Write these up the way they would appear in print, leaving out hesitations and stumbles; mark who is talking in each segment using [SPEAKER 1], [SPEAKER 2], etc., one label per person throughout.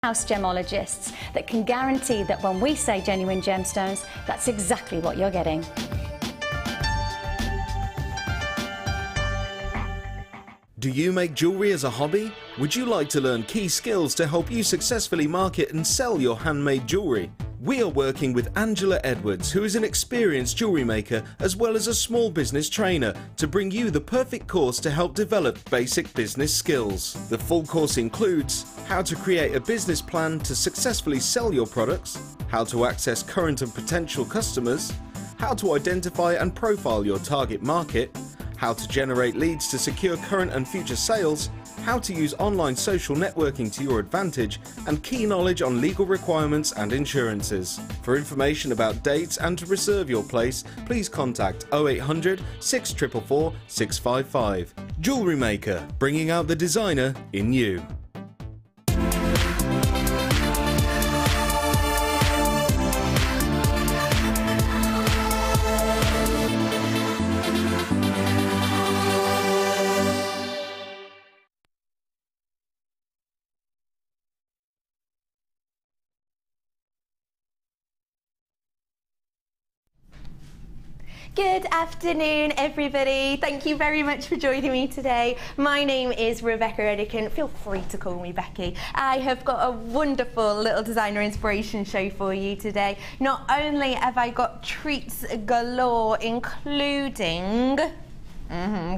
[SPEAKER 1] House gemologists that can guarantee that when we say genuine gemstones, that's exactly what you're getting.
[SPEAKER 2] Do you make jewellery as a hobby? Would you like to learn key skills to help you successfully market and sell your handmade jewellery? We are working with Angela Edwards, who is an experienced jewellery maker as well as a small business trainer, to bring you the perfect course to help develop basic business skills. The full course includes how to create a business plan to successfully sell your products, how to access current and potential customers, how to identify and profile your target market, how to generate leads to secure current and future sales, how to use online social networking to your advantage, and key knowledge on legal requirements and insurances. For information about dates and to reserve your place, please contact 0800 644 655. Jewellery Maker, bringing out the designer in you.
[SPEAKER 3] Good afternoon, everybody. Thank you very much for joining me today. My name is Rebecca Redican. Feel free to call me Becky. I have got a wonderful little designer inspiration show for you today. Not only have I got treats galore, including,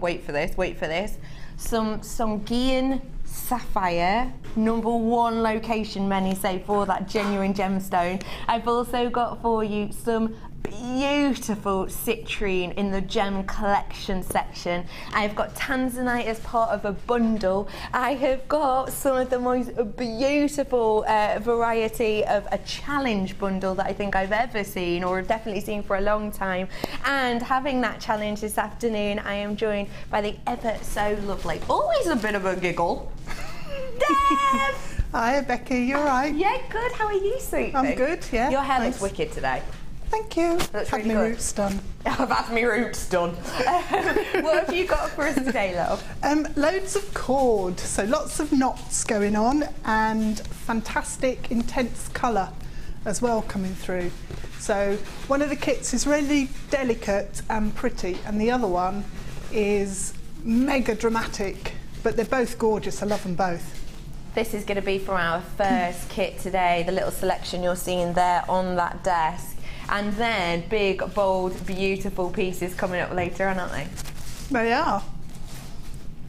[SPEAKER 3] wait for this, some Songhean Sapphire, #1 location, many say, for that genuine gemstone. I've also got for you some beautiful citrine in the gem collection section. I've got Tanzanite as part of a bundle. I have got some of the most beautiful variety of a challenge bundle that I think I've ever seen, or have definitely seen for a long time. And having that challenge this afternoon, I am joined by the ever so lovely, always a bit of a giggle, Deb!
[SPEAKER 4] Hi Becky, you alright?
[SPEAKER 3] Yeah, good. How are you, sweetie?
[SPEAKER 4] I'm good, yeah.
[SPEAKER 3] Your hair
[SPEAKER 4] Thanks.
[SPEAKER 3] looks wicked today.
[SPEAKER 4] Thank you.
[SPEAKER 3] That's
[SPEAKER 4] had
[SPEAKER 3] really
[SPEAKER 4] my
[SPEAKER 3] good.
[SPEAKER 4] roots done.
[SPEAKER 3] I've had my roots done. What have you got for us today, love?
[SPEAKER 4] Loads of cord, so lots of knots going on, and fantastic intense colour as well coming through. So one of the kits is really delicate and pretty, and the other one is mega dramatic, but they're both gorgeous. I love them both.
[SPEAKER 3] This is going to be from our first kit today, the little selection you're seeing there on that desk. And then big, bold, beautiful pieces coming up later on, aren't they?
[SPEAKER 4] They are.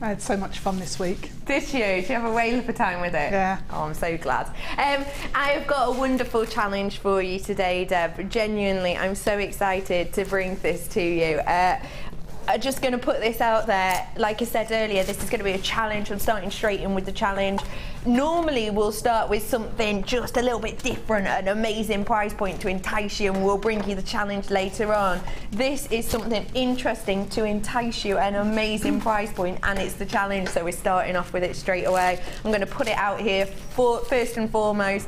[SPEAKER 4] I had so much fun this week.
[SPEAKER 3] Did you? Did you have a whale of a time with it?
[SPEAKER 4] Yeah.
[SPEAKER 3] Oh, I'm so glad. I've got a wonderful challenge for you today, Deb. Genuinely, I'm so excited to bring this to you. I'm just going to put this out there. Like I said earlier, this is going to be a challenge. I'm starting straight in with the challenge. Normally we'll start with something just a little bit different, an amazing price point to entice you, and we'll bring you the challenge later on. This is something interesting to entice you, an amazing price point, and it's the challenge, so we're starting off with it straight away. I'm going to put it out here first and foremost.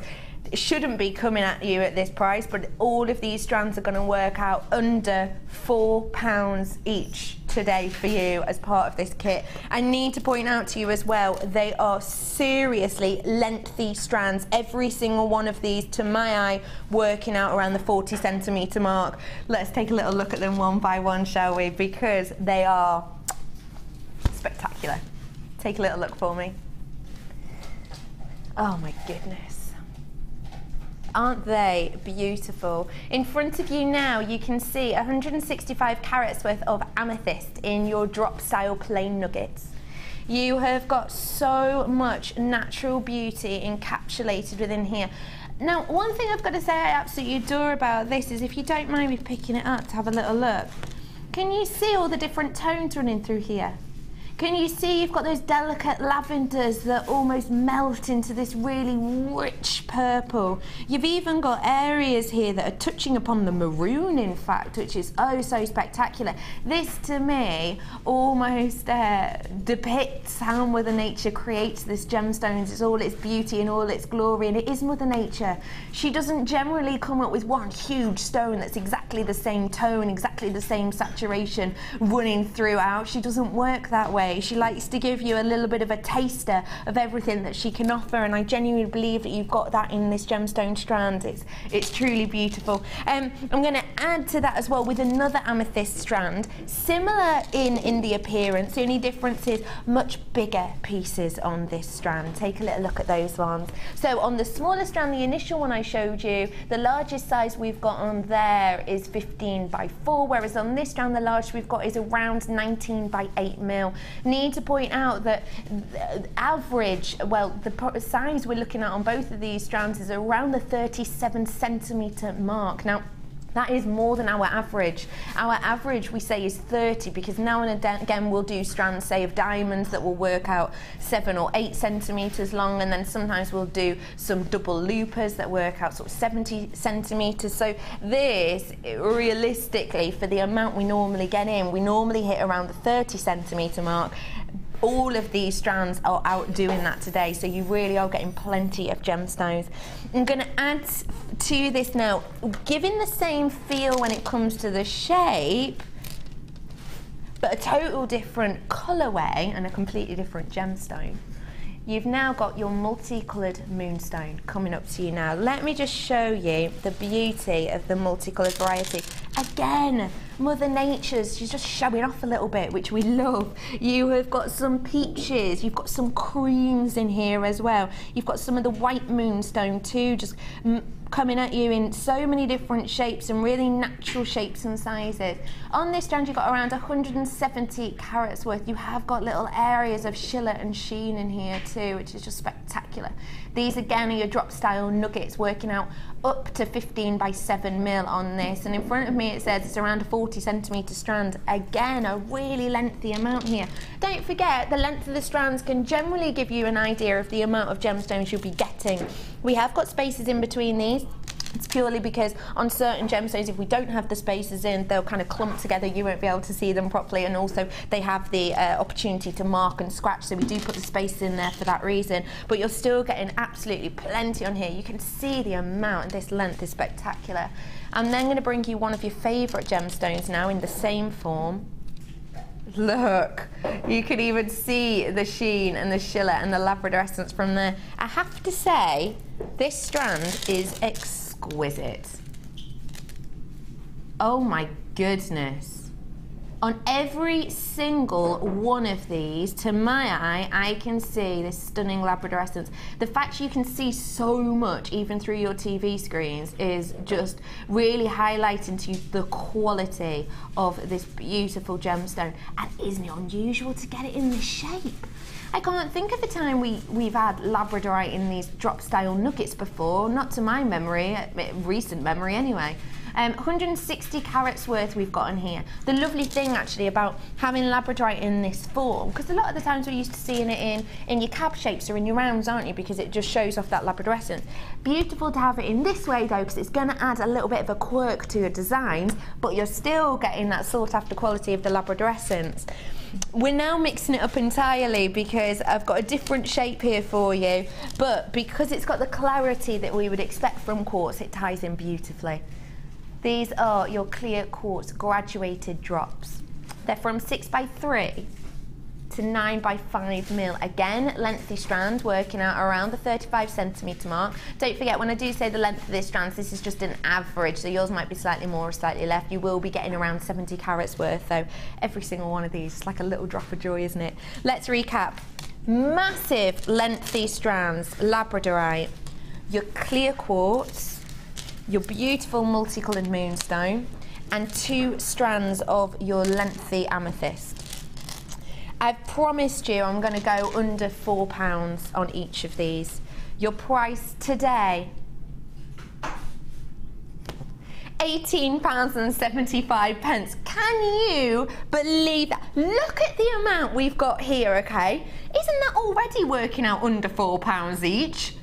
[SPEAKER 3] It shouldn't be coming at you at this price, but all of these strands are going to work out under £4 each today for you as part of this kit. I need to point out to you as well, they are seriously lengthy strands. Every single one of these, to my eye, working out around the 40cm mark. Let's take a little look at them one by one, shall we? Because they are spectacular. Take a little look for me. Oh my goodness. Aren't they beautiful? In front of you now, you can see 165 carats worth of amethyst in your drop style plain nuggets. You have got so much natural beauty encapsulated within here. Now, one thing I've got to say I absolutely adore about this is, if you don't mind me picking it up to have a little look, can you see all the different tones running through here? Can you see you've got those delicate lavenders that almost melt into this really rich purple? You've even got areas here that are touching upon the maroon, in fact, which is oh so spectacular. This, to me, almost depicts how Mother Nature creates this gemstones. It's all its beauty and all its glory, and it is Mother Nature. She doesn't generally come up with one huge stone that's exactly the same tone, exactly the same saturation running throughout. She doesn't work that way. way. She likes to give you a little bit of a taster of everything that she can offer, and I genuinely believe that you've got that in this gemstone strand. It's truly beautiful. I'm going to add to that as well with another amethyst strand, similar in the appearance. The only difference is much bigger pieces on this strand. Take a little look at those ones. So on the smaller strand, the initial one I showed you, the largest size we've got on there is 15 by 4, whereas on this strand the largest we've got is around 19 by 8 mil. Need to point out that the average, well, the size we're looking at on both of these strands is around the 37 centimetre mark. Now, that is more than our average. Our average, we say, is 30, because now and again we'll do strands, say, of diamonds that will work out 7 or 8 centimetres long, and then sometimes we'll do some double loopers that work out sort of 70 centimetres. So this, realistically, for the amount we normally get in, we normally hit around the 30 centimetre mark. All of these strands are outdoing that today, so you really are getting plenty of gemstones. I'm going to add to this now, giving the same feel when it comes to the shape, but a total different colourway and a completely different gemstone. You've now got your multicoloured moonstone coming up to you now. Let me just show you the beauty of the multicoloured variety. Again, Mother Nature's, she's just showing off a little bit, which we love. You have got some peaches, you've got some creams in here as well. You've got some of the white moonstone too, just coming at you in so many different shapes and really natural shapes and sizes. On this strand you've got around 170 carats worth. You have got little areas of shiller and sheen in here too, which is just spectacular. These again are your drop style nuggets, working out up to 15 by 7 mil on this, and in front of me it says it's around a 40 centimetre strand. Again, a really lengthy amount here. Don't forget, the length of the strands can generally give you an idea of the amount of gemstones you'll be getting. We have got spaces in between these. It's purely because on certain gemstones, if we don't have the spaces in, they'll kind of clump together, you won't be able to see them properly, and also they have the opportunity to mark and scratch, so we do put the spaces in there for that reason. But you're still getting absolutely plenty on here. You can see the amount, and this length is spectacular. I'm then going to bring you one of your favourite gemstones now in the same form. Look, you can even see the sheen and the shiller and the Labrador essence from there. I have to say, this strand is exquisite. Oh my goodness. On every single one of these, to my eye, I can see this stunning Labrador essence. The fact you can see so much, even through your TV screens, is just really highlighting to you the quality of this beautiful gemstone. And isn't it unusual to get it in this shape? I can't think of a time we've had Labradorite in these drop style nuggets before, not to my memory, recent memory anyway. 160 carats worth we've got in here. The lovely thing actually about having Labradorite in this form, because a lot of the times we're used to seeing it in your cab shapes or in your rounds, aren't you, because it just shows off that Labrador essence. Beautiful to have it in this way though, because it's going to add a little bit of a quirk to your designs, but you're still getting that sought after quality of the Labrador essence. We're now mixing it up entirely because I've got a different shape here for you, but because it's got the clarity that we would expect from quartz, it ties in beautifully. These are your clear quartz graduated drops. They're from 6 by 3 to 9 by 5 mil. Again, lengthy strand, working out around the 35 centimetre mark. Don't forget, when I do say the length of this strand, this is just an average, so yours might be slightly more or slightly less. You will be getting around 70 carats worth, though. Every single one of these, it's like a little drop of joy, isn't it? Let's recap. Massive lengthy strands, Labradorite, your clear quartz, your beautiful multicoloured moonstone, and 2 strands of your lengthy amethyst. I've promised you I'm going to go under £4 on each of these. Your price today, £18.75. Can you believe that? Look at the amount we've got here, okay? Isn't that already working out under £4 each?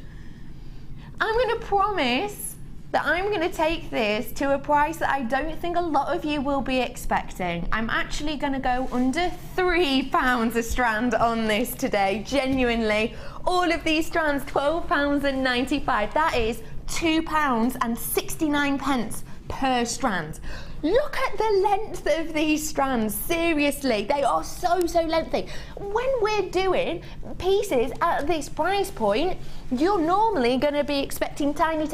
[SPEAKER 3] I'm going to promise that I'm going to take this to a price that I don't think a lot of you will be expecting. I'm actually going to go under £3 a strand on this today, genuinely. All of these strands, £12.95. That is £2.69 per strand. Look at the length of these strands, seriously, they are so lengthy. When we're doing pieces at this price point, you're normally going to be expecting tiny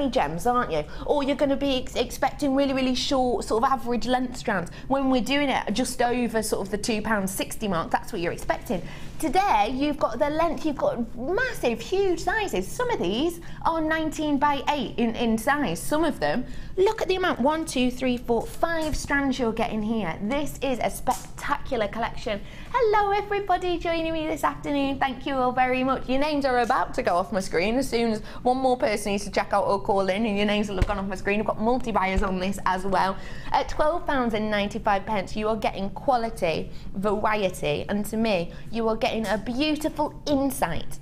[SPEAKER 3] gems, aren't you? Or you're going to be expecting really short, sort of average length strands. When we're doing it just over sort of the £2.60 mark, that's what you're expecting. Today, you've got the length, you've got massive, huge sizes. Some of these are 19 by 8 in size, some of them. Look at the amount, 1, 2, 3, 4, 5 strands you're getting here. This is a spectacular collection. Hello everybody joining me this afternoon, thank you all very much. Your names are about to go off my screen as soon as one more person needs to check out or call in, and your names will have gone off my screen. I've got multi-buyers on this as well. At £12.95 you are getting quality, variety, and to me you are getting a beautiful insight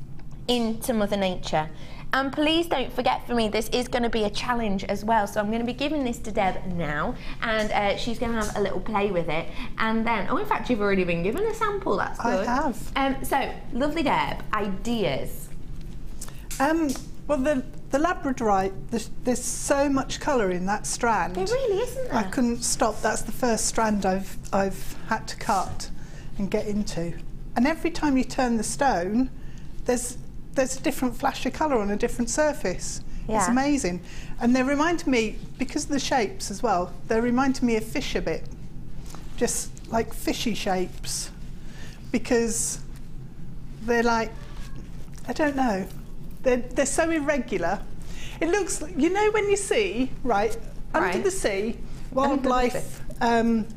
[SPEAKER 3] into Mother Nature. And please don't forget, for me, this is going to be a challenge as well. So I'm going to be giving this to Deb now, and she's going to have a little play with it. And then, oh, in fact, you've already been given a sample. That's good.
[SPEAKER 4] I have.
[SPEAKER 3] So, lovely Deb, ideas.
[SPEAKER 4] Well, the labradorite, there's so much colour in that strand.
[SPEAKER 3] There really isn't there?
[SPEAKER 4] I couldn't stop. That's the first strand I've had to cut and get into. And every time you turn the stone, there's a different flash of colour on a different surface. Yeah. It's amazing. And they remind me, because of the shapes as well, they remind me of fish a bit. Just like fishy shapes. Because they're like, I don't know, they're so irregular. It looks like, you know when you see, under the sea, wildlife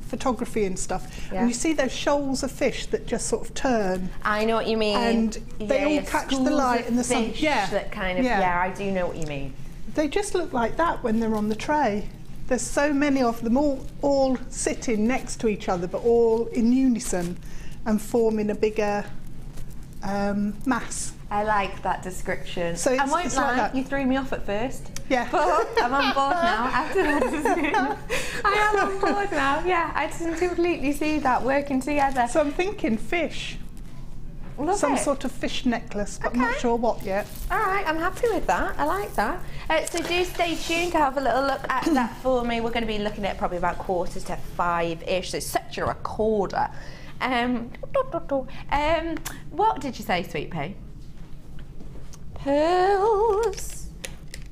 [SPEAKER 4] photography and stuff, and you see those shoals of fish that just sort of turn.
[SPEAKER 3] I know what you mean.
[SPEAKER 4] And they all catch the light and the sun.
[SPEAKER 3] Yeah, that kind of. Yeah, I do know what you mean.
[SPEAKER 4] They just look like that when they're on the tray. There's so many of them, all sitting next to each other, but all in unison and forming a bigger mass.
[SPEAKER 3] I like that description.
[SPEAKER 4] So
[SPEAKER 3] I won't lie,
[SPEAKER 4] like
[SPEAKER 3] you threw me off at first.
[SPEAKER 4] Yeah.
[SPEAKER 3] But I'm on board now after that. I am on board now. Yeah, I can completely see that working together.
[SPEAKER 4] So I'm thinking fish.
[SPEAKER 3] Love
[SPEAKER 4] Some
[SPEAKER 3] it.
[SPEAKER 4] sort of fish necklace, but I'm not sure what yet.
[SPEAKER 3] All right, I'm happy with that. I like that. So do stay tuned to have a little look at that for me. We're going to be looking at probably about 4:45-ish, so set your recorder. What did you say, Sweet Pea? Pearls.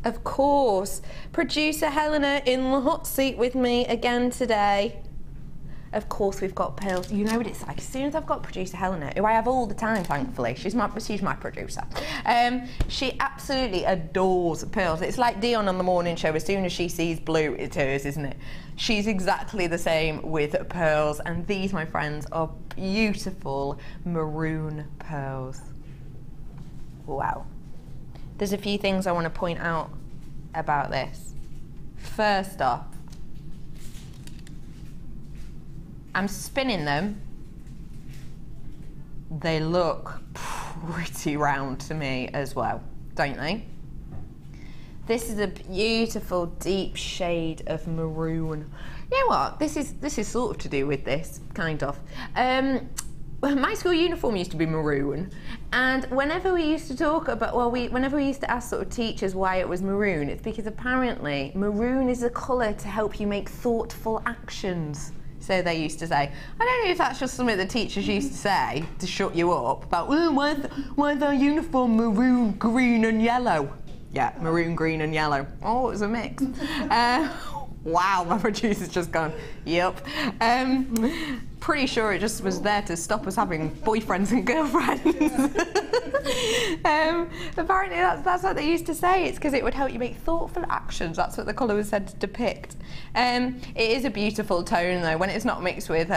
[SPEAKER 3] Of course. Producer Helena in the hot seat with me again today. Of course we've got pearls. You know what it's like. As soon as I've got producer Helena, who I have all the time, thankfully. She's my producer. She absolutely adores pearls. It's like Dion on the morning show. As soon as she sees blue, it's hers, isn't it? She's exactly the same with pearls. And these, my friends, are beautiful maroon pearls. Wow. There's a few things I want to point out about this. First off, I'm spinning them. They look pretty round to me as well, don't they? This is a beautiful deep shade of maroon. You know what? This is sort of to do with this, kind of. My school uniform used to be maroon, and whenever we used to talk about, whenever we used to ask sort of teachers why it was maroon, it's because apparently maroon is a colour to help you make thoughtful actions. So they used to say. I don't know if that's just something the teachers used to say to shut you up about, oh, why is our uniform maroon, green and yellow? Yeah, maroon, green and yellow. Oh, it was a mix. Wow, my producer's just gone, yep. Pretty sure it just was there to stop us having boyfriends and girlfriends. Apparently that's what they used to say. It's because it would help you make thoughtful actions. That's what the colour was said to depict. It is a beautiful tone though, when it's not mixed with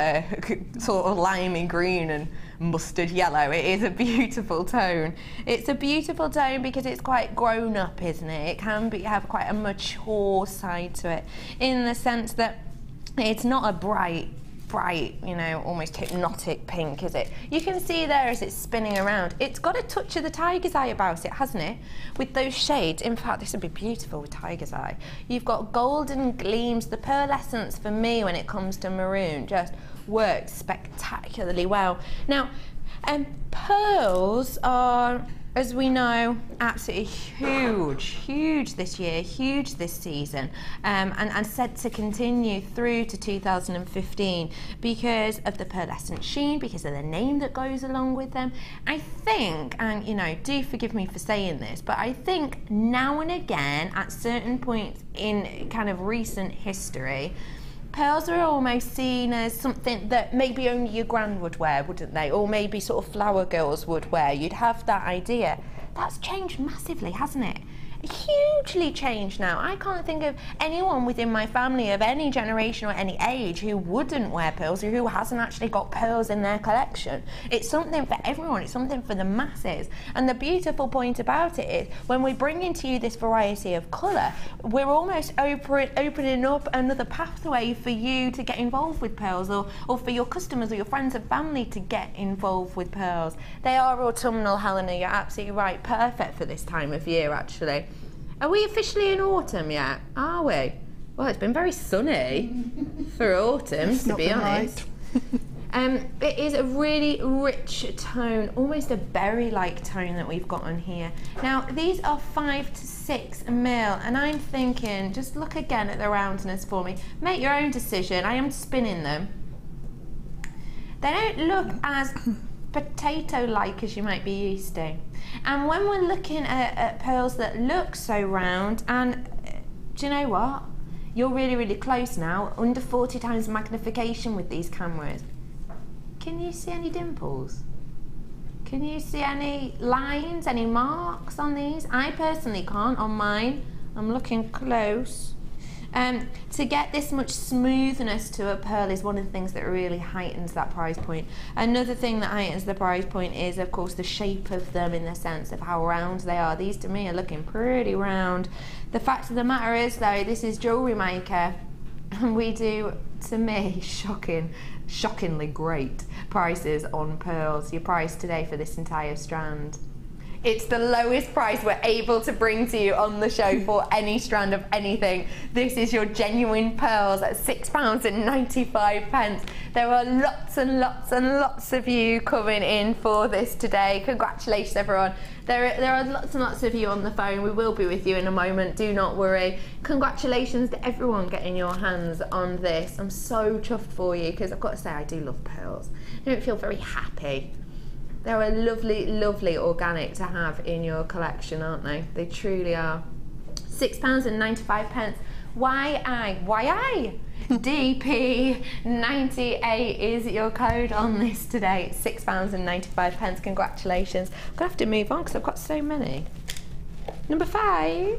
[SPEAKER 3] sort of limey green and mustard yellow. It is a beautiful tone. It's a beautiful tone because it's quite grown up, isn't it? It can have quite a mature side to it, in the sense that it's not a bright, you know, almost hypnotic pink, is it? You can see there as it's spinning around. It's got a touch of the tiger's eye about it, hasn't it? With those shades. In fact, this would be beautiful with tiger's eye. You've got golden gleams. The pearlescence for me when it comes to maroon just works spectacularly well. Now, pearls are as we know, absolutely huge this year, huge this season, and set to continue through to 2015 because of the pearlescent sheen, because of the name that goes along with them. I think, and you know, do forgive me for saying this, but I think now and again, at certain points in kind of recent history, pearls are almost seen as something that maybe only your gran would wear, wouldn't they? Or maybe sort of flower girls would wear. You'd have that idea. That's changed massively, hasn't it? Hugely changed now. I can't think of anyone within my family of any generation or any age who wouldn't wear pearls or who hasn't actually got pearls in their collection. It's something for everyone, it's something for the masses. And the beautiful point about it is when we bring into you this variety of colour, we're almost opening up another pathway for you to get involved with pearls, or for your customers or your friends and family to get involved with pearls. They are autumnal, Helena, you're absolutely right. Perfect for this time of year, actually. Are we officially in autumn yet? Are we? Well, it's been very sunny for autumn, to be honest. It is a really rich tone, almost a berry-like tone that we've got on here. Now, these are 5 to 6 mil, and I'm thinking, just look again at the roundness for me. Make your own decision. I am spinning them. They don't look as potato-like as you might be used to. And when we're looking at pearls that look so round, and do you know what? You're really close now, under 40 times magnification with these cameras. Can you see any dimples? Can you see any lines, any marks on these? I personally can't on mine. I'm looking close. To get this much smoothness to a pearl is one of the things that really heightens that price point. Another thing that heightens the price point is, of course, the shape of them, in the sense of how round they are. These to me are looking pretty round. The fact of the matter is, though, this is Jewellery Maker, and we do, to me, shockingly great prices on pearls. Your price today for this entire strand, it's the lowest price we're able to bring to you on the show for any strand of anything. This is your genuine pearls at £6.95. There are lots and lots of you coming in for this today. Congratulations, everyone. There are lots and lots of you on the phone. We will be with you in a moment, do not worry. Congratulations to everyone getting your hands on this. I'm so chuffed for you, because I've got to say, I do love pearls. I don't feel very happy. They're lovely organic to have in your collection, aren't they? They truly are. £6.95. YI DP98 is your code on this today. £6.95. Congratulations. I'm gonna have to move on because I've got so many. Number 5.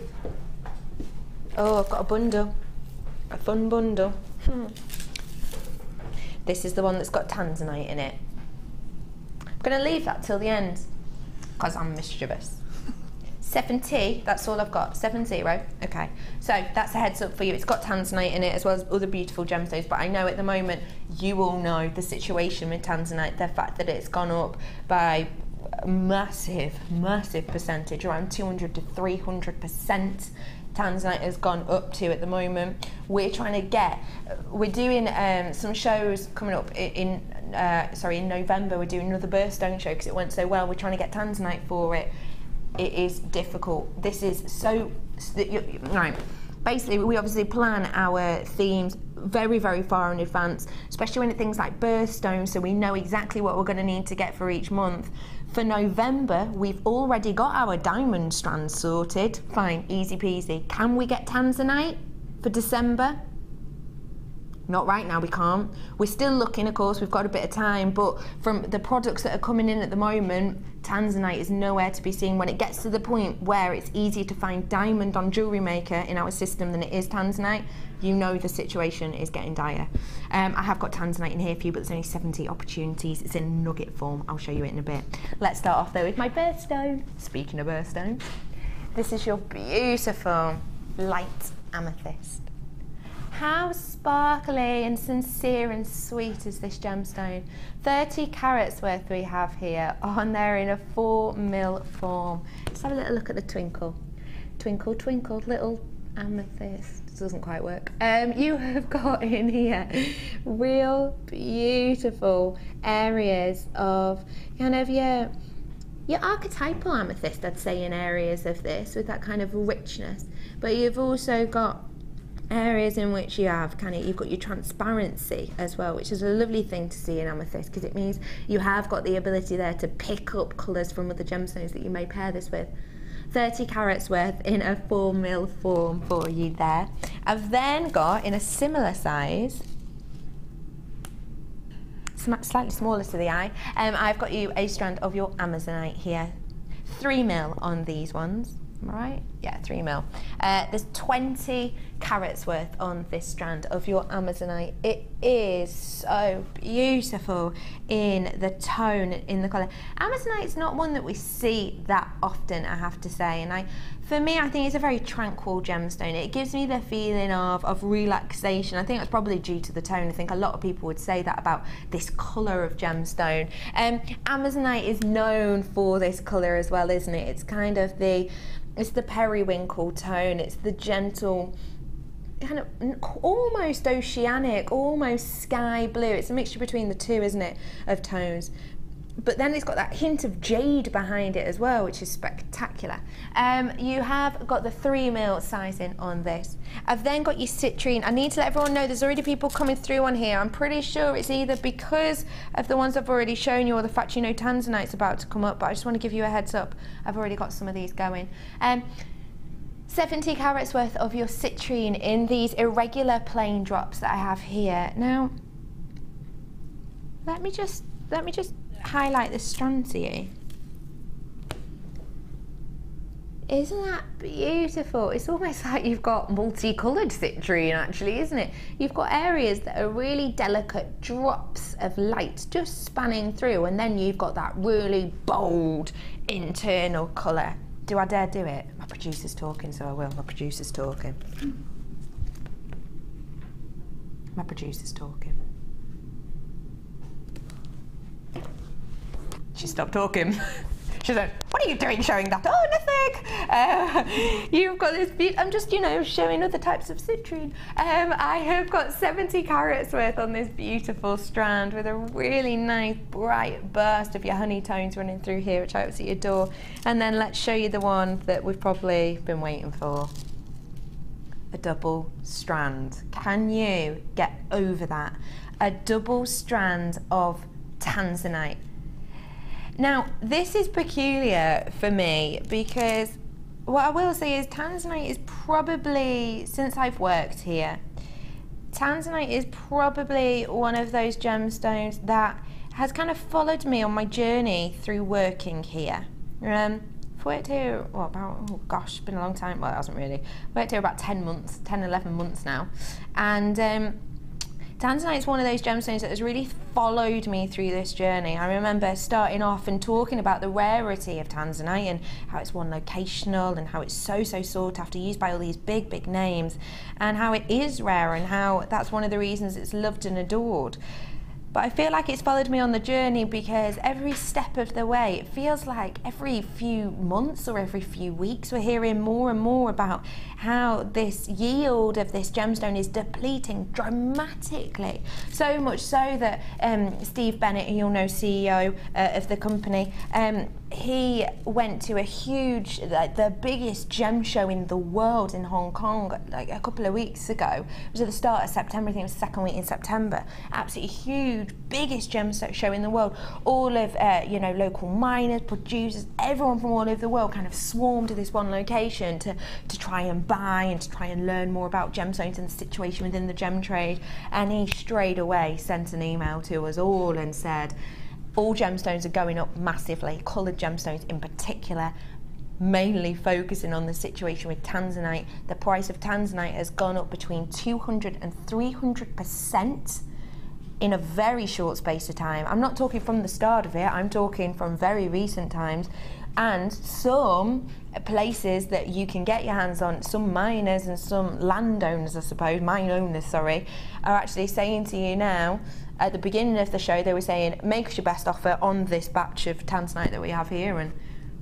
[SPEAKER 3] Oh, I've got a bundle, a fun bundle. This is the one that's got Tanzanite in it. I'm going to leave that till the end because I'm mischievous. 70, that's all I've got, 70, okay. So that's a heads up for you. It's got Tanzanite in it as well as other beautiful gemstones, but I know at the moment you all know the situation with Tanzanite, the fact that it's gone up by a massive percentage, around 200 to 300%. Tanzanite has gone up to at the moment. We're doing some shows coming up in November. We're doing another birthstone show because it went so well. We're trying to get Tanzanite for it. It is difficult. This is so, right. Basically, we obviously plan our themes very far in advance, especially when it's things like birthstones, so we know exactly what we're going to need to get for each month. For November, we've already got our diamond strands sorted. Fine, easy peasy. Can we get Tanzanite for December? Not right now, we can't. We're still looking, of course, we've got a bit of time, but from the products that are coming in at the moment, Tanzanite is nowhere to be seen. When it gets to the point where it's easier to find diamond on Jewellery Maker in our system than it is Tanzanite, you know the situation is getting dire. I have got Tanzanite in here for you, but there's only 70 opportunities. It's in nugget form. I'll show you it in a bit. Let's start off though with my birthstone. Speaking of birthstone, this is your beautiful light amethyst. How sparkly and sincere and sweet is this gemstone? 30 carats worth we have here, on there in a 4mm form. Let's have a little look at the twinkle. Twinkle, twinkle, little amethyst. This doesn't quite work. You have got in here real beautiful areas of kind of your your archetypal amethyst, I'd say, in areas of this with that kind of richness, but you've also got areas in which you have you've got your transparency as well, which is a lovely thing to see in amethyst, because it means you have got the ability there to pick up colours from other gemstones that you may pair this with. 30 carats worth in a 4mm form for you there. I've then got, in a similar size, slightly smaller to the eye, I've got you a strand of your Amazonite here. 3mm on these ones. Am I right? Yeah, 3mm. There's 20 carats worth on this strand of your Amazonite. It is so beautiful in the tone, in the colour. Amazonite's not one that we see that often, I have to say, and for me, I think it's a very tranquil gemstone. It gives me the feeling of relaxation. I think that's probably due to the tone. I think a lot of people would say that about this colour of gemstone. Amazonite is known for this colour as well, isn't it? It's kind of it's the periwinkle tone, it's the gentle, kind of almost oceanic, almost sky blue. It's a mixture between the two, isn't it, of tones. But then it's got that hint of jade behind it as well, which is spectacular. You have got the 3mm sizing on this. I've then got your citrine. I need to let everyone know there's already people coming through on here. I'm pretty sure it's either because of the ones I've already shown you or the fact you know Tanzanite's about to come up, but I just want to give you a heads up. I've already got some of these going. 70 carats worth of your citrine in these irregular plain drops that I have here. Now, let me just highlight this strand to you. Isn't that beautiful? It's almost like you've got multicoloured citrine, actually, isn't it? You've got areas that are really delicate drops of light just spanning through, and then you've got that really bold internal colour. Do I dare do it? My producer's talking, so I will. My producer's talking. My producer's talking. She stopped talking. She said, "What are you doing showing that?" "Oh, nothing." You've got this I'm just, showing other types of citrine. I have got 70 carats worth on this beautiful strand with a really nice bright burst of your honey tones running through here, which I absolutely adore. And then let's show you the one that we've probably been waiting for. A double strand. Can you get over that? A double strand of Tanzanite. Now, this is peculiar for me because what I will say is Tanzanite is probably, since I've worked here, Tanzanite is probably one of those gemstones that has kind of followed me on my journey through working here. I've worked here, it's been a long time. Well, it hasn't really. I've worked here about 10 months, 10, 11 months now. And Tanzanite is one of those gemstones that has really followed me through this journey. I remember starting off and talking about the rarity of Tanzanite and how it's one locational and how it's so sought after, used by all these big names, and how it is rare and how that's one of the reasons it's loved and adored. But I feel like it's followed me on the journey because every step of the way, it feels like every few months or every few weeks, we're hearing more and more about how this yield of this gemstone is depleting dramatically. So much so that Steve Bennett, who you'll know, CEO of the company, he went to a huge, the biggest gem show in the world in Hong Kong like a couple of weeks ago. It was at the start of September, I think it was the second week in September. Absolutely huge, biggest gem show in the world. All of local miners, producers, everyone from all over the world kind of swarmed to this one location to try and buy and to try and learn more about gemstones and the situation within the gem trade. And he straight away sent an email to us all and said, all gemstones are going up massively, coloured gemstones in particular, mainly focusing on the situation with Tanzanite. The price of Tanzanite has gone up between 200 and 300% in a very short space of time. I'm not talking from the start of it, I'm talking from very recent times. And some places that you can get your hands on, some miners and some landowners, I suppose, mine owners, sorry, are actually saying to you now, at the beginning of the show, they were saying, make us your best offer on this batch of Tanzanite that we have here, and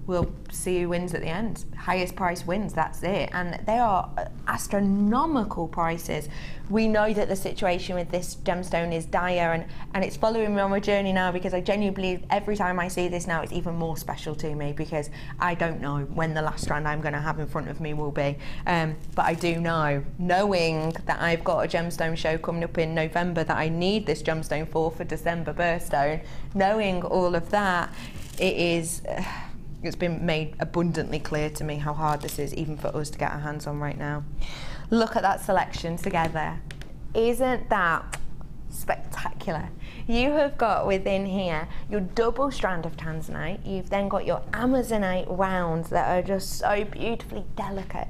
[SPEAKER 3] we'll see who wins at the end. Highest price wins, that's it. And they are astronomical prices. We know that the situation with this gemstone is dire, and it's following me on my journey now, because I genuinely believe every time I see this now, it's even more special to me, because I don't know when the last strand I'm going to have in front of me will be. But I do know, knowing that I've got a gemstone show coming up in November that I need this gemstone for December birthstone, knowing all of that, it's been made abundantly clear to me how hard this is, even for us to get our hands on right now. Look at that selection together. Isn't that spectacular? You have got within here your double strand of Tanzanite. You've then got your Amazonite rounds that are just so beautifully delicate.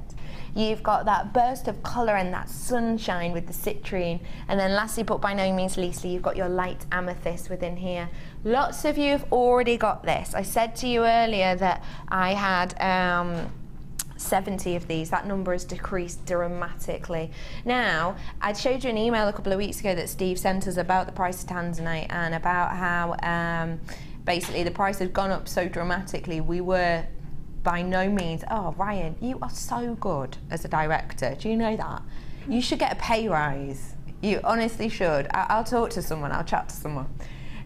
[SPEAKER 3] You've got that burst of colour and that sunshine with the citrine. And then lastly, but by no means leastly, you've got your light amethyst within here. Lots of you have already got this. I said to you earlier that I had 70 of these. That number has decreased dramatically. Now, I showed you an email a couple of weeks ago that Steve sent us about the price of Tanzanite and about how basically the price had gone up so dramatically. We were by no means, oh Ryan, you are so good as a director. Do you know that? You should get a pay rise. You honestly should. I'll talk to someone, I'll chat to someone.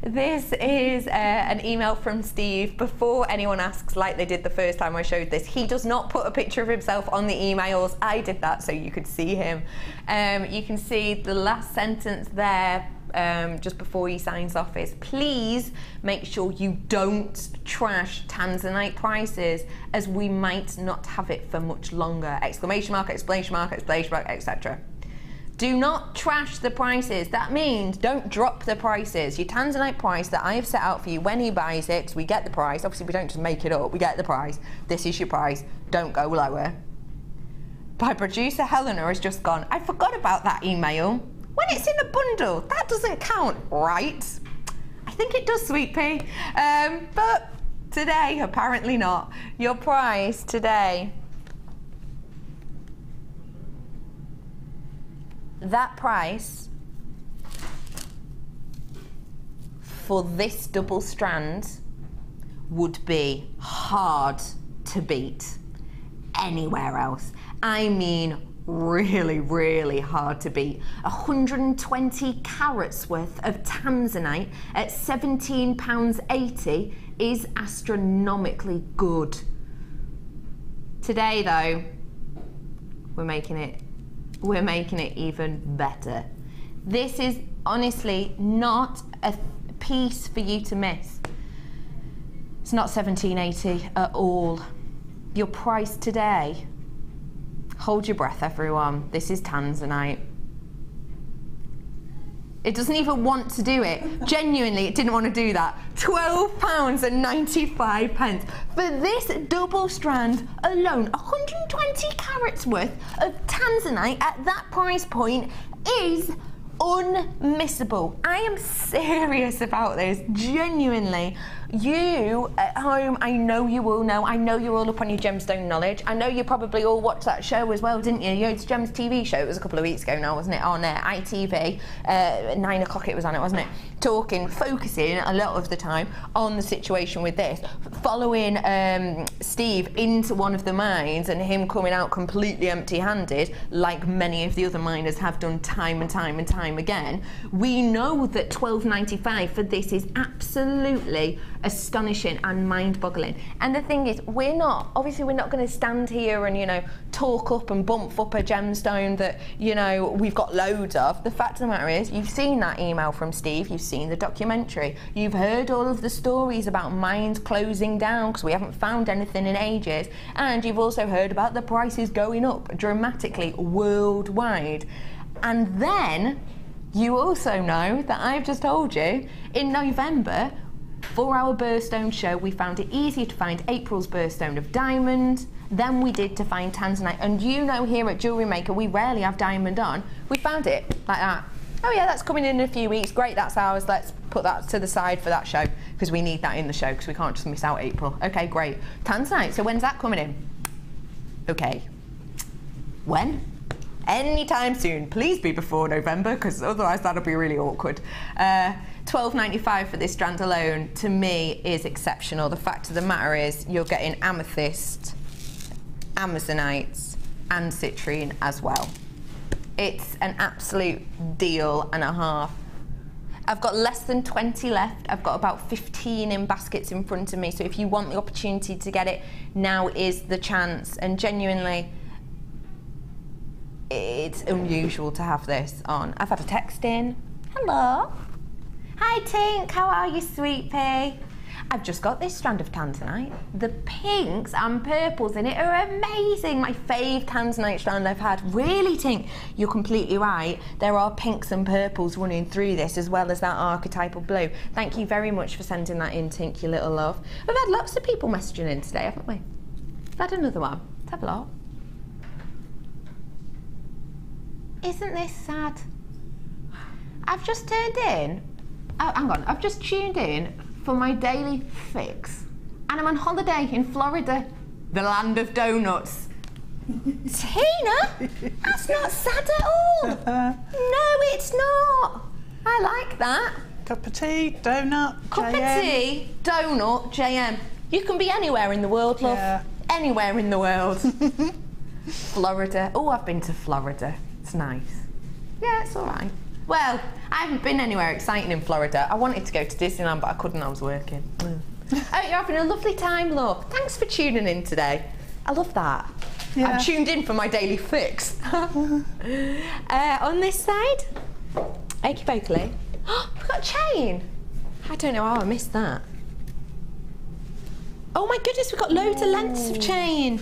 [SPEAKER 3] This is an email from Steve. Before anyone asks, like they did the first time I showed this, he does not put a picture of himself on the emails. I did that so you could see him. You can see the last sentence there, just before he signs off, is please make sure you don't trash Tanzanite prices, as we might not have it for much longer. Exclamation mark, exclamation mark, exclamation mark, etc. Do not trash the prices. That means don't drop the prices. Your Tanzanite price that I have set out for you when he buys it, because we get the price. Obviously, we don't just make it up. We get the price. This is your price. Don't go lower. My producer Helena has just gone, I forgot about that email. When it's in a bundle, that doesn't count, right? I think it does, Sweet Pea. But today, apparently not. Your price today, that price for this double strand would be hard to beat anywhere else. I mean, really, really hard to beat. 120 carats worth of Tanzanite at £17.80 is astronomically good. Today though, we're making it even better. This is honestly not a piece for you to miss. It's not £17.80 at all. Your price today, hold your breath everyone, this is Tanzanite. It doesn't even want to do it. Genuinely, it didn't want to do that. £12.95 for this double strand alone. 120 carats worth of Tanzanite at that price point is unmissable. I am serious about this, genuinely. You at home, I know you all know, I know you're all up on your gemstone knowledge. I know you probably all watched that show as well, didn't you? It's Gem's TV show. It was a couple of weeks ago now, wasn't it? On ITV, 9 o'clock it was on it, wasn't it? Focusing a lot of the time on the situation with this, following Steve into one of the mines and him coming out completely empty-handed, like many of the other miners have done time and time and time again. We know that £12.95 for this is absolutely astonishing and mind-boggling. And the thing is, we're not going to stand here and talk up and bump up a gemstone that we've got loads of. The fact of the matter is, you've seen that email from Steve, you've seen the documentary, you've heard all of the stories about mines closing down because we haven't found anything in ages, and you've also heard about the prices going up dramatically worldwide. And then you also know that I've just told you in November, for our birthstone show, we found it easier to find April's birthstone of diamond than we did to find Tanzanite. And here at Jewellery Maker, we rarely have diamond on. We found it like that. Oh yeah, that's coming in a few weeks. Great, that's ours. Let's put that to the side for that show, because we need that in the show, because we can't just miss out April. Okay, great. Tanzanite, so when's that coming in? Okay. When? Anytime soon. Please be before November, because otherwise that'll be really awkward. £12.95 for this strand alone, to me, is exceptional. The fact of the matter is, you're getting amethyst, amazonites, and citrine as well. It's an absolute deal and a half. I've got less than 20 left. I've got about 15 in baskets in front of me. So if you want the opportunity to get it, now is the chance. And genuinely, it's unusual to have this on. I've had a text in. Hello. Hi Tink, how are you, sweet pea? I've just got this strand of Tanzanite. The pinks and purples in it are amazing. My fave Tanzanite strand I've had. Really, Tink? You're completely right. There are pinks and purples running through this, as well as that archetypal blue. Thank you very much for sending that in, Tink, you little love. We've had lots of people messaging in today, haven't we? We've had another one. Let's have a lot. Isn't this sad? I've just turned in. Oh, hang on. I've just tuned in for my daily fix, and I'm on holiday in Florida, the land of donuts. Tina, that's not sad at all. No, it's not. I like that.
[SPEAKER 4] Cup of tea, donut,
[SPEAKER 3] Cup
[SPEAKER 4] JM.
[SPEAKER 3] of tea, donut, JM. You can be anywhere in the world, love.
[SPEAKER 4] Yeah.
[SPEAKER 3] Anywhere in the world. Florida. Oh, I've been to Florida. It's nice. Yeah, it's all right. Well, I haven't been anywhere exciting in Florida. I wanted to go to Disneyland, but I couldn't, I was working. Oh, you're having a lovely time, love. Thanks for tuning in today. I love that.
[SPEAKER 4] Yeah.
[SPEAKER 3] I've tuned in for my daily fix. On this side, Okie Bokley. We've got a chain. I don't know how I missed that. Oh my goodness, we've got loads of lengths of chain.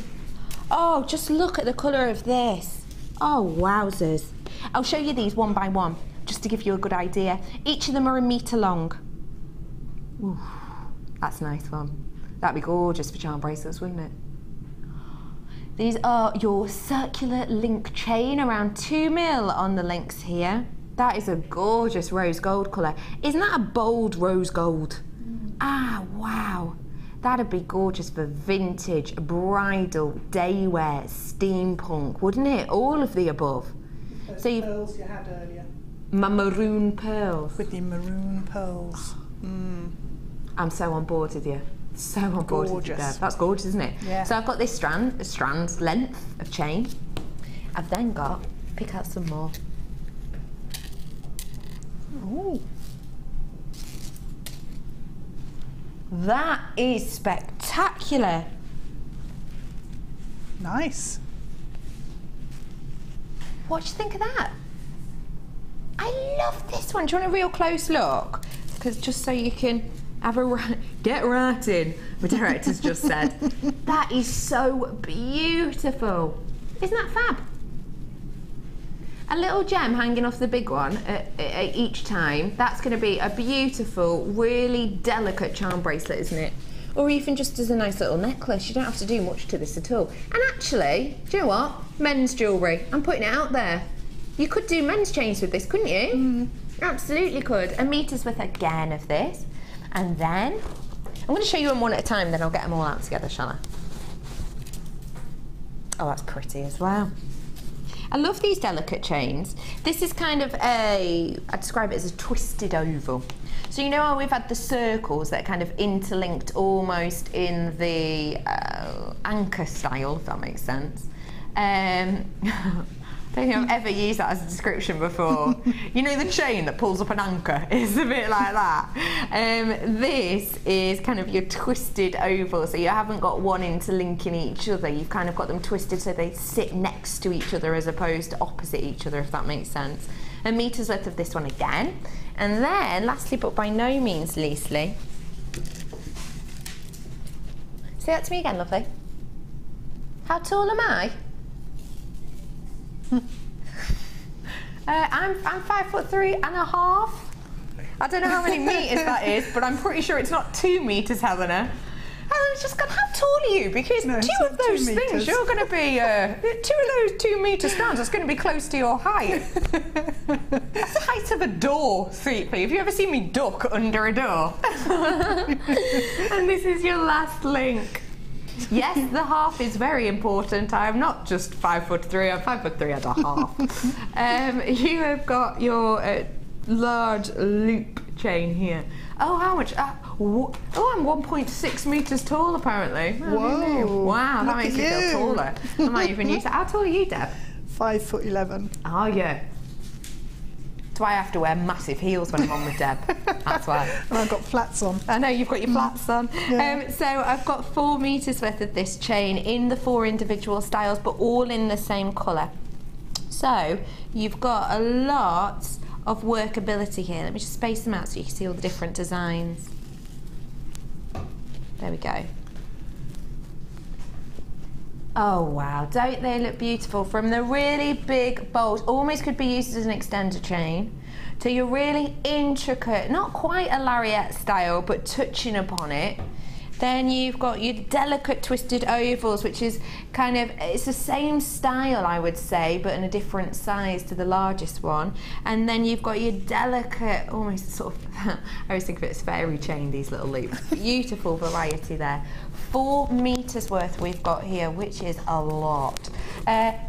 [SPEAKER 3] Oh, just look at the colour of this. Oh, wowzers. I'll show you these one by one, just to give you a good idea. Each of them are 1 metre long. Ooh, that's a nice one. That'd be gorgeous for charm bracelets, wouldn't it? These are your circular link chain, around 2 mil on the links here. That is a gorgeous rose gold colour. Isn't that a bold rose gold? Ah, wow. That'd be gorgeous for vintage, bridal, day wear, steampunk, wouldn't it? All of the above.
[SPEAKER 4] Those
[SPEAKER 3] So
[SPEAKER 4] pearls you had earlier.
[SPEAKER 3] My maroon pearls.
[SPEAKER 4] With the maroon pearls.
[SPEAKER 3] I'm so on board with you. So on board with you,
[SPEAKER 4] Gorgeous.
[SPEAKER 3] Deb. That's gorgeous, isn't it?
[SPEAKER 4] Yeah.
[SPEAKER 3] So I've got this strand's length of chain. I've then got, pick out some more.
[SPEAKER 4] Ooh.
[SPEAKER 3] That is spectacular.
[SPEAKER 4] Nice.
[SPEAKER 3] What do you think of that? I love this one. Do you want a real close look? Because just so you can have a get right in, my director's just said. That is so beautiful. Isn't that fab? A little gem hanging off the big one at each time. That's going to be a beautiful, really delicate charm bracelet, isn't it? Or even just as a nice little necklace. You don't have to do much to this at all. And actually, do you know what? Men's jewellery. I'm putting it out there. You could do men's chains with this, couldn't you? Absolutely could. 1 meter's worth again of this. And then, I'm going to show you them one at a time, then I'll get them all out together, shall I? Oh, that's pretty as well. I love these delicate chains. This is kind of I describe it as a twisted oval. So you know how we've had the circles that are kind of interlinked almost in the anchor style, if that makes sense. I don't think I've ever used that as a description before. You know the chain that pulls up an anchor? It's a bit like that. This is kind of your twisted oval, so you haven't got one interlinking each other. You've kind of got them twisted so they sit next to each other as opposed to opposite each other, if that makes sense. 1 meter's worth of this one again. And then, lastly but by no means leastly, say that to me again, lovely. How tall am I? I'm 5'3.5". I don't know how many metres that is, but I'm pretty sure it's not 2 metres, Helena. Helena's just gone, how tall are you? Because
[SPEAKER 4] No,
[SPEAKER 3] two
[SPEAKER 4] it's
[SPEAKER 3] of
[SPEAKER 4] not 2
[SPEAKER 3] those things,
[SPEAKER 4] metres.
[SPEAKER 3] you're going to be, 2 of those 2 metre strands, that's going to be close to your height. That's the height of a door, sweetly. Have you ever seen me duck under a door? And this is your last link. Yes, the half is very important. I am not just 5'3", I'm 5'3.5". You have got your large loop chain here. Oh, how much? Oh, I'm 1.6 meters tall apparently.
[SPEAKER 4] Whoa!
[SPEAKER 3] Wow, that makes me feel taller. I might even use that. How tall are you, Deb?
[SPEAKER 4] 5'11".
[SPEAKER 3] Oh yeah. That's why I have to wear massive heels when I'm on with Deb. That's why.
[SPEAKER 4] And I've got flats on.
[SPEAKER 3] I know, you've got your flats on.
[SPEAKER 4] Yeah.
[SPEAKER 3] So I've got 4 meters worth of this chain in the 4 individual styles, but all in the same colour. So you've got a lot of workability here. Let me just space them out so you can see all the different designs. There we go. Oh wow, don't they look beautiful? From the really big, bold, almost could be used as an extender chain, to your really intricate, not quite a lariat style, but touching upon it. Then you've got your delicate twisted ovals, which is kind of, it's the same style I would say, but in a different size to the largest one. And then you've got your delicate, almost sort of, I always think of it as fairy chain, these little loops. Beautiful variety there. 4 meters worth we've got here, which is a lot.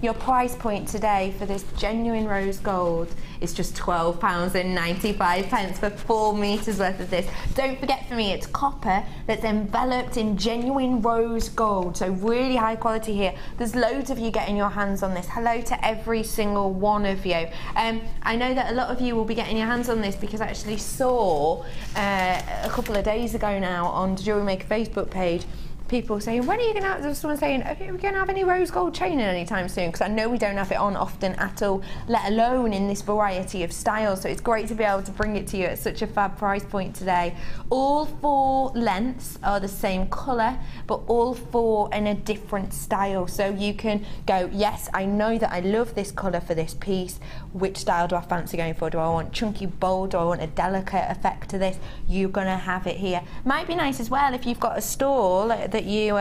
[SPEAKER 3] Your price point today for this genuine rose gold is just £12.95 for 4 meters worth of this. Don't forget, for me, it's copper that's enveloped in genuine rose gold, so really high quality here. There's loads of you getting your hands on this. Hello to every single one of you. I know that a lot of you will be getting your hands on this because I actually saw a couple of days ago now on the Jewellery Maker Facebook page, people saying, when are you going to have, there was someone saying, are we going to have any rose gold chaining anytime soon? Because I know we don't have it on often at all, let alone in this variety of styles. So it's great to be able to bring it to you at such a fab price point today. All 4 lengths are the same colour, but all 4 in a different style. So you can go, yes, I know that I love this colour for this piece. Which style do I fancy going for? Do I want chunky, bold? Do I want a delicate effect to this? You're going to have it here. Might be nice as well if you've got a stall that you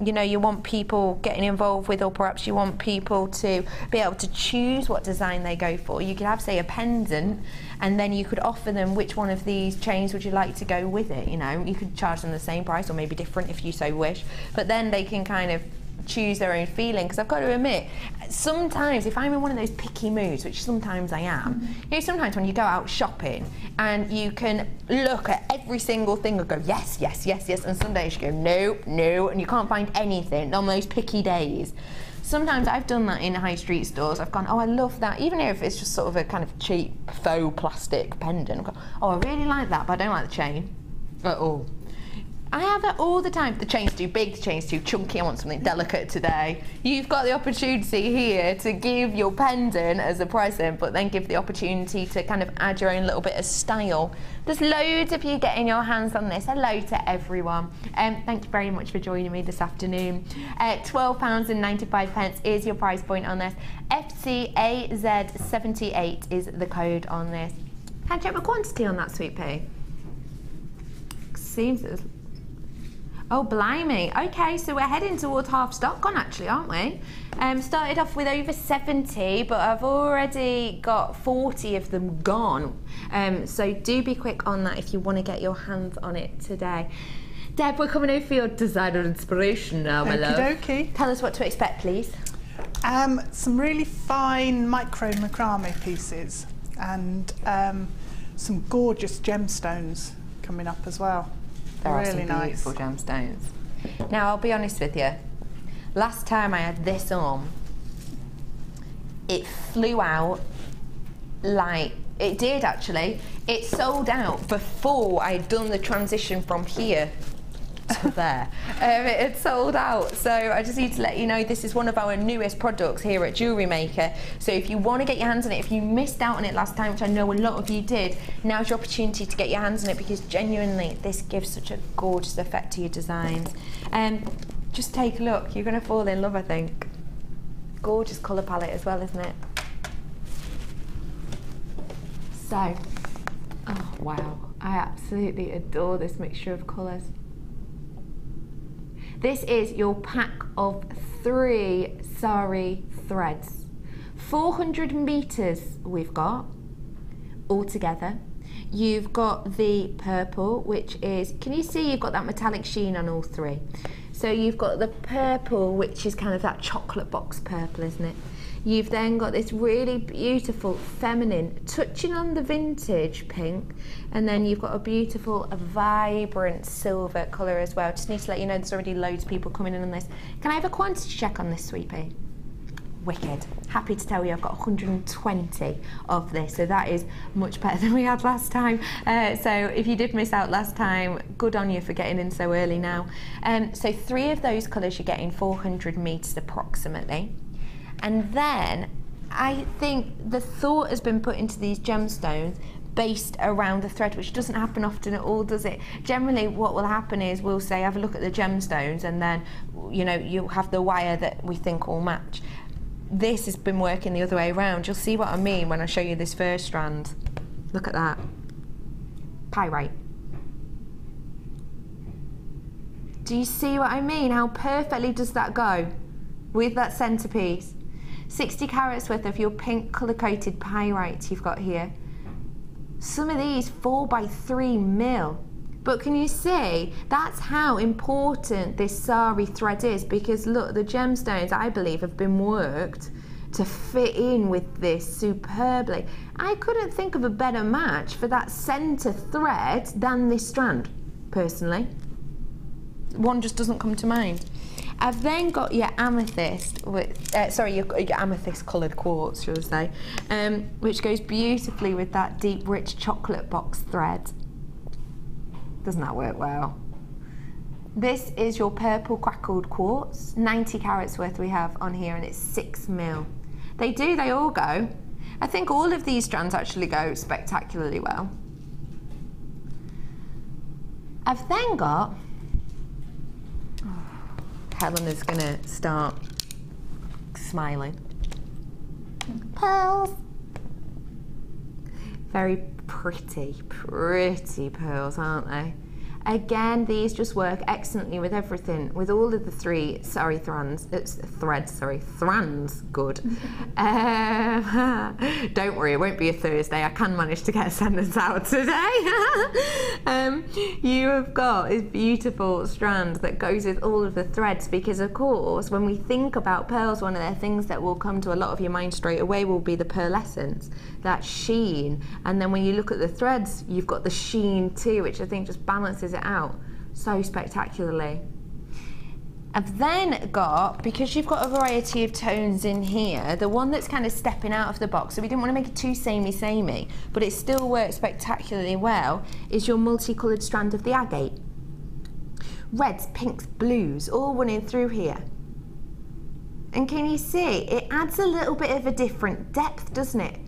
[SPEAKER 3] you know, you want people getting involved with, or perhaps you want people to be able to choose what design they go for. You could have, say, a pendant, and then you could offer them which one of these chains would you like to go with it. You know, you could charge them the same price or maybe different if you so wish, but then they can kind of choose their own feeling. Because I've got to admit, sometimes if I'm in one of those picky moods, which sometimes I am, you know, sometimes when you go out shopping and you can look at every single thing and go, yes, yes, yes, yes, and some days you go, no, no, and you can't find anything on those picky days. Sometimes I've done that in high street stores. I've gone, oh, I love that, even if it's just sort of a kind of cheap faux plastic pendant. I've gone, oh, I really like that, but I don't like the chain at all. I have that all the time. The chain's too big, the chain's too chunky, I want something delicate today. You've got the opportunity here to give your pendant as a present, but then give the opportunity to kind of add your own little bit of style. There's loads of you getting your hands on this. Hello to everyone. Thank you very much for joining me this afternoon. £12.95 is your price point on this. FCAZ78 is the code on this. Can I check my quantity on that, Sweet Pea? Seems as oh, blimey. Okay, so we're heading towards half stock gone actually, aren't we? Started off with over 70, but I've already got 40 of them gone. So do be quick on that if you want to get your hands on it today. Deb, we're coming over for your designer inspiration now, my love.
[SPEAKER 4] Okey-dokey.
[SPEAKER 3] Tell us what to expect, please.
[SPEAKER 4] Some really fine micro-macrame pieces, and some gorgeous gemstones coming up as well.
[SPEAKER 3] There are
[SPEAKER 4] really
[SPEAKER 3] some beautiful gemstones. Now, I'll be honest with you. Last time I had this on, it flew out like, it did actually. It sold out before I'd done the transition from here to there. It had sold out, so I just need to let you know this is one of our newest products here at Jewellery Maker. So if you want to get your hands on it, if you missed out on it last time, which I know a lot of you did, now's your opportunity to get your hands on it, because genuinely this gives such a gorgeous effect to your designs. Just take a look, you're going to fall in love, I think. Gorgeous colour palette as well, isn't it? So, oh wow, I absolutely adore this mixture of colours. This is your pack of 3 Sari threads. 400 meters we've got all together. You've got the purple, which is, can you see you've got that metallic sheen on all 3? So you've got the purple, which is kind of that chocolate box purple, isn't it? You've then got this really beautiful feminine, touching on the vintage pink, and then you've got a beautiful, vibrant silver colour as well. Just need to let you know there's already loads of people coming in on this. Can I have a quantity check on this, Sweet Pea? Wicked. Happy to tell you I've got 120 of this, so that is much better than we had last time. So if you did miss out last time, good on you for getting in so early now. So 3 of those colours you're getting 400 metres approximately. And then I think the thought has been put into these gemstones based around the thread, which doesn't happen often at all, does it? Generally what will happen is we'll say have a look at the gemstones, and then you'll have the wire that we think will match. This has been working the other way around. You'll see what I mean when I show you this first strand. Look at that. Pyrite. Do you see what I mean? How perfectly does that go with that centerpiece? 60 carats worth of your pink colour coated pyrite you've got here. Some of these 4 by 3 mil. But can you see, that's how important this Sari thread is, because look, the gemstones, I believe, have been worked to fit in with this superbly. I couldn't think of a better match for that centre thread than this strand, personally. One just doesn't come to mind. I've then got your amethyst, with, your amethyst coloured quartz, shall I say, which goes beautifully with that deep, rich chocolate box thread. Doesn't that work well? This is your purple crackled quartz, 90 carats worth we have on here, and it's 6 mil. They all go. I think all of these strands actually go spectacularly well. I've then got, Helena's gonna start smiling. Pearls. Very pretty pearls, aren't they? Again, these just work excellently with everything, with all of the 3 threads, good. Don't worry, it won't be a Thursday, I can manage to get a sentence out today. You have got this beautiful strand that goes with all of the threads, because of course, when we think about pearls, one of the things that will come to a lot of your mind straight away will be the pearlescence, that sheen, and then when you look at the threads, you've got the sheen too, which I think just balances it out so spectacularly. I've then got, because you've got a variety of tones in here, the one that's kind of stepping out of the box, so we didn't want to make it too samey, but it still works spectacularly well, is your multicoloured strand of the agate. Reds, pinks, blues, all running through here. And can you see, it adds a little bit of a different depth, doesn't it?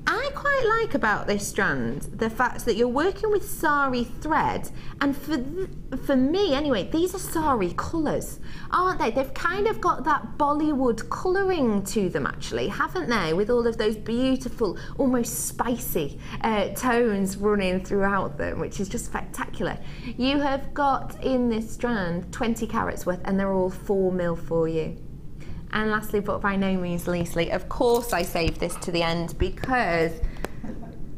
[SPEAKER 3] I quite like about this strand the fact that you're working with Sari thread, and for me anyway, these are Sari colours, aren't they? They've kind of got that Bollywood colouring to them actually, haven't they? With all of those beautiful, almost spicy tones running throughout them, which is just spectacular. You have got in this strand 20 carats worth, and they're all 4 mil for you. And lastly, but by no means leastly, of course I saved this to the end because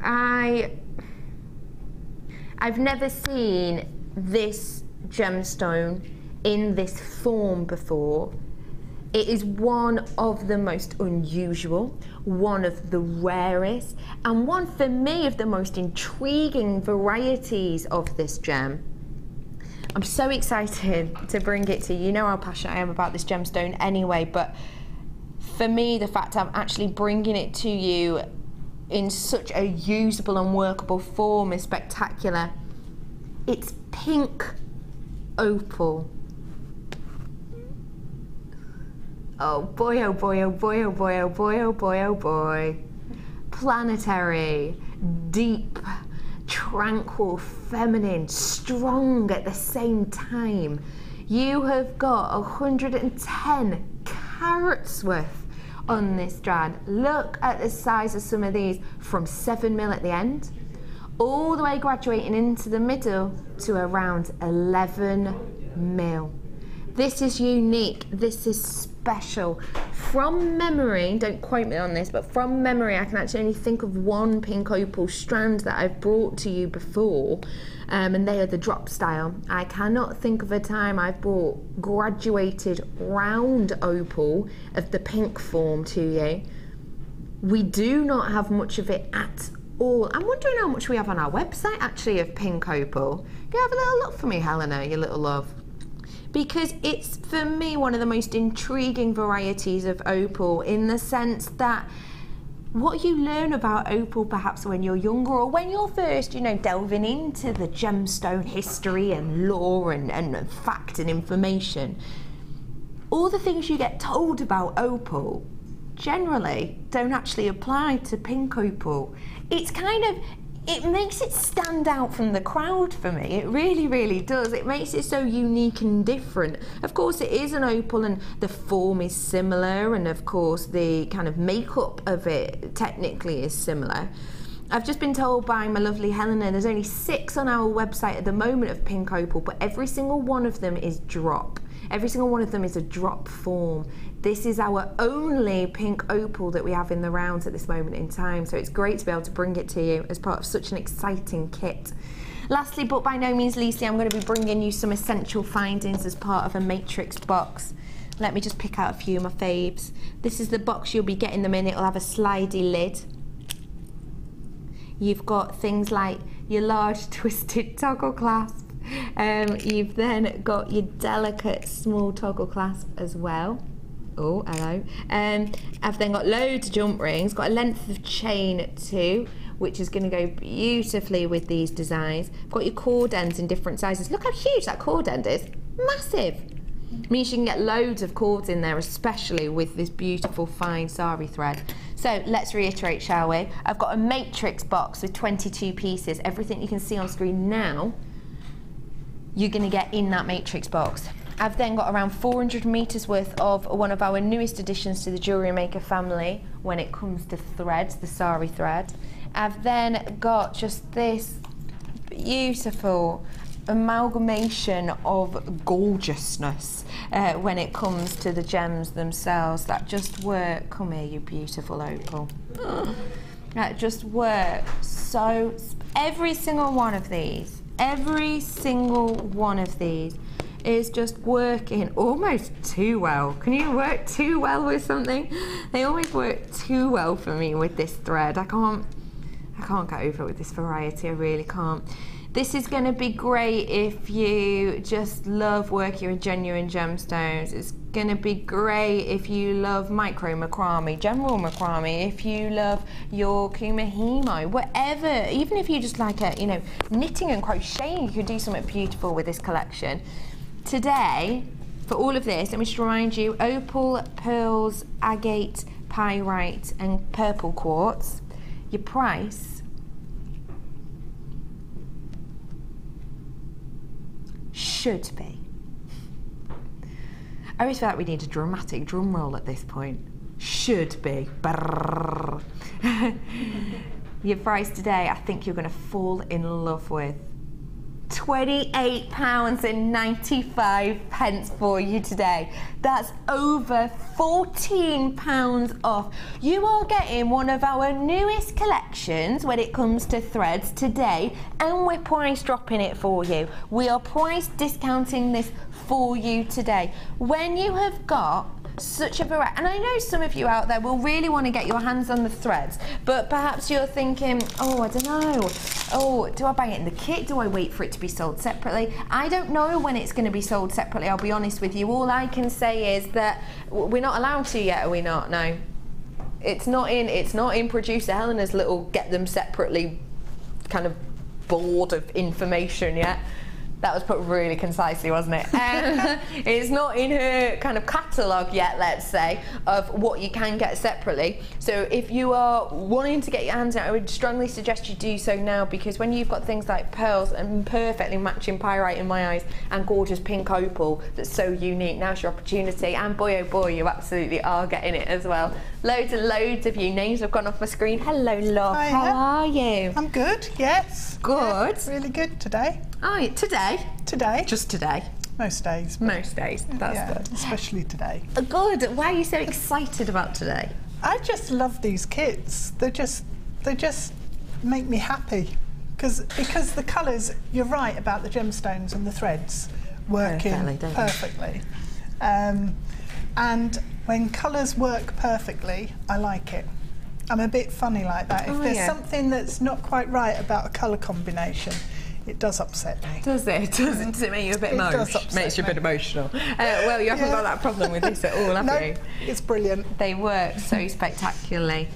[SPEAKER 3] I've never seen this gemstone in this form before. It is one of the most unusual, one of the rarest, and one for me of the most intriguing varieties of this gem. I'm so excited to bring it to you. You know how passionate I am about this gemstone anyway, but for me, the fact I'm actually bringing it to you in such a usable and workable form is spectacular. It's pink opal. Oh boy, oh boy, oh boy, oh boy, oh boy, oh boy, oh boy. Planetary, deep, tranquil, feminine, strong at the same time. You have got 110 carats worth on this strand. Look at the size of some of these, from 7 mil at the end, all the way graduating into the middle to around 11 mil. This is unique, this is special. From memory, don't quote me on this, but from memory I can actually only think of one pink opal strand that I've brought to you before, and they are the drop style. I cannot think of a time I've brought graduated round opal of the pink form to you. We do not have much of it at all. I'm wondering how much we have on our website actually of pink opal. Can you have a little look for me, Helena, you little love? Because it's, for me, one of the most intriguing varieties of opal, in the sense that what you learn about opal perhaps when you're younger, or when you're first, you know, delving into the gemstone history and lore and fact and information, all the things you get told about opal generally don't actually apply to pink opal. It's kind of, it makes it stand out from the crowd for me. It really, really does. It makes it so unique and different. Of course, it is an opal and the form is similar, and of course the kind of makeup of it technically is similar. I've just been told by my lovely Helena there's only 6 on our website at the moment of pink opal, but every single one of them is drop. Every single one of them is a drop form. This is our only pink opal that we have in the rounds at this moment in time, so it's great to be able to bring it to you as part of such an exciting kit. Lastly, but by no means leastly, I'm going to be bringing you some essential findings as part of a matrix box. Let me just pick out a few of my faves. This is the box you'll be getting them in. It'll have a slidey lid. You've got things like your large twisted toggle clasp. You've then got your delicate small toggle clasp as well. Oh, hello. I've then got loads of jump rings, got a length of chain too, which is going to go beautifully with these designs. I've got your cord ends in different sizes. Look how huge that cord end is. Massive. Means you can get loads of cords in there, especially with this beautiful fine sari thread. So let's reiterate, shall we? I've got a matrix box with 22 pieces. Everything you can see on screen now, you're going to get in that matrix box. I've then got around 400 meters worth of one of our newest additions to the jewellery maker family when it comes to threads, the sari thread. I've then got just this beautiful amalgamation of gorgeousness when it comes to the gems themselves that just work. Come here, you beautiful opal. That just work so. Every single one of these is just working almost too well. Can you work too well with something? They always work too well for me with this thread. I can't get over it with this variety. I really can't. This is going to be great if you just love working with genuine gemstones. It's going to be great if you love micro-macrame, general macrame, if you love your kumahimo, whatever. Even if you just like a, you know, knitting and crocheting, you could do something beautiful with this collection. Today, for all of this, let me just remind you, opal, pearls, agate, pyrite and purple quartz. Your price should be. I always feel like we need a dramatic drum roll at this point. Should be. Your price today, I think you're going to fall in love with. £28.95 for you today. That's over £14 off. You are getting one of our newest collections when it comes to threads today, and we're price dropping it for you. We are price discounting this for you today. When you have got such a variety, and I know some of you out there will really want to get your hands on the threads, but perhaps you're thinking, oh, I don't know, oh, do I buy it in the kit? Do I wait for it to be sold separately? I don't know when it's going to be sold separately, I'll be honest with you. All I can say is that we're not allowed to yet, are we not? No. It's not in producer Helena's little get them separately kind of board of information yet. That was put really concisely, wasn't it? It's not in her kind of catalogue yet, let's say, of what you can get separately. So if you are wanting to get your hands on it, I would strongly suggest you do so now, because when you've got things like pearls and perfectly matching pyrite in my eyes and gorgeous pink opal that's so unique, now's your opportunity. And boy, oh boy, you absolutely are getting it as well. Loads and loads of you. Names have gone off my screen. Hello, love.
[SPEAKER 4] Hiya.
[SPEAKER 3] How are you?
[SPEAKER 4] I'm good, yes.
[SPEAKER 3] Good.
[SPEAKER 4] Yeah, really good today.
[SPEAKER 3] Oh, today?
[SPEAKER 4] Today.
[SPEAKER 3] Just today.
[SPEAKER 4] most days.
[SPEAKER 3] Most days, that's good.
[SPEAKER 4] Especially today.
[SPEAKER 3] Good. Why are you so excited about today?
[SPEAKER 4] I just love these kits. They just make me happy because the colours. You're right about the gemstones and the threads working perfectly. And when colours work perfectly, I like it. I'm a bit funny like that. If there's something that's not quite right about a colour combination, it does upset me.
[SPEAKER 3] Does it? Does it make you a bit emotional? Makes you a bit emotional. Well, you haven't got that problem with this at all, have you?
[SPEAKER 4] It's brilliant.
[SPEAKER 3] They work so spectacularly.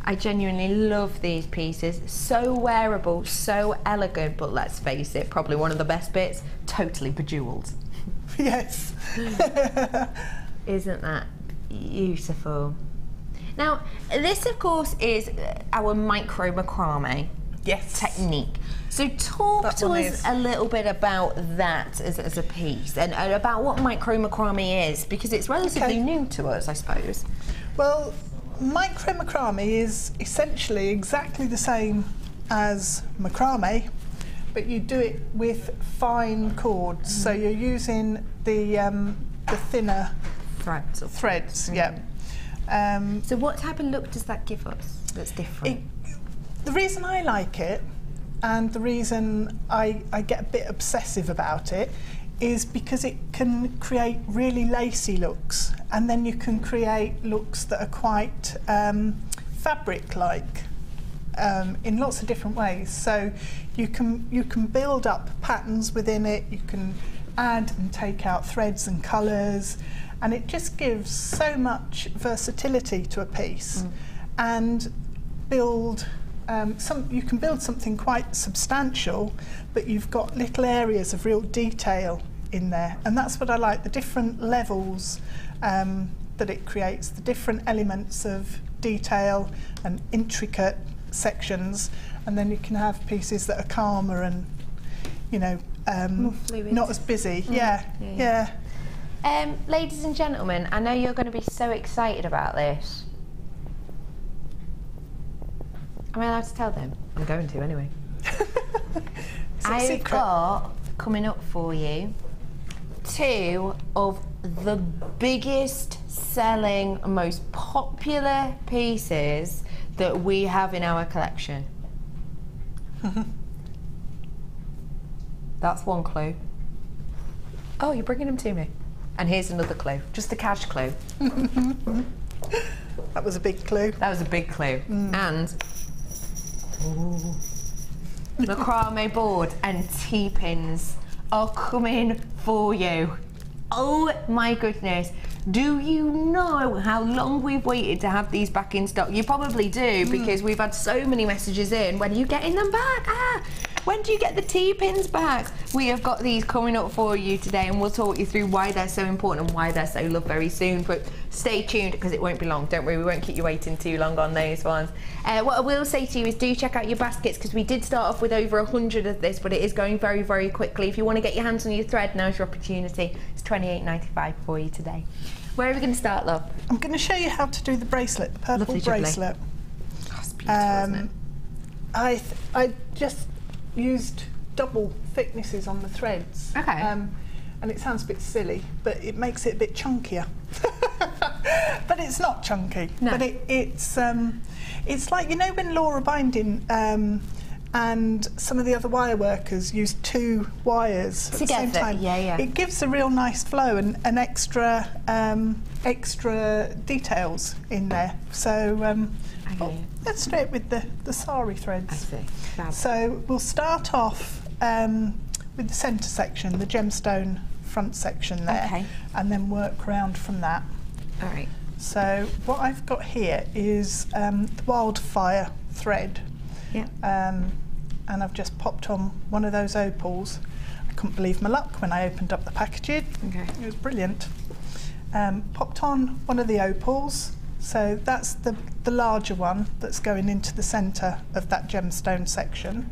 [SPEAKER 3] I genuinely love these pieces. So wearable, so elegant, but let's face it, probably one of the best bits, totally bejewelled.
[SPEAKER 4] Yes.
[SPEAKER 3] Isn't that beautiful? Now, this of course is our micro-macrame technique. So talk to us a little bit about that as a piece and about what micro-macrame is, because it's relatively new to us, I suppose.
[SPEAKER 4] Well, micro-macrame is essentially exactly the same as macrame, but you do it with fine cords. So you're using the thinner threads. So what type of look does that give us that's different? The reason I like it, and the reason I get a bit obsessive about it, is because it can create really lacy looks, and then you can create looks that are quite fabric-like in lots of different ways. So you can build up patterns within it, you can add and take out threads and colours, and it just gives so much versatility to a piece. And build you can build something quite substantial, but you've got little areas of real detail in there, and that's what I like, the different levels that it creates, the different elements of detail and intricate sections, and then you can have pieces that are calmer and, you know, not as busy.
[SPEAKER 3] Ladies and gentlemen, I know you're going to be so excited about this. Am I allowed to tell them? I'm going to anyway. I've got coming up for you 2 of the biggest selling, most popular pieces that we have in our collection. That's one clue. Oh, you're bringing them to me. And here's another clue, just a cash clue.
[SPEAKER 4] That was a big clue.
[SPEAKER 3] That was a big clue. And macrame board and T-pins are coming for you. Oh my goodness. Do you know how long we've waited to have these back in stock? You probably do, because we've had so many messages in. When are you getting them back? When do you get the T-pins back? We have got these coming up for you today, and we'll talk you through why they're so important and why they're so loved very soon. But stay tuned, because it won't be long. Don't worry, we won't keep you waiting too long on those ones. What I will say to you is do check out your baskets, because we did start off with over 100 of this, but it is going very, very quickly. If you want to get your hands on your thread, now's your opportunity. It's $28.95 for you today. Where are we going to start, love?
[SPEAKER 4] I'm going to show you how to do the bracelet, the purple bracelet.
[SPEAKER 3] Oh, it's beautiful, isn't it?
[SPEAKER 4] I just used double thicknesses on the threads.
[SPEAKER 3] Okay.
[SPEAKER 4] And it sounds a bit silly, but it makes it a bit chunkier. But it's not chunky.
[SPEAKER 3] No.
[SPEAKER 4] But it's like, you know, when Laura Binding and some of the other wire workers use 2 wires at the same time. It gives a real nice flow and extra details in there. So let's do it with the Sari threads.
[SPEAKER 3] I see. Fab.
[SPEAKER 4] So we'll start off with the centre section, the gemstone front section there, and then work round from that.
[SPEAKER 3] All right.
[SPEAKER 4] So what I've got here is the wildfire thread.
[SPEAKER 3] Yeah.
[SPEAKER 4] And I've just popped on one of those opals. I couldn't believe my luck when I opened up the packaging.
[SPEAKER 3] Okay.
[SPEAKER 4] It was brilliant. Popped on one of the opals. So that's the larger one that's going into the centre of that gemstone section.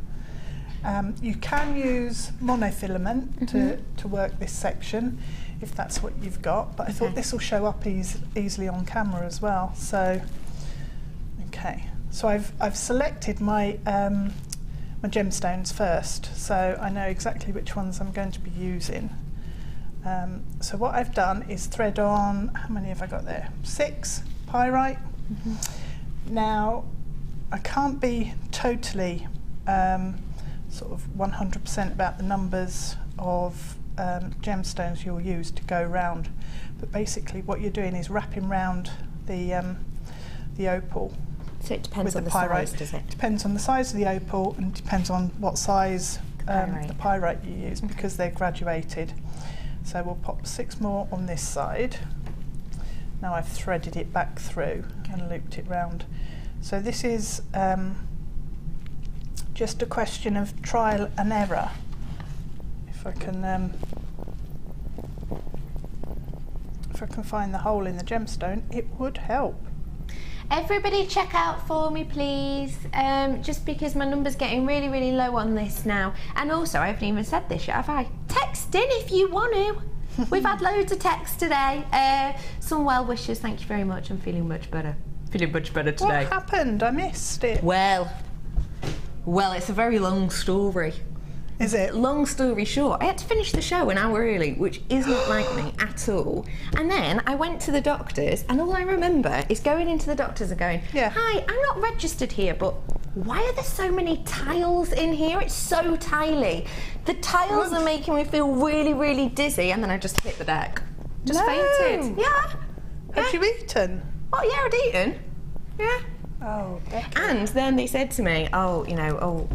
[SPEAKER 4] You can use monofilament to work this section if that's what you've got, but I thought this will show up easily on camera as well. So, so I've selected my my gemstones first, so I know exactly which ones I'm going to be using. So what I've done is thread on, how many have I got there? 6 pyrite. Now, I can't be totally sort of 100% about the numbers of gemstones you'll use to go round, but basically what you're doing is wrapping round the opal.
[SPEAKER 3] So it depends on the
[SPEAKER 4] pyrite.
[SPEAKER 3] size, does it?
[SPEAKER 4] Depends on the size of the opal and depends on what size the pyrite you use, because they're graduated. So we'll pop 6 more on this side. Now I've threaded it back through and looped it round. So this is just a question of trial and error. If I can find the hole in the gemstone, it would help.
[SPEAKER 3] Everybody check out for me, please, just because my number's getting really, really low on this now. And also, I haven't even said this yet, have I? Text in if you want to. We've had loads of texts today. Some well wishes, thank you very much. I'm feeling much better. Feeling much better today.
[SPEAKER 4] What happened? I missed it.
[SPEAKER 3] Well, it's a very long story.
[SPEAKER 4] Is it?
[SPEAKER 3] Long story short, I had to finish the show an hour early, which is not like me at all. And then I went to the doctors, and all I remember is going into the doctors and going, hi, I'm not registered here, but why are there so many tiles in here? It's so tiny. The tiles are making me feel really, really dizzy, and then I just hit the deck. Just fainted. Yeah.
[SPEAKER 4] Had you eaten?
[SPEAKER 3] Oh, yeah, I'd eaten. Yeah.
[SPEAKER 4] Oh, Becky.
[SPEAKER 3] And then they said to me,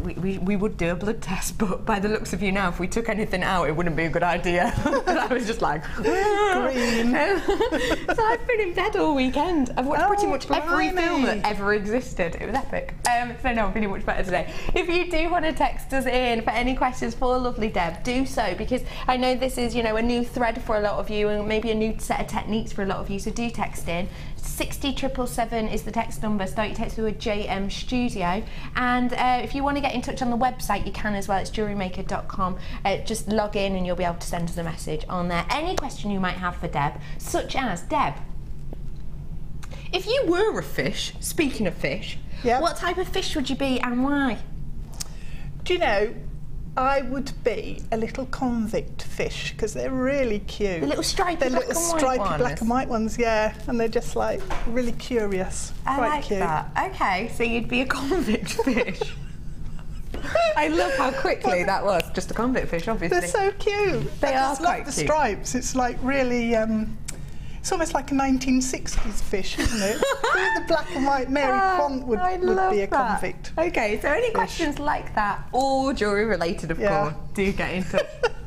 [SPEAKER 3] we would do a blood test, but by the looks of you now, if we took anything out, it wouldn't be a good idea. And I was just like,
[SPEAKER 4] green.
[SPEAKER 3] So I've been in bed all weekend. I've watched pretty much every
[SPEAKER 4] blimey.
[SPEAKER 3] film that ever existed. It was epic. So no, I'm feeling much better today. If you do want to text us in for any questions for lovely Deb, do so, because I know this is, a new thread for a lot of you, and maybe a new set of techniques for a lot of you, so do text in. 60777 is the text number. Start your text through a JM Studio, and if you want to get in touch on the website, you can as well. It's jewellerymaker.com. Just log in and you'll be able to send us a message on there. Any question you might have for Deb, such as, Deb, if you were a fish, speaking of fish, what type of fish would you be and why?
[SPEAKER 4] Do you know, I would be a little convict fish, because they're really cute.
[SPEAKER 3] The little stripy
[SPEAKER 4] black and white ones, yeah, and they're just like really curious.
[SPEAKER 3] I
[SPEAKER 4] quite
[SPEAKER 3] like
[SPEAKER 4] cute.
[SPEAKER 3] that. Okay, so you'd be a convict fish. I love how quickly that was. Just a convict fish, obviously.
[SPEAKER 4] They're so cute.
[SPEAKER 3] They
[SPEAKER 4] I
[SPEAKER 3] are
[SPEAKER 4] just
[SPEAKER 3] quite
[SPEAKER 4] love the
[SPEAKER 3] cute.
[SPEAKER 4] stripes. It's like really. It's almost like a 1960s fish, isn't it? The black and white Mary Quant would be a convict.
[SPEAKER 3] Okay, so any questions like that, or jewellery related, of course, do get in touch.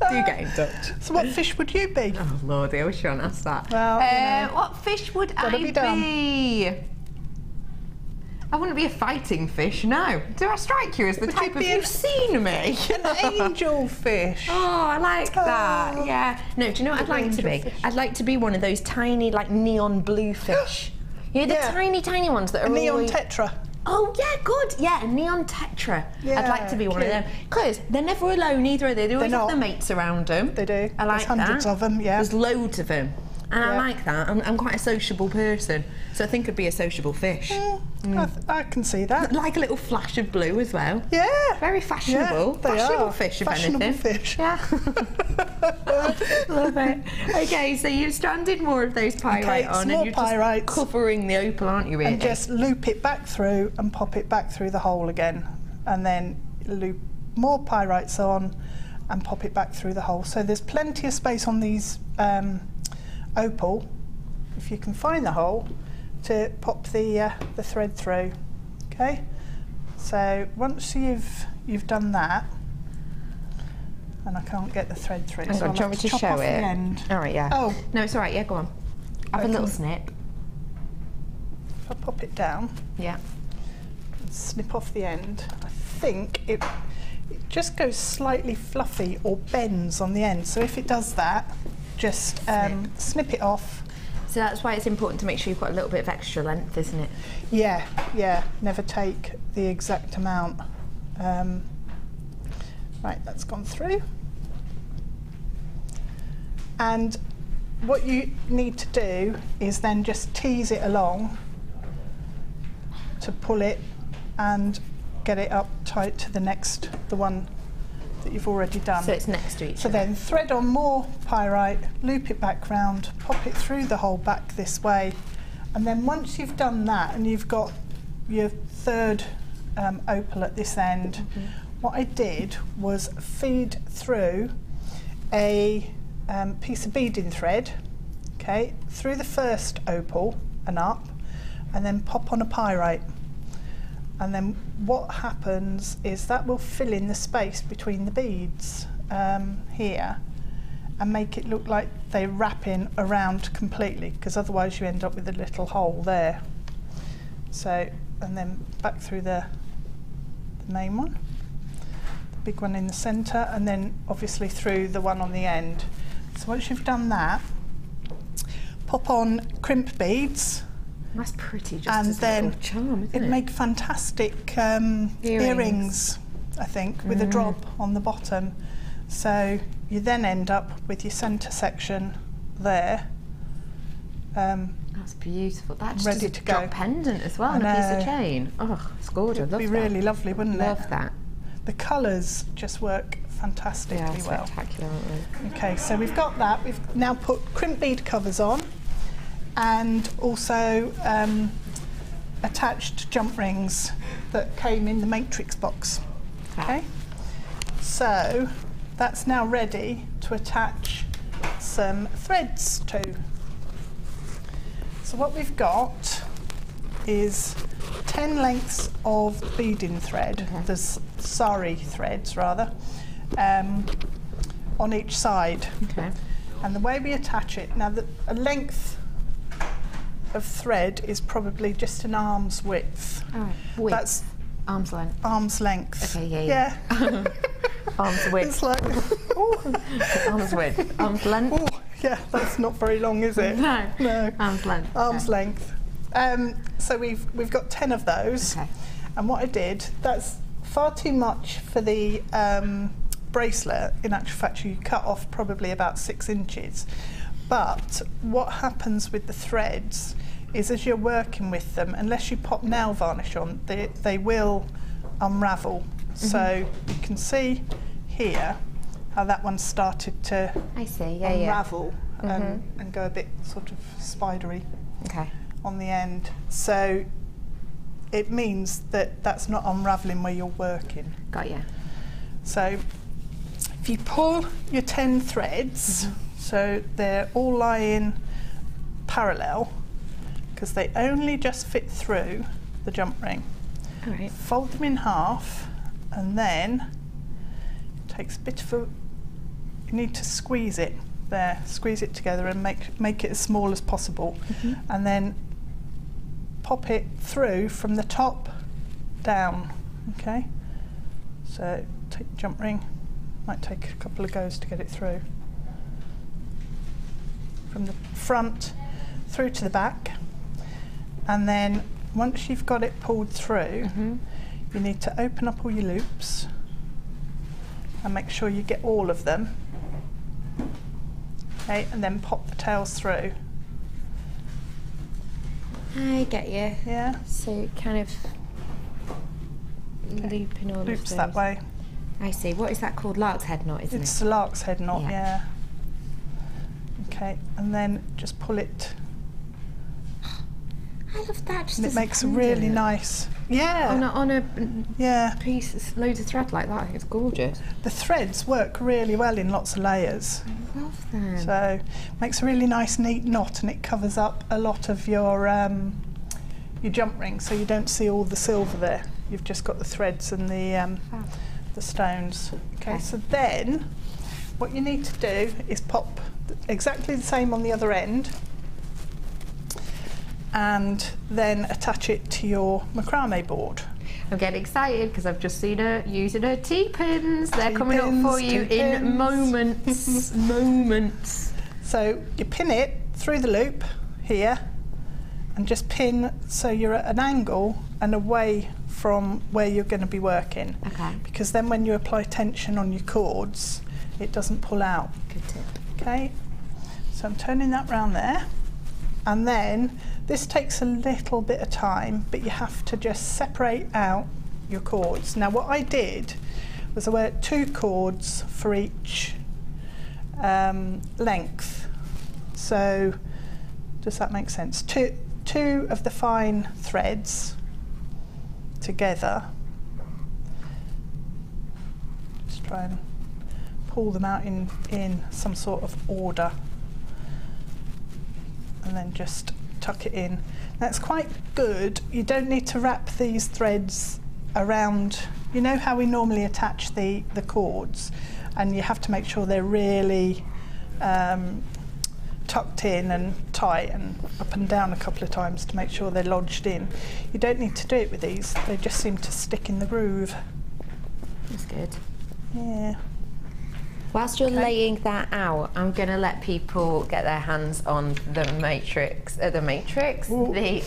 [SPEAKER 3] Do get in touch.
[SPEAKER 4] So what fish would you be?
[SPEAKER 3] Oh Lordy, I wish you hadn't asked that.
[SPEAKER 4] Well,
[SPEAKER 3] what fish would I
[SPEAKER 4] be?
[SPEAKER 3] I wouldn't be a fighting fish, no. Do I strike you as the type of... You've seen me.
[SPEAKER 4] An angel fish.
[SPEAKER 3] Oh, I like that. Yeah. No, do you know what I'd like to be? I'd like to be one of those tiny, like, neon blue fish. You know, the tiny, tiny ones that are
[SPEAKER 4] neon tetra.
[SPEAKER 3] Oh, yeah, good. Yeah, a neon tetra.
[SPEAKER 4] Yeah,
[SPEAKER 3] I'd like to be one of them. Because they're never alone either, are they? They always have their mates around them.
[SPEAKER 4] They do.
[SPEAKER 3] I like
[SPEAKER 4] There's hundreds of them, yeah.
[SPEAKER 3] There's loads of them. And I like that. I'm quite a sociable person, so I think I'd be a sociable fish.
[SPEAKER 4] I can see that.
[SPEAKER 3] Like a little flash of blue as well.
[SPEAKER 4] Yeah.
[SPEAKER 3] Very fashionable.
[SPEAKER 4] Yeah,
[SPEAKER 3] fashionable fish, if
[SPEAKER 4] fashionable
[SPEAKER 3] anything.
[SPEAKER 4] Fish.
[SPEAKER 3] Yeah. Love it. Okay, so you've stranded more of those pyrite on, and you're just covering the opal, aren't you, really?
[SPEAKER 4] And just loop it back through and pop it back through the hole again, and then loop more pyrites on and pop it back through the hole. So there's plenty of space on these opal, if you can find the hole, to pop the thread through. Okay, so once you've done that, and I can't get the thread through,
[SPEAKER 3] Hang
[SPEAKER 4] so
[SPEAKER 3] on, do you want me to show it? All right, yeah.
[SPEAKER 4] Oh
[SPEAKER 3] no, it's all right. Yeah, go on. Have a little snip.
[SPEAKER 4] If I pop it down,
[SPEAKER 3] yeah,
[SPEAKER 4] and snip off the end, I think it just goes slightly fluffy or bends on the end. So if it does that, just snip it off.
[SPEAKER 3] So that's why it's important to make sure you've got a little bit of extra length, isn't it?
[SPEAKER 4] Yeah, yeah. Never take the exact amount. Right, that's gone through. And what you need to do is then just tease it along to pull it and get it up tight to the one that you've already done.
[SPEAKER 3] So it's next to each other.
[SPEAKER 4] So then thread on more pyrite, loop it back round, pop it through the hole back this way, and then once you've done that and you've got your third opal at this end, what I did was feed through a piece of beading thread, okay, through the first opal and up, and then pop on a pyrite. And then what happens is that will fill in the space between the beads here and make it look like they're wrapping around completely, because otherwise you end up with a little hole there. So, and then back through the main one, the big one in the centre, and then obviously through the one on the end. So once you've done that, pop on crimp beads.
[SPEAKER 3] That's pretty, just
[SPEAKER 4] and
[SPEAKER 3] as
[SPEAKER 4] then
[SPEAKER 3] a little charm, isn't it?
[SPEAKER 4] It'd make fantastic earrings, I think, with a drop on the bottom. So you then end up with your centre section there.
[SPEAKER 3] That's beautiful. That's
[SPEAKER 4] ready
[SPEAKER 3] just
[SPEAKER 4] to
[SPEAKER 3] a
[SPEAKER 4] go.
[SPEAKER 3] drop pendant as well, and a piece of chain. Oh, it's gorgeous.
[SPEAKER 4] It'd be really lovely, wouldn't it?
[SPEAKER 3] Love that.
[SPEAKER 4] The colours just work fantastically well.
[SPEAKER 3] Spectacular, aren't they?
[SPEAKER 4] Okay, so we've got that. We've now put crimp bead covers on, and also attached jump rings that came in the matrix box. Okay, so that's now ready to attach some threads to. So what we've got is 10 lengths of beading thread, the Sari threads rather, on each side.
[SPEAKER 3] Okay.
[SPEAKER 4] And the way we attach it, now a length of thread is probably just an arm's width.
[SPEAKER 3] Oh, width.
[SPEAKER 4] That's
[SPEAKER 3] arm's length.
[SPEAKER 4] Arm's length.
[SPEAKER 3] Okay, yeah. Arm's width.
[SPEAKER 4] It's like,
[SPEAKER 3] Arm's width. Arm's length.
[SPEAKER 4] oh, yeah, that's not very long, is it?
[SPEAKER 3] No.
[SPEAKER 4] No.
[SPEAKER 3] Arm's length.
[SPEAKER 4] Arm's
[SPEAKER 3] okay.
[SPEAKER 4] length. So we've got 10 of those.
[SPEAKER 3] Okay.
[SPEAKER 4] And what I did, that's far too much for the bracelet. In actual fact, you cut off probably about 6 inches. But what happens with the threads is as you're working with them, unless you pop nail varnish on, they will unravel. So you can see here how that one started to unravel and go a bit sort of spidery on the end. So it means that that's not unravelling where you're working.
[SPEAKER 3] Got you.
[SPEAKER 4] So if you pull your 10 threads, so they're all lying parallel, because they only just fit through the jump ring.
[SPEAKER 3] All right.
[SPEAKER 4] Fold them in half, and then it takes a bit of you need to squeeze it there, squeeze it together and make it as small as possible, and then pop it through from the top down. Okay, so take the jump ring, might take a couple of goes to get it through. From the front through to the back, and then once you've got it pulled through, you need to open up all your loops and make sure you get all of them. Okay, and then pop the tails through.
[SPEAKER 3] I get you.
[SPEAKER 4] Yeah.
[SPEAKER 3] So kind of looping all
[SPEAKER 4] loops
[SPEAKER 3] of
[SPEAKER 4] that
[SPEAKER 3] those.
[SPEAKER 4] way.
[SPEAKER 3] I see. What is that called? Lark's head knot, isn't
[SPEAKER 4] It's the lark's head knot,
[SPEAKER 3] Yeah.
[SPEAKER 4] yeah. Okay, and then just pull it.
[SPEAKER 3] I love that. Just
[SPEAKER 4] And
[SPEAKER 3] as
[SPEAKER 4] it makes a really
[SPEAKER 3] pendant.
[SPEAKER 4] nice, yeah,
[SPEAKER 3] on a
[SPEAKER 4] yeah.
[SPEAKER 3] piece, loads of thread like that. It's gorgeous.
[SPEAKER 4] The threads work really well in lots of layers.
[SPEAKER 3] I love them.
[SPEAKER 4] So makes a really nice neat knot, and it covers up a lot of your jump ring, so you don't see all the silver there. You've just got the threads and the stones. Okay, so then what you need to do is pop exactly the same on the other end, and then attach it to your macrame board.
[SPEAKER 3] I'm getting excited because I've just seen her using her T-pins. They're coming up
[SPEAKER 4] T-pins,
[SPEAKER 3] for you in
[SPEAKER 4] T-pins.
[SPEAKER 3] moments. Moments.
[SPEAKER 4] So you pin it through the loop here, and just pin so you're at an angle and away from where you're going to be working.
[SPEAKER 3] Okay.
[SPEAKER 4] Because then when you apply tension on your cords, it doesn't pull out.
[SPEAKER 3] Good tip.
[SPEAKER 4] Okay, so I'm turning that round there, and then this takes a little bit of time, but you have to just separate out your cords. Now what I did was I worked 2 cords for each length. So does that make sense? Two of the fine threads together. Just try and pull them out in some sort of order, and then just tuck it in. That's quite good. You don't need to wrap these threads around, you know how we normally attach the cords, and you have to make sure they're really tucked in and tight and up and down a couple of times to make sure they're lodged in. You don't need to do it with these, they just seem to stick in the groove.
[SPEAKER 3] That's good.
[SPEAKER 4] Yeah.
[SPEAKER 3] Whilst you're laying that out, I'm going to let people get their hands on the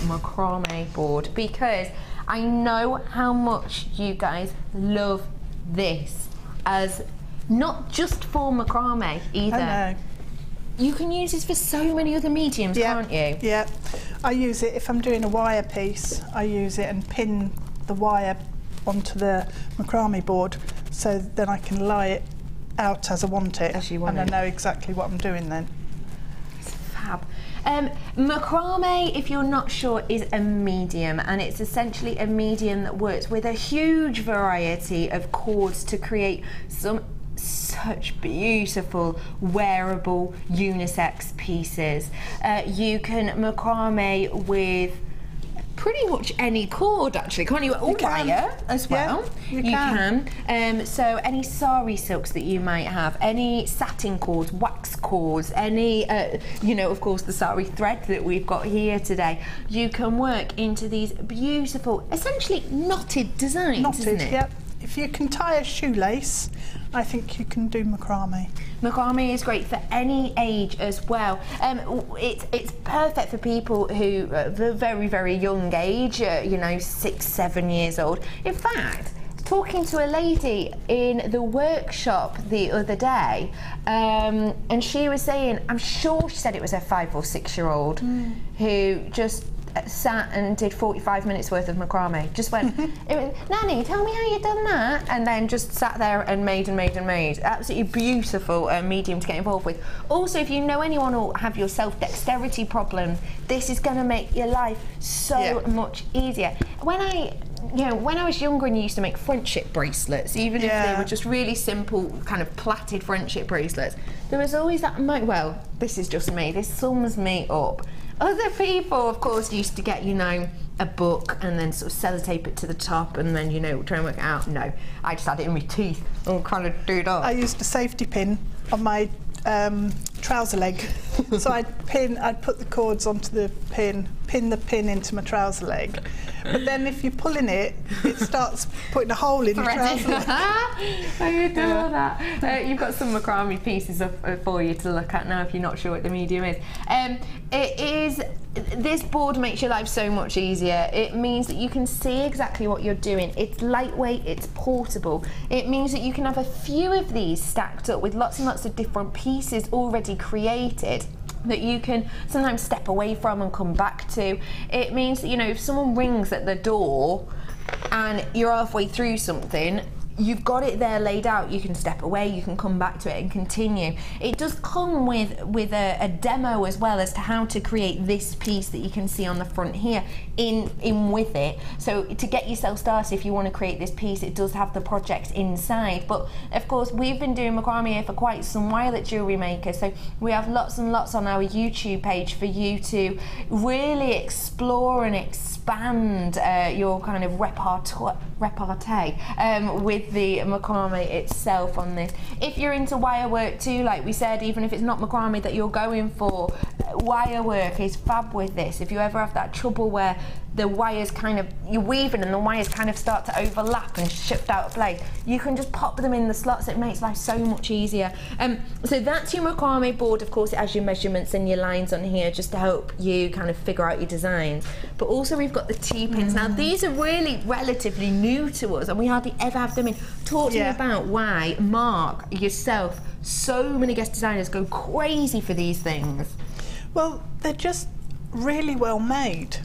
[SPEAKER 3] macrame board, because I know how much you guys love this, as not just for macrame either.
[SPEAKER 4] I know.
[SPEAKER 3] You can use this for so many other mediums, can't you?
[SPEAKER 4] Yeah, I use it if I'm doing a wire piece. I use it and pin the wire onto the macrame board, so then I can lie it out as I want it,
[SPEAKER 3] as you want
[SPEAKER 4] and
[SPEAKER 3] it.
[SPEAKER 4] I know exactly what I'm doing then.
[SPEAKER 3] It's fab. Macrame, if you're not sure, is a medium, and it's essentially a medium that works with a huge variety of cords to create such beautiful wearable unisex pieces. You can macrame with pretty much any cord, actually, can't you? Or wire as well.
[SPEAKER 4] Yeah, you can.
[SPEAKER 3] So any sari silks that you might have, any satin cords, wax cords, any, you know, of course, the sari thread that we've got here today, you can work into these beautiful, essentially knotted designs, isn't it?
[SPEAKER 4] Yep. If you can tie a shoelace, I think you can do macrame.
[SPEAKER 3] Macrame is great for any age as well. It's perfect for people who are very, very young age, you know, 6, 7 years old. In fact, talking to a lady in the workshop the other day, and she was saying, I'm sure she said it was a 5 or 6 year old who just sat and did 45 minutes worth of macrame. Just went, Nanny, tell me how you've done that, and then just sat there and made and made and made. Absolutely beautiful medium to get involved with. Also, if you know anyone or have your self-dexterity problems, this is going to make your life so much easier. When I was younger and you used to make friendship bracelets, even if they were just really simple kind of plaited friendship bracelets, there was always that, well, this is just me, this sums me up. Other people, of course, used to get, you know, a book and then sort of sellotape it to the top and then, you know, try and work it out. No, I just had it in my teeth and kind of do it up.
[SPEAKER 4] I used a safety pin on my trouser leg. So I'd put the cords onto the pin the pin into my trouser leg. But then if you're pulling it, it starts putting a hole in your trouser leg.
[SPEAKER 3] I adore that. You've got some macrame pieces for you to look at now if you're not sure what the medium is. This board makes your life so much easier. It means that you can see exactly what you're doing. It's lightweight, it's portable. It means that you can have a few of these stacked up with lots and lots of different pieces already created that you can sometimes step away from and come back to. It means that, you know, if someone rings at the door and you're halfway through something, you've got it there laid out, you can step away, you can come back to it and continue. It does come with a demo as well as to how to create this piece that you can see on the front here in with it. So to get yourself started, if you want to create this piece, it does have the project inside. But of course, we've been doing macrame here for quite some while at Jewellery Maker, so we have lots and lots on our YouTube page for you to really explore and expand your kind of repartee with the macrame itself on this. If you're into wire work too, like we said, even if it's not macrame that you're going for, wire work is fab with this. If you ever have that trouble where the wires kind of, you're weaving and the wires kind of start to overlap and shift out of place, you can just pop them in the slots. It makes life so much easier. So that's your macrame board. Of course, it has your measurements and your lines on here just to help you kind of figure out your designs. But also we've got the T-pins. Now these are really relatively new to us and we hardly ever have them in. Talk to me about why Mark, yourself, so many guest designers go crazy for these things.
[SPEAKER 4] Well, they're just really well made.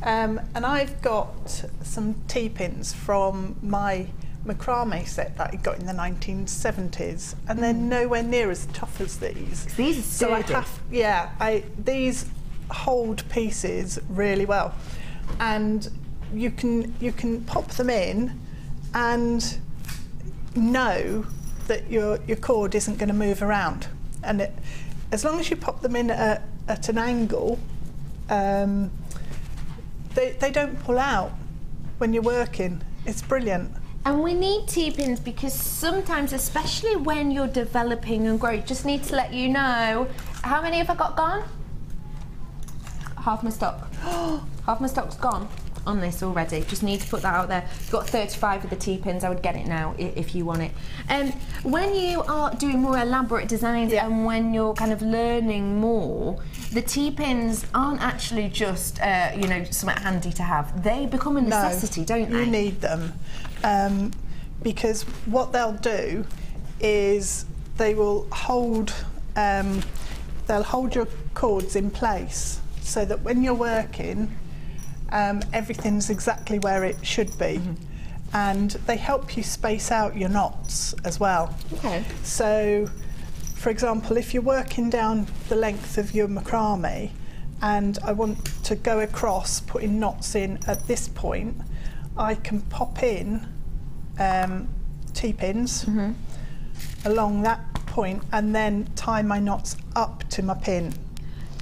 [SPEAKER 4] And I've got some T-pins from my macrame set that I got in the 1970s, and they're nowhere near as tough as these.
[SPEAKER 3] These are sturdy.
[SPEAKER 4] So these hold pieces really well, and you can pop them in and know that your cord isn't going to move around, and as long as you pop them in at an angle, they don't pull out when you're working. It's brilliant.
[SPEAKER 3] And we need T-pins because sometimes, especially when you're developing and growing, just need to let you know, how many have I got gone? Half my stock. Half my stock's gone on this already. Just need to put that out there. You've got 35 of the T-pins. I would get it now if you want it. When you are doing more elaborate designs and when you're kind of learning more, the T-pins aren't actually just you know, something handy to have. They become a necessity, don't they?
[SPEAKER 4] You need them, because what they'll do is they will hold they'll hold your cords in place so that when you're working, everything's exactly where it should be. And they help you space out your knots as well. Okay. So, for example, if you're working down the length of your macrame and I want to go across putting knots in at this point, I can pop in T-pins along that point and then tie my knots up to my pin.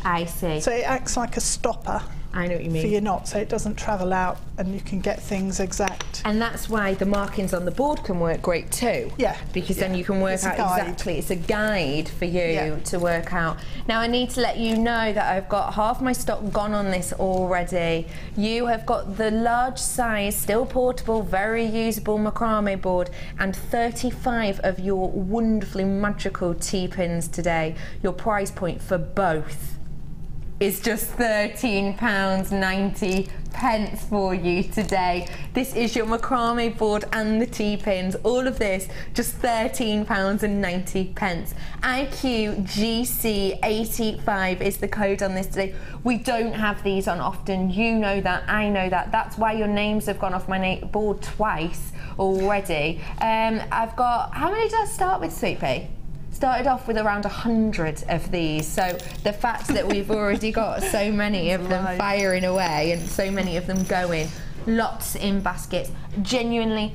[SPEAKER 3] I see.
[SPEAKER 4] So it acts like a stopper.
[SPEAKER 3] I know what you mean.
[SPEAKER 4] For your knot, so it doesn't travel out and you can get things exact.
[SPEAKER 3] And that's why the markings on the board can work great too.
[SPEAKER 4] Yeah.
[SPEAKER 3] Because then you can work out exactly, it's a guide for you to work out. Now I need to let you know that I've got half my stock gone on this already. You have got the large size, still portable, very usable macrame board and 35 of your wonderfully magical T-pins today. Your price point for both is just £13.90 for you today. This is your macrame board and the T-pins, all of this just £13.90. IQGC85 is the code on this today. We don't have these on often, you know that, I know that. That's why your names have gone off my board twice already. I've got, how many did I start with, Sweet Pea? Started off with around 100 of these, so the fact that we've already got so many of them firing away and so many of them going, lots in baskets, genuinely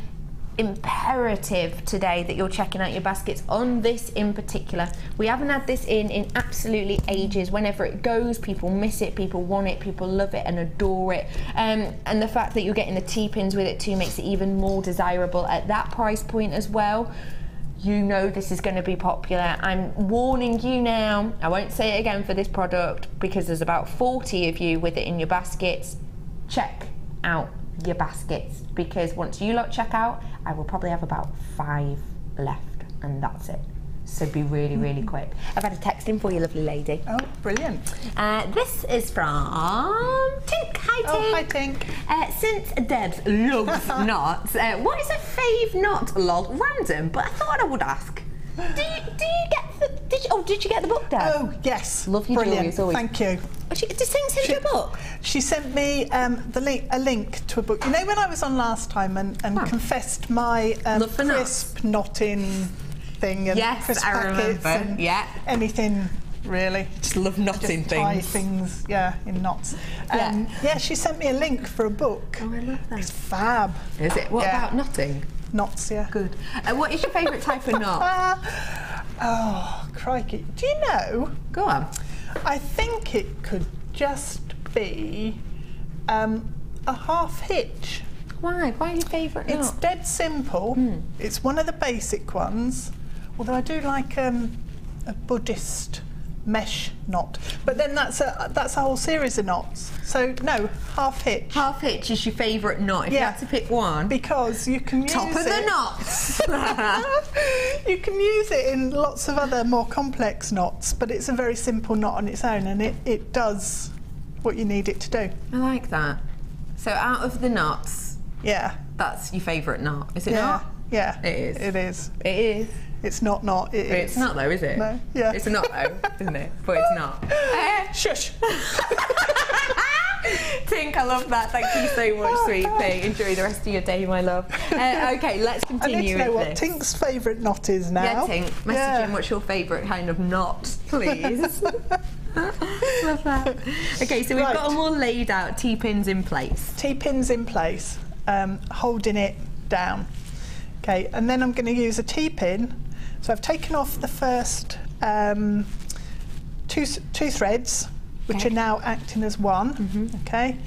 [SPEAKER 3] imperative today that you're checking out your baskets on this in particular. We haven't had this in absolutely ages. Whenever it goes, people miss it, people want it, people love it and adore it, and the fact that you're getting the T-pins with it too makes it even more desirable at that price point as well. You know this is going to be popular. I'm warning you now. I won't say it again for this product because there's about 40 of you with it in your baskets. Check out your baskets because once you lot check out, I will probably have about 5 left and that's it. So be really, really quick. I've had a text in for you, lovely lady.
[SPEAKER 4] Oh, brilliant.
[SPEAKER 3] This is from Tink. Hi, Tink.
[SPEAKER 4] Oh, hi, Tink.
[SPEAKER 3] Since Debs loves knots, what is a fave knot? Lol, random, but I thought I would ask. Do you get the? Did you get the book, Deb?
[SPEAKER 4] Oh, yes.
[SPEAKER 3] Love your jewellery as always.
[SPEAKER 4] Thank you.
[SPEAKER 3] Did Tink send you a book?
[SPEAKER 4] She sent me a link to a book. You know when I was on last time and confessed my crisp knotting thing and crisp packets and anything really.
[SPEAKER 3] Just love knotting things.
[SPEAKER 4] Tie things, in knots. Yeah, she sent me a link for a book.
[SPEAKER 3] Oh, I love that.
[SPEAKER 4] It's fab.
[SPEAKER 3] Is it? What about knotting?
[SPEAKER 4] Knots, yeah.
[SPEAKER 3] Good. What is your favourite type of knot?
[SPEAKER 4] Oh, crikey. Do you know?
[SPEAKER 3] Go on.
[SPEAKER 4] I think it could just be a half hitch.
[SPEAKER 3] Why? Why your favourite knot?
[SPEAKER 4] It's dead simple. It's one of the basic ones. Although I do like a Buddhist mesh knot, but then that's a whole series of knots. So no, half hitch.
[SPEAKER 3] Half hitch is your favourite knot. If you had to pick one,
[SPEAKER 4] because you can use
[SPEAKER 3] top of the knots.
[SPEAKER 4] You can use it in lots of other more complex knots, but it's a very simple knot on its own, and it does what you need it to do.
[SPEAKER 3] I like that. So out of the knots, that's your favourite knot, is it not?
[SPEAKER 4] Yeah,
[SPEAKER 3] it is.
[SPEAKER 4] It is.
[SPEAKER 3] It is.
[SPEAKER 4] It's not. It is.
[SPEAKER 3] It's not though, is it?
[SPEAKER 4] No. Yeah.
[SPEAKER 3] It's a knot though, isn't it? But it's not.
[SPEAKER 4] Shush.
[SPEAKER 3] Tink, I love that. Thank you so much, sweet pea. Enjoy the rest of your day, my love. Okay, let's continue.
[SPEAKER 4] I need to know
[SPEAKER 3] with
[SPEAKER 4] what
[SPEAKER 3] this.
[SPEAKER 4] Tink's favourite knot is now.
[SPEAKER 3] Yeah, Tink, message in what's your favourite kind of knot, please. Love that. Okay, so we've got them all laid out, T-pins in place. T-pins in place,
[SPEAKER 4] holding it down. Okay, and then I'm going to use a T-pin. So I've taken off the first two threads, which are now acting as one. Okay,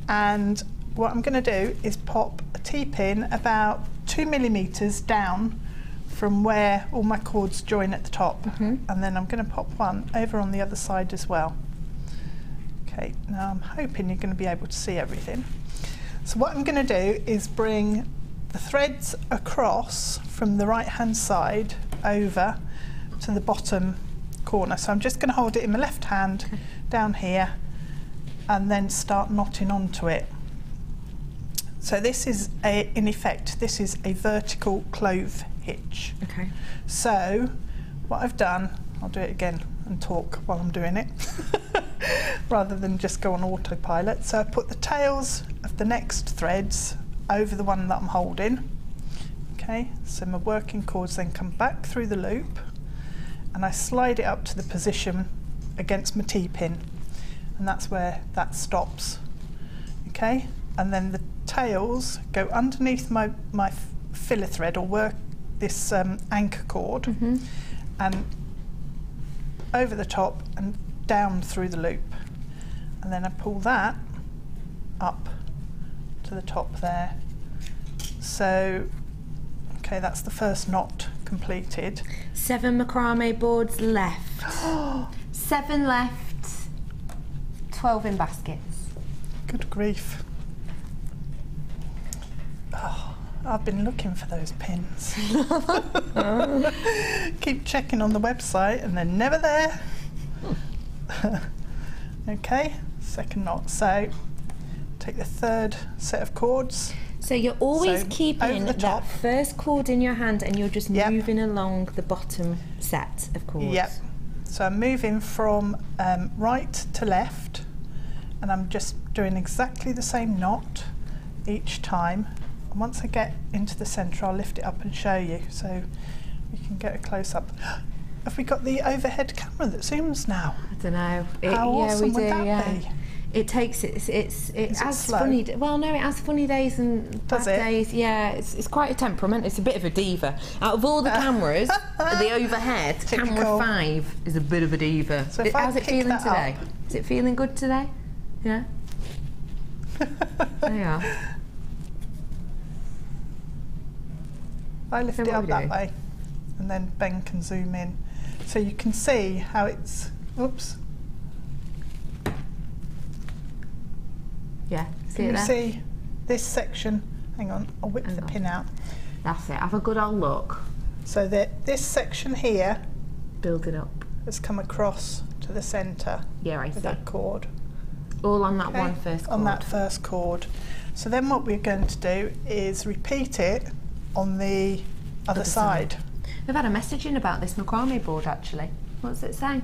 [SPEAKER 4] and what I'm going to do is pop a T-pin about 2 millimeters down from where all my cords join at the top, and then I'm going to pop one over on the other side as well. Okay, now I'm hoping you're going to be able to see everything. So what I'm going to do is bring the threads across from the right hand side over to the bottom corner. So I'm just going to hold it in my left hand down here and then start knotting onto it. So this is in effect, this is a vertical clove hitch. Okay. So what I've done, I'll do it again and talk while I'm doing it rather than just go on autopilot. So I put the tails of the next threads over the one that I'm holding. Okay, so my working cords then come back through the loop and I slide it up to the position against my T-pin, and that's where that stops. Okay, and then the tails go underneath my filler thread or work this anchor cord and over the top and down through the loop, and then I pull that up to the top there. So okay, that's the first knot completed.
[SPEAKER 3] 7 macrame boards left. 7 left, 12 in baskets.
[SPEAKER 4] Good grief. Oh, I've been looking for those pins. Keep checking on the website and they're never there. Okay, second knot. So take the third set of cords.
[SPEAKER 3] So you're always keeping that first cord in your hand and you're just moving along the bottom set of cords.
[SPEAKER 4] Yep. So I'm moving from right to left and I'm just doing exactly the same knot each time. And once I get into the centre, I'll lift it up and show you so we can get a close up. Have we got the overhead camera that zooms now?
[SPEAKER 3] I don't know.
[SPEAKER 4] How awesome would that be?
[SPEAKER 3] It takes it has funny. Well, no, it has funny days and bad days. Yeah, it's quite a temperament. It's a bit of a diva. Out of all the cameras, the overhead camera 5 is a bit of a diva.
[SPEAKER 4] So
[SPEAKER 3] how's it feeling today? Is it feeling good today? Yeah. There you are.
[SPEAKER 4] I lift it up that way, and then Ben can zoom in, so you can see how it's. Oops.
[SPEAKER 3] Yeah, see
[SPEAKER 4] Can
[SPEAKER 3] it
[SPEAKER 4] you
[SPEAKER 3] there?
[SPEAKER 4] see this section? Hang on, I'll whip the pin out.
[SPEAKER 3] That's it, have a good old look.
[SPEAKER 4] So that this section here
[SPEAKER 3] building up
[SPEAKER 4] has come across to the centre.
[SPEAKER 3] Yeah, I see.
[SPEAKER 4] With that cord.
[SPEAKER 3] All on that one first cord.
[SPEAKER 4] On that first cord. So then what we're going to do is repeat it on the other side.
[SPEAKER 3] We've had a message in about this macrame board actually. What's it saying?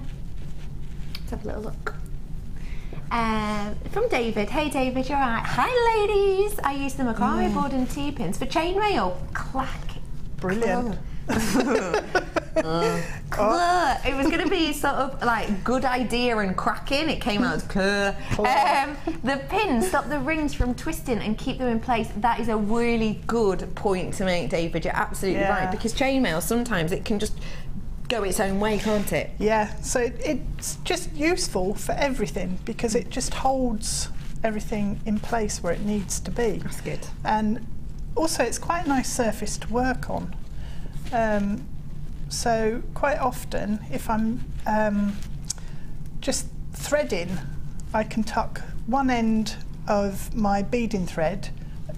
[SPEAKER 3] Let's have a little look. From David. Hey David, you're right. Hi ladies. I use the macrame board and T-pins for chainmail. Clack.
[SPEAKER 4] Brilliant.
[SPEAKER 3] It was going to be sort of like good idea and cracking. It came out as clear. The pins stop the rings from twisting and keep them in place. That is a really good point to make, David. You're absolutely right, because chainmail sometimes it can just go its own way, can't it?
[SPEAKER 4] Yeah, so it's just useful for everything because it just holds everything in place where it needs to be.
[SPEAKER 3] That's good.
[SPEAKER 4] And also it's quite a nice surface to work on. So quite often if I'm just threading, I can tuck one end of my beading thread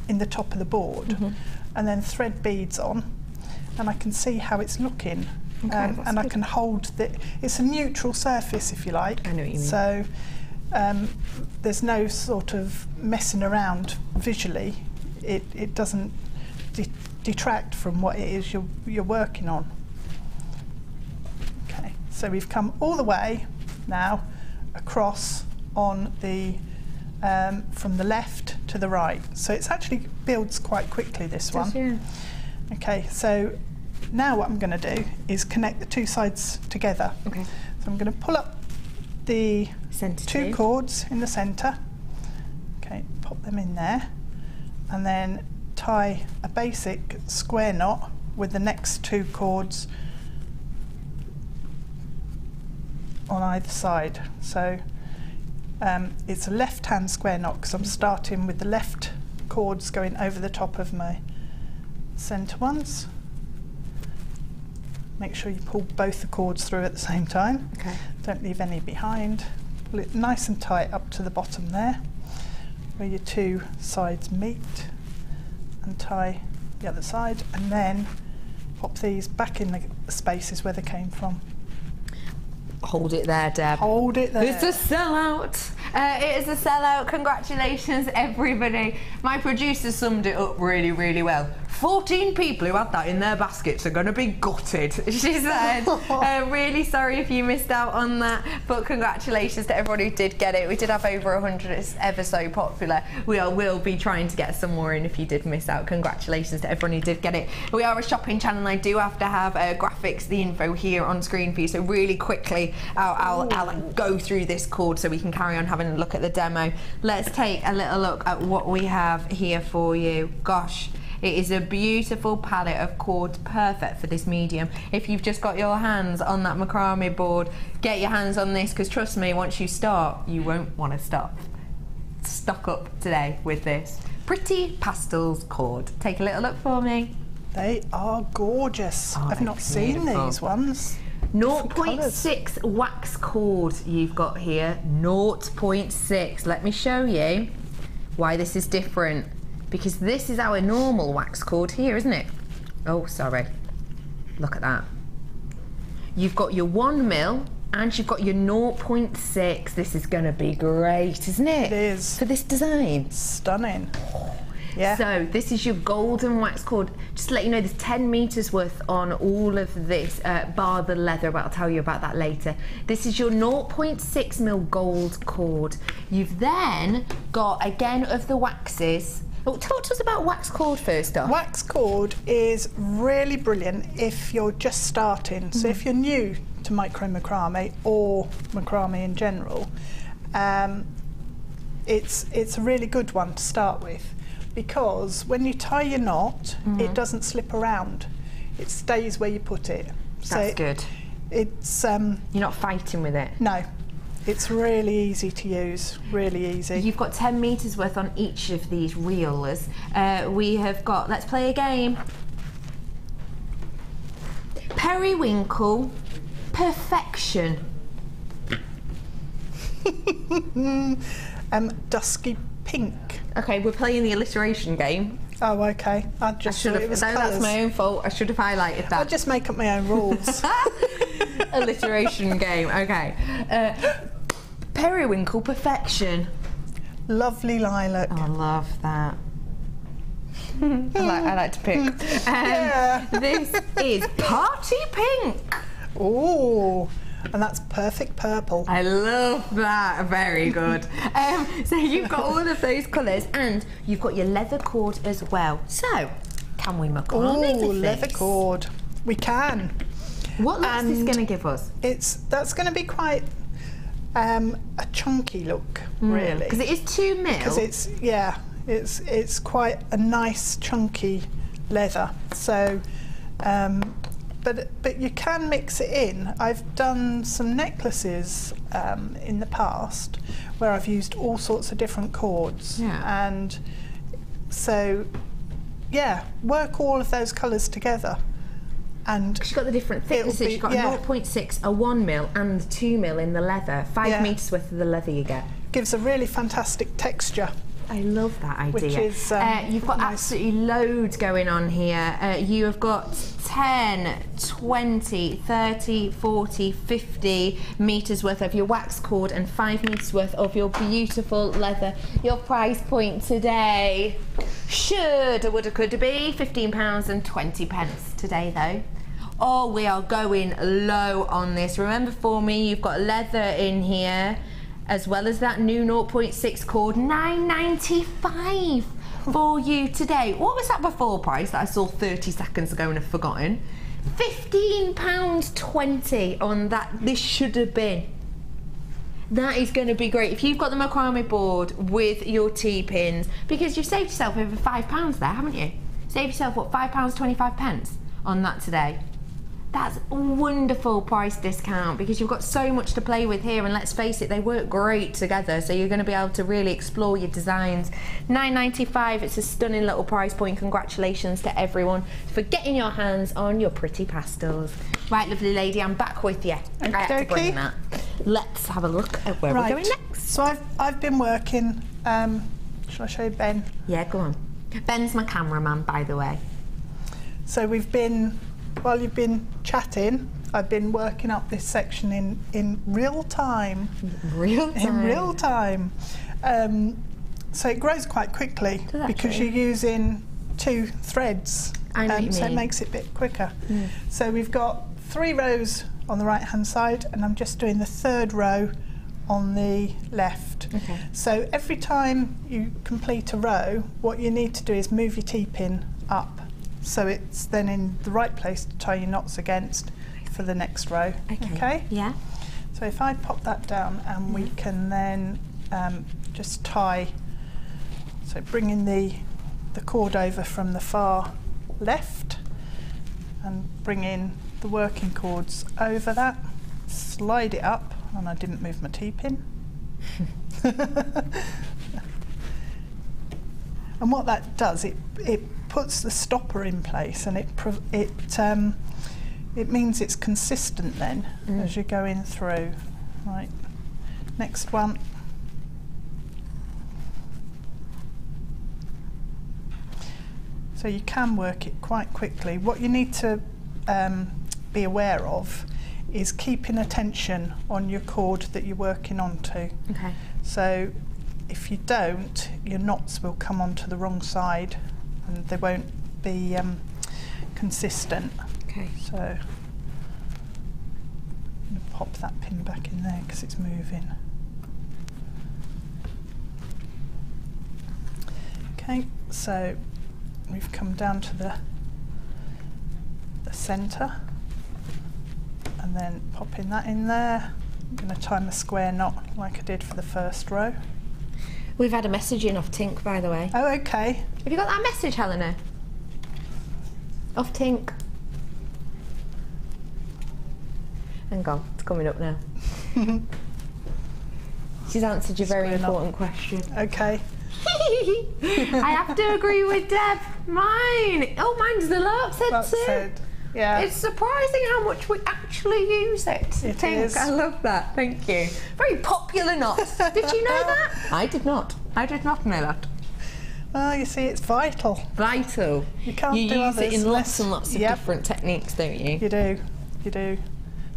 [SPEAKER 4] in the top of the board and then thread beads on, and I can see how it's looking.
[SPEAKER 3] Okay,
[SPEAKER 4] and I can hold it's a neutral surface, if you like.
[SPEAKER 3] I know what you mean.
[SPEAKER 4] So there's no sort of messing around visually. It doesn't detract from what it is you're working on. Okay, so we've come all the way now across on the from the left to the right. So it's actually builds quite quickly, this one.
[SPEAKER 3] Yeah.
[SPEAKER 4] Okay, so now what I'm going to do is connect the two sides together.
[SPEAKER 3] Okay.
[SPEAKER 4] So I'm going to pull up the two cords in the centre. Okay, pop them in there, and then tie a basic square knot with the next two cords on either side. So it's a left-hand square knot because I'm starting with the left cords going over the top of my centre ones. Make sure you pull both the cords through at the same time.
[SPEAKER 3] Okay.
[SPEAKER 4] Don't leave any behind. Pull it nice and tight up to the bottom there, where your two sides meet, and tie the other side, and then pop these back in the spaces where they came from.
[SPEAKER 3] Hold it there, Deb.
[SPEAKER 4] Hold it there.
[SPEAKER 3] It's a sellout. It is a sellout. Congratulations, everybody. My producer summed it up really, really well. 14 people who had that in their baskets are going to be gutted, she said. Really sorry if you missed out on that, but congratulations to everyone who did get it. We did have over 100. It's ever so popular. We will be trying to get some more in if you did miss out. Congratulations to everyone who did get it. We are a shopping channel. I do have to have graphics, the info here on screen for you. So really quickly, I'll go through this cord so we can carry on having a look at the demo. Let's take a little look at what we have here for you. Gosh. It is a beautiful palette of cords, perfect for this medium. If you've just got your hands on that macrame board, get your hands on this, because trust me, once you start, you won't want to stop. Stock up today with this. Pretty Pastels cord. Take a little look for me.
[SPEAKER 4] They are gorgeous.
[SPEAKER 3] Oh,
[SPEAKER 4] I've not seen these ones.
[SPEAKER 3] 0.6 wax cord you've got here. 0.6. Let me show you why this is different. Because this is our normal wax cord here, isn't it? Oh, sorry. Look at that. You've got your 1mm and you've got your 0.6. This is going to be great, isn't it?
[SPEAKER 4] It is.
[SPEAKER 3] For this design.
[SPEAKER 4] Stunning. Yeah.
[SPEAKER 3] So this is your golden wax cord. Just to let you know, there's 10 meters worth on all of this, bar the leather, but I'll tell you about that later. This is your 0.6mm gold cord. You've then got, again, of the waxes. Oh, talk to us about wax cord first off.
[SPEAKER 4] Wax cord is really brilliant if you're just starting. So if you're new to micro-macrame or macrame in general, it's a really good one to start with, because when you tie your knot, it doesn't slip around. It stays where you put it.
[SPEAKER 3] That's good.
[SPEAKER 4] It's
[SPEAKER 3] you're not fighting with it.
[SPEAKER 4] No. It's really easy to use, really easy.
[SPEAKER 3] You've got 10 meters worth on each of these reelers. We have got, let's play a game. Periwinkle Perfection.
[SPEAKER 4] Dusky pink.
[SPEAKER 3] Okay, we're playing the alliteration game.
[SPEAKER 4] Oh, okay. I should have.
[SPEAKER 3] That's my own fault. I should have highlighted that.
[SPEAKER 4] I'll just make up my own rules.
[SPEAKER 3] Alliteration game. Okay. Periwinkle Perfection.
[SPEAKER 4] Lovely lilac.
[SPEAKER 3] Oh, I love that. I like to pick. This is Party Pink.
[SPEAKER 4] Oh, and that's perfect purple.
[SPEAKER 3] I love that. Very good. So you've got all of those colours, and you've got your leather cord as well. So, can we macrame
[SPEAKER 4] Oh, leather cord. We can.
[SPEAKER 3] What looks is this going to give us?
[SPEAKER 4] That's going to be quite a chunky look, really.
[SPEAKER 3] Because it is 2mm.
[SPEAKER 4] Because it's quite a nice chunky leather. So, but you can mix it in. I've done some necklaces in the past where I've used all sorts of different cords, and so work all of those colours together. And
[SPEAKER 3] you've got the different thicknesses. You've got a 0.6, a 1mm, and 2mm in the leather. 5 meters worth of the leather you get.
[SPEAKER 4] Gives a really fantastic texture.
[SPEAKER 3] I love that idea.
[SPEAKER 4] Which is,
[SPEAKER 3] you've got absolutely loads going on here. You have got 10, 20, 30, 40, 50 meters worth of your wax cord and 5 meters worth of your beautiful leather. Your price point today shoulda, woulda, coulda be £15.20 today though. Oh, we are going low on this. Remember for me, you've got leather in here. as well as that new 0.6 cord, £9.95 for you today. What was that before price that I saw 30 seconds ago and have forgotten? £15.20 on that. This should have been. That is going to be great if you've got the macrame board with your T-pins, because you've saved yourself over £5 there, haven't you? Saved yourself, what, £5.25 on that today? That's a wonderful price discount because you've got so much to play with here, and let's face it, they work great together, so you're going to be able to really explore your designs. £9.95, it's a stunning little price point. Congratulations to everyone for getting your hands on your pretty pastels. Right, lovely lady, I'm back with you. I had to bring that. Let's have a look at where we're going next.
[SPEAKER 4] So I've been working, shall I show you Ben?
[SPEAKER 3] Yeah, go on. Ben's my cameraman, by the way.
[SPEAKER 4] So we've been, while you've been chatting, I've been working up this section in real time.
[SPEAKER 3] Real time?
[SPEAKER 4] In real time. So it grows quite quickly because you're using 2 threads.
[SPEAKER 3] I know what you
[SPEAKER 4] so
[SPEAKER 3] mean.
[SPEAKER 4] it makes it a bit quicker. So we've got 3 rows on the right hand side, and I'm just doing the 3rd row on the left.
[SPEAKER 3] Okay.
[SPEAKER 4] So every time you complete a row, what you need to do is move your T-pin up, so it's then in the right place to tie your knots against for the next row. Okay?
[SPEAKER 3] Yeah.
[SPEAKER 4] So if I pop that down, and we can then just tie, so bringing the cord over from the far left and bring in the working cords over that, slide it up, and I didn't move my T-pin. And what that does, it puts the stopper in place, and it means it's consistent then as you're going through. Right, next one. So you can work it quite quickly. What you need to be aware of is keeping attention on your cord that you're working onto.
[SPEAKER 3] Okay.
[SPEAKER 4] So if you don't, your knots will come onto the wrong side and they won't be consistent.
[SPEAKER 3] Okay.
[SPEAKER 4] So I'm going to pop that pin back in there because it's moving. Okay, so we've come down to the centre, and then popping that in there. I'm going to tie my square knot like I did for the first row.
[SPEAKER 3] We've had a message in off Tink, by the way.
[SPEAKER 4] Oh, okay.
[SPEAKER 3] Have you got that message, Helena? Off Tink. Hang on, it's coming up now. She's answered your very important question.
[SPEAKER 4] Okay.
[SPEAKER 3] I have to agree with Deb. Mine. Oh, mine's the lark said too.
[SPEAKER 4] Yeah.
[SPEAKER 3] It's surprising how much we actually use it.
[SPEAKER 4] It is.
[SPEAKER 3] I love that. Thank you. Very popular knots. Did you know that? I did not. I did not know that.
[SPEAKER 4] Well, you see, it's vital.
[SPEAKER 3] Vital.
[SPEAKER 4] You can't
[SPEAKER 3] you
[SPEAKER 4] do
[SPEAKER 3] use it
[SPEAKER 4] others
[SPEAKER 3] in lots
[SPEAKER 4] unless-
[SPEAKER 3] and lots of
[SPEAKER 4] Yep.
[SPEAKER 3] different techniques, don't you?
[SPEAKER 4] You do. You do.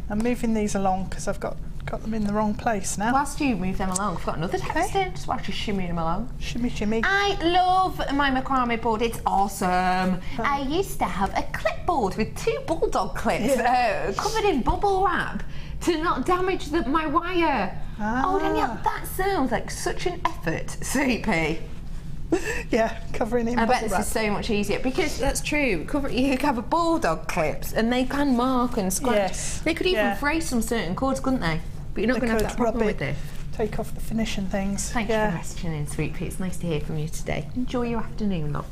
[SPEAKER 4] I'm moving these along because I've got them in the wrong place now.
[SPEAKER 3] Whilst you move them along, I've got another text in, just whilst you're shimmying them along.
[SPEAKER 4] Shimmy, shimmy.
[SPEAKER 3] I love my macrame board, it's awesome. I used to have a clipboard with 2 bulldog clips covered in bubble wrap to not damage my wire. Oh, Danielle, that sounds like such an effort, CP.
[SPEAKER 4] Yeah, covering it in
[SPEAKER 3] I bet
[SPEAKER 4] bubble
[SPEAKER 3] this
[SPEAKER 4] wrap.
[SPEAKER 3] is so much easier because that's true. You have a bulldog clips and they can mark and scratch.
[SPEAKER 4] Yes.
[SPEAKER 3] They could even fray some certain cords, couldn't they? But you're not going to have that problem with this.
[SPEAKER 4] Take off the finishing things.
[SPEAKER 3] Thank you for messaging in, Sweet Pea. It's nice to hear from you today. Enjoy your afternoon, love.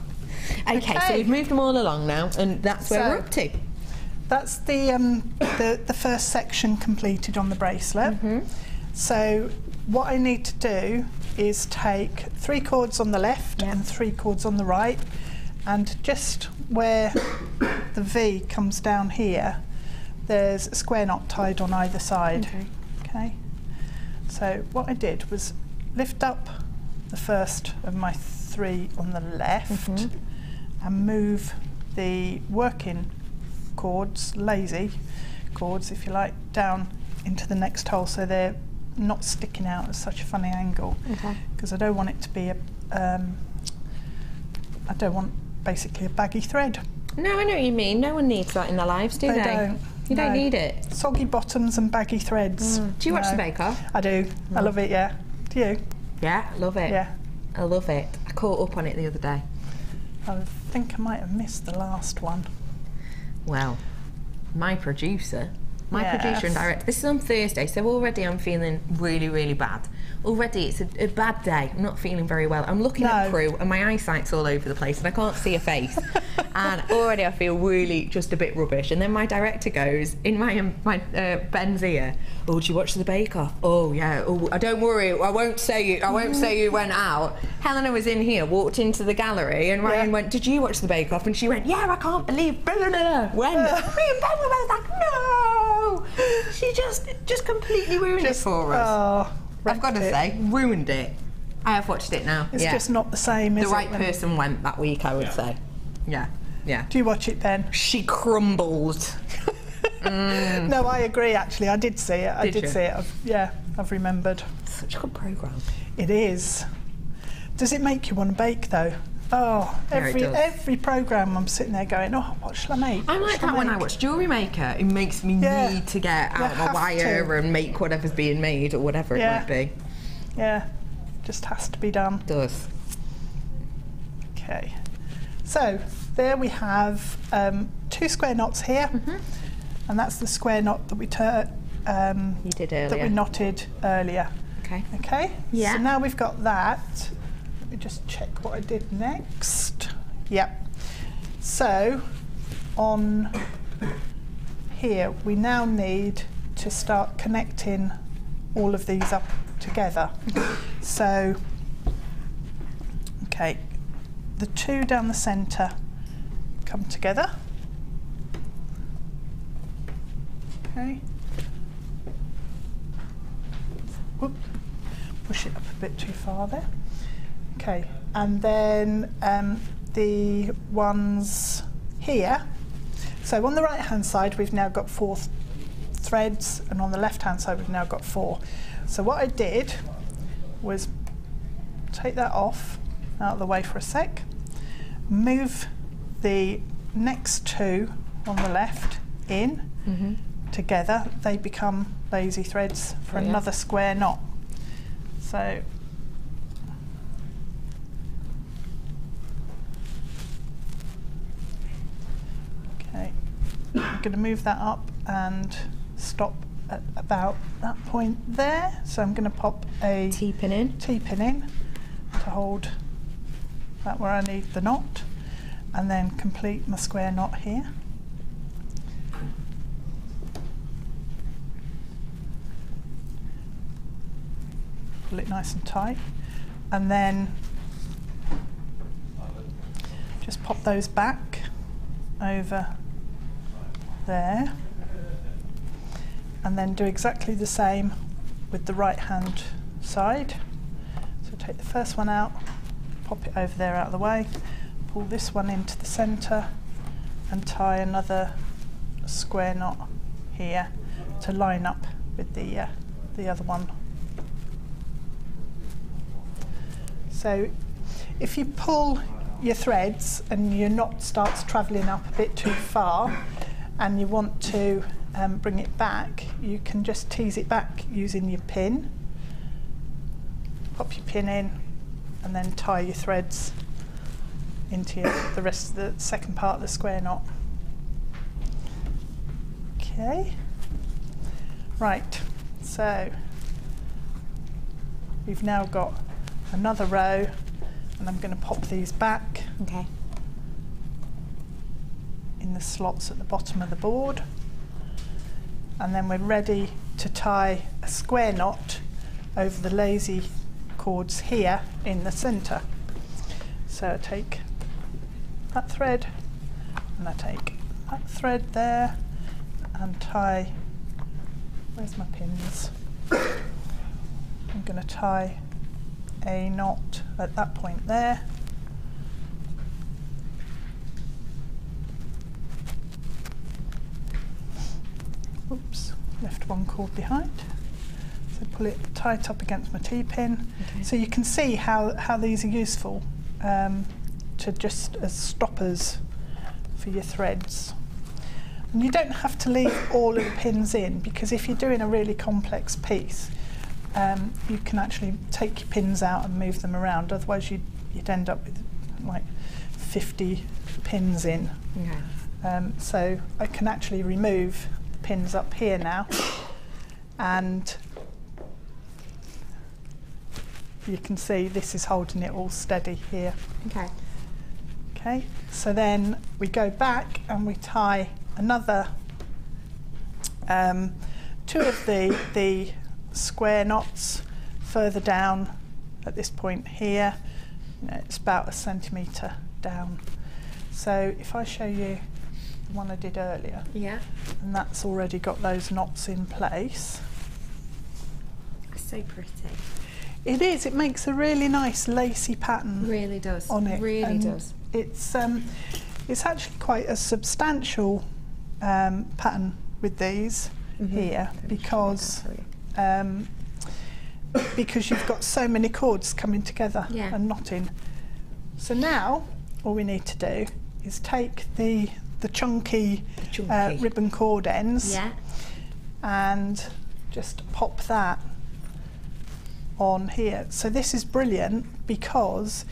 [SPEAKER 3] Okay, so we've moved them all along now, and that's where we're up to.
[SPEAKER 4] That's the first section completed on the bracelet. So what I need to do is take 3 cords on the left and 3 cords on the right, and just where the V comes down here, there's a square knot tied on either side. Okay. So what I did was lift up the first of my 3 on the left and move the working cords, lazy cords if you like, down into the next hole so they're not sticking out at such a funny angle. Because I don't want it to be I don't want basically a baggy thread.
[SPEAKER 3] No, I know what you mean. No one needs that in their lives, do they?
[SPEAKER 4] They don't.
[SPEAKER 3] You don't need it.
[SPEAKER 4] Soggy bottoms and baggy threads.
[SPEAKER 3] Do you watch the Bake Off?
[SPEAKER 4] I do. I love it, yeah. Do you?
[SPEAKER 3] Yeah, love it.
[SPEAKER 4] Yeah.
[SPEAKER 3] I love it. I caught up on it the other day.
[SPEAKER 4] I think I might have missed the last one.
[SPEAKER 3] Well, my producer and director, this is on Thursday, so already I'm feeling really, really bad. Already it's a bad day. I'm not feeling very well. I'm looking at Prue and my eyesight's all over the place and I can't see a face. And already I feel really just a bit rubbish. And then my director goes in my Ben's ear, "Oh, did you watch the Bake Off?" "Oh yeah." "Oh, don't worry, I won't say you went out." Helena was in here, walked into the gallery, and Ryan went, "Did you watch the Bake Off?" And she went, "Yeah, I can't believe blah, blah, blah." When me and Ben were both like, "No!" She just completely ruined it for us.
[SPEAKER 4] Oh,
[SPEAKER 3] I've got to say, ruined it. I have watched it now.
[SPEAKER 4] It's just not the same, is it?
[SPEAKER 3] The right person went that week, I would say. Yeah, yeah.
[SPEAKER 4] Do you watch it, Ben?
[SPEAKER 3] She crumbled.
[SPEAKER 4] No, I agree, actually. I did see it. I did see it. I've remembered.
[SPEAKER 3] Such a good programme.
[SPEAKER 4] It is. Does it make you want to bake, though? Oh, every programme I'm sitting there going, oh, what shall I make?
[SPEAKER 3] I'm like that when I watch Jewellery Maker. It makes me need to get out my wire and make whatever's being made or whatever it might be.
[SPEAKER 4] Yeah, just has to be done.
[SPEAKER 3] It does.
[SPEAKER 4] Okay, so there we have 2 square knots here, and that's the square knot that we
[SPEAKER 3] you did earlier.
[SPEAKER 4] that we knotted earlier.
[SPEAKER 3] Okay.
[SPEAKER 4] Okay.
[SPEAKER 3] Yeah.
[SPEAKER 4] So now we've got that. Let me just check what I did next. Yep. So on here we now need to start connecting all of these up together. So okay, the 2 down the centre come together. Okay. Whoop. Push it up a bit too far there. Okay, and then the ones here. So on the right hand side we've now got 4 threads, and on the left hand side we've now got 4. So what I did was take that off, out of the way for a sec, move the next 2 on the left in together. They become lazy threads for another square knot. So okay, I'm going to move that up and stop at about that point there. So I'm going to pop a
[SPEAKER 3] T-pin in
[SPEAKER 4] to hold that where I need the knot, and then complete my square knot here. Pull it nice and tight, and then just pop those back over there, and then do exactly the same with the right hand side. So take the first one out, pop it over there out of the way, pull this one into the centre, and tie another square knot here to line up with the other one. So if you pull your threads and your knot starts travelling up a bit too far and you want to bring it back, you can just tease it back using your pin. Pop your pin in and then tie your threads into the rest of the second part of the square knot. Okay, right, so we've now got another row, and I'm going to pop these back in the slots at the bottom of the board, and then we're ready to tie a square knot over the lazy cords here in the centre. So I take that thread and I take that thread there and tie, where's my pins? I'm going to tie a knot at that point there, oops, left one cord behind, so pull it tight up against my T-pin. So you can see how these are useful to just as stoppers for your threads. And you don't have to leave all of the pins in, because if you're doing a really complex piece, you can actually take your pins out and move them around. Otherwise, you'd end up with like 50 pins in.
[SPEAKER 3] Okay.
[SPEAKER 4] So I can actually remove the pins up here now, and you can see this is holding it all steady here.
[SPEAKER 3] Okay.
[SPEAKER 4] Okay, so then we go back and we tie another 2 of the square knots further down at this point here. It's about 1 centimetre down. So if I show you the one I did earlier,
[SPEAKER 3] Yeah.
[SPEAKER 4] and that's already got those knots in place.
[SPEAKER 3] So pretty.
[SPEAKER 4] It is, it makes a really nice lacy pattern.
[SPEAKER 3] Really does.
[SPEAKER 4] On it.
[SPEAKER 3] Really
[SPEAKER 4] And
[SPEAKER 3] does.
[SPEAKER 4] It's actually quite a substantial pattern with these here, because you've got so many cords coming together and knotting. So now all we need to do is take the chunky, ribbon cord ends and just pop that on here. So this is brilliant because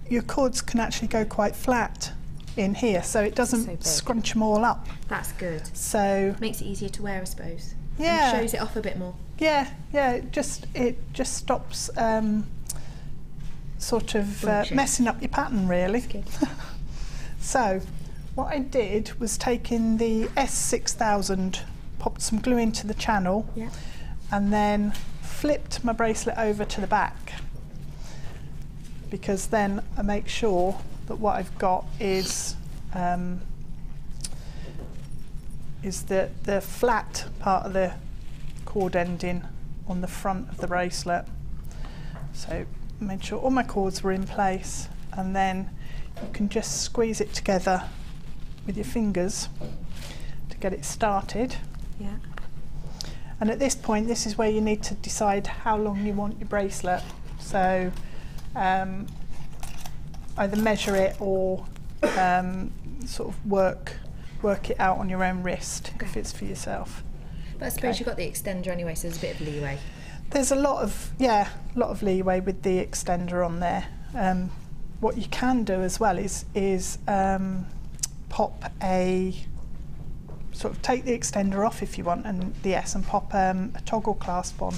[SPEAKER 4] your cords can actually go quite flat in here, so it doesn't scrunch them all up.
[SPEAKER 3] That's good.
[SPEAKER 4] So
[SPEAKER 3] makes it easier to wear, I suppose.
[SPEAKER 4] Yeah.
[SPEAKER 3] And shows it off a bit more.
[SPEAKER 4] Yeah, it just stops sort of messing up your pattern, really.
[SPEAKER 3] That's good.
[SPEAKER 4] So what I did was take in the S6000, popped some glue into the channel, and then flipped my bracelet over to the back, because then I make sure that what I've got is the flat part of the cord ending on the front of the bracelet. So made sure all my cords were in place, and then you can just squeeze it together with your fingers to get it started.
[SPEAKER 3] Yeah.
[SPEAKER 4] And at this point, this is where you need to decide how long you want your bracelet. So either measure it or sort of work it out on your own wrist if it's for yourself.
[SPEAKER 3] But I suppose you've got the extender anyway, so there's a bit of leeway.
[SPEAKER 4] There's a lot of leeway with the extender on there. What you can do as well is pop a sort of take the extender off if you want, and the S, and pop a toggle clasp on,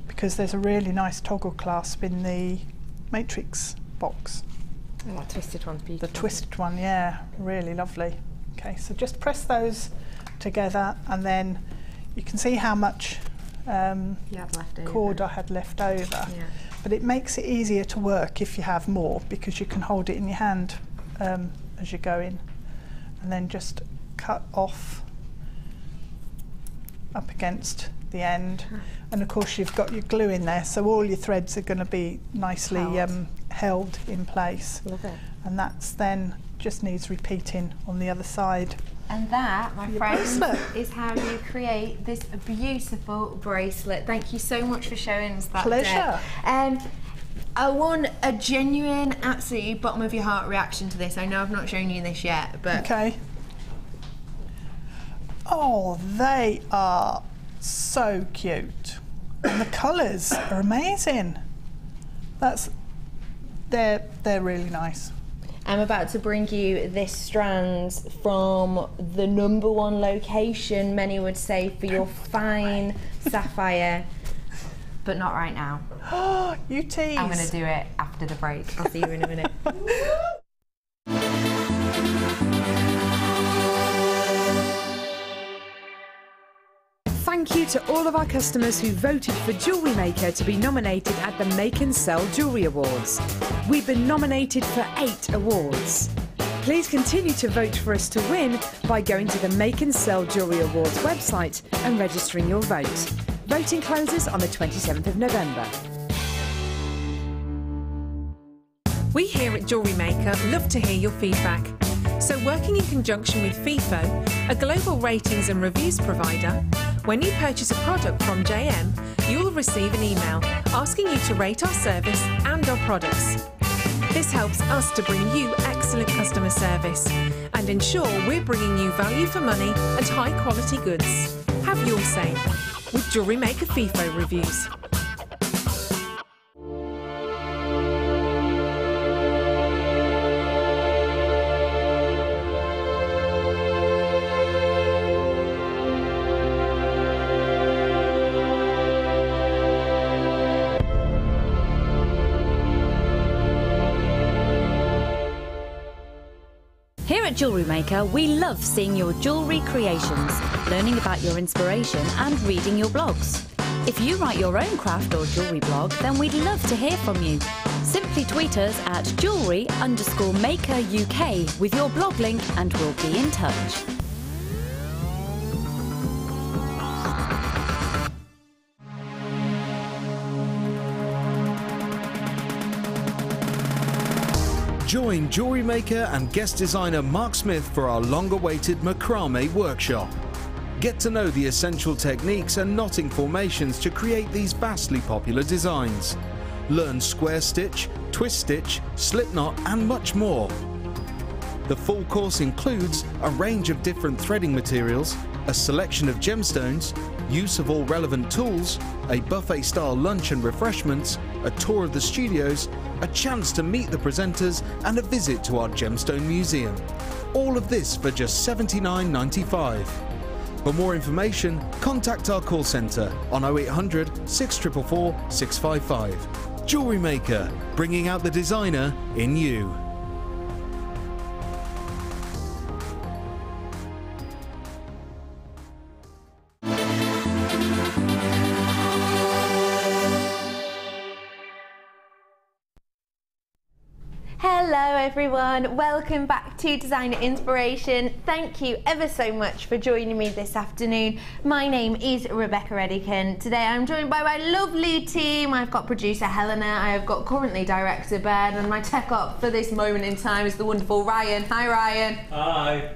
[SPEAKER 4] because there's a really nice toggle clasp in the matrix box.
[SPEAKER 3] Oh, that twisted one's beautiful.
[SPEAKER 4] The twisted one, yeah, really lovely. Okay, so just press those together, and then you can see how much cord I had left over.
[SPEAKER 3] Yeah.
[SPEAKER 4] But it makes it easier to work if you have more, because you can hold it in your hand as you go in, and then just cut off up against the end. And of course you've got your glue in there, so all your threads are going to be nicely held in place.
[SPEAKER 3] Love it.
[SPEAKER 4] And that's then just needs repeating on the other side.
[SPEAKER 3] And that, my friends,
[SPEAKER 4] bracelet.
[SPEAKER 3] is how you create this beautiful bracelet. Thank you so much for showing us that.
[SPEAKER 4] Pleasure.
[SPEAKER 3] I want a genuine, absolutely bottom of your heart reaction to this. I know I've not shown you this yet, but
[SPEAKER 4] okay. Oh, they are so cute, and the colours are amazing. They're really nice.
[SPEAKER 3] I'm about to bring you this strand from the #1 location, many would say, for your fine sapphire, but not right now.
[SPEAKER 4] Oh, you tease.
[SPEAKER 3] I'm going to do it after the break. I'll see you in a minute.
[SPEAKER 5] Thank you to all of our customers who voted for Jewellery Maker to be nominated at the Make and Sell Jewellery Awards. We've been nominated for 8 awards. Please continue to vote for us to win by going to the Make and Sell Jewellery Awards website and registering your vote. Voting closes on the 27th of November.
[SPEAKER 6] We here at Jewellery Maker love to hear your feedback. So working in conjunction with FIFO, a global ratings and reviews provider, when you purchase a product from JM, you will receive an email asking you to rate our service and our products. This helps us to bring you excellent customer service and ensure we're bringing you value for money and high quality goods. Have your say with Jewellery Maker FIFO reviews.
[SPEAKER 1] Here at Jewellery Maker, we love seeing your jewellery creations, learning about your inspiration and reading your blogs. If you write your own craft or jewellery blog, then we'd love to hear from you. Simply tweet us at jewellery_maker UK with your blog link and we'll be in touch.
[SPEAKER 2] Join jewellery maker and guest designer Mark Smith for our long-awaited Macramé workshop. Get to know the essential techniques and knotting formations to create these vastly popular designs. Learn square stitch, twist stitch, slip knot and much more. The full course includes a range of different threading materials, a selection of gemstones, use of all relevant tools, a buffet-style lunch and refreshments, a tour of the studios, a chance to meet the presenters and a visit to our Gemstone Museum. All of this for just $79.95. For more information, contact our call centre on 0800 644 655. Jewellery Maker, bringing out the designer in you.
[SPEAKER 3] Hello everyone, welcome back to Designer Inspiration. Thank you ever so much for joining me this afternoon. My name is Rebecca Redican. Today I'm joined by my lovely team. I've got producer Helena, I have got currently director Ben, and my tech op for this moment in time is the wonderful Ryan. Hi Ryan.
[SPEAKER 7] Hi.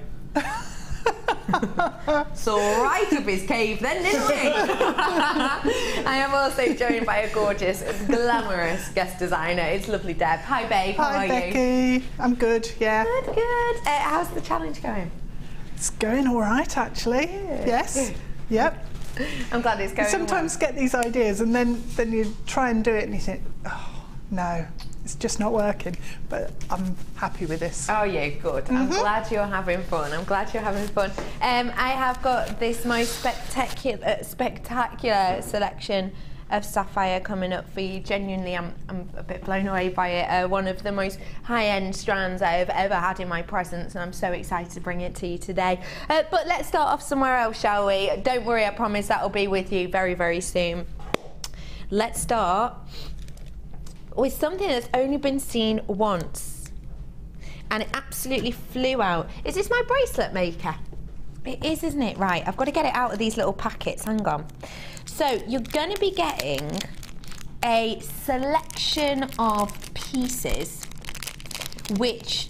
[SPEAKER 3] So right up his cave then, didn't we? I am also joined by a gorgeous, glamorous guest designer. It's lovely Deb. Hi babe, how are you?
[SPEAKER 4] Hi Becky, I'm good, yeah.
[SPEAKER 3] Good, good. How's the challenge going?
[SPEAKER 4] It's going all right actually, yes, yep.
[SPEAKER 3] I'm glad it's going
[SPEAKER 4] You sometimes get these ideas and then you try and do it and you think, oh no, it's just not working, but I'm happy with this.
[SPEAKER 3] Oh yeah, good. I'm glad you're having fun. I'm glad you're having fun. I have got this most spectacular selection of Sapphire coming up for you. Genuinely, I'm a bit blown away by it. One of the most high-end strands I have ever had in my presence, and I'm so excited to bring it to you today. But let's start off somewhere else, shall we? Don't worry, I promise that'll be with you very, very soon. Let's start with something that's only been seen once, and it absolutely flew out. Is this my bracelet maker? It is, isn't it? Right, I've got to get it out of these little packets, hang on. So you're going to be getting a selection of pieces which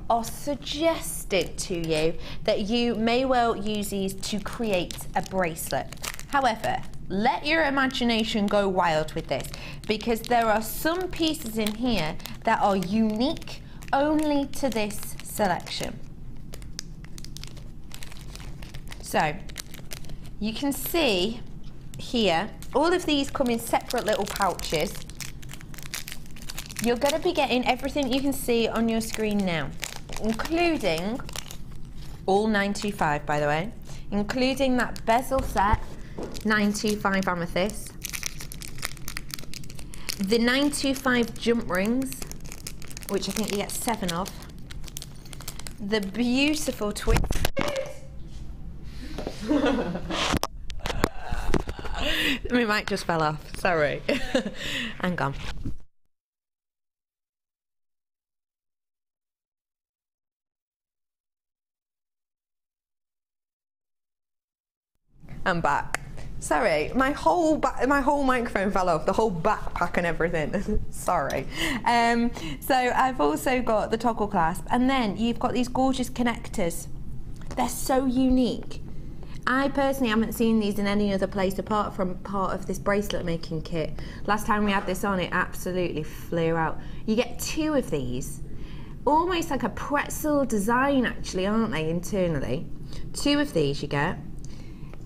[SPEAKER 3] are suggested to you that you may well use these to create a bracelet. However, let your imagination go wild with this, because there are some pieces in here that are unique only to this selection. So you can see here, all of these come in separate little pouches. You're going to be getting everything you can see on your screen now, including all 925, by the way, including that bezel set 925 Amethyst, the 925 jump rings, which I think you get 7 of, the beautiful twist. My mic just fell off, sorry. Hang on. I'm back. Sorry, my whole microphone fell off, the whole backpack and everything. Sorry. So I've also got the toggle clasp, and then you've got these gorgeous connectors. They're so unique. I personally haven't seen these in any other place apart from part of this bracelet making kit. Last time we had this on, it absolutely flew out. You get 2 of these, almost like a pretzel design actually, aren't they, internally? 2 of these you get,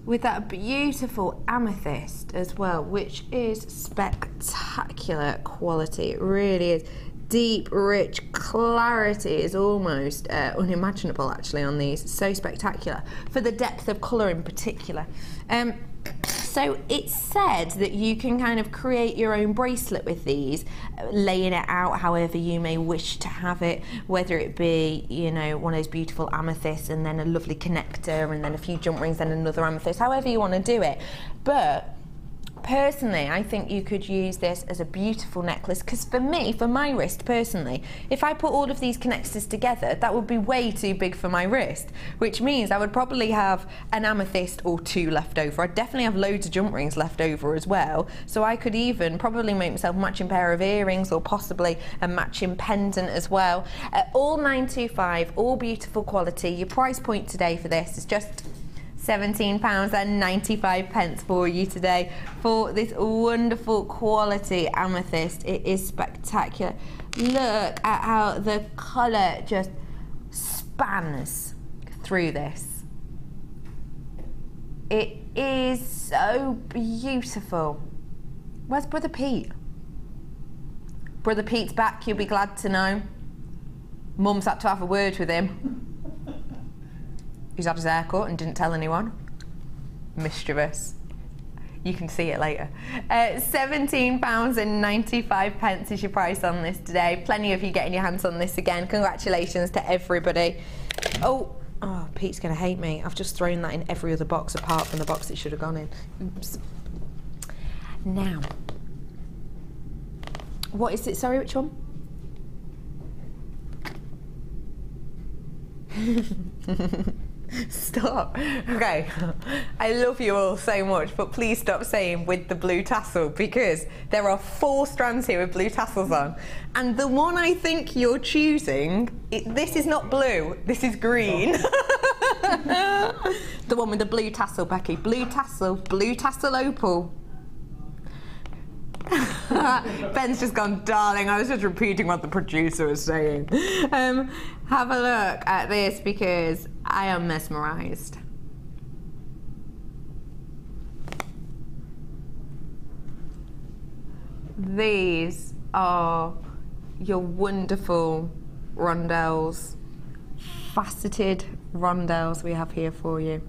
[SPEAKER 3] with that beautiful amethyst as well, which is spectacular quality. It really is. Deep, rich clarity is almost unimaginable actually on these. So spectacular for the depth of colour in particular. So it's said that you can kind of create your own bracelet with these, laying it out however you may wish to have it, whether it be, you know, one of those beautiful amethysts and then a lovely connector and then a few jump rings and another amethyst, however you want to do it. But personally, I think you could use this as a beautiful necklace, because for me, for my wrist personally, if I put all of these connectors together, that would be way too big for my wrist, which means I would probably have an amethyst or 2 left over. I'd definitely have loads of jump rings left over as well, so I could even probably make myself a matching pair of earrings or possibly a matching pendant as well. All 925, all beautiful quality. Your price point today for this is just £17.95 for you today for this wonderful quality amethyst. It is spectacular. Look at how the colour just spans through this. It is so beautiful. Where's Brother Pete? Brother Pete's back, you'll be glad to know. Mum's had to have a word with him. He's had his hair cut and didn't tell anyone. Mischievous. You can see it later. £17.95 is your price on this today. Plenty of you getting your hands on this again. Congratulations to everybody. Oh, Pete's gonna hate me. I've just thrown that in every other box apart from the box it should have gone in. Oops. Now, what is it? Sorry, which one? Stop. Okay, I love you all so much, but please stop saying with the blue tassel, because there are 4 strands here with blue tassels on, and the one I think you're choosing, this is not blue, this is green. The one with the blue tassel, Becky. Blue tassel opal. Ben's just gone, darling, I was just repeating what the producer was saying. Have a look at this, because I am mesmerised. These are your wonderful rondelles, faceted rondelles we have here for you.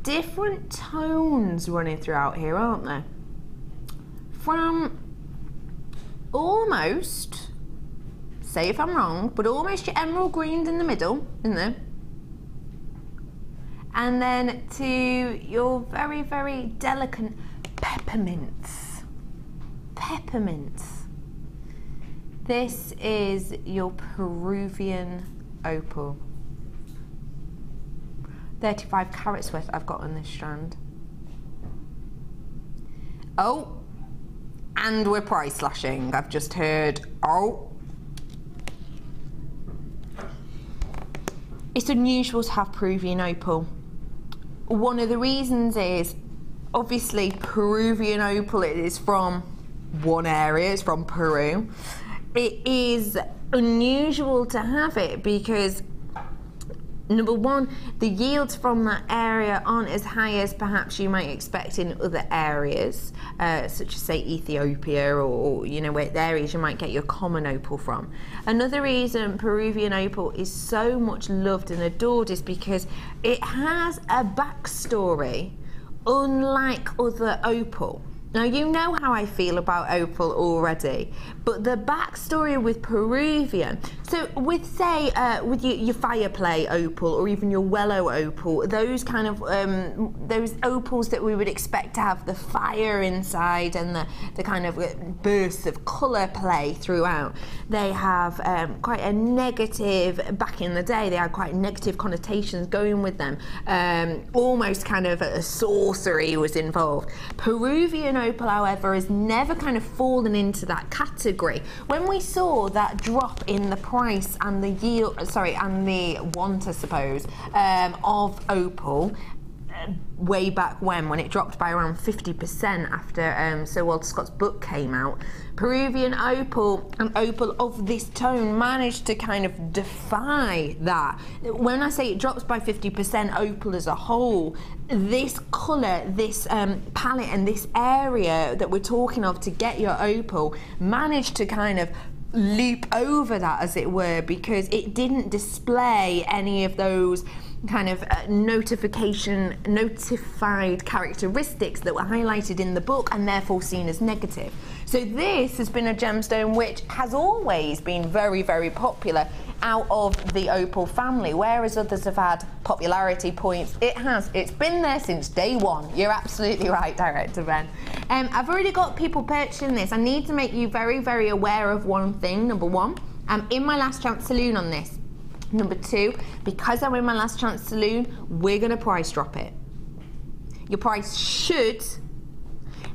[SPEAKER 3] Different tones running throughout here, aren't there? From almost, say if I'm wrong, but almost your emerald green in the middle, isn't there? And then to your very, very delicate peppermints. Peppermints. This is your Peruvian opal. 35 carats worth I've got on this strand. Oh, and we're price slashing. I've just heard, oh. It's unusual to have Peruvian opal. One of the reasons is, obviously, Peruvian opal, it is from one area, it's from Peru. It is unusual to have it because, number one, the yields from that area aren't as high as perhaps you might expect in other areas, such as say Ethiopia or you know, where areas you might get your common opal from. Another reason Peruvian opal is so much loved and adored is because it has a backstory unlike other opal. Now, you know how I feel about opal already, but the backstory with Peruvian, so with say, with your fireplay opal or even your willow opal, those kind of, those opals that we would expect to have the fire inside and the kind of bursts of colour play throughout, they have quite a negative, back in the day, they had quite negative connotations going with them, almost kind of a sorcery was involved. Peruvian opal, however, has never kind of fallen into that category. When we saw that drop in the price and the yield, sorry, and the want, I suppose, of opal, way back when it dropped by around 50% after Sir Walter Scott's book came out, Peruvian opal and opal of this tone managed to kind of defy that. When I say it drops by 50%, opal as a whole, this colour, this palette and this area that we're talking of to get your opal managed to kind of loop over that, as it were, because it didn't display any of those kind of notified characteristics that were highlighted in the book and therefore seen as negative. So this has been a gemstone which has always been very, very popular out of the opal family, whereas others have had popularity points. It's been there since day one. You're absolutely right, Director Ben. I've already got people purchasing this. I need to make you very, very aware of one thing. Number one, I'm in my last chance saloon on this. Number two, because I'm in my last chance saloon, we're going to price drop it. Your price should.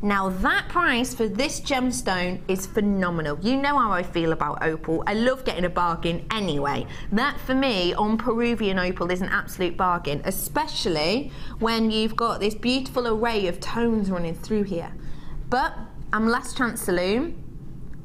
[SPEAKER 3] Now that price for this gemstone is phenomenal. You know how I feel about opal. I love getting a bargain anyway. That for me on Peruvian opal is an absolute bargain, especially when you've got this beautiful array of tones running through here. But I'm last chance saloon.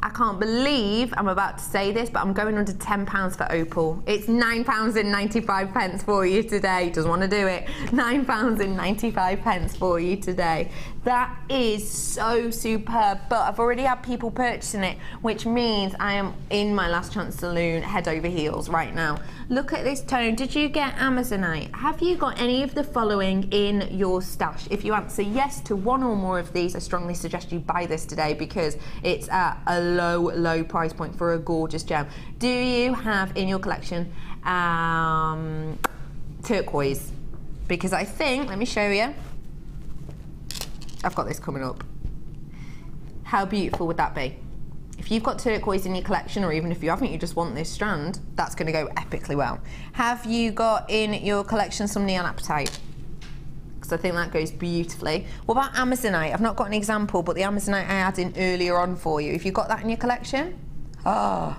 [SPEAKER 3] I can't believe I'm about to say this, but I'm going under £10 for opal. It's £9.95 for you today. Doesn't want to do it. £9.95 for you today. That is so superb, but I've already had people purchasing it, which means I am in my last chance saloon head over heels right now. Look at this tone. Did you get Amazonite? Have you got any of the following in your stash? If you answer yes to one or more of these, I strongly suggest you buy this today because it's at a low price point for a gorgeous gem. Do you have in your collection turquoise? Because I think, let me show you, I've got this coming up. How beautiful would that be? If you've got turquoise in your collection, or even if you haven't, you just want this strand, that's going to go epically well. Have you got in your collection some neon apatite? Because I think that goes beautifully. What about Amazonite? I've not got an example, but the Amazonite I had in earlier on for you. If you've got that in your collection, oh,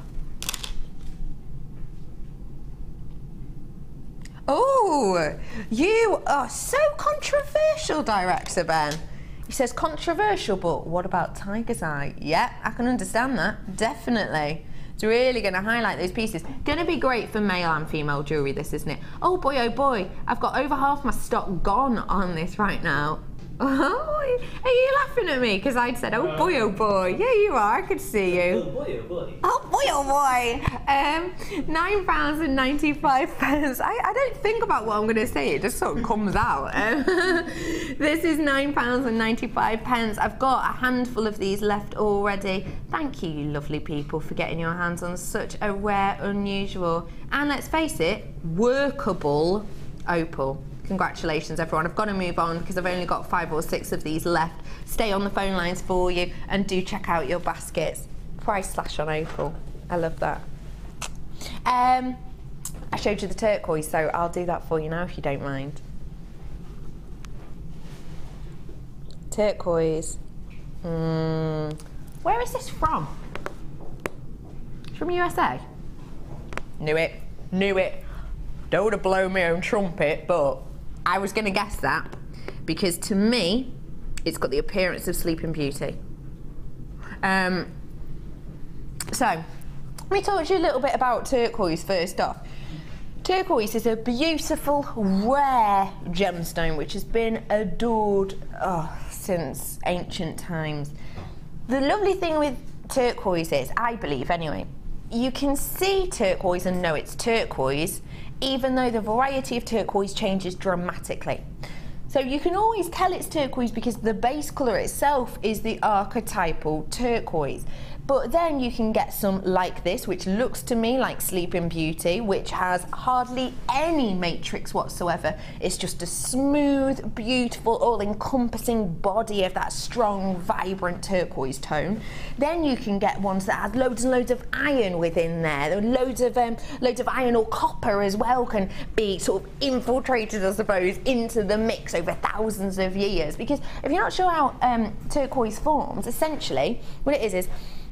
[SPEAKER 3] you are so controversial, Director Ben. He says controversial, but what about Tiger's Eye? Yeah, I can understand that, definitely. It's really going to highlight those pieces. Going to be great for male and female jewellery, this, isn't it? Oh boy, I've got over half my stock gone on this right now. Oh, are you laughing at me? Because I'd said, oh boy. Yeah, you are, I could see you. Oh boy. £9.95. I don't think about what I'm going to say, it just sort of comes out. This is £9.95. I've got a handful of these left already. Thank you, you lovely people, for getting your hands on such a rare, unusual, and let's face it, workable opal. Congratulations, everyone. I've got to move on because I've only got 5 or 6 of these left. Stay on the phone lines for you and do check out your baskets. Price slash on opal. I love that. I showed you the turquoise, so I'll do that for you now if you don't mind. Turquoise. Where is this from? It's from USA. Knew it. Don't want to blow my own trumpet, but I was going to guess that because to me, it's got the appearance of Sleeping Beauty. So, let me talk to you a little bit about turquoise first off. Turquoise is a beautiful, rare gemstone which has been adored since ancient times. The lovely thing with turquoise is, I believe anyway, you can see turquoise and know it's turquoise, even though the variety of turquoise changes dramatically. So you can always tell it's turquoise because the base colour itself is the archetypal turquoise. But then you can get some like this, which looks to me like Sleeping Beauty, which has hardly any matrix whatsoever. It's just a smooth, beautiful, all-encompassing body of that strong, vibrant turquoise tone. Then you can get ones that have loads and loads of iron within there. Loads of iron or copper as well can be sort of infiltrated, I suppose, into the mix over thousands of years. Because if you're not sure how turquoise forms, essentially what it is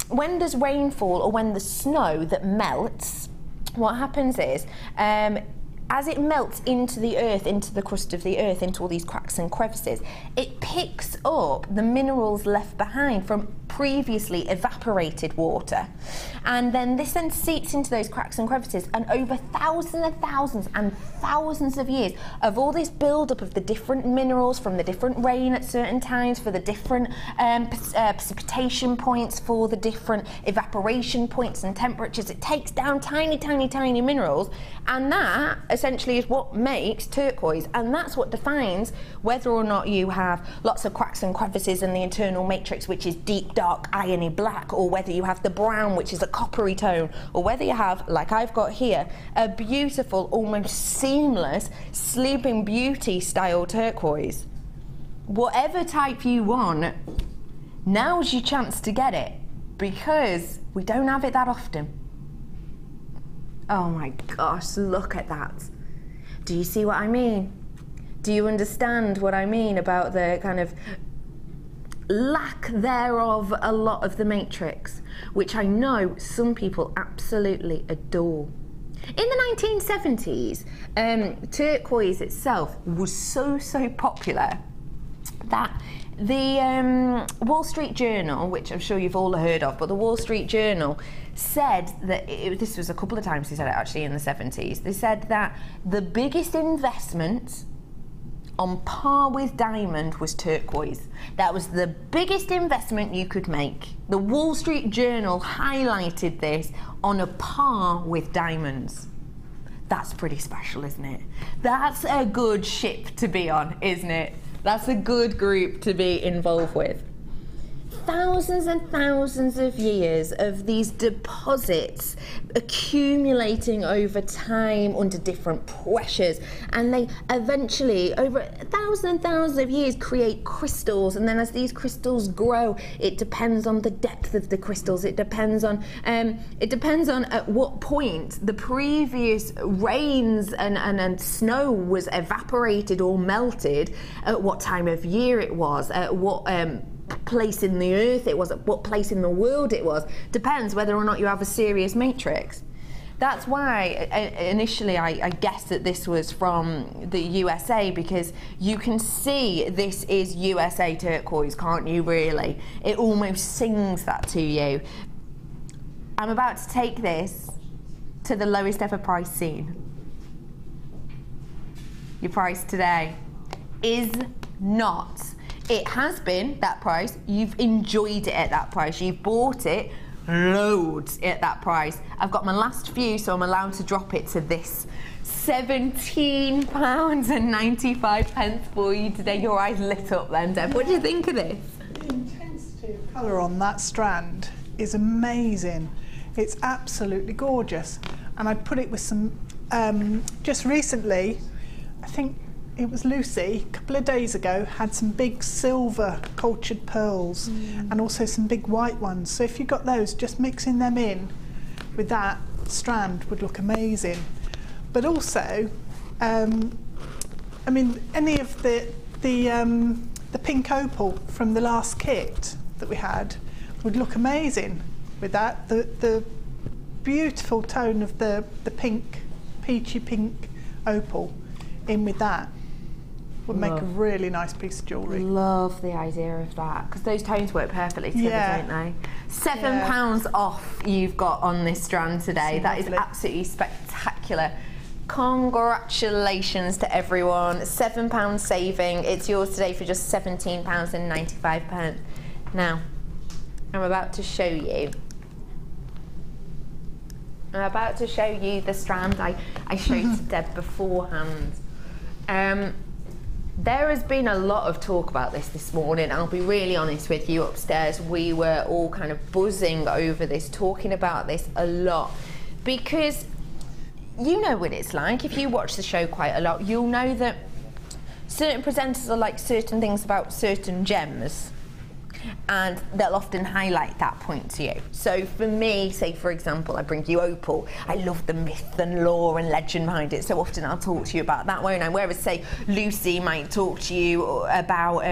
[SPEAKER 3] when there's rainfall or when there's snow that melts, what happens is as it melts into the earth, into the crust of the earth, into all these cracks and crevices, it picks up the minerals left behind from previously evaporated water. And then this then seeps into those cracks and crevices, and over thousands and thousands and thousands of years of all this build-up of the different minerals from the different rain at certain times, for the different precipitation points, for the different evaporation points and temperatures, it takes down tiny, tiny, tiny minerals, and that essentially is what makes turquoise, and that's what defines whether or not you have lots of cracks and crevices in the internal matrix, which is deep, dark, irony black, or whether you have the brown, which is a coppery tone, or whether you have, like I've got here, a beautiful, almost seamless Sleeping Beauty style turquoise. Whatever type you want, now's your chance to get it, because we don't have it that often. Oh my gosh, look at that. Do you see what I mean? Do you understand what I mean about the kind of lack thereof a lot of the matrix, which I know some people absolutely adore? In the 1970s, turquoise itself was so popular that the Wall Street Journal, which I'm sure you've all heard of, but the Wall Street Journal said that, this was a couple of times they said it actually in the 70s, they said that the biggest investment on par with diamond was turquoise. That was the biggest investment you could make. The Wall Street Journal highlighted this on a par with diamonds. That's pretty special, isn't it? That's a good ship to be on, isn't it? That's a good group to be involved with. Thousands and thousands of years of these deposits accumulating over time under different pressures, and they eventually, over thousands and thousands of years, create crystals. And then as these crystals grow, it depends on the depth of the crystals. It depends on at what point the previous rains and snow was evaporated or melted, at what time of year it was, at what place in the earth it was, at what place in the world it was. Depends whether or not you have a serious matrix. That's why initially I guessed that this was from the USA, because you can see this is USA turquoise, can't you really? It almost sings that to you. I'm about to take this to the lowest ever price seen. Your price today is not. It has been that price. You've enjoyed it at that price. You've bought it loads at that price. I've got my last few, so I'm allowed to drop it to this. £17.95 for you today. Your eyes lit up then, Deb. What do you think of this?
[SPEAKER 4] The intensity of colour on that strand is amazing. It's absolutely gorgeous. And I put it with some, just recently, I think it was Lucy, a couple of days ago, had some big silver cultured pearls and also some big white ones. So if you got those, just mixing them in with that strand would look amazing. But also, I mean, any of the pink opal from the last kit that we had would look amazing with that. The beautiful tone of the pink, peachy pink opal in with that would make a really nice piece of jewellery.
[SPEAKER 3] Love the idea of that, because those tones work perfectly together, don't they? £7 off you've got on this strand today. That is absolutely spectacular. Congratulations to everyone. £7 saving. It's yours today for just £17.95. Now, I'm about to show you. I'm about to show you the strand I showed to Deb beforehand. There has been a lot of talk about this morning. I'll be really honest with you. Upstairs we were all kind of buzzing over this, talking about this a lot, because you know what it's like. If you watch the show quite a lot, you'll know that certain presenters are like certain things about certain gems, and they'll often highlight that point to you. So for me, say for example, I bring you opal. I love the myth and lore and legend behind it, so often I'll talk to you about that, won't I? Whereas say Lucy might talk to you about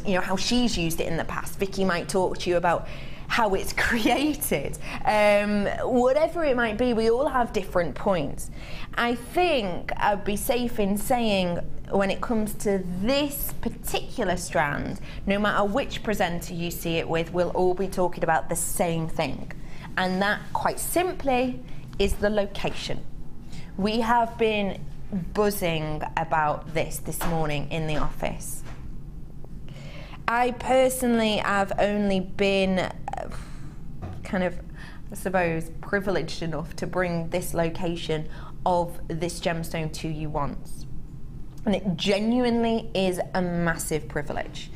[SPEAKER 3] you know, how she's used it in the past. Vicky might talk to you about how it's created. Whatever it might be, we all have different points. I think I'd be safe in saying, when it comes to this particular strand, no matter which presenter you see it with, we'll all be talking about the same thing. And that, quite simply, is the location. We have been buzzing about this morning in the office. I personally have only been kind of, I suppose, privileged enough to bring this location of this gemstone to you once. And it genuinely is a massive privilege.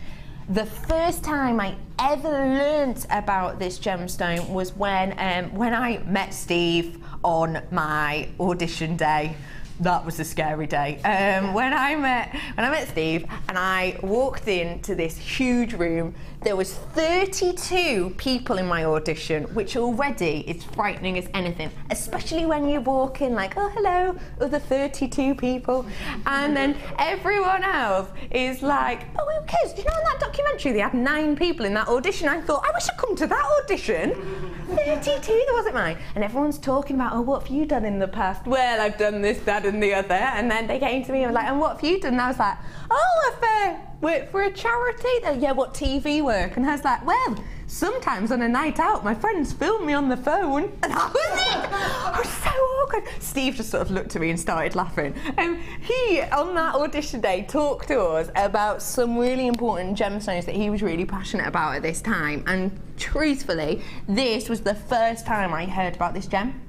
[SPEAKER 3] The first time I ever learnt about this gemstone was when I met Steve on my audition day. That was a scary day. When I met Steve and I walked into this huge room, there was 32 people in my audition, which already is frightening as anything, especially when you walk in like, oh hello, other 32 people, and then everyone else is like, oh who cares? You know, in that documentary they had 9 people in that audition. I thought, I wish I'd come to that audition. 32, that wasn't mine. And everyone's talking about, oh, what have you done in the past? Well, I've done this, that and the other. And then they came to me and were like, and what have you done? And I was like, oh, I've worked for a charity. Like, yeah, what TV work? And I was like, well, sometimes on a night out, my friends film me on the phone. And that was it. I was so awkward. Steve just sort of looked at me and started laughing. He, on that audition day, talked to us about some really important gemstones that he was really passionate about at this time. And truthfully, this was the first time I heard about this gem.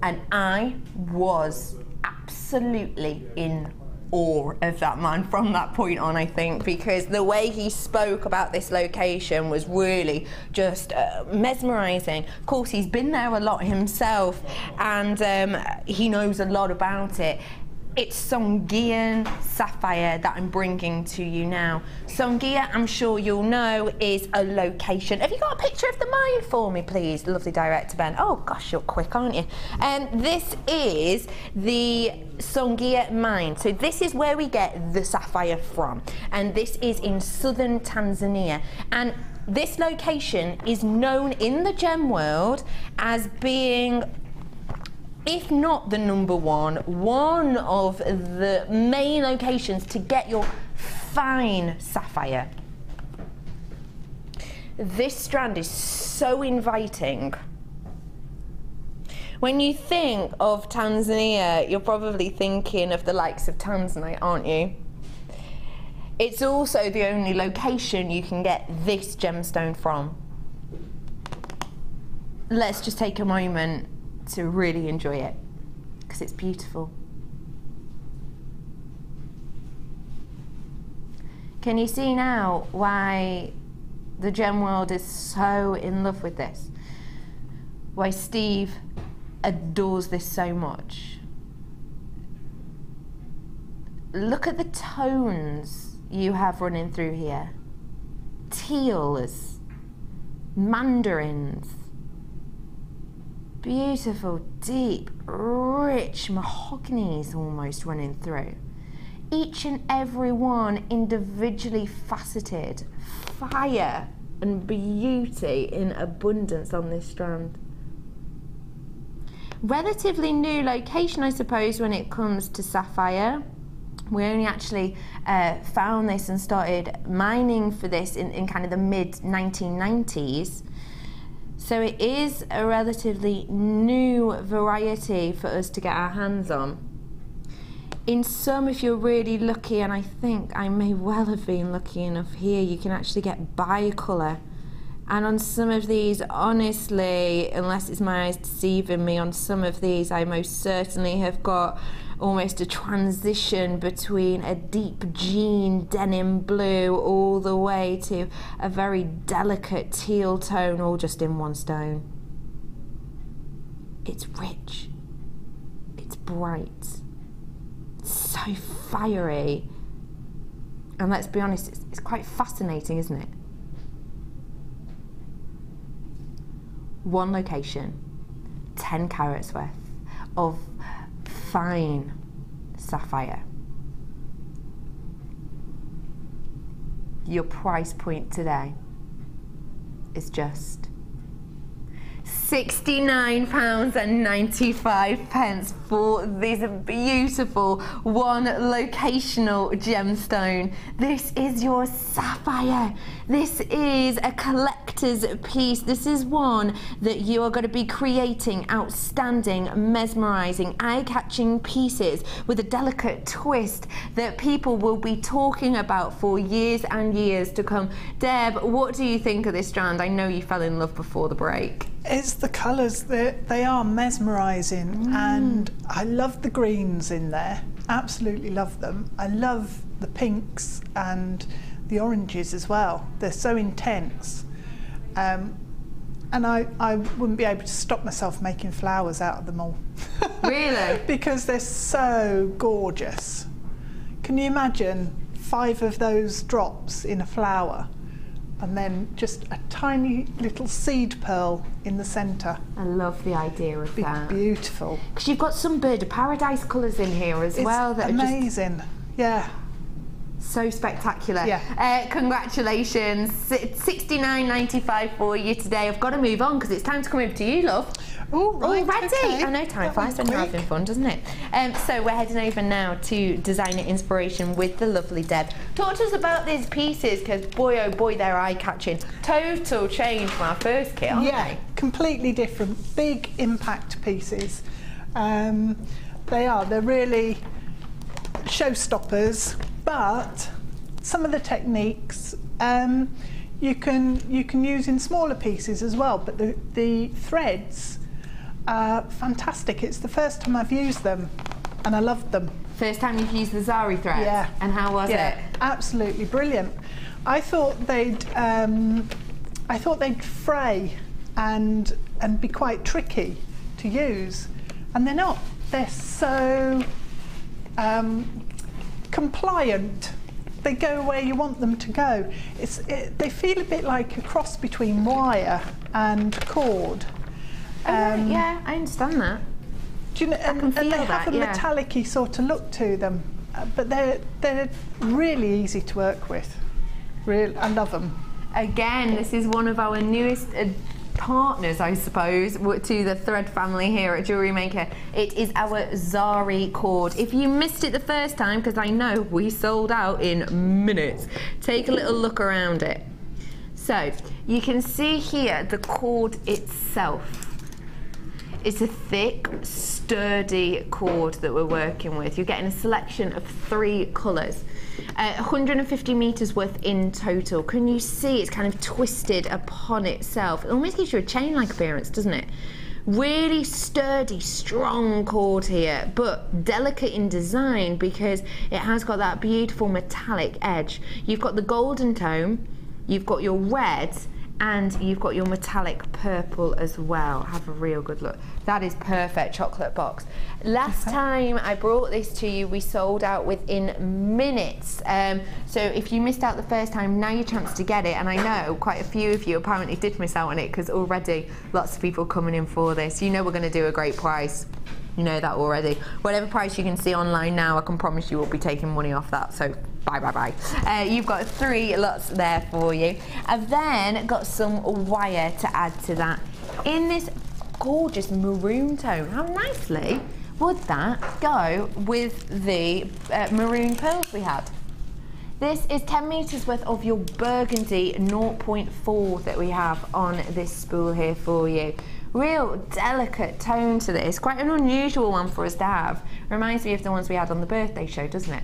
[SPEAKER 3] And I was absolutely in awe of that man from that point on, I think, because the way he spoke about this location was really just mesmerising. Of course, he's been there a lot himself, and he knows a lot about it. It's Songean Sapphire that I'm bringing to you now. Songean, I'm sure you'll know, is a location. Have you got a picture of the mine for me, please? Lovely director, Ben. Oh, gosh, you're quick, aren't you? This is the Songean mine. So this is where we get the sapphire from. And this is in southern Tanzania. And this location is known in the gem world as being, if not the one of the main locations to get your fine sapphire. This strand is so inviting. When you think of Tanzania, you're probably thinking of the likes of Tanzanite, aren't you? It's also the only location you can get this gemstone from. Let's just take a moment to really enjoy it, because it's beautiful. Can you see now why the gem world is so in love with this? Why Steve adores this so much? Look at the tones you have running through here. Teals, mandarins, beautiful, deep, rich mahoganies almost running through. Each and every one individually faceted. Fire and beauty in abundance on this strand. Relatively new location, I suppose, when it comes to sapphire. We only actually found this and started mining for this in kind of the mid-1990s. So it is a relatively new variety for us to get our hands on. In some, if you're really lucky, and I think I may well have been lucky enough here, you can actually get bicolour And on some of these, honestly, unless it's my eyes deceiving me, on some of these I most certainly have got almost a transition between a deep jean denim blue all the way to a very delicate teal tone, all just in one stone. It's rich, it's bright, it's so fiery, and let's be honest, it's quite fascinating, isn't it? One location, 10 carats worth of fine sapphire. Your price point today is just £69.95 for this beautiful one locational gemstone. This is your sapphire. This is a collector's piece. This is one that you are going to be creating outstanding, mesmerizing, eye-catching pieces with a delicate twist that people will be talking about for years and years to come. Deb, what do you think of this strand? I know you fell in love before the break.
[SPEAKER 4] It's the colours, they are mesmerising, and I love the greens in there, absolutely love them. I love the pinks and the oranges as well, they're so intense. And I wouldn't be able to stop myself making flowers out of them all.
[SPEAKER 3] Really?
[SPEAKER 4] Because they're so gorgeous. Can you imagine 5 of those drops in a flower? And then just a tiny little seed pearl in the centre.
[SPEAKER 3] I love the idea of that.
[SPEAKER 4] Beautiful.
[SPEAKER 3] Because you've got some bird of paradise colours in here as well. That
[SPEAKER 4] amazing.
[SPEAKER 3] Are just
[SPEAKER 4] yeah.
[SPEAKER 3] So spectacular.
[SPEAKER 4] Yeah.
[SPEAKER 3] Congratulations. $69.95 for you today. I've got to move on because it's time to come over to you, love.
[SPEAKER 4] Oh, right.
[SPEAKER 3] Already?
[SPEAKER 4] Okay.
[SPEAKER 3] I know time flies when you're having fun, doesn't it? So we're heading over now to Designer Inspiration with the lovely Deb. Talk to us about these pieces, because boy oh boy, they're eye-catching. Total change from our first kit, aren't they?
[SPEAKER 4] Completely different, big impact pieces. They're really showstoppers, but some of the techniques you can use in smaller pieces as well, but the threads are fantastic. It's the first time I've used them and I loved them.
[SPEAKER 3] First time you've used the Sari threads?
[SPEAKER 4] Yeah.
[SPEAKER 3] And how was it?
[SPEAKER 4] Absolutely brilliant. I thought they'd fray and be quite tricky to use, and they're not. They're so compliant. They go where you want them to go. They feel a bit like a cross between wire and cord.
[SPEAKER 3] Yeah, I understand that.
[SPEAKER 4] Do you know, and they have a metallic-y sort of look to them, but they're really easy to work with. Really, I love them.
[SPEAKER 3] Again, this is one of our newest partners, I suppose, to the thread family here at Jewellery Maker. It is our Sari cord. If you missed it the first time, because I know we sold out in minutes, take a little look around it. So you can see here the cord itself. It's a thick, sturdy cord that we're working with. You're getting a selection of 3 colours. 150 metres worth in total. Can you see it's kind of twisted upon itself? It almost gives you a chain-like appearance, doesn't it? Really sturdy, strong cord here, but delicate in design because it has got that beautiful metallic edge. You've got the golden tone, you've got your red, and you've got your metallic purple as well. Have a real good look. That is perfect chocolate box. Last time I brought this to you, we sold out within minutes. So if you missed out the first time, now your chance to get it. And I know quite a few of you apparently did miss out on it because already lots of people coming in for this. You know we're going to do a great price. You know that already. Whatever price you can see online now, I can promise you we'll be taking money off that. So bye, bye, bye. You've got 3 lots there for you. I've then got some wire to add to that in this gorgeous maroon tone. How nicely would that go with the maroon pearls we had? This is 10 metres worth of your burgundy 0.4 that we have on this spool here for you. Real delicate tone to this. Quite an unusual one for us to have. Reminds me of the ones we had on the birthday show, doesn't it?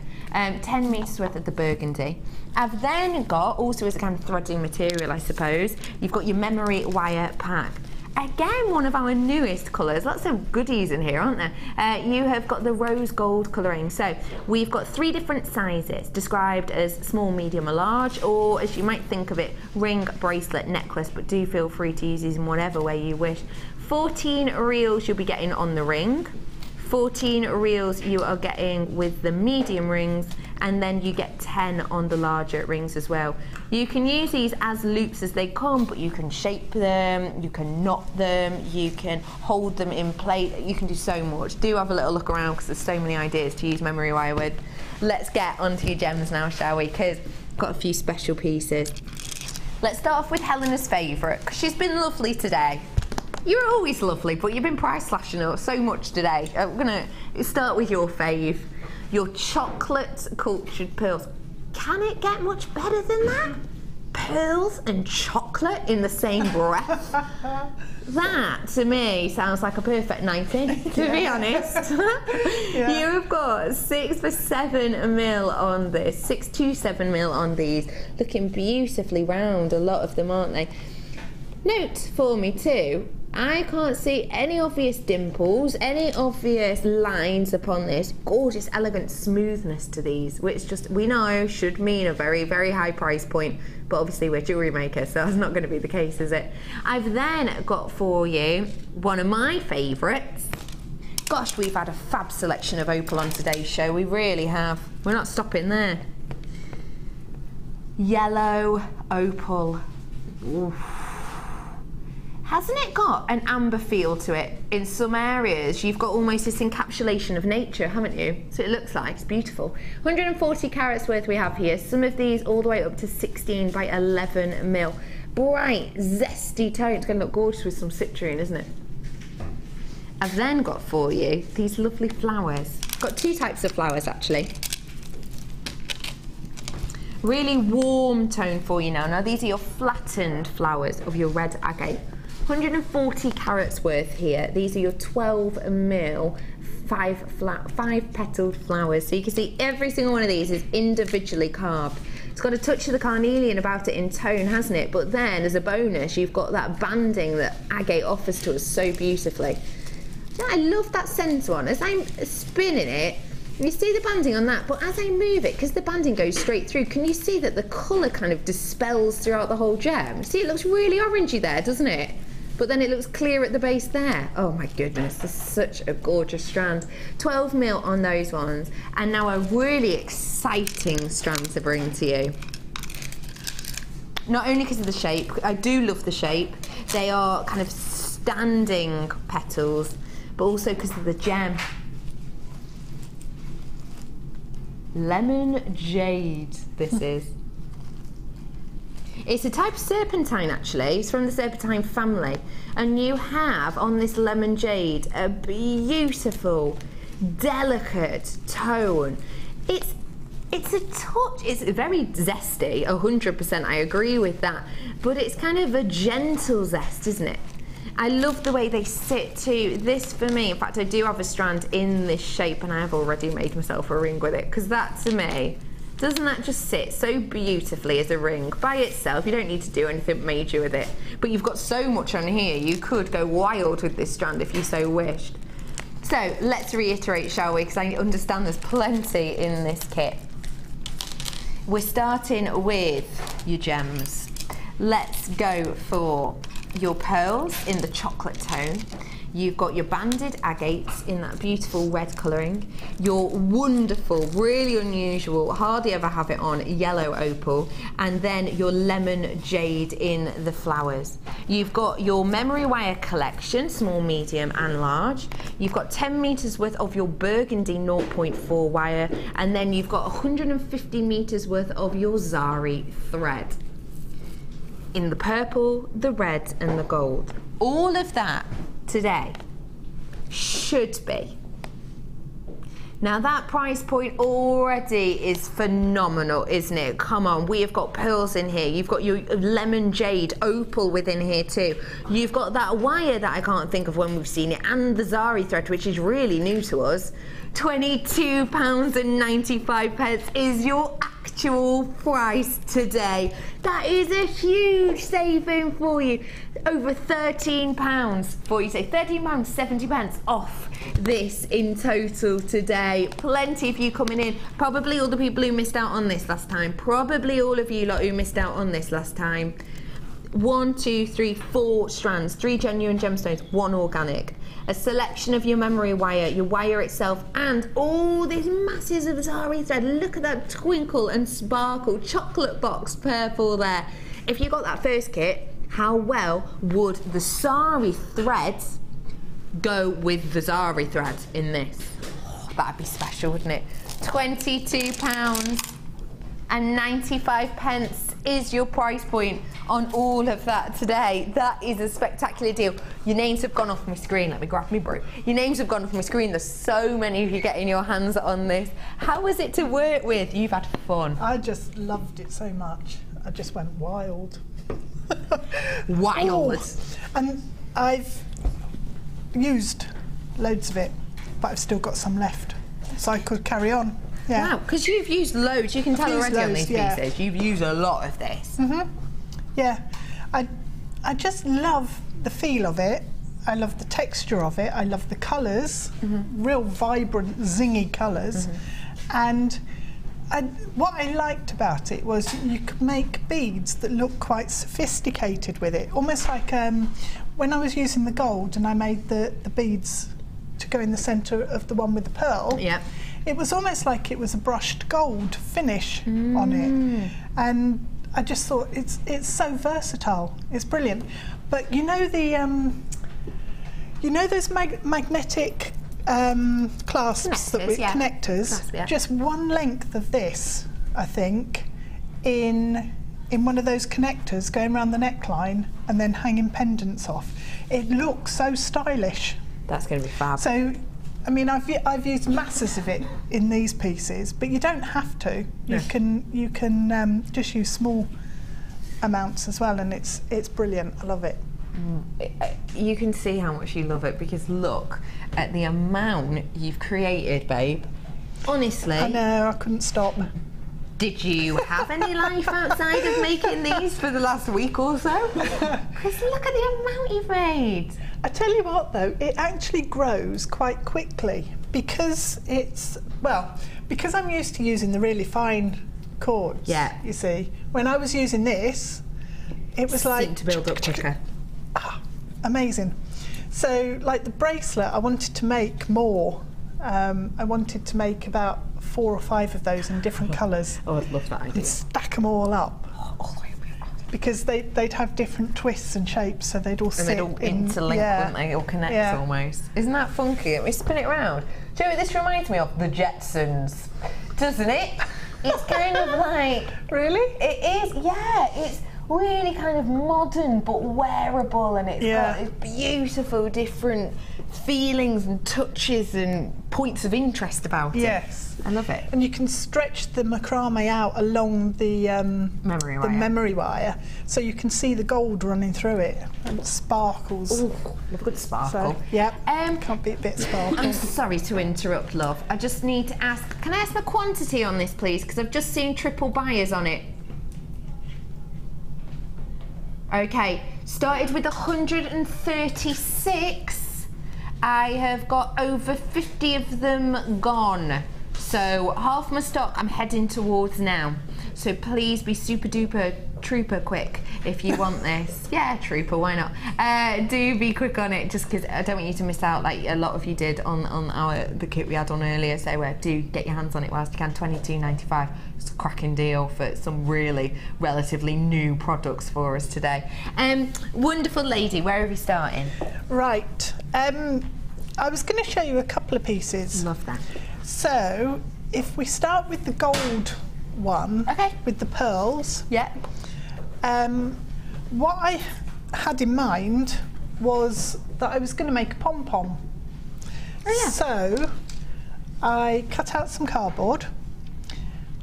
[SPEAKER 3] 10 metres worth of the burgundy. I've then got, also as a kind of threading material, I suppose, you've got your memory wire pack. Again, one of our newest colours. Lots of goodies in here, aren't there? You have got the rose gold colouring. So we've got 3 different sizes, described as small, medium or large, or as you might think of it, ring, bracelet, necklace, but do feel free to use these in whatever way you wish. 14 reels you'll be getting on the ring. 14 reels you are getting with the medium rings, and then you get 10 on the larger rings as well. You can use these as loops as they come, but you can shape them, you can knot them, you can hold them in place, you can do so much. Do have a little look around because there's so many ideas to use memory wire with. Let's get onto your gems now, shall we? Because I've got a few special pieces. Let's start off with Helena's favourite, because she's been lovely today. You're always lovely, but you've been price slashing up so much today. I'm gonna start with your fave, your chocolate cultured pearls. Can it get much better than that? Pearls and chocolate in the same breath? That, to me, sounds like a perfect night in, to be honest. Yeah. You have got 6 for 7 mil on this, 6 to 7 mil on these. Looking beautifully round, a lot of them, aren't they? Note for me too, I can't see any obvious dimples, any obvious lines upon this. Gorgeous, elegant smoothness to these, which just, we know, should mean a very, very high price point. But obviously we're jewellery makers, so that's not going to be the case, is it? I've then got for you one of my favourites. Gosh, we've had a fab selection of opal on today's show. We really have. We're not stopping there. Yellow opal. Oof. Hasn't it got an amber feel to it? In some areas, you've got almost this encapsulation of nature, haven't you? So it looks like, it's beautiful. 140 carats worth we have here. Some of these all the way up to 16 by 11 mil. Bright, zesty tone. It's going to look gorgeous with some citrine, isn't it? I've then got for you these lovely flowers. Got 2 types of flowers, actually. Really warm tone for you now. Now, these are your flattened flowers of your red agate. 140 carats worth here. These are your 12 mil 5 petaled flowers. So you can see every single one of these is individually carved. It's got a touch of the carnelian about it in tone, hasn't it? But then as a bonus, you've got that banding that agate offers to us so beautifully. Now, I love that centre one. As I'm spinning it, you see the banding on that, but as I move it, because the banding goes straight through, can you see that the colour kind of dispels throughout the whole gem? See, it looks really orangey there, doesn't it? But then it looks clear at the base there. Oh my goodness, this is such a gorgeous strand. 12 mil on those ones. And now a really exciting strand to bring to you. Not only because of the shape, I do love the shape. They are kind of standing petals, but also because of the gem. Lemon jade, this is. It's a type of serpentine, actually. It's from the serpentine family. And you have, on this lemon jade, a beautiful, delicate tone. It's a touch, it's very zesty, 100%, I agree with that. But it's kind of a gentle zest, isn't it? I love the way they sit too. This for me, in fact, I do have a strand in this shape and I have already made myself a ring with it, because that to me, doesn't that just sit so beautifully as a ring by itself? You don't need to do anything major with it, but you've got so much on here, you could go wild with this strand if you so wished. So let's reiterate, shall we? Because I understand there's plenty in this kit. We're starting with your gems. Let's go for your pearls in the chocolate tone. You've got your banded agates in that beautiful red colouring. Your wonderful, really unusual, hardly ever have it on, yellow opal. And then your lemon jade in the flowers. You've got your memory wire collection, small, medium and large. You've got 10 metres worth of your burgundy 0.4 wire. And then you've got 150 metres worth of your Sari thread. In the purple, the red and the gold. All of that today should be Now that price point already is phenomenal, isn't it? Come on, we have got pearls in here. You've got your lemon jade opal within here too. You've got that wire that I can't think of when we've seen it, and the Sari thread, which is really new to us. £22.95 is your actual price today. That is a huge saving for you. Over £13 for you, say £13.70 off this in total today. Plenty of you coming in. Probably all the people who missed out on this last time. Probably all of you lot who missed out on this last time. 1, 2, 3, 4 strands, 3 genuine gemstones, 1 organic. A selection of your memory wire, your wire itself, and all these masses of Sari thread. Look at that twinkle and sparkle, chocolate box purple there. If you got that first kit, how well would the Sari threads go with the Sari thread in this? Oh, that'd be special, wouldn't it? £22.95 is your price point on all of that today. That is a spectacular deal. Your names have gone off my screen. Let me grab me brew. Your names have gone off my screen. There's so many of you getting your hands on this. How was it to work with? You've had fun.
[SPEAKER 4] I just loved it so much. I just went wild.
[SPEAKER 3] Wild.
[SPEAKER 4] Oh, and I've used loads of it, but I've still got some left, so I could carry on. Yeah.
[SPEAKER 3] Wow, because you've used loads. You can tell already on these pieces. You've used a lot of this.
[SPEAKER 4] Yeah, I just love the feel of it. I love the texture of it. I love the colours, real vibrant, zingy colours. And what I liked about it was you could make beads that look quite sophisticated with it. Almost like when I was using the gold and I made the beads to go in the centre of the one with the pearl. Yeah. It was almost like it was a brushed gold finish on it. And I just thought it's so versatile. It's brilliant. But you know those magnetic clasps that with connectors? Just one length of this, I think, in one of those connectors going around the neckline and then hanging pendants off. It looks so stylish.
[SPEAKER 3] That's going to be fab.
[SPEAKER 4] So, I mean, I've used masses of it in these pieces, but you don't have to. You can just use small amounts as well, and it's brilliant. I love it.
[SPEAKER 3] You can see how much you love it because look at the amount you've created, babe. Honestly.
[SPEAKER 4] I know, I couldn't stop.
[SPEAKER 3] Did you have any life outside of making these for the last week or so? Because look at the amount you've made.
[SPEAKER 4] I tell you what though, it actually grows quite quickly because because I'm used to using the really fine cords. Yeah. You see, when I was using this, it was like
[SPEAKER 3] to build up quicker.
[SPEAKER 4] Amazing. So, like the bracelet, I wanted to make more. I wanted to make about 4 or 5 of those in different colours.
[SPEAKER 3] Oh, I'd love that idea.
[SPEAKER 4] And stack them all up. Because they'd have different twists and shapes, so they'd all sit
[SPEAKER 3] they'd all interlink, wouldn't they? All connect almost. Isn't that funky? Let me spin it around. Do you know what this reminds me of? The Jetsons, doesn't it? It's kind of like...
[SPEAKER 4] Really?
[SPEAKER 3] It is, yeah. It's really kind of modern but wearable, and it's got these beautiful different feelings and touches and points of interest about it.
[SPEAKER 4] Yes.
[SPEAKER 3] I love it.
[SPEAKER 4] And you can stretch the macrame out along the memory wire, so you can see the gold running through it and it sparkles.
[SPEAKER 3] Ooh, love a good sparkle.
[SPEAKER 4] So, can't beat a bit of sparkle.
[SPEAKER 3] I'm sorry to interrupt, love. I just need to ask, can I ask the quantity on this, please? Because I've just seen triple buyers on it. Okay, started with 136. I have got over 50 of them gone. So half my stock I'm heading towards now. So please be super duper trooper quick if you want this. Yeah, trooper, why not? Do be quick on it, just because I don't want you to miss out like a lot of you did on the kit we had on earlier. So do get your hands on it whilst you can. $22.95. It's a cracking deal for some really relatively new products for us today. Wonderful lady, where are we starting?
[SPEAKER 4] Right. I was going to show you a couple of pieces.
[SPEAKER 3] Love that.
[SPEAKER 4] So if we start with the gold one, with the pearls.
[SPEAKER 3] Yeah.
[SPEAKER 4] What I had in mind was that I was going to make a pom-pom.
[SPEAKER 3] Oh, yeah.
[SPEAKER 4] So I cut out some cardboard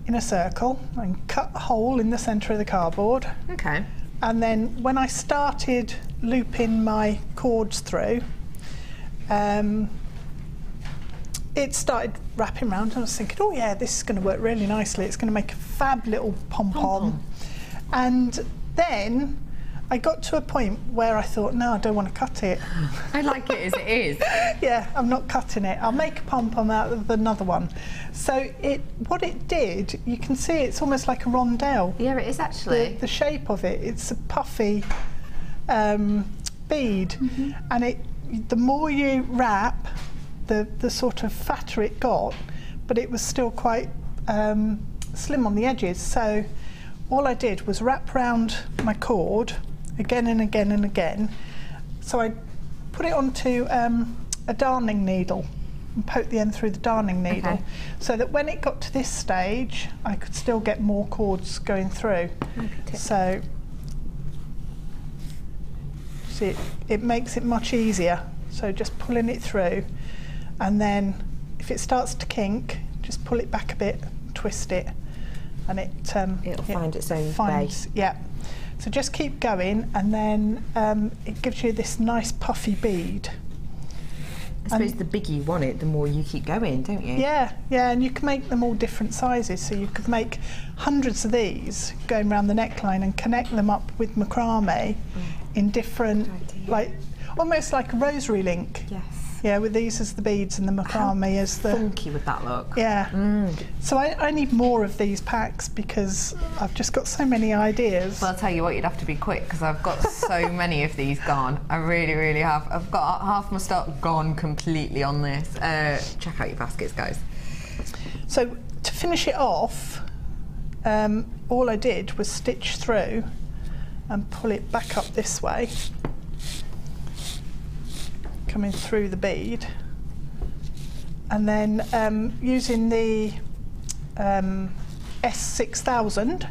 [SPEAKER 4] in a circle and cut a hole in the centre of the cardboard.
[SPEAKER 3] Okay.
[SPEAKER 4] And then when I started looping my cords through, it started wrapping around, and I was thinking, oh yeah, this is going to work really nicely. It's going to make a fab little pom-pom. And then I got to a point where I thought, no, I don't want to cut it.
[SPEAKER 3] I like it as it is.
[SPEAKER 4] Yeah, I'm not cutting it. I'll make a pom-pom out of another one. So what it did, you can see it's almost like a rondelle.
[SPEAKER 3] Yeah, it is actually.
[SPEAKER 4] The shape of it, it's a puffy bead. And the more you wrap, the sort of fatter it got, but it was still quite slim on the edges. So all I did was wrap round my cord again and again and again. So I put it onto a darning needle and poked the end through the darning needle, so that when it got to this stage, I could still get more cords going through. So see, it makes it much easier. So just pulling it through, and then if it starts to kink, just pull it back a bit, twist it, and it'll
[SPEAKER 3] find its own
[SPEAKER 4] base. Yeah. So just keep going, and then it gives you this nice puffy bead.
[SPEAKER 3] I suppose the bigger you want it, the more you keep going, don't you?
[SPEAKER 4] Yeah, yeah, and you can make them all different sizes. So you could make hundreds of these going around the neckline and connect them up with macrame in different, like almost like a rosary link.
[SPEAKER 3] Yes.
[SPEAKER 4] Yeah, with these as the beads and the macrame as the...
[SPEAKER 3] funky would that look?
[SPEAKER 4] Yeah. So I need more of these packs because I've just got so many ideas.
[SPEAKER 3] Well, I'll tell you what, you'd have to be quick because I've got so many of these gone. I really, really have. I've got half my stock gone completely on this. Check out your baskets, guys.
[SPEAKER 4] So to finish it off, all I did was stitch through and pull it back up this way, coming through the bead, and then using the S6000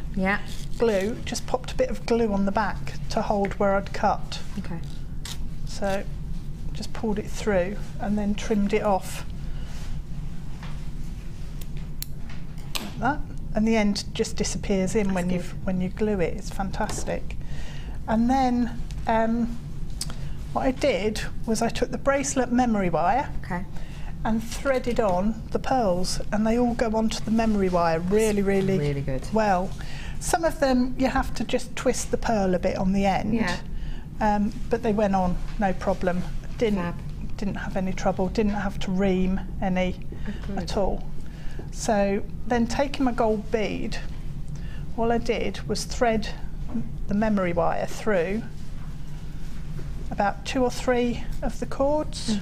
[SPEAKER 4] glue, just popped a bit of glue on the back to hold where I'd cut.
[SPEAKER 3] Okay.
[SPEAKER 4] So just pulled it through and then trimmed it off like that, and the end just disappears in when you glue it. It's fantastic. And then what I did was I took the bracelet memory wire and threaded on the pearls, and they all go onto the memory wire really, really
[SPEAKER 3] good.
[SPEAKER 4] Well. Some of them you have to just twist the pearl a bit on the end, but they went on no problem. Didn't have any trouble, didn't have to ream any at all. So then taking my gold bead, all I did was thread the memory wire through about 2 or 3 of the cords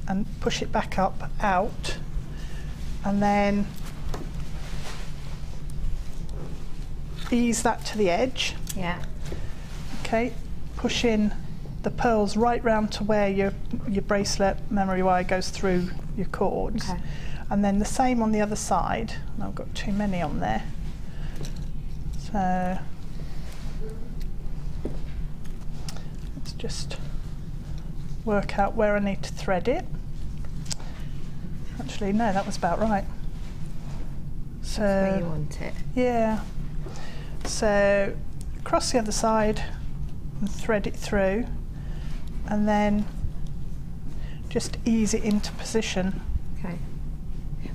[SPEAKER 4] and push it back up out, and then ease that to the edge.
[SPEAKER 3] Yeah.
[SPEAKER 4] Okay, push in the pearls right round to where your bracelet memory wire goes through your cords.
[SPEAKER 3] Okay.
[SPEAKER 4] And then the same on the other side. And I've got too many on there. So let's just work out where I need to thread it. Actually, no, that was about right. So
[SPEAKER 3] that's where you want it.
[SPEAKER 4] Yeah. So across the other side and thread it through, and then just ease it into position.
[SPEAKER 3] Okay.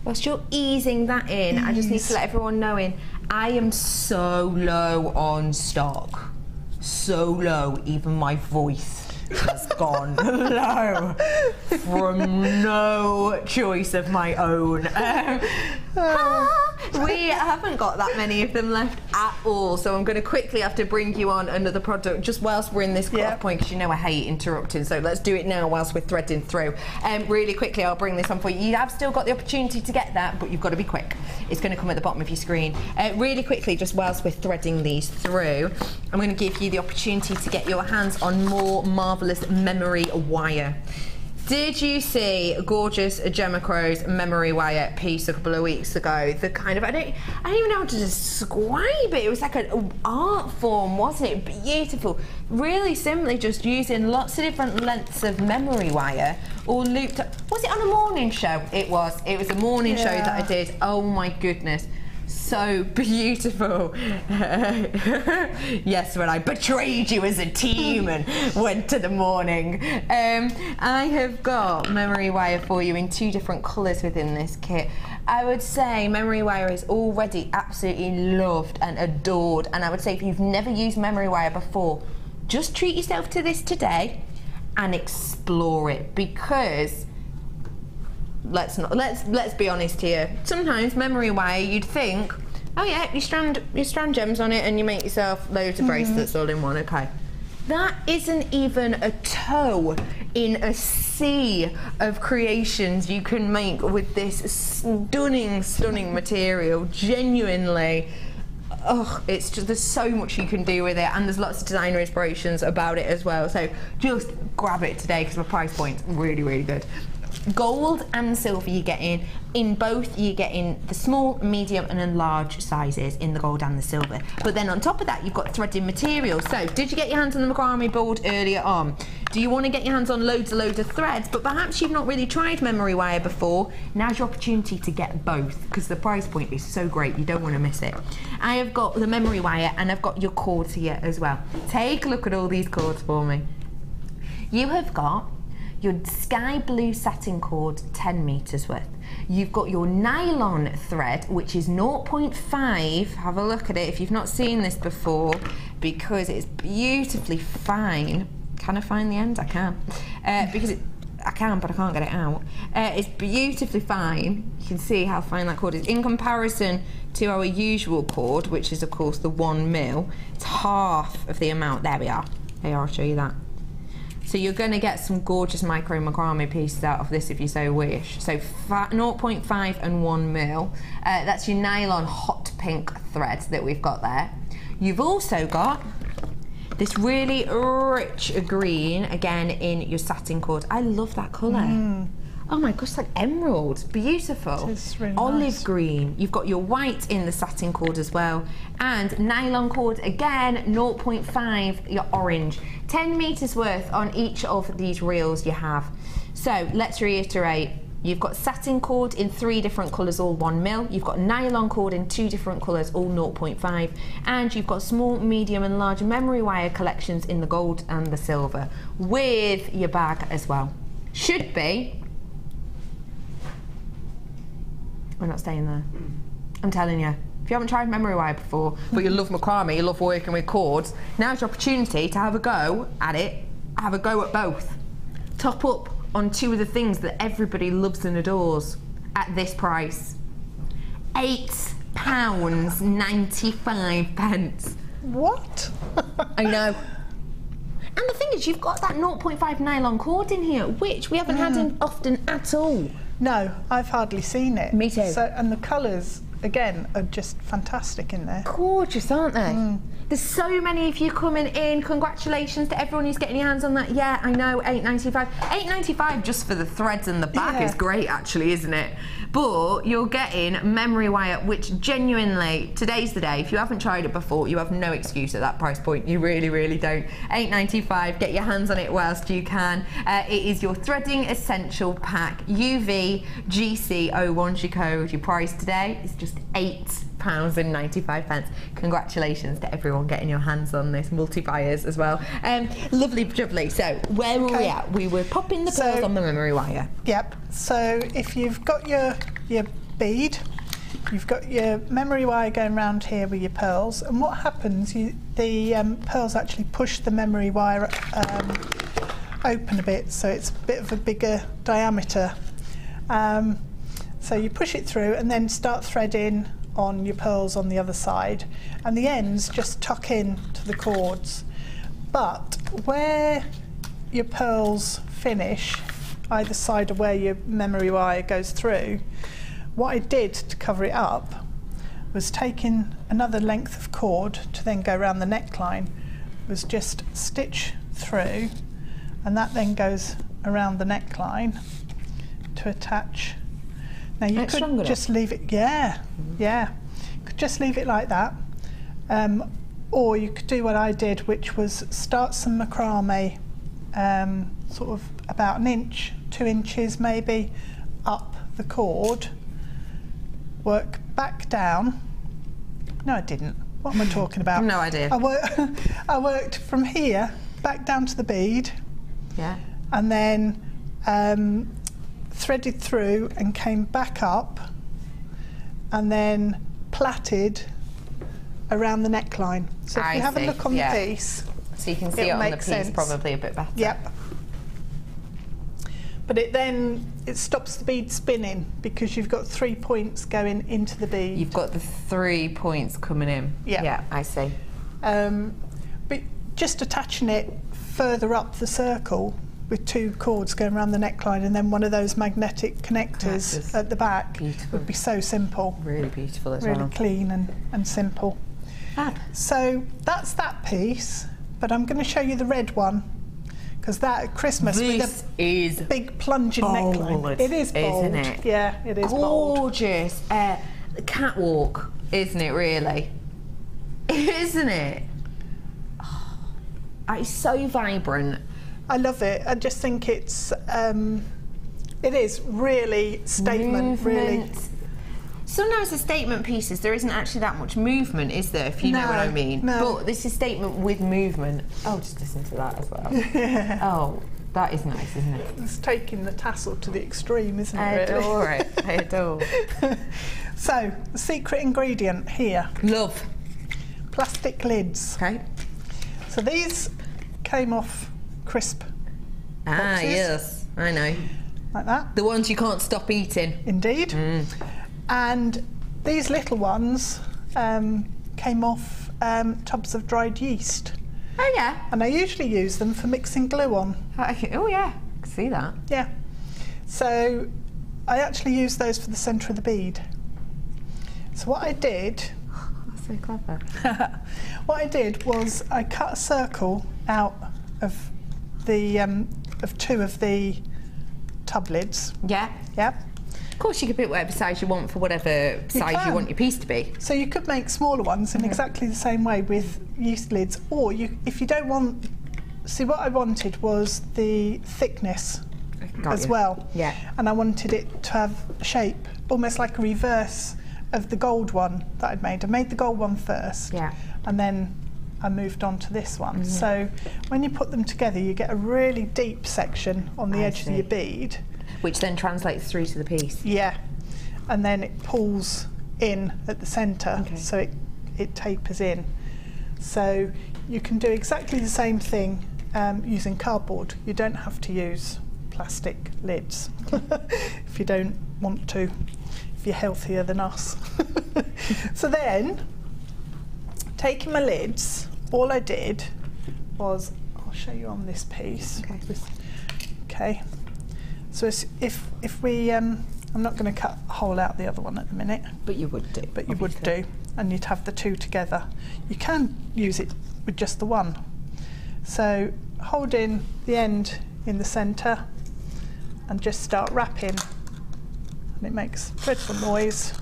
[SPEAKER 3] Whilst you're easing that in, I just need to let everyone know I am so low on stock. So low, even my voice has gone low from no choice of my own. We haven't got that many of them left at all, so I'm going to quickly have to bring you on another product just whilst we're in this cut-off point, because you know I hate interrupting, so let's do it now whilst we're threading through. Really quickly, I'll bring this on for you. You have still got the opportunity to get that, but you've got to be quick. It's going to come at the bottom of your screen. Really quickly, just whilst we're threading these through, I'm going to give you the opportunity to get your hands on more marvellous memory wire. Did you see a gorgeous Gemma Crow's memory wire piece a couple of weeks ago? The kind of, I don't even know how to describe it. It was like an art form, wasn't it? Beautiful. Really simply just using lots of different lengths of memory wire, all looped up. Was it on a morning show? It was. It was a morning show that I did. Oh my goodness. So beautiful. Yes, when I betrayed you as a team and went to the morning. I have got memory wire for you in 2 different colours within this kit. I would say memory wire is already absolutely loved and adored, and I would say if you've never used memory wire before, just treat yourself to this today and explore it, because let's be honest here. Sometimes memory wire, you'd think, oh yeah, you strand gems on it and you make yourself loads of bracelets all in one. Okay, that isn't even a toe in a sea of creations you can make with this stunning material. Genuinely, oh, it's just, there's so much you can do with it, and there's lots of designer inspirations about it as well. So just grab it today because the price point's really good. Gold and silver you're getting in both. You're getting the small, medium and then large sizes in the gold and the silver, but then on top of that you've got threading material. So did you get your hands on the macrame board earlier on? Do you want to get your hands on loads of threads, but perhaps you've not really tried memory wire before? Now's your opportunity to get both, because the price point is so great, you don't want to miss it. I have got the memory wire and I've got your cords here as well. Take a look at all these cords for me. You have got your sky blue satin cord, 10 meters worth. You've got your nylon thread, which is 0.5. Have a look at it if you've not seen this before, because it's beautifully fine. Can I find the end? I can. Because I can, but I can't get it out. It's beautifully fine. You can see how fine that cord is. In comparison to our usual cord, which is of course the 1 mil, it's half of the amount. There we are. Here, I'll show you that. So you're going to get some gorgeous micro-macrame pieces out of this if you so wish. So 0.5 and 1 mil. That's your nylon hot pink thread that we've got there. You've also got this really rich green, again in your satin cord. I love that colour. Oh my gosh, it's like emerald. Beautiful. It's really olive nice. Green. You've got your white in the satin cord as well. And nylon cord again, 0.5, your orange. 10 meters worth on each of these reels you have. So let's reiterate. You've got satin cord in 3 different colours, all 1 mil. You've got nylon cord in 2 different colours, all 0.5. And you've got small, medium and large memory wire collections in the gold and the silver, with your bag as well. Should be. We're not staying there. I'm telling you. If you haven't tried memory wire before, but you love macrame, you love working with cords, now's your opportunity to have a go at it, have a go at both. Top up on 2 of the things that everybody loves and adores at this price. £8.95.
[SPEAKER 4] What?
[SPEAKER 3] I know. And the thing is, you've got that 0.5 nylon cord in here, which we haven't had in often at all.
[SPEAKER 4] No, I've hardly seen it.
[SPEAKER 3] Me too.
[SPEAKER 4] So, and the colours, again, are just fantastic in there.
[SPEAKER 3] Gorgeous, aren't they? There's so many of you coming in. Congratulations to everyone who's getting your hands on that. Yeah, I know, £8.95. £8.95 just for the threads and the bag is great, actually, isn't it? But you're getting memory wire, which genuinely, today's the day. If you haven't tried it before, you have no excuse at that price point. You really don't. £8.95, get your hands on it whilst you can. It is your threading essential pack. UV GC01's your code. Your price today is just £8.95. Congratulations to everyone getting your hands on this, multi-buyers as well. Lovely jubbly. So where were we at? We were popping the pearls on the memory wire.
[SPEAKER 4] Yep. So if you've got your bead, you've got your memory wire going around here with your pearls, and what happens, the pearls actually push the memory wire open a bit, so it's a bit of a bigger diameter. So you push it through and then start threading on your pearls on the other side, and the ends just tuck in to the cords. But where your pearls finish, either side of where your memory wire goes through, what I did to cover it up was taking another length of cord to then go around the neckline, was just stitch through, and that then goes around the neckline to attach. Now you
[SPEAKER 3] Extra
[SPEAKER 4] could
[SPEAKER 3] longer.
[SPEAKER 4] just leave it, yeah, could just leave it like that. Or you could do what I did, which was start some macrame, sort of about 1 inch, 2 inches maybe, up the cord, work back down. No, I didn't. What am I talking about?
[SPEAKER 3] No idea.
[SPEAKER 4] I worked from here back down to the bead,
[SPEAKER 3] Yeah.
[SPEAKER 4] and then threaded through and came back up, and then plaited around the neckline. So if you have a look on the piece,
[SPEAKER 3] so you can see it
[SPEAKER 4] it'll
[SPEAKER 3] on the
[SPEAKER 4] make
[SPEAKER 3] piece
[SPEAKER 4] sense.
[SPEAKER 3] probably a bit better.
[SPEAKER 4] yep. But it stops the bead spinning because you've got 3 points going into the bead.
[SPEAKER 3] You've got the 3 points coming in.
[SPEAKER 4] Yeah.
[SPEAKER 3] Yeah, I see.
[SPEAKER 4] But just attaching it further up the circle with 2 cords going around the neckline and then one of those magnetic connectors at the back would be so simple.
[SPEAKER 3] Really beautiful as
[SPEAKER 4] Really
[SPEAKER 3] well.
[SPEAKER 4] clean and simple.
[SPEAKER 3] Fab.
[SPEAKER 4] So that's that piece, but I'm going to show you the red one, because that at Christmas
[SPEAKER 3] This
[SPEAKER 4] with
[SPEAKER 3] is
[SPEAKER 4] a big plunging
[SPEAKER 3] bold,
[SPEAKER 4] neckline. It is bold.
[SPEAKER 3] isn't it?
[SPEAKER 4] Yeah, it is bold.
[SPEAKER 3] gorgeous. The catwalk, isn't it really? Isn't it? Oh, it's so vibrant.
[SPEAKER 4] I love it. I just think it is really statement, really.
[SPEAKER 3] Movement. Sometimes the statement pieces, there isn't actually that much movement, is there, if you know what I mean?
[SPEAKER 4] No.
[SPEAKER 3] But this is statement with movement. Oh, just listen to that as well. Oh, that is nice, isn't it?
[SPEAKER 4] It's taking the tassel to the extreme, isn't
[SPEAKER 3] I
[SPEAKER 4] it? Really?
[SPEAKER 3] adore it. I adore.
[SPEAKER 4] So, the secret ingredient here,
[SPEAKER 3] Love.
[SPEAKER 4] plastic lids.
[SPEAKER 3] Okay.
[SPEAKER 4] So these came off crisp
[SPEAKER 3] Ah,
[SPEAKER 4] boxes.
[SPEAKER 3] yes, I know.
[SPEAKER 4] Like that.
[SPEAKER 3] The ones you can't stop eating.
[SPEAKER 4] Indeed. And these little ones came off tubs of dried yeast.
[SPEAKER 3] Oh, yeah.
[SPEAKER 4] And I usually use them for mixing glue on.
[SPEAKER 3] Oh, yeah. I can see that.
[SPEAKER 4] Yeah. So I actually use those for the centre of the bead. So what I did,
[SPEAKER 3] That's so clever.
[SPEAKER 4] what I did was I cut a circle out of the of 2 of the tub lids.
[SPEAKER 3] Yeah.
[SPEAKER 4] Yep.
[SPEAKER 3] Of course, you can pick whatever size you want for whatever size you
[SPEAKER 4] can.
[SPEAKER 3] want your piece to be.
[SPEAKER 4] So you could make smaller ones in exactly the same way with yeast lids, or if you don't want. See, what I wanted was the thickness
[SPEAKER 3] Got
[SPEAKER 4] as
[SPEAKER 3] you.
[SPEAKER 4] well.
[SPEAKER 3] Yeah.
[SPEAKER 4] And I wanted it to have a shape, almost like a reverse of the gold one that I'd made. I made the gold one first,
[SPEAKER 3] Yeah.
[SPEAKER 4] and then I moved on to this one. So when you put them together, you get a really deep section on the
[SPEAKER 3] I
[SPEAKER 4] edge
[SPEAKER 3] see.
[SPEAKER 4] of your bead.
[SPEAKER 3] Which then translates through to the piece.
[SPEAKER 4] Yeah, and then it pulls in at the centre,
[SPEAKER 3] Okay.
[SPEAKER 4] so it tapers in. So you can do exactly the same thing using cardboard. You don't have to use plastic lids if you don't want to, if you're healthier than us. So then, taking my lids, all I did was, I'll show you on this piece.
[SPEAKER 3] Okay.
[SPEAKER 4] Okay. So if we, I'm not going to cut a hole out the other one at the minute,
[SPEAKER 3] But you would do.
[SPEAKER 4] but you would do, and you'd have the 2 together. You can use it with just the one. So hold in the end in the centre and just start wrapping, and it makes dreadful noise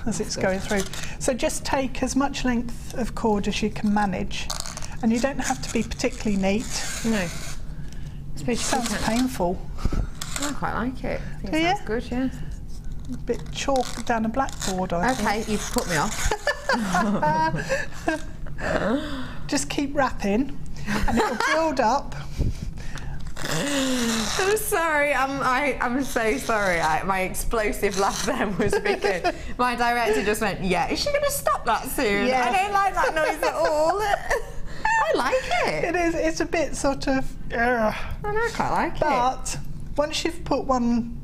[SPEAKER 4] as it's going through. So just take as much length of cord as you can manage, and you don't have to be particularly neat.
[SPEAKER 3] No.
[SPEAKER 4] It sounds painful.
[SPEAKER 3] I quite like it. I think
[SPEAKER 4] Do
[SPEAKER 3] it
[SPEAKER 4] you?
[SPEAKER 3] sounds good, yeah.
[SPEAKER 4] A bit chalk down a blackboard, I think.
[SPEAKER 3] Okay, you've put me off.
[SPEAKER 4] Just keep wrapping, and it'll build up.
[SPEAKER 3] I'm sorry. I'm so sorry. My explosive laugh then was because my director just went, "Yeah, is she going to stop that soon?"
[SPEAKER 4] Yeah.
[SPEAKER 3] I don't like that noise at all. I like it.
[SPEAKER 4] It is. It's a bit sort of.
[SPEAKER 3] I quite like it.
[SPEAKER 4] But once you've put one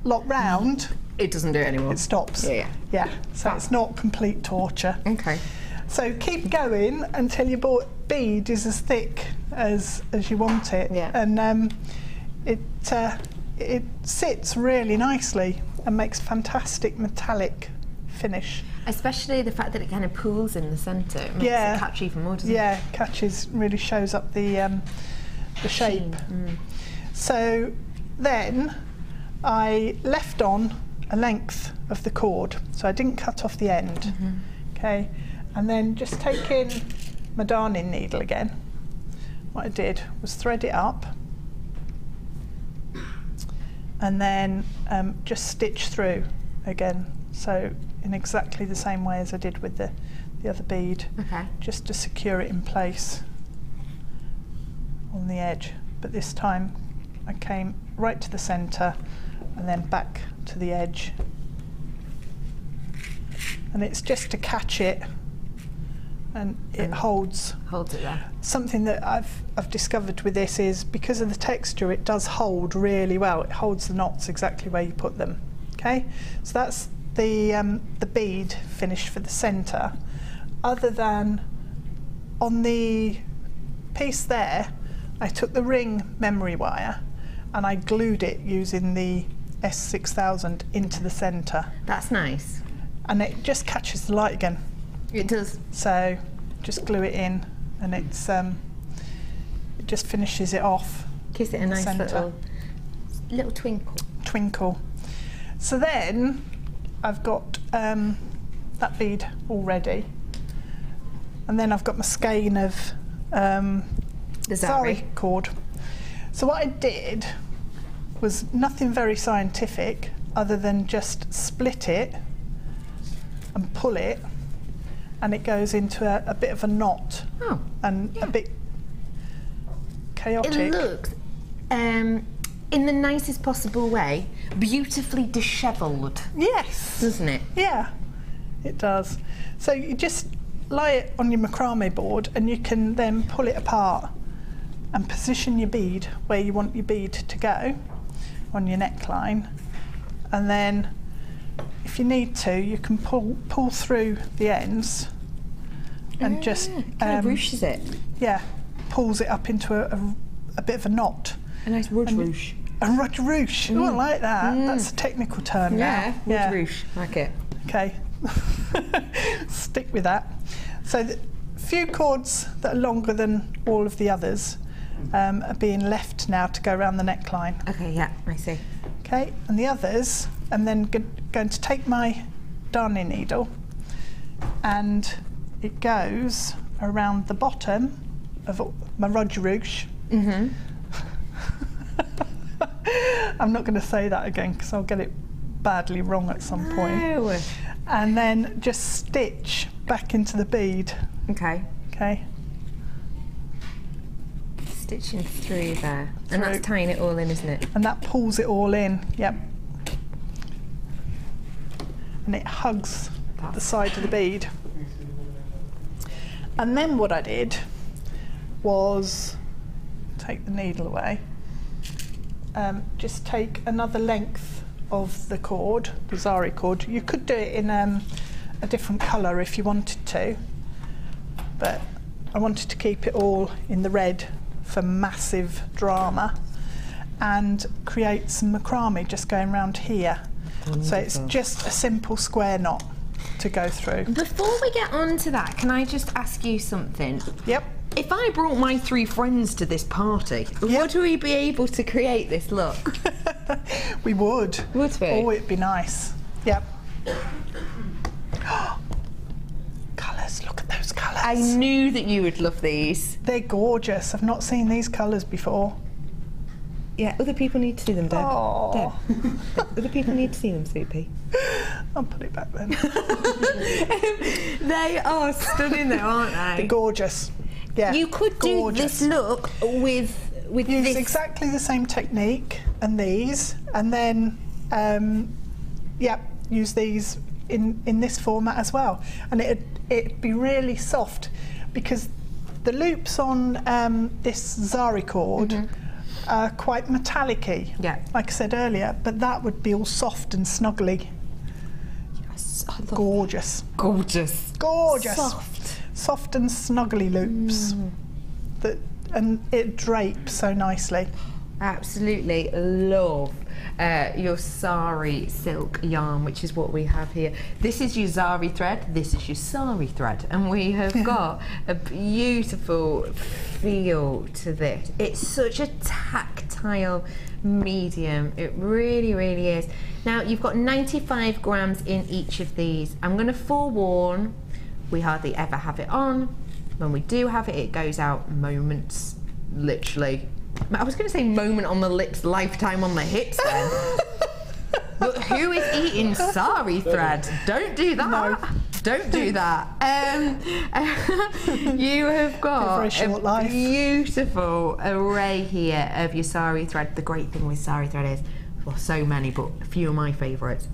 [SPEAKER 4] lot round,
[SPEAKER 3] It doesn't do it anymore.
[SPEAKER 4] it stops.
[SPEAKER 3] Yeah.
[SPEAKER 4] Yeah. So it's not complete torture.
[SPEAKER 3] Okay.
[SPEAKER 4] So keep going until your bead is as thick as you want it.
[SPEAKER 3] Yeah.
[SPEAKER 4] And it sits really nicely and makes fantastic metallic finish.
[SPEAKER 3] Especially the fact that it kind of pools in the centre. It makes it catch even more, doesn't it?
[SPEAKER 4] Yeah, catches, really shows up the the shape. So then I left on a length of the cord, so I didn't cut off the end. Okay, and then just taking my darning needle again, what I did was thread it up and then just stitch through again, so in exactly the same way as I did with the other bead, just to secure it in place on the edge. But this time I came right to the centre and then back to the edge, and it's just to catch it, and it holds
[SPEAKER 3] it there.
[SPEAKER 4] Something that I've discovered with this is, because of the texture, it does hold really well. It holds the knots exactly where you put them. Okay, so that's the bead finished for the centre. Other than on the piece there, I took the ring memory wire and I glued it using the S6000 into the centre.
[SPEAKER 3] That's nice.
[SPEAKER 4] And it just catches the light again.
[SPEAKER 3] It does.
[SPEAKER 4] So just glue it in, and it's it just finishes it off.
[SPEAKER 3] Gives it a nice little twinkle. So then I've got that bead all ready, and then I've got my skein of the
[SPEAKER 4] Sari cord. So what I did was nothing very scientific, other than just split it and pull it, and it goes into a bit of a knot, and a bit chaotic.
[SPEAKER 3] It looks, in the nicest possible way, beautifully dishevelled.
[SPEAKER 4] Yes.
[SPEAKER 3] Doesn't it?
[SPEAKER 4] Yeah, it does. So you just lie it on your macrame board, and you can then pull it apart and position your bead where you want your bead to go on your neckline, and then if you need to, you can pull through the ends and just
[SPEAKER 3] kind of ruches it.
[SPEAKER 4] Yeah, pulls it up into a bit of a knot.
[SPEAKER 3] A nice Rudge ruche.
[SPEAKER 4] A Rudge ruche. Oh, I like that. That's a technical term now.
[SPEAKER 3] Yeah, Rudge ruche. Like it.
[SPEAKER 4] Okay. Stick with that. So the few cords that are longer than all of the others are being left now to go around the neckline.
[SPEAKER 3] Okay, yeah, I see.
[SPEAKER 4] Okay, and the others, I'm then going to take my darning needle, and it goes around the bottom of my Rudge ruche. I'm not going to say that again because I'll get it badly wrong at some point. And then just stitch back into the bead.
[SPEAKER 3] Okay.
[SPEAKER 4] Okay.
[SPEAKER 3] Stitching through there. And that's tying it all in, isn't it?
[SPEAKER 4] And that pulls it all in, yep. And it hugs the side of the bead. And then what I did was take the needle away, just take another length of the cord, the Sari cord. You could do it in a different colour if you wanted to, but I wanted to keep it all in the red for massive drama, and create some macrame just going around here. So it's just a simple square knot to go through.
[SPEAKER 3] Before we get on to that, can I just ask you something?
[SPEAKER 4] Yep.
[SPEAKER 3] If I brought my 3 friends to this party, would we be able to create this look?
[SPEAKER 4] We would.
[SPEAKER 3] Would we?
[SPEAKER 4] Oh, it'd be nice. Yep. Colours, look at those colours.
[SPEAKER 3] I knew that you would love these.
[SPEAKER 4] They're gorgeous. I've not seen these colours before.
[SPEAKER 3] Yeah, other people need to see them, Deb.
[SPEAKER 4] Oh.
[SPEAKER 3] Deb, other people need to see them, Sweet Pea.
[SPEAKER 4] I'll put it back then.
[SPEAKER 3] They are stunning though, aren't they?
[SPEAKER 4] They're gorgeous. Yeah.
[SPEAKER 3] You could do this look with
[SPEAKER 4] Use
[SPEAKER 3] this.
[SPEAKER 4] exactly the same technique and these, and then use these in this format as well. And it'd be really soft, because the loops on this Sari cord are quite metallic-y, like I said earlier, but that would be all soft and snuggly.
[SPEAKER 3] Yes, I love
[SPEAKER 4] gorgeous.
[SPEAKER 3] That. Gorgeous.
[SPEAKER 4] Gorgeous.
[SPEAKER 3] Soft
[SPEAKER 4] and snuggly loops. And it drapes so nicely.
[SPEAKER 3] Absolutely love your Sari silk yarn, which is what we have here. This is your Sari thread, this is your Sari thread, and we have got a beautiful feel to this. It's such a tactile medium, it really, really is. Now you've got 95 grams in each of these. I'm going to forewarn, we hardly ever have it on. When we do have it, it goes out moments, literally. I was going to say moment on the lips, lifetime on the hips then. But who is eating Sari thread? Don't do that. No. Don't do that. You have got a beautiful array here of your Sari thread. The great thing with Sari thread is, well, so many, but a few of my favourites.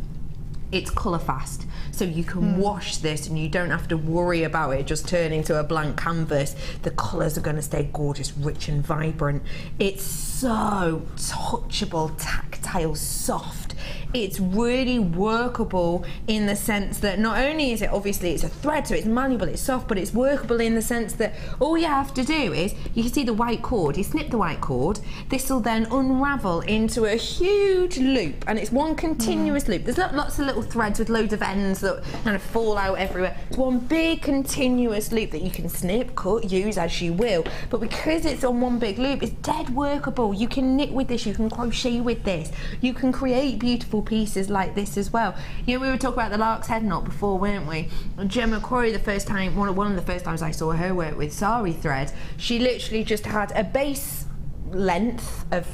[SPEAKER 3] It's colour fast, so you can wash this and you don't have to worry about it just turning to a blank canvas. The colours are going to stay gorgeous, rich and vibrant. It's so touchable, tactile, soft. It's really workable in the sense that not only is it, obviously it's a thread, so it's malleable, it's soft, but it's workable in the sense that all you have to do is, you can see the white cord, you snip the white cord, this will then unravel into a huge loop, and it's one continuous loop. There's lots of little threads with loads of ends that kind of fall out everywhere. It's one big continuous loop that you can snip, cut, use as you will, but because it's on one big loop, it's dead workable. You can knit with this, you can crochet with this, you can create beautiful pieces like this as well. You know, we were talking about the lark's head knot before, weren't we? Gemma Corey, the first time, one of the first times I saw her work with Sari thread, she literally just had a base length of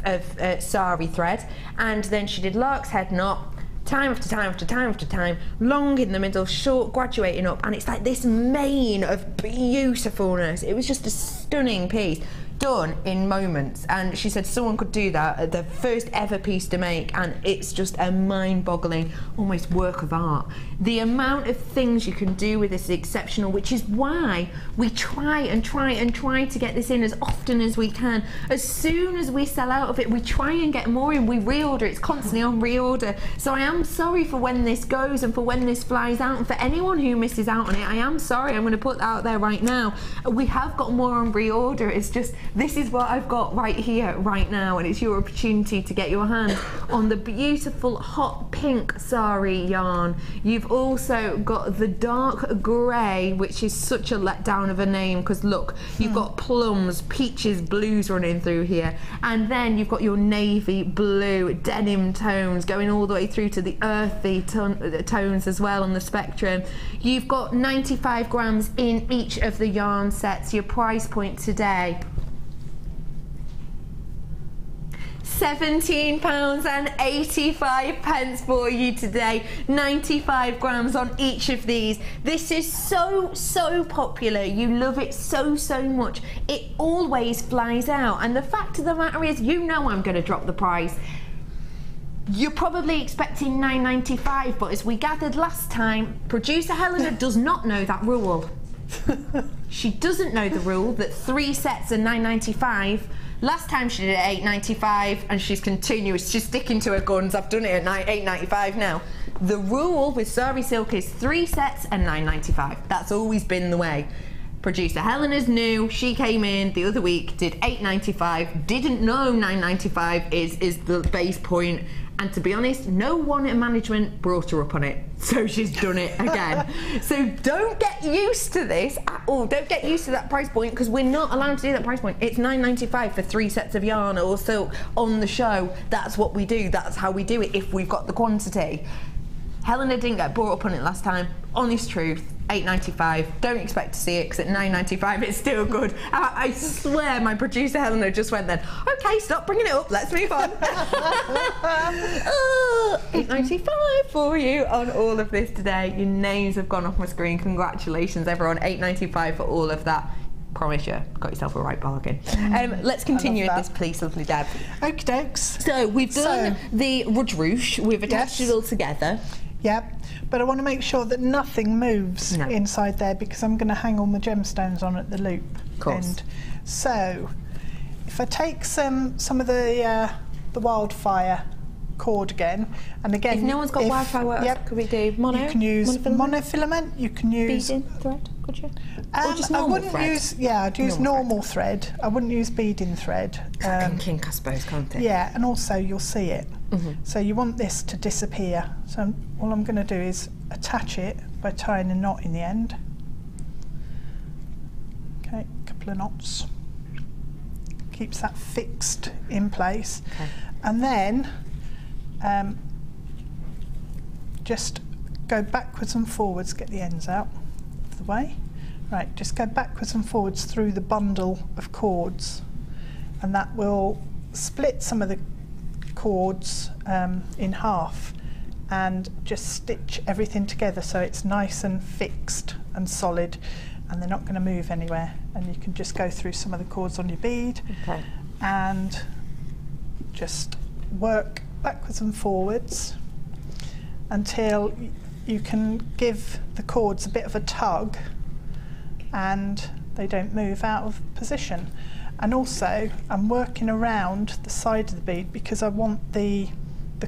[SPEAKER 3] Sari thread, and then she did lark's head knot, time after time after time after time, long in the middle, short, graduating up, and it's like this mane of beautifulness. It was just a stunning piece, done in moments, and she said someone could do that, the first ever piece to make, and it's just a mind-boggling, almost work of art. The amount of things you can do with this is exceptional, which is why we try and try and try to get this in as often as we can. As soon as we sell out of it, we try and get more in, we reorder, it's constantly on reorder. So I am sorry for when this goes and for when this flies out, and for anyone who misses out on it, I am sorry. I'm going to put that out there right now. We have got more on reorder, it's just, this is what I've got right here, right now, and it's your opportunity to get your hand on the beautiful hot pink Sari yarn. You've also got the dark grey, which is such a letdown of a name, because look, you've got plums, peaches, blues running through here, and then you've got your navy blue denim tones going all the way through to the earthy tones as well on the spectrum. You've got 95 grams in each of the yarn sets. Your price point today, £17.85 for you today. 95 grams on each of these. This is so popular. You love it so much. It always flies out, and the fact of the matter is, you know I'm going to drop the price. You're probably expecting £9.95, but as we gathered last time, producer Helena does not know that rule. She doesn't know the rule that 3 sets are £9.95. Last time she did it at £8.95, and she's continuous. She's sticking to her guns. I've done it at £8.95 now. The rule with Sari silk is 3 sets and £9.95. That's always been the way. Producer Helena's new. She came in the other week, did £8.95. Didn't know £9.95 is the base point. And to be honest, no one in management brought her up on it, so she's done it again. So don't get used to this at all. Don't get used to that price point, because we're not allowed to do that price point. It's £9.95 for 3 sets of yarn or silk on the show. That's what we do. That's how we do it if we've got the quantity. Helena didn't get brought up on it last time. Honest truth, £8.95. Don't expect to see it, because at £9.95 it's still good. I swear my producer Helena just went then, okay, stop bringing it up, let's move on. £8.95 for you on all of this today. Your names have gone off my screen. Congratulations everyone. £8.95 for all of that. Promise you, got yourself a right bargain. Let's continue with this, please, lovely Deb.
[SPEAKER 4] Okie dokes.
[SPEAKER 3] So we've done the Rudge ruche. We've attached it all together.
[SPEAKER 4] Yep, but I want to make sure that nothing moves inside there, because I'm going to hang all my gemstones on at the loop end. So if I take some of the wildfire cord again, and again,
[SPEAKER 3] if no one's got wildfire, what else could we do? Mono?
[SPEAKER 4] You can use monofilament. You can use
[SPEAKER 3] beading thread. Could you? Or just normal
[SPEAKER 4] I'd
[SPEAKER 3] thread?
[SPEAKER 4] I'd use normal thread. I wouldn't use beading thread.
[SPEAKER 3] Can kink, I suppose, can't it?
[SPEAKER 4] Yeah, and also you'll see it. So you want this to disappear. So all I'm going to do is attach it by tying a knot in the end. Okay, a couple of knots. Keeps that fixed in place.
[SPEAKER 3] Okay.
[SPEAKER 4] And then just go backwards and forwards, get the ends out of the way. Right, just go backwards and forwards through the bundle of cords, and that will split some of the cords in half and just stitch everything together so it's nice and fixed and solid, and they're not going to move anywhere. And you can just go through some of the cords on your bead and just work backwards and forwards until you can give the cords a bit of a tug and they don't move out of position. And also I'm working around the side of the bead because I want the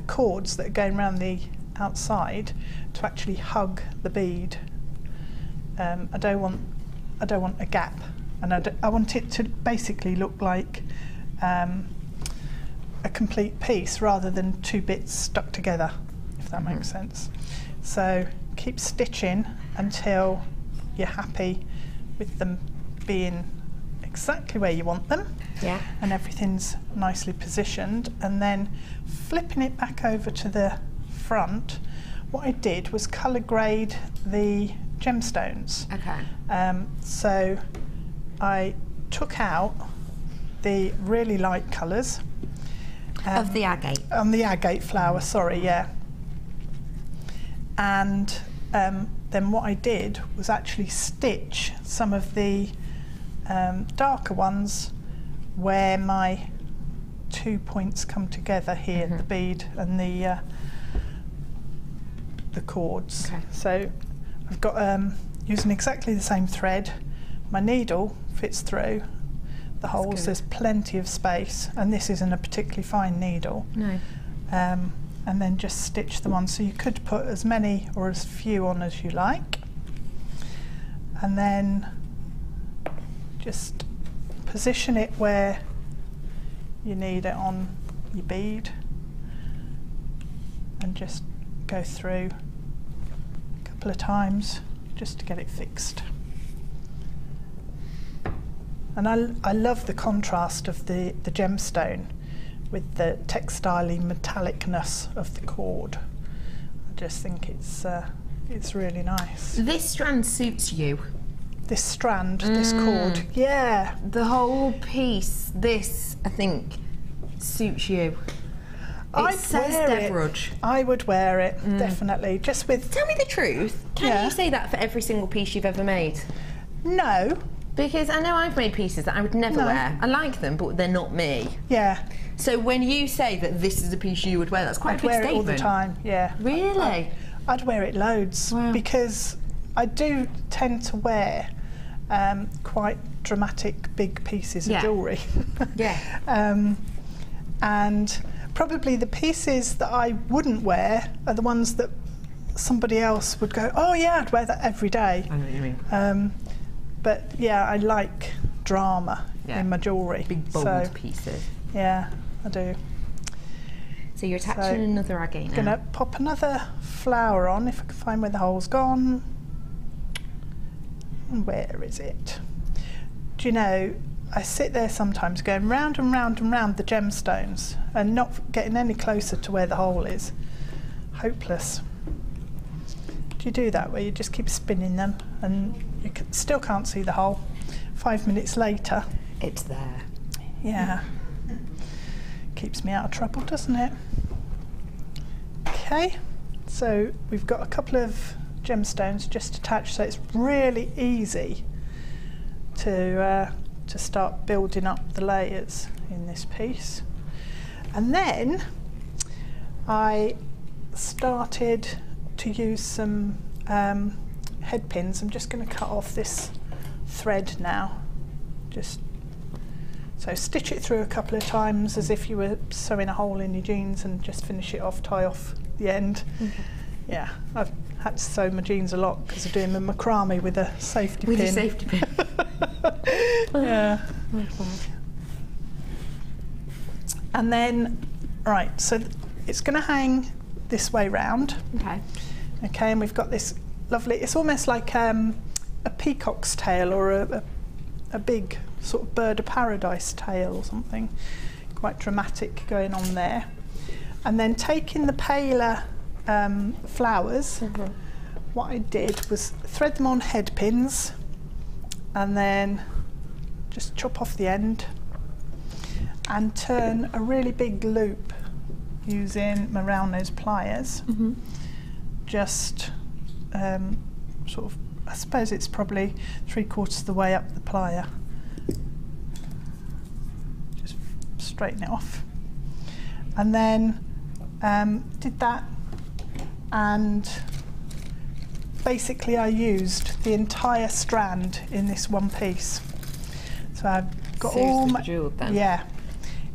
[SPEAKER 4] cords that are going around the outside to actually hug the bead. I don't want a gap, and I want it to basically look like a complete piece rather than two bits stuck together, if that makes sense. So keep stitching until you're happy with them being exactly where you want them, and everything's nicely positioned, and then flipping it back over to the front. What I did was colour grade the gemstones. So I took out the really light colours
[SPEAKER 3] of the agate.
[SPEAKER 4] On the agate flower, sorry, and then what I did was actually stitch some of the darker ones where my 2 points come together here, the bead and the cords. So I've got using exactly the same thread. My needle fits through the holes. There's plenty of space, and this isn't a particularly fine needle. And then just stitch them on. So you could put as many or as few on as you like, and then just position it where you need it on your bead, and just go through a couple of times just to get it fixed. And I love the contrast of the gemstone with the textile-y metallicness of the cord. I just think it's really nice.
[SPEAKER 3] This strand suits you.
[SPEAKER 4] This strand, this cord, yeah.
[SPEAKER 3] The whole piece, this, I think, suits you. It says Rudge.
[SPEAKER 4] I would wear it, definitely. Just with.
[SPEAKER 3] Tell me the truth. Can you say that for every single piece you've ever made?
[SPEAKER 4] No.
[SPEAKER 3] Because I know I've made pieces that I would never wear. I like them, but they're not me.
[SPEAKER 4] Yeah.
[SPEAKER 3] So when you say that this is a piece you would wear, that's quite a big statement.
[SPEAKER 4] I'd wear it all the time, yeah.
[SPEAKER 3] Really?
[SPEAKER 4] I'd wear it loads because I do tend to wear quite dramatic big pieces of jewellery. And probably the pieces that I wouldn't wear are the ones that somebody else would go, oh yeah, I'd wear that every day.
[SPEAKER 3] I know what you mean.
[SPEAKER 4] But yeah, I like drama in my jewellery.
[SPEAKER 3] Big bold pieces.
[SPEAKER 4] Yeah, I do.
[SPEAKER 3] So you're attaching another agate now.
[SPEAKER 4] I'm going to pop another flower on if I can find where the hole's gone. And where is it? Do you know, I sit there sometimes going round and round and round the gemstones and not getting any closer to where the hole is. Hopeless. Do you do that where you just keep spinning them and you still can't see the hole? 5 minutes later,
[SPEAKER 3] it's there.
[SPEAKER 4] Yeah. Keeps me out of trouble, doesn't it? Okay, so we've got a couple of gemstones just attached, so it's really easy to start building up the layers in this piece. And then I started to use some head pins. I'm just going to cut off this thread now. So stitch it through a couple of times as if you were sewing a hole in your jeans and just finish it off, tie off the end. Yeah, I've had to sew my jeans a lot because of doing my macrame with a safety pin.
[SPEAKER 3] With a safety pin.
[SPEAKER 4] Yeah. And then, right, so it's going to hang this way round.
[SPEAKER 3] Okay.
[SPEAKER 4] Okay, and we've got this lovely, it's almost like a peacock's tail or a big sort of bird of paradise tail or something. Quite dramatic going on there. And then taking the paler flowers, what I did was thread them on head pins and then just chop off the end and turn a really big loop using my round nose pliers. Just sort of, I suppose it's probably 3/4 of the way up the plier. Just straighten it off. And then did that, and basically I used the entire strand in this one piece. So I've got all my,
[SPEAKER 3] bejeweled then.
[SPEAKER 4] yeah,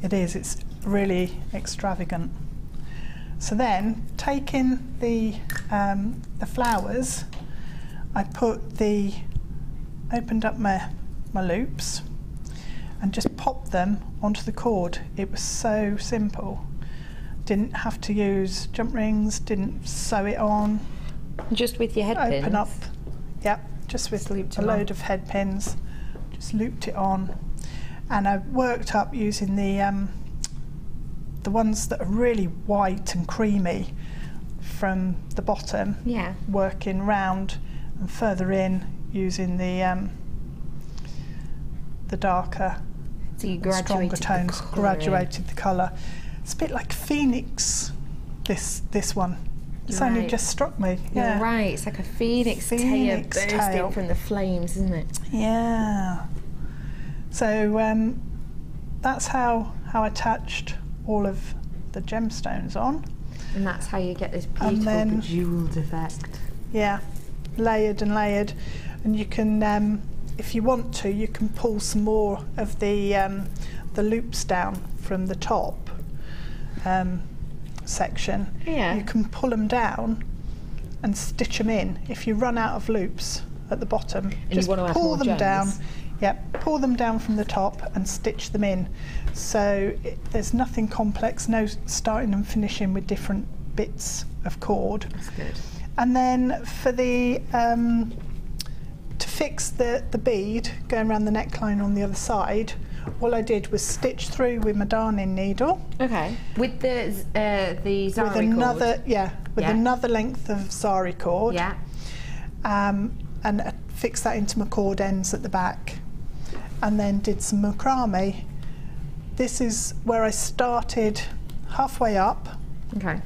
[SPEAKER 4] it is, it's really extravagant. So then, taking the flowers, I opened up my loops and just popped them onto the cord. It was so simple. Didn't have to use jump rings, didn't sew it on.
[SPEAKER 3] Just with your head pins?
[SPEAKER 4] Open up, yep, just with a load of head pins. Just looped it on. And I worked up using the ones that are really white and creamy from the bottom,
[SPEAKER 3] yeah,
[SPEAKER 4] working round and further in using the darker,
[SPEAKER 3] so you
[SPEAKER 4] stronger tones, graduated the colour. It's a bit like Phoenix, this one. It's only just struck me. Yeah.
[SPEAKER 3] You're right, it's like a phoenix tail bursting from the flames, isn't it?
[SPEAKER 4] Yeah. So that's how I attached all of the gemstones on.
[SPEAKER 3] And that's how you get this beautiful bejeweled effect.
[SPEAKER 4] Yeah, layered and layered. And you can, if you want to, you can pull some more of the loops down from the top section.
[SPEAKER 3] Yeah.
[SPEAKER 4] You can pull them down and stitch them in. If you run out of loops at the bottom,
[SPEAKER 3] and
[SPEAKER 4] just pull them down. Yep, pull them down from the top and stitch them in. So there's nothing complex, no starting and finishing with different bits of cord.
[SPEAKER 3] That's good.
[SPEAKER 4] And then for the to fix the bead going around the neckline on the other side, all I did was stitch through with my darning needle.
[SPEAKER 3] Okay. With the Sari
[SPEAKER 4] with another cord. Yeah, with another length of Sari cord.
[SPEAKER 3] Yeah.
[SPEAKER 4] And fix that into my cord ends at the back. And then did some macrame. This is where I started halfway up.
[SPEAKER 3] Okay.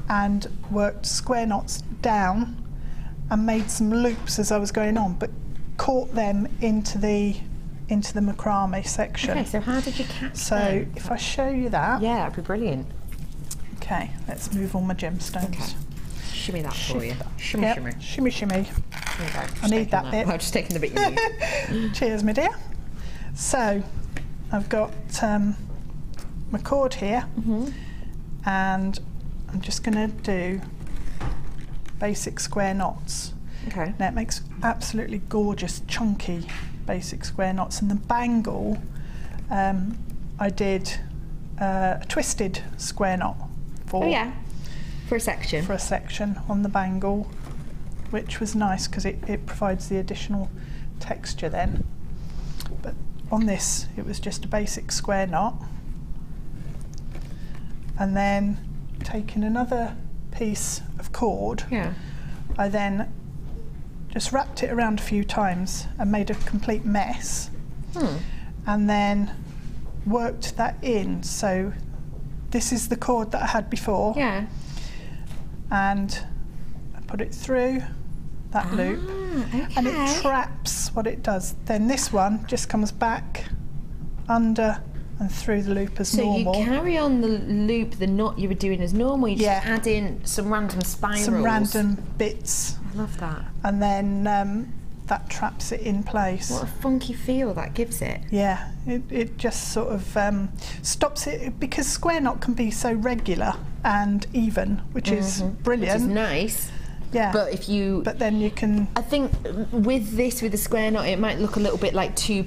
[SPEAKER 4] And worked square knots down and made some loops as I was going on, but caught them into the macrame section.
[SPEAKER 3] Okay, so how did you catch them?
[SPEAKER 4] So if I show you that.
[SPEAKER 3] Yeah, that'd be brilliant.
[SPEAKER 4] Okay, let's move all my gemstones.
[SPEAKER 3] Okay. Shimmy that for you. Shimmy,
[SPEAKER 4] yep.
[SPEAKER 3] shimmy.
[SPEAKER 4] Shimmy, shimmy.
[SPEAKER 3] Okay,
[SPEAKER 4] I need that bit.
[SPEAKER 3] I've just taken the bit you need.
[SPEAKER 4] Cheers, my dear. So I've got my cord here, and I'm just going to do basic square knots.
[SPEAKER 3] Okay.
[SPEAKER 4] Now it makes absolutely gorgeous, chunky basic square knots. And the bangle, I did a twisted square knot for.
[SPEAKER 3] Oh yeah. For a section.
[SPEAKER 4] For a section on the bangle, which was nice because it provides the additional texture then. But on this, it was just a basic square knot. And then taking another piece of cord, I then just wrapped it around a few times and made a complete mess. And then worked that in. So this is the cord that I had before.
[SPEAKER 3] Yeah.
[SPEAKER 4] And I put it through that loop, and it traps what it does. Then this one just comes back under and through the loop as normal.
[SPEAKER 3] So you carry on the loop, the knot you were doing as normal, you just add in some random spirals.
[SPEAKER 4] Some random bits.
[SPEAKER 3] I love that.
[SPEAKER 4] And then that traps it in place.
[SPEAKER 3] What a funky feel that gives it.
[SPEAKER 4] Yeah, it just sort of stops it, because square knot can be so regular and even, which is brilliant.
[SPEAKER 3] Which is nice.
[SPEAKER 4] Yeah.
[SPEAKER 3] But
[SPEAKER 4] then you can...
[SPEAKER 3] I think with the square knot, it might look a little bit like two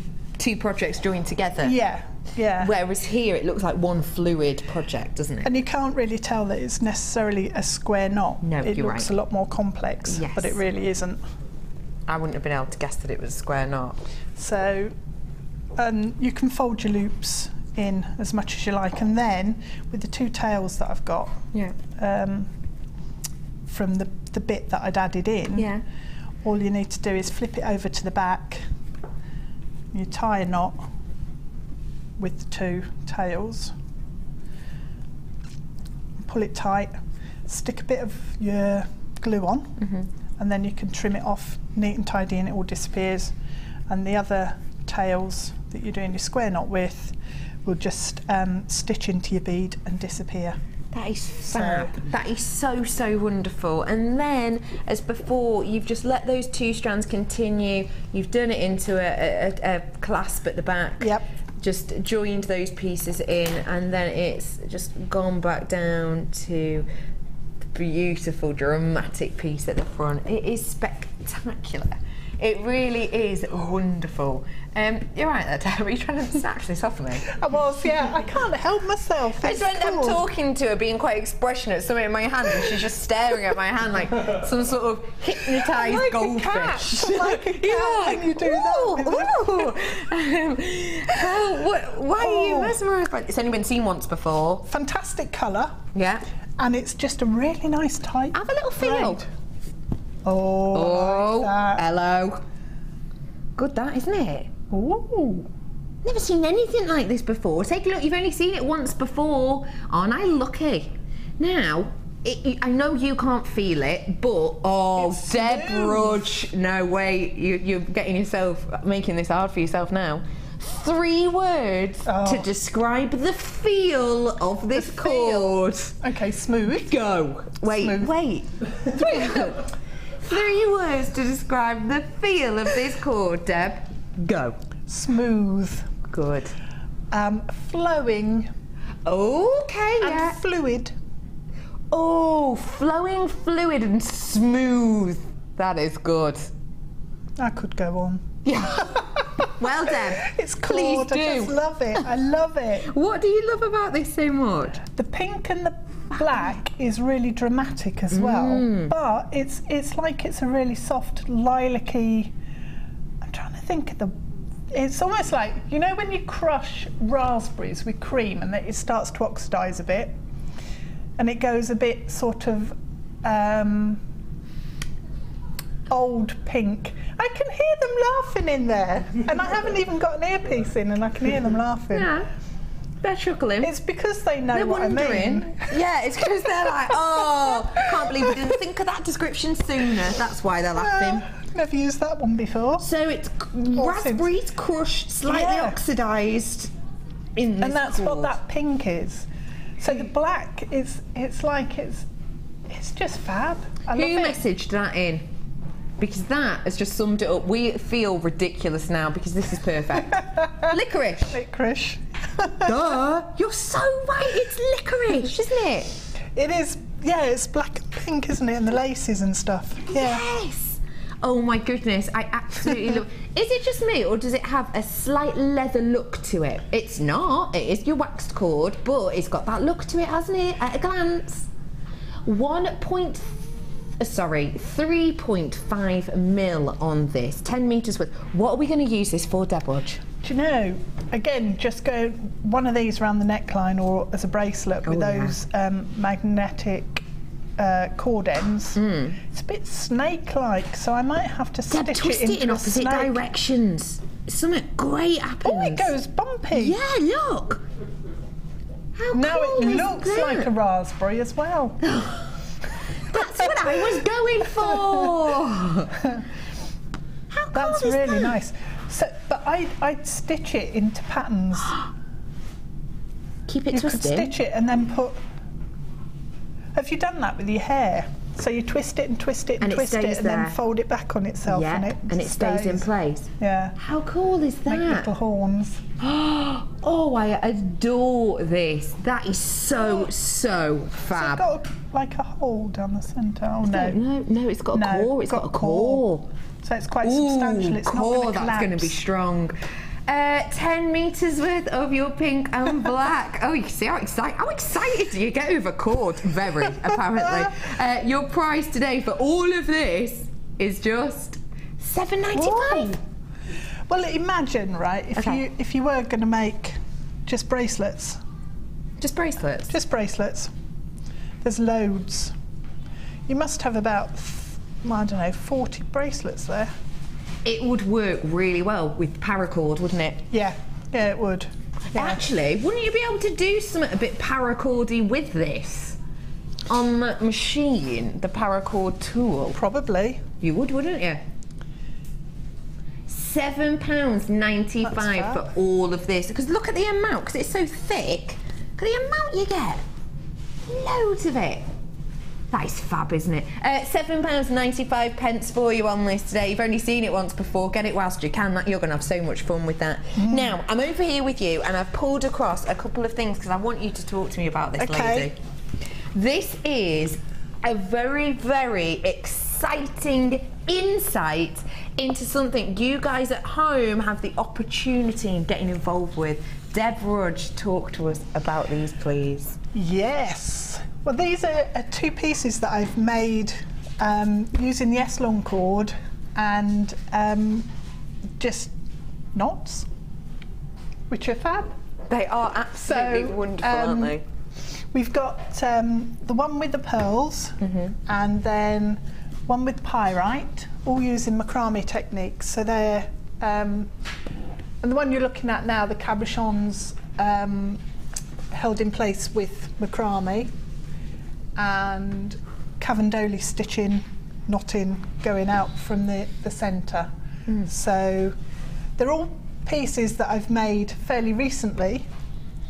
[SPEAKER 3] projects joined together.
[SPEAKER 4] Yeah, yeah.
[SPEAKER 3] Whereas here, it looks like one fluid project, doesn't it?
[SPEAKER 4] And you can't really tell that it's necessarily a square knot.
[SPEAKER 3] No,
[SPEAKER 4] it
[SPEAKER 3] you're
[SPEAKER 4] looks
[SPEAKER 3] right.
[SPEAKER 4] a lot more complex,
[SPEAKER 3] Yes.
[SPEAKER 4] but it really isn't.
[SPEAKER 3] I wouldn't have been able to guess that it was a square knot.
[SPEAKER 4] So, you can fold your loops in as much as you like, and then with the 2 tails that I've got, from the bit that I'd added in, all you need to do is flip it over to the back. You tie a knot with the 2 tails, pull it tight, stick a bit of your glue on, and then you can trim it off neat and tidy and it all disappears. And the other tails that you're doing your square knot with will just stitch into your bead and disappear.
[SPEAKER 3] That is fab. That is so wonderful. And then, as before, you've just let those 2 strands continue. You've done it into a clasp at the back.
[SPEAKER 4] Yep.
[SPEAKER 3] Just joined those pieces in, and then it's just gone back down to the beautiful, dramatic piece at the front. It is spectacular. It really is wonderful. You're right there, Deb. Are you trying to snatch this off of me?
[SPEAKER 4] I was, yeah. I can't help myself.
[SPEAKER 3] I just ended up talking to her, being quite expressionate, something in my hand, and she's just staring at my hand like some sort of hypnotised
[SPEAKER 4] like
[SPEAKER 3] goldfish.
[SPEAKER 4] Like a cat when you do that.
[SPEAKER 3] Why are you mesmerised by it? It's only been seen once before.
[SPEAKER 4] Fantastic colour.
[SPEAKER 3] Yeah.
[SPEAKER 4] And it's just a really nice tight
[SPEAKER 3] Have a little feel.
[SPEAKER 4] braid. Oh, I like that.
[SPEAKER 3] Hello. Good that, isn't it?
[SPEAKER 4] Ooh.
[SPEAKER 3] Never seen anything like this before. Take a look, you've only seen it once before. Aren't I lucky? Now, I know you can't feel it, but Deb Rudge, no way, you're getting yourself, making this hard for yourself now. 3 words to describe the feel of this cord.
[SPEAKER 4] Okay, smooth.
[SPEAKER 3] Go. Wait. 3 words to describe the feel of this cord, Deb. Go.
[SPEAKER 4] Smooth.
[SPEAKER 3] Good.
[SPEAKER 4] Flowing.
[SPEAKER 3] Okay,
[SPEAKER 4] And fluid.
[SPEAKER 3] Oh, flowing, fluid and smooth. That is good.
[SPEAKER 4] I could go on.
[SPEAKER 3] Yeah. Well, Deb,
[SPEAKER 4] It's
[SPEAKER 3] please
[SPEAKER 4] cord.
[SPEAKER 3] do.
[SPEAKER 4] I just love it. I love it.
[SPEAKER 3] What do you love about this so much?
[SPEAKER 4] The pink and the black is really dramatic as well, but it's like it's a really soft lilac-y. I'm trying to think of the. It's almost like, you know, when you crush raspberries with cream and it starts to oxidise a bit, and it goes a bit sort of old pink. I can hear them laughing in there, and I haven't even got an earpiece in, and I can hear them laughing.
[SPEAKER 3] Yeah, they're chuckling.
[SPEAKER 4] It's because they know
[SPEAKER 3] They're
[SPEAKER 4] what
[SPEAKER 3] wondering.
[SPEAKER 4] I mean.
[SPEAKER 3] Yeah, it's because they're like, oh, can't believe we didn't think of that description sooner. That's why they're laughing.
[SPEAKER 4] Never used that one before.
[SPEAKER 3] So it's raspberries crushed, slightly oxidised in this
[SPEAKER 4] And that's
[SPEAKER 3] cord.
[SPEAKER 4] what that pink is. So the black is, it's just fab. I
[SPEAKER 3] Who
[SPEAKER 4] love it.
[SPEAKER 3] messaged that in? Because that has just summed it up. We feel ridiculous now because this is perfect. Licorice.
[SPEAKER 4] Licorice.
[SPEAKER 3] Duh. You're so right. It's licorice, isn't it?
[SPEAKER 4] It is, yeah, it's black and pink, isn't it? And the laces and stuff. Yeah.
[SPEAKER 3] Yes. Oh my goodness, I absolutely love it. Is it just me or does it have a slight leather look to it? It's not. It is your waxed cord, but it's got that look to it, hasn't it? At a glance. 3.5 mil on this, 10 metres width. What are we going to use this for, Deb Rudge?
[SPEAKER 4] Do you know, again, just go one of these around the neckline or as a bracelet with those magnetic cord ends. It's a bit snake-like, so I might have to
[SPEAKER 3] Deb,
[SPEAKER 4] stitch
[SPEAKER 3] twist
[SPEAKER 4] it
[SPEAKER 3] it
[SPEAKER 4] into
[SPEAKER 3] in
[SPEAKER 4] a
[SPEAKER 3] opposite
[SPEAKER 4] snake.
[SPEAKER 3] directions. Something great happens.
[SPEAKER 4] Oh, it goes bumpy.
[SPEAKER 3] Yeah, look. How
[SPEAKER 4] Now
[SPEAKER 3] cool
[SPEAKER 4] it
[SPEAKER 3] is
[SPEAKER 4] looks
[SPEAKER 3] that?
[SPEAKER 4] like a raspberry as well.
[SPEAKER 3] That's what I was going for. How cool
[SPEAKER 4] That's
[SPEAKER 3] is
[SPEAKER 4] really
[SPEAKER 3] that?
[SPEAKER 4] nice. So, but I'd stitch it into patterns.
[SPEAKER 3] Keep it
[SPEAKER 4] You could
[SPEAKER 3] twisted.
[SPEAKER 4] stitch it and then put. Have you done that with your hair? So you twist it and twist it and,
[SPEAKER 1] And it
[SPEAKER 4] twist it
[SPEAKER 1] stays
[SPEAKER 4] and
[SPEAKER 1] there.
[SPEAKER 4] then fold it back on itself.
[SPEAKER 1] Yeah, and it stays in place.
[SPEAKER 4] Yeah.
[SPEAKER 1] How cool is
[SPEAKER 4] Make
[SPEAKER 1] that?
[SPEAKER 4] little horns.
[SPEAKER 1] Oh, I adore this. That is so
[SPEAKER 4] So
[SPEAKER 1] fab.
[SPEAKER 4] it's got like a hole down the centre. Oh no.
[SPEAKER 1] No, it's got a core. It's got a core.
[SPEAKER 4] So it's quite substantial. It's not going to collapse.
[SPEAKER 1] That's going to be strong. 10 metres worth of your pink and black. Oh, you see how excited you get over cord? Very, apparently. Your price today for all of this is just $7.95.
[SPEAKER 4] Well, imagine, right, if you were going to make just bracelets.
[SPEAKER 1] Just bracelets?
[SPEAKER 4] Just bracelets. There's loads. You must have about, I don't know, 40 bracelets there.
[SPEAKER 1] It would work really well with paracord, wouldn't it?
[SPEAKER 4] Yeah, it would. Yeah.
[SPEAKER 1] Actually, wouldn't you be able to do something a bit paracordy with this on the machine, the paracord tool?
[SPEAKER 4] Probably.
[SPEAKER 1] You would, wouldn't you? £7.95 for all of this. Because look at the amount, because it's so thick. Look at the amount you get. Loads of it. That is fab, isn't it? £7.95 for you on this today. You've only seen it once before. Get it whilst you can. You're going to have so much fun with that. Now, I'm over here with you and I've pulled across a couple of things because I want you to talk to me about this, lady. This is a very, very exciting insight into something you guys at home have the opportunity of getting involved with. Deb Rudge, talk to us about these, please.
[SPEAKER 4] Yes. Well, these are two pieces that I've made using the S-long cord and just knots, which are fab.
[SPEAKER 3] They are absolutely wonderful, aren't they?
[SPEAKER 4] We've got the one with the pearls and then one with pyrite, all using macrame techniques. So they're, and the one you're looking at now, the cabochons, held in place with macrame and cavendoli stitching, knotting going out from the centre. So they're all pieces that I've made fairly recently,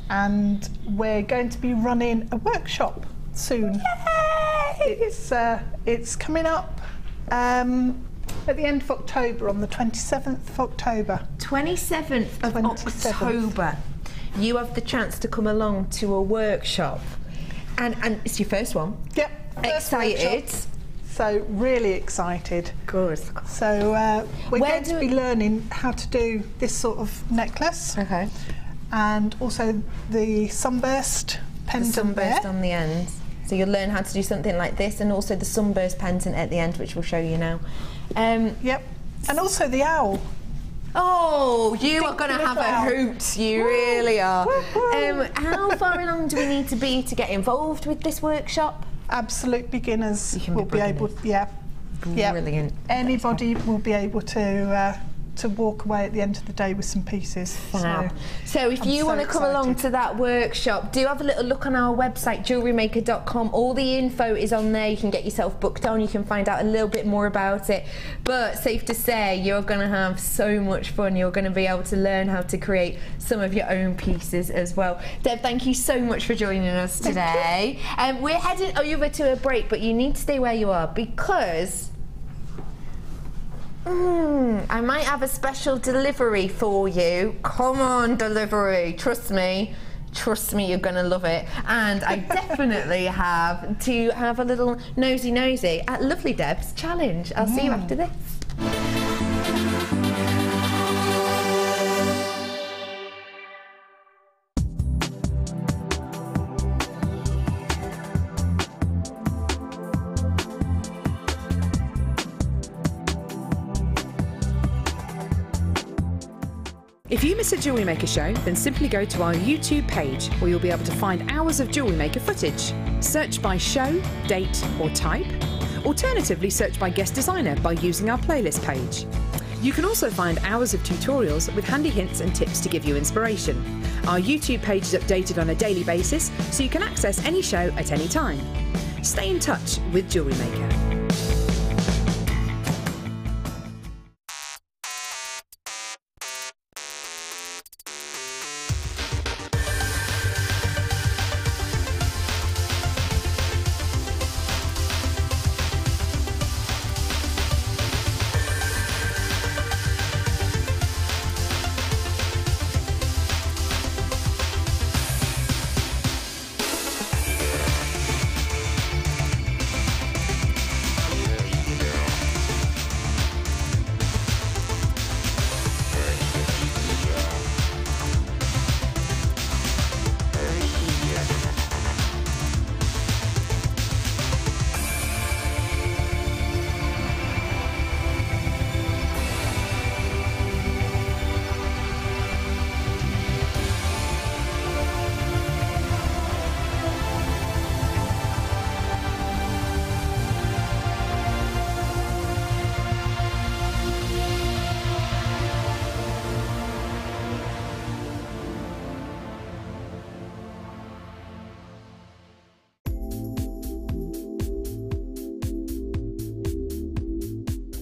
[SPEAKER 4] and we're going to be running a workshop soon. Yay! It's coming up at the end of October, on the 27th of October.
[SPEAKER 1] 27th of October. You have the chance to come along to a workshop. And it's your first one.
[SPEAKER 4] Yep.
[SPEAKER 1] Excited.
[SPEAKER 4] So really excited.
[SPEAKER 1] Good.
[SPEAKER 4] So we're going to be learning how to do this sort of necklace.
[SPEAKER 1] Okay.
[SPEAKER 4] And also the sunburst pendant.
[SPEAKER 1] The sunburst on the end. So you'll learn how to do something like this, and also the sunburst pendant at the end, which we'll show you now.
[SPEAKER 4] Yep. And also the owl.
[SPEAKER 1] Oh, you are going to have a hoot. You really are. How far along do we need to be to get involved with this workshop?
[SPEAKER 4] Absolute beginners will be able.
[SPEAKER 1] Brilliant.
[SPEAKER 4] Anybody will be able to walk away at the end of the day with some pieces.
[SPEAKER 1] Wow. So if you want to come along to that workshop, do have a little look on our website, jewellerymaker.com. All the info is on there. You can get yourself booked on. You can find out a little bit more about it. But safe to say, you're going to have so much fun. You're going to be able to learn how to create some of your own pieces as well. Deb, thank you so much for joining us today. We're heading over to a break, but you need to stay where you are because I might have a special delivery for you. Come on, delivery. Trust me, you're gonna love it. And I definitely have to have a little nosy at Lovely Deb's challenge. I'll see you after this.
[SPEAKER 5] If you miss a Jewellery Maker show, then simply go to our YouTube page where you'll be able to find hours of Jewellery Maker footage. Search by show, date or type. Alternatively, search by guest designer by using our playlist page. You can also find hours of tutorials with handy hints and tips to give you inspiration. Our YouTube page is updated on a daily basis, so you can access any show at any time. Stay in touch with Jewellery Maker.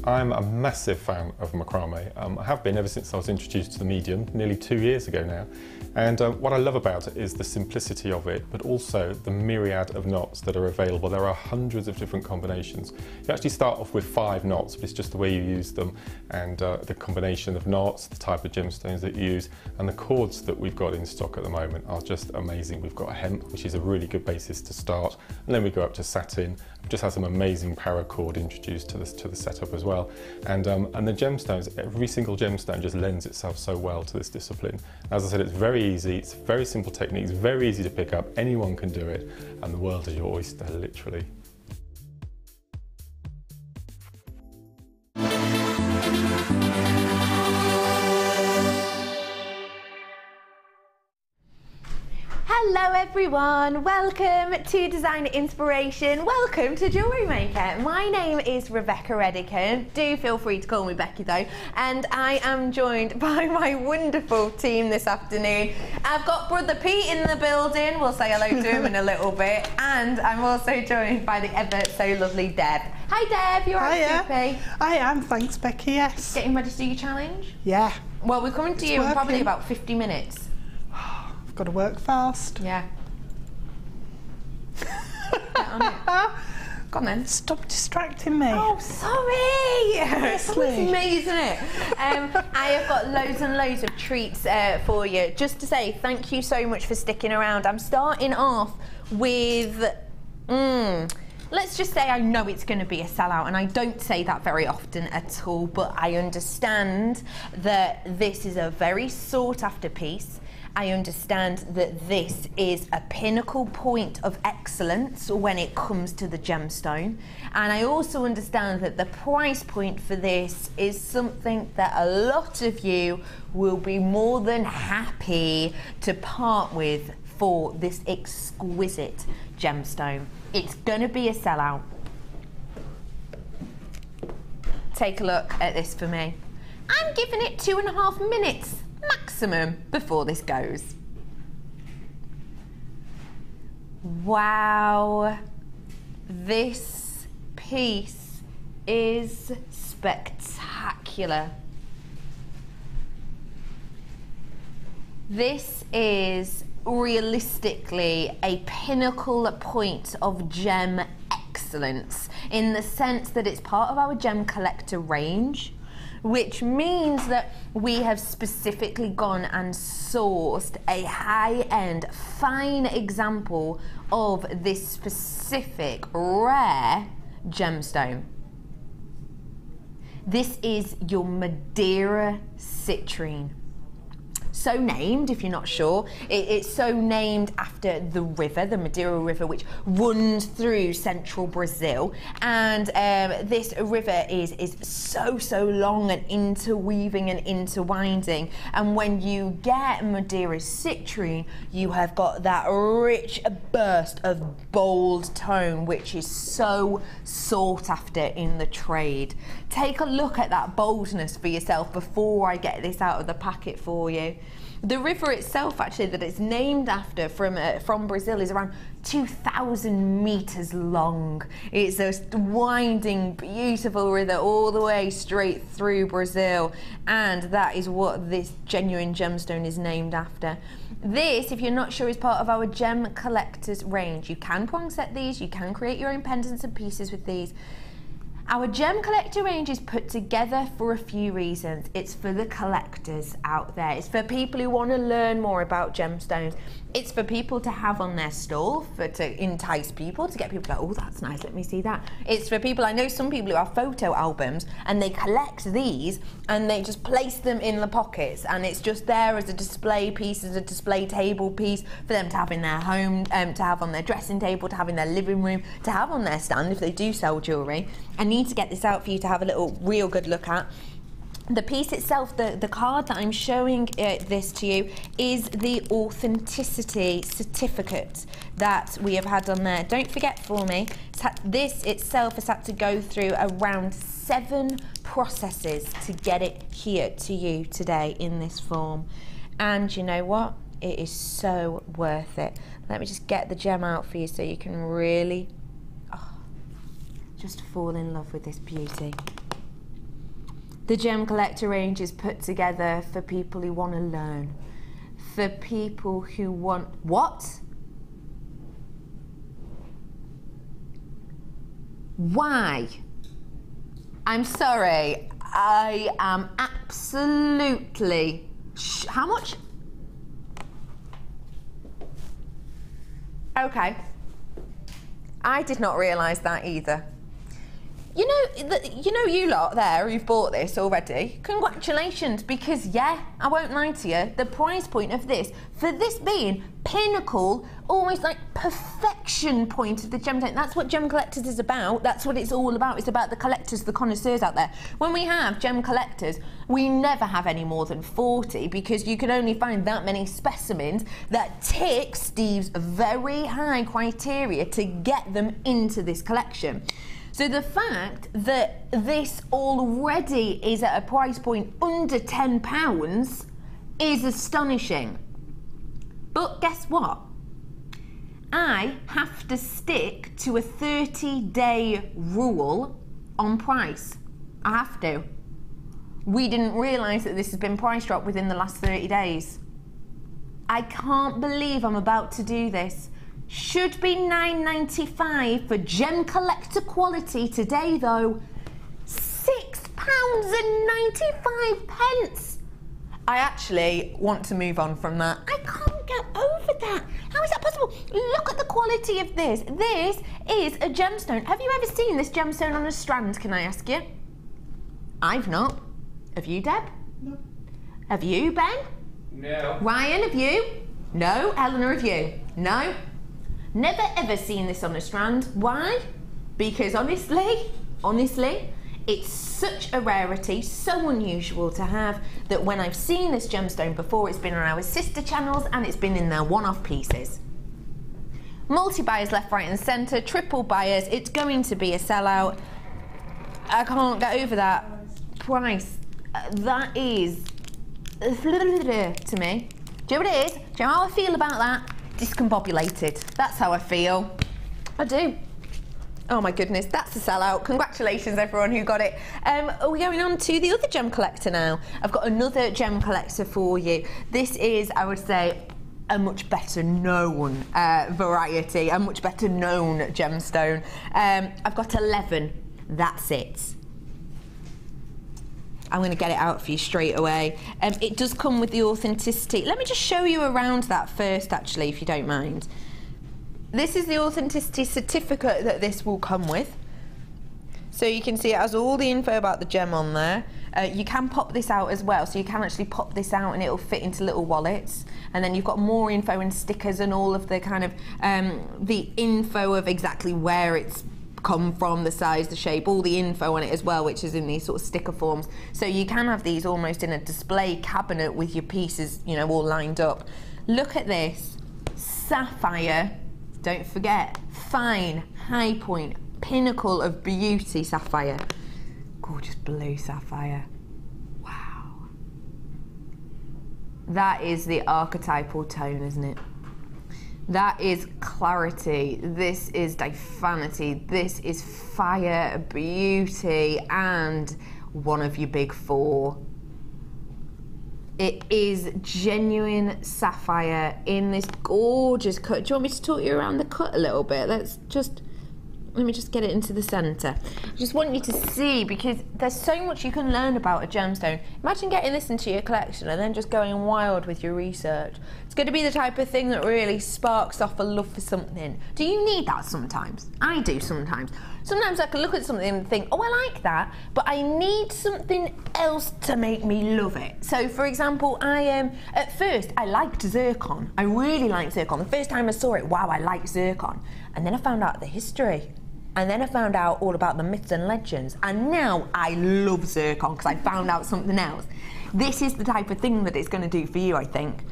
[SPEAKER 7] I'm a massive fan of macrame. I have been ever since I was introduced to the medium, nearly 2 years ago now. And what I love about it is the simplicity of it, but also the myriad of knots that are available. There are hundreds of different combinations. You actually start off with 5 knots, but it's just the way you use them, and the combination of knots, the type of gemstones that you use, and the cords that we've got in stock at the moment are just amazing. We've got a hemp, which is a really good basis to start, and then we go up to satin. We've just had some amazing paracord introduced to the setup as well. And the gemstones, every single gemstone just lends itself so well to this discipline. As I said, it's very easy, it's very simple techniques, very easy to pick up, anyone can do it, and the world is your oyster, literally.
[SPEAKER 3] Hello everyone, welcome to Designer Inspiration, welcome to Jewellery Maker. My name is Rebecca Redican, do feel free to call me Becky though, and I am joined by my wonderful team this afternoon. I've got brother Pete in the building, we'll say hello to him in a little bit, and I'm also joined by the ever so lovely Deb. Hi Deb, you're right, Soupy?
[SPEAKER 4] I am, thanks Becky, yes.
[SPEAKER 3] Getting ready to do your challenge?
[SPEAKER 4] Yeah.
[SPEAKER 3] Well, we're coming to you in probably about 50 minutes.
[SPEAKER 4] Got to work fast.
[SPEAKER 3] Yeah. Get on it. Go on then.
[SPEAKER 4] Stop distracting me.
[SPEAKER 3] Oh, sorry.
[SPEAKER 4] Seriously.
[SPEAKER 3] It's me, isn't it? I have got loads and loads of treats for you. Just to say thank you so much for sticking around. I'm starting off with, let's just say I know it's going to be a sellout, and I don't say that very often at all, but I understand that this is a very sought after piece. I understand that this is a pinnacle point of excellence when it comes to the gemstone, and I also understand that the price point for this is something that a lot of you will be more than happy to part with for this exquisite gemstone. It's going to be a sellout. Take a look at this for me. I'm giving it 2.5 minutes maximum before this goes. Wow, this piece is spectacular. This is realistically a pinnacle point of gem excellence in the sense that it's part of our gem collector range, which means that we have specifically gone and sourced a high-end, fine example of this specific rare gemstone. This is your Madeira Citrine. So named, if you're not sure, it's so named after the river, the Madeira River, which runs through central Brazil. And this river is so long and interweaving and interwinding. And when you get Madeira Citrine, you have got that rich burst of bold tone, which is so sought after in the trade. Take a look at that boldness for yourself before I get this out of the packet for you. The river itself, actually, that it's named after from Brazil is around 2,000 meters long. It's a winding, beautiful river all the way straight through Brazil, and that is what this genuine gemstone is named after. This, if you're not sure, is part of our gem collectors range. You can prong set these, you can create your own pendants and pieces with these. Our gem collector range is put together for a few reasons. It's for the collectors out there. It's for people who want to learn more about gemstones. It's for people to have on their stall, to entice people, to get people to go, oh, that's nice, let me see that. It's for people, I know some people who have photo albums and they collect these and they just place them in the pockets, and it's just there as a display piece, as a display table piece for them to have in their home, to have on their dressing table, to have in their living room, to have on their stand if they do sell jewellery. I need to get this out for you to have a little real good look at. The piece itself, the card that I'm showing this to you, is the authenticity certificate that we have had on there. Don't forget for me, this itself has had to go through around 7 processes to get it here to you today in this form. And you know what? It is so worth it. Let me just get the gem out for you so you can really just fall in love with this beauty. The Gem Collector range is put together for people who want to learn. For people who want... What? Why? I'm sorry. I am absolutely... How much? Okay. I did not realise that either. You know you lot there who've bought this already, congratulations, because yeah, I won't lie to you, the price point of this, for this being pinnacle, almost like perfection point of the gemstone, that's what Gem Collectors is about, that's what it's all about, it's about the collectors, the connoisseurs out there. When we have Gem Collectors, we never have any more than 40 because you can only find that many specimens that tick Steve's very high criteria to get them into this collection. So the fact that this already is at a price point under £10 is astonishing. But guess what? I have to stick to a 30-day rule on price. I have to. We didn't realise that this has been price dropped within the last 30 days. I can't believe I'm about to do this. Should be £9.95 for Gem Collector quality today though. £6.95. I actually want to move on from that. I can't get over that. How is that possible? Look at the quality of this. This is a gemstone. Have you ever seen this gemstone on a strand, can I ask you? I've not. Have you, Deb? No. Have you, Ben? No. Ryan, have you? No. Eleanor, have you? No. Never ever seen this on a strand. Why? Because honestly, it's such a rarity, so unusual to have, that when I've seen this gemstone before, it's been on our sister channels and it's been in their one-off pieces. Multi-buyers left, right and centre, triple buyers, it's going to be a sellout. I can't get over that price. That is, to me. Do you know what it is? Do you know how I feel about that? Discombobulated. That's how I feel. I do. Oh my goodness, that's a sellout. Congratulations everyone who got it. Are we going on to the other Gem Collector now? I've got another Gem Collector for you. This is, I would say, a much better known variety, a much better known gemstone. I've got 11, that's it. I'm going to get it out for you straight away. It does come with the authenticity. Let me just show you around that first, actually, if you don't mind. This is the authenticity certificate that this will come with. So you can see it has all the info about the gem on there. You can pop this out as well, so you can actually pop this out and it'll fit into little wallets. And then you've got more info and stickers and all of the kind of the info of exactly where it's come from, the size, the shape, all the info on it as well, which is in these sort of sticker forms. So you can have these almost in a display cabinet with your pieces, you know, all lined up. Look at this. Sapphire, don't forget, fine, high point, pinnacle of beauty sapphire. Gorgeous blue sapphire. Wow. That is the archetypal tone, isn't it? That is clarity, this is diaphanity, this is fire, beauty, and one of your big four. It is genuine sapphire in this gorgeous cut. Do you want me to talk you around the cut a little bit? Let me just get it into the centre. I just want you to see, because there's so much you can learn about a gemstone. Imagine getting this into your collection and then just going wild with your research. It's going to be the type of thing that really sparks off a love for something. Do you need that sometimes? I do sometimes. Sometimes I can look at something and think, oh, I like that, but I need something else to make me love it. So, for example, at first, I liked zircon. I really liked zircon. The first time I saw it, wow, I liked zircon. And then I found out the history. And then I found out all about the myths and legends. And now I love zircon because I found out something else. This is the type of thing that it's going to do for you, I think.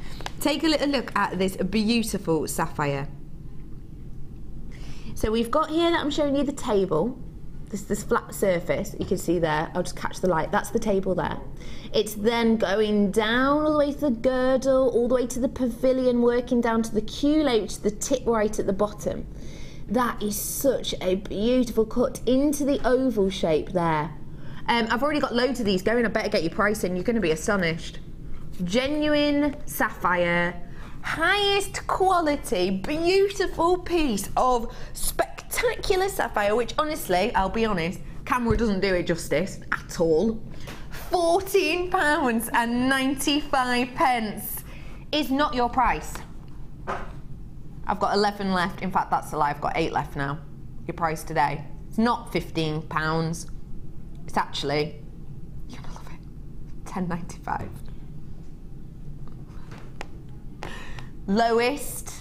[SPEAKER 3] Take a little look at this beautiful sapphire. So we've got here that I'm showing you the table. This flat surface, you can see there. I'll just catch the light. That's the table there. It's then going down all the way to the girdle, all the way to the pavilion, working down to the culate, which is the tip right at the bottom. That is such a beautiful cut into the oval shape there. I've already got loads of these going. I better get your price in. You're going to be astonished. Genuine sapphire, highest quality, beautiful piece of spectacular sapphire, which honestly, I'll be honest, camera doesn't do it justice at all. £14.95 is not your price. I've got 11 left. In fact, that's a lie. I've got 8 left now. Your price today. It's not £15. It's actually, you're gonna love it, £10.95. Lowest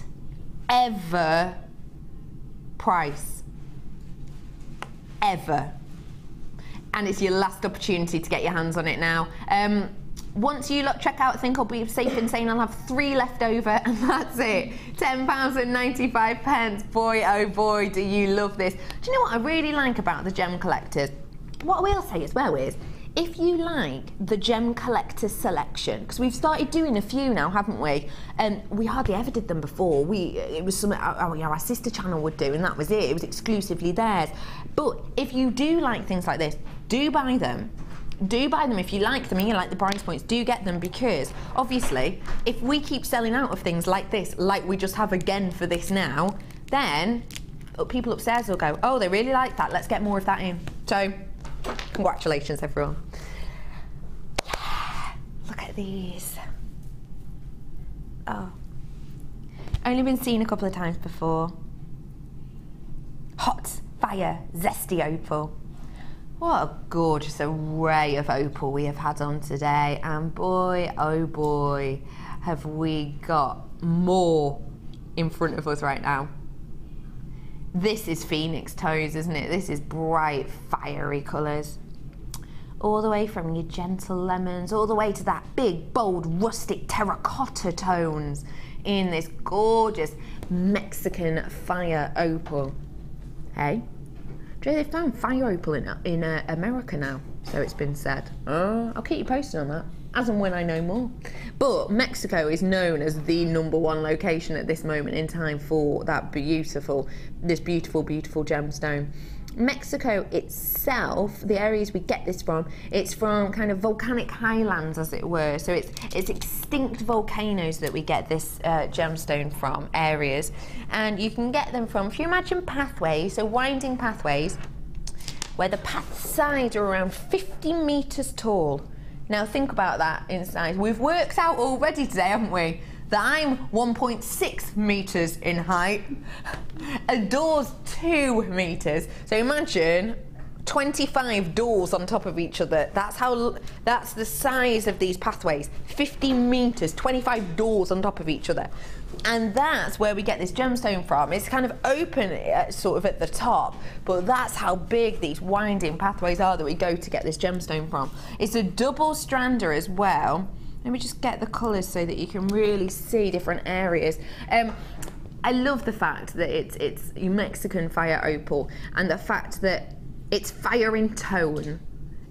[SPEAKER 3] ever price. Ever. And it's your last opportunity to get your hands on it now. Once you lot check out, I think I'll be safe in saying I'll have 3 left over, and that's it. £10.95. Boy, oh boy, do you love this. Do you know what I really like about the gem collectors? What I will say as well is, if you like the gem collector selection, because we've started doing a few now, haven't we? We hardly ever did them before. It was something our sister channel would do, and that was it. It was exclusively theirs. But if you do like things like this, do buy them. Do buy them if you like them and you like the price points. Do get them, because obviously, if we keep selling out of things like this, like we just have again for this now, then people upstairs will go, oh, they really like that. Let's get more of that in. So, congratulations, everyone. Yeah, look at these. Oh, only been seen a couple of times before. Hot fire zesty opal. What a gorgeous array of opal we have had on today, and boy, oh boy, have we got more in front of us right now. This is Phoenix tones, isn't it? This is bright, fiery colours. All the way from your gentle lemons, all the way to that big, bold, rustic terracotta tones in this gorgeous Mexican fire opal. Hey? They've found fire opal in America now, so it's been said. I'll keep you posted on that, as and when I know more. But Mexico is known as the #1 location at this moment in time for that beautiful gemstone. Mexico itself, the areas we get this from, it's from kind of volcanic highlands, as it were. So it's extinct volcanoes that we get this gemstone from, areas. And you can get them from, if you imagine pathways, so winding pathways, where the path sides are around 50 metres tall. Now think about that in size. We've worked out already today, haven't we, that I'm 1.6 metres in height, a door's 2 metres. So imagine 25 doors on top of each other. That's the size of these pathways. 50 metres, 25 doors on top of each other. And that's where we get this gemstone from. It's kind of open sort of at the top, but that's how big these winding pathways are that we go to get this gemstone from. It's a double strander as well. Let me just get the colours so that you can really see different areas. I love the fact that it's Mexican fire opal, and the fact that it's fire in tone,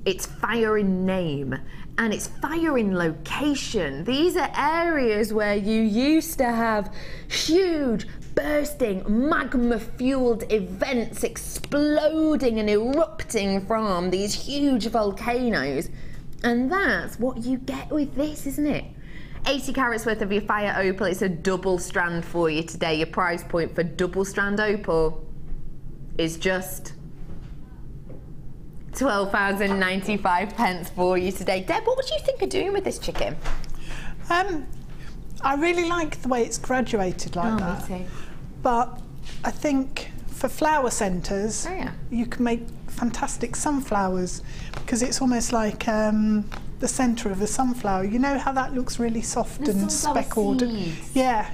[SPEAKER 3] it's fire in name, and it's fire in location. These are areas where you used to have huge, bursting, magma-fueled events exploding and erupting from these huge volcanoes. And that's what you get with this, isn't it? 80 carats worth of your fire opal. It's a double strand for you today. Your price point for double strand opal is just £12.95 for you today. Deb, what would you think of doing with this chicken?
[SPEAKER 4] I really like the way it's graduated like that.
[SPEAKER 3] Me too.
[SPEAKER 4] But I think for flower centres, you can make fantastic sunflowers, because it's almost like the centre of a sunflower. You know how that looks really soft and speckled?
[SPEAKER 3] Seeds.
[SPEAKER 4] Yeah.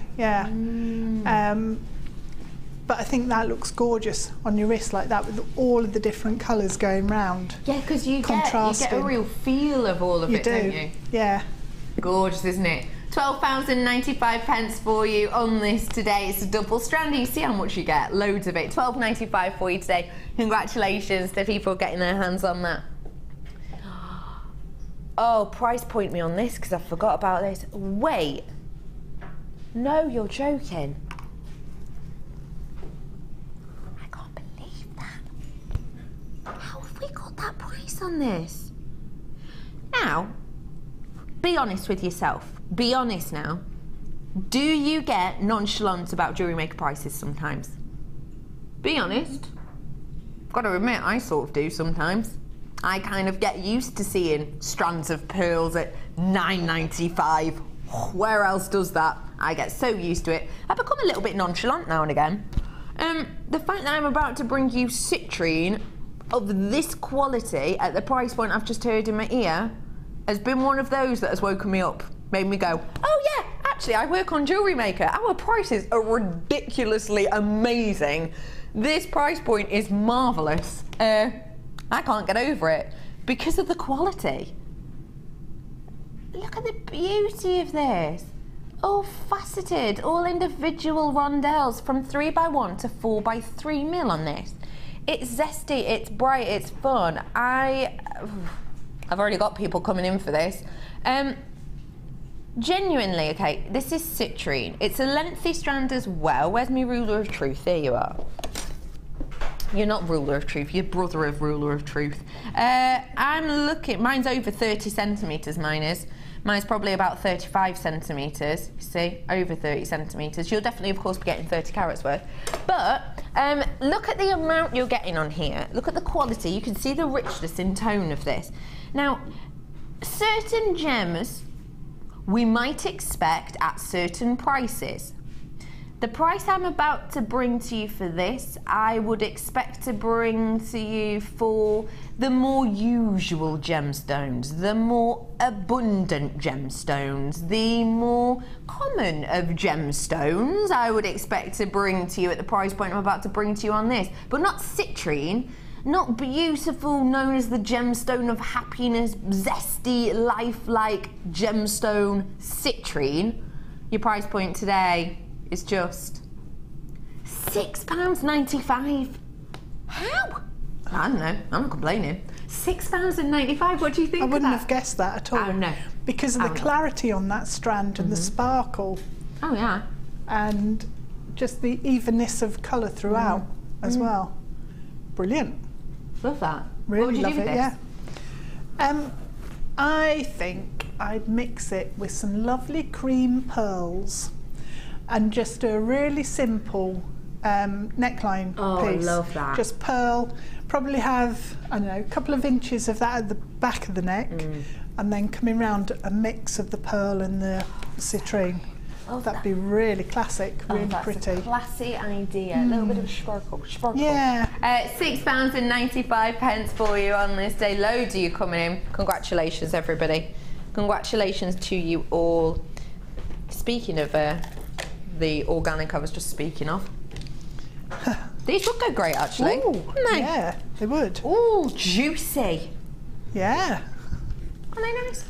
[SPEAKER 4] But I think that looks gorgeous on your wrist like that, with all of the different colours going round.
[SPEAKER 3] Yeah, because you get a real feel of all of it, don't you?
[SPEAKER 4] Yeah.
[SPEAKER 3] Gorgeous, isn't it? £12.95 for you on this today. It's a double strand. You see how much you get. Loads of it. £12.95 for you today. Congratulations to people getting their hands on that. Oh, price point me on this, because I forgot about this. Wait. No, you're joking. I can't believe that. How have we got that price pounds on this. Now, be honest with yourself. Be honest now. Do you get nonchalant about jewellery maker prices sometimes? Be honest. Got to admit, I sort of do sometimes. I kind of get used to seeing strands of pearls at $9.95. Where else does that? I get so used to it. I become a little bit nonchalant now and again. The fact that I'm about to bring you citrine of this quality at the price point I've just heard in my ear has been one of those that has woken me up, made me go, oh yeah, actually I work on Jewellery Maker. Our prices are ridiculously amazing. This price point is marvellous. I can't get over it because of the quality. Look at the beauty of this. All faceted, all individual rondelles from 3x1 to 4x3 mil on this. It's zesty, it's bright, it's fun. I've already got people coming in for this. Genuinely, okay, this is citrine. It's a lengthy strand as well. Where's my ruler of truth? There you are. You're not ruler of truth, you're brother of ruler of truth. I'm looking, mine's over 30 centimetres, mine is. Mine's probably about 35 centimetres, you see, over 30 centimetres. You'll definitely, of course, be getting 30 carats worth. But look at the amount you're getting on here. Look at the quality. You can see the richness in tone of this. Now, certain gems we might expect at certain prices. The price I'm about to bring to you for this, I would expect to bring to you for the more usual gemstones, the more abundant gemstones, the more common of gemstones I would expect to bring to you at the price point I'm about to bring to you on this. But not citrine, not beautiful, known as the gemstone of happiness, zesty, lifelike gemstone citrine. Your price point today is just £6.95. How? I don't know, I'm not complaining. £6.95, what do you think
[SPEAKER 4] I
[SPEAKER 3] of
[SPEAKER 4] wouldn't
[SPEAKER 3] that?
[SPEAKER 4] have guessed that at all.
[SPEAKER 3] Oh no.
[SPEAKER 4] Because of the clarity on that strand and the sparkle.
[SPEAKER 3] Oh yeah.
[SPEAKER 4] And just the evenness of colour throughout as well. Brilliant.
[SPEAKER 3] Love that.
[SPEAKER 4] Really
[SPEAKER 3] what would you
[SPEAKER 4] love
[SPEAKER 3] do with
[SPEAKER 4] it,
[SPEAKER 3] this?
[SPEAKER 4] yeah. I think I'd mix it with some lovely cream pearls and just a really simple neckline piece.
[SPEAKER 3] I love that.
[SPEAKER 4] Just pearl, probably have, I don't know, a couple of inches of that at the back of the neck, and then coming round a mix of the pearl and the citrine. That'd be really classic, really pretty.
[SPEAKER 3] A classy idea. A little bit of sparkle.
[SPEAKER 4] Yeah.
[SPEAKER 3] £6.95 for you on this day. Loads of you coming in. Congratulations, everybody. Congratulations to you all. Speaking of the organic I was just speaking of, these would go great actually.
[SPEAKER 4] Ooh,
[SPEAKER 3] wouldn't they?
[SPEAKER 4] Yeah, they would.
[SPEAKER 3] Ooh, juicy.
[SPEAKER 4] Yeah.
[SPEAKER 3] Aren't they nice?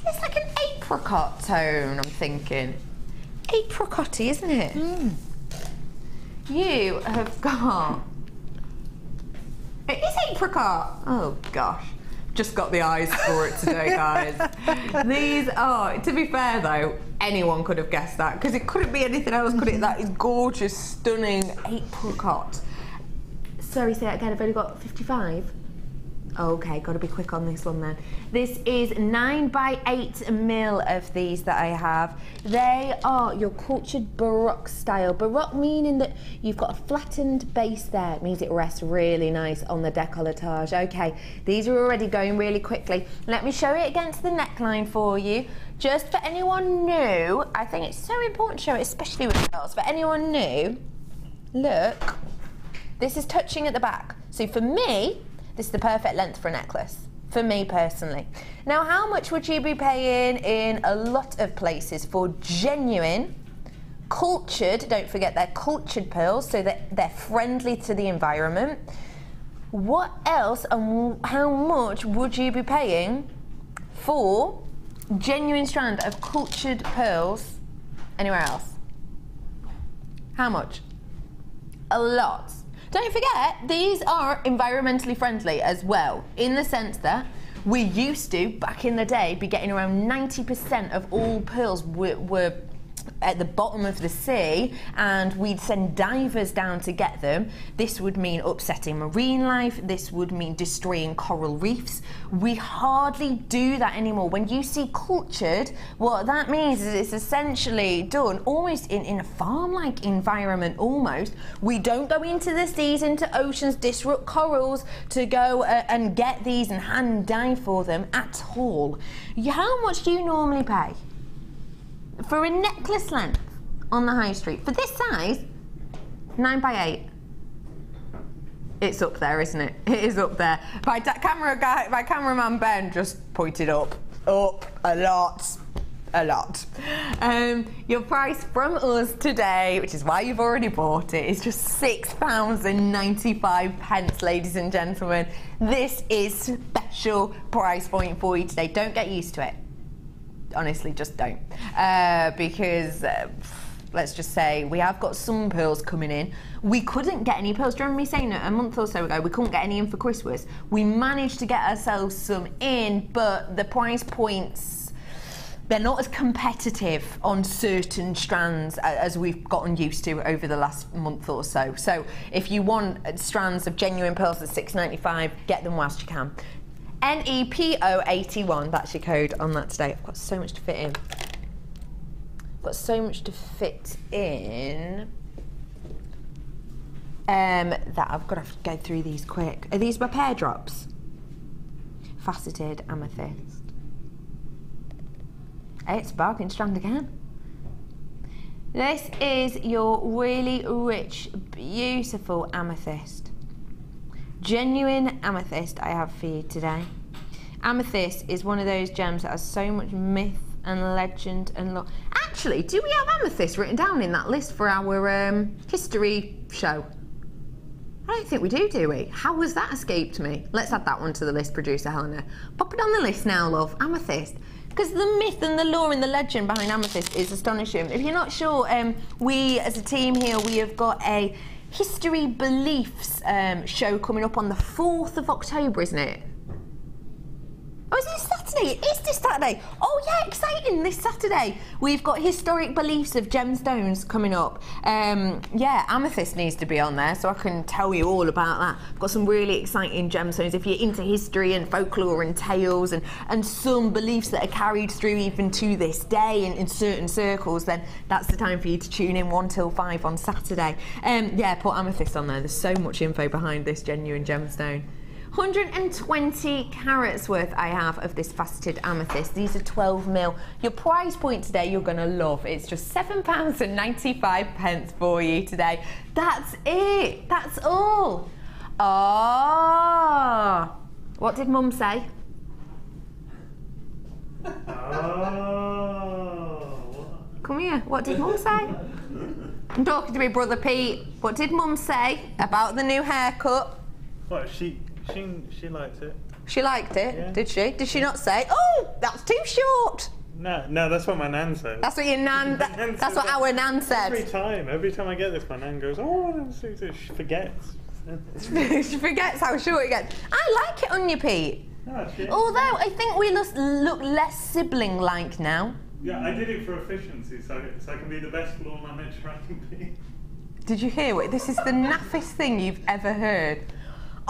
[SPEAKER 3] It's like an apricot tone, I'm thinking. Apricotty, isn't it? You have got... It is apricot. Oh gosh. Just got the eyes for it today, guys. These are, to be fair though, anyone could have guessed that, because it couldn't be anything else, could it? That is gorgeous, stunning apricot. Sorry, say that again, I've only got 55. Okay, got to be quick on this one then. This is 9x8 mil of these that I have. They are your cultured Baroque style. Baroque meaning that you've got a flattened base there. It means it rests really nice on the décolletage. Okay, these are already going really quickly. Let me show it against the neckline for you. Just for anyone new, I think it's so important to show it, especially with girls. For anyone new, look, this is touching at the back. So for me, this is the perfect length for a necklace, for me personally. Now, how much would you be paying in a lot of places for genuine, cultured, don't forget they're cultured pearls, so that they're friendly to the environment. What else and how much would you be paying for genuine strand of cultured pearls anywhere else? How much? A lot. Don't forget, these are environmentally friendly as well, in the sense that we used to, back in the day, be getting around 90% of all pearls were at the bottom of the sea and we'd send divers down to get them, this would mean upsetting marine life, this would mean destroying coral reefs. We hardly do that anymore. When you see cultured, what that means is it's essentially done almost in a farm-like environment almost. We don't go into the seas, into oceans, disrupt corals to go and get these and hand dive for them at all. How much do you normally pay for a necklace length on the high street? For this size, 9 by 8. It's up there, isn't it? It is up there. My cameraman Ben just pointed up a lot. Your price from us today, which is why you've already bought it, is just £6.95, ladies and gentlemen. This is special price point for you today. Don't get used to it. Honestly, just don't. Because let's just say we have got some pearls coming in. We couldn't get any pearls. Do you remember me saying that a month or so ago we couldn't get any in for Christmas? We managed to get ourselves some in, but the price points, they're not as competitive on certain strands as we've gotten used to over the last month or so. So if you want strands of genuine pearls at £6.95, get them whilst you can. NEPO81, that's your code on that today. I've got so much to fit in. That I've got to go through these quick. Are these my pear drops? Faceted amethyst. It's bargain strand again. This is your really rich, beautiful amethyst. Genuine amethyst I have for you today. Amethyst is one of those gems that has so much myth and legend and lore. Actually, do we have amethyst written down in that list for our history show? I don't think we do we? How has that escaped me? Let's add that one to the list, producer Helena. Pop it on the list now, love. Amethyst. Because the myth and the lore and the legend behind amethyst is astonishing. If you're not sure, we as a team here, we have got a history beliefs show coming up on the 4th of October, isn't it? Oh, is it Saturday? It is this Saturday. Oh yeah, exciting, this Saturday. We've got historic beliefs of gemstones coming up. Yeah, amethyst needs to be on there so I can tell you all about that. I've got some really exciting gemstones. If you're into history and folklore and tales and some beliefs that are carried through even to this day in certain circles, then that's the time for you to tune in 1 till 5 on Saturday. Yeah, put amethyst on there. There's so much info behind this genuine gemstone. 120 carats worth I have of this faceted amethyst. These are 12 mil. Your price point today you're going to love. It's just £7.95 for you today. That's it. That's all. Ah, what did Mum say? Come here. What did Mum say? I'm talking to my brother Pete. What did Mum say about the new haircut?
[SPEAKER 8] What, she liked it.
[SPEAKER 3] She liked it,
[SPEAKER 8] yeah.
[SPEAKER 3] Did she? Did she not say, oh, that's too short?
[SPEAKER 8] No, that's what my nan said.
[SPEAKER 3] That's what your nan, that's what our nan said.
[SPEAKER 8] Every time I get this, my nan goes, oh, she forgets.
[SPEAKER 3] She forgets how short it gets. I like it on you, Pete.
[SPEAKER 8] No,
[SPEAKER 3] although I think we look less sibling-like now.
[SPEAKER 8] Yeah, I did it for efficiency, so I can be the best floor manager I can be.
[SPEAKER 3] Did you hear it? This is the naffest thing you've ever heard.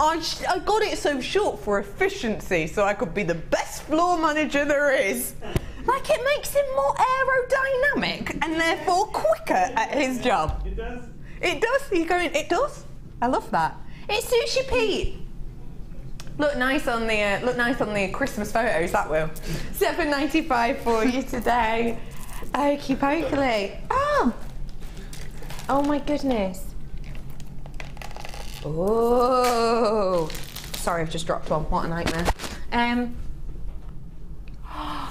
[SPEAKER 3] I got it so short for efficiency so I could be the best floor manager there is. Like, it makes him more aerodynamic and therefore quicker at his job.
[SPEAKER 8] It does.
[SPEAKER 3] It does? You're going, it does? I love that. It suits you, Pete. Look nice on the Christmas photos, that will. £7.95 for you today. Okie pokely. Oh my goodness. Oh, sorry, I've just dropped one. What a nightmare.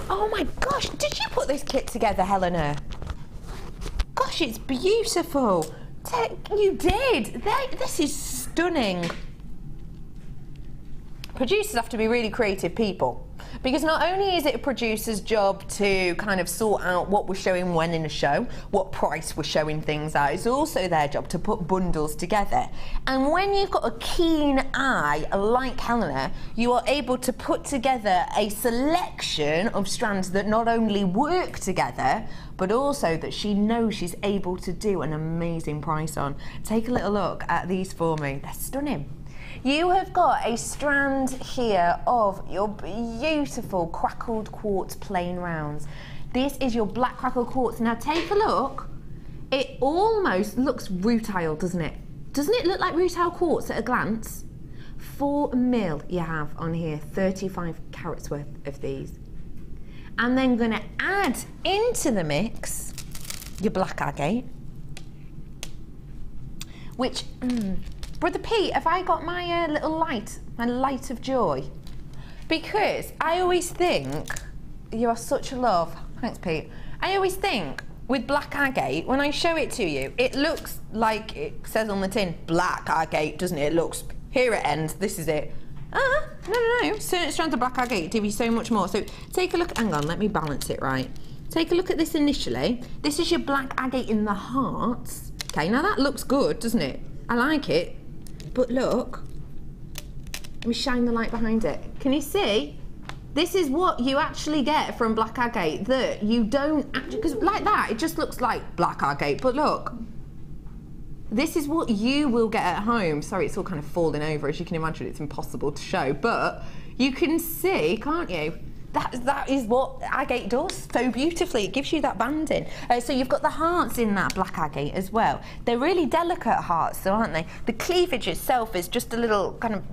[SPEAKER 3] Oh my gosh, did you put this kit together, Helena? Gosh, it's beautiful. You did. This is stunning. Producers have to be really creative people. because not only is it a producer's job to kind of sort out what we're showing when in a show, what price we're showing things at, it's also their job to put bundles together. And when you've got a keen eye like Helena, you are able to put together a selection of strands that not only work together, but also that she knows she's able to do an amazing price on. Take a little look at these for me. They're stunning. You have got a strand here of your beautiful crackled quartz plain rounds. This is your black crackled quartz. Now take a look. It almost looks rutile, doesn't it? Doesn't it look like rutile quartz at a glance? 4 mil you have on here, 35 carats worth of these. And then gonna add into the mix your black agate, which, Brother Pete, have I got my little light, my light of joy? Because I always think, you are such a love, thanks Pete, I always think with black agate, when I show it to you, it looks like it says on the tin, black agate, doesn't it? It looks, here it ends, this is it. No, certain strands of black agate give you so much more. So take a look, hang on, let me balance it right. Take a look at this initially. This is your black agate in the hearts. Okay, now that looks good, doesn't it? I like it. But look, let me shine the light behind it. Can you see? This is what you actually get from black agate that you don't actually, because like that, it just looks like black agate, but look. This is what you will get at home. Sorry, it's all kind of falling over. As you can imagine, it's impossible to show, but you can see, can't you? That is what agate does so beautifully. It gives you that banding. So you've got the hearts in that black agate as well. They're really delicate hearts, though, aren't they? The cleavage itself is just a little kind of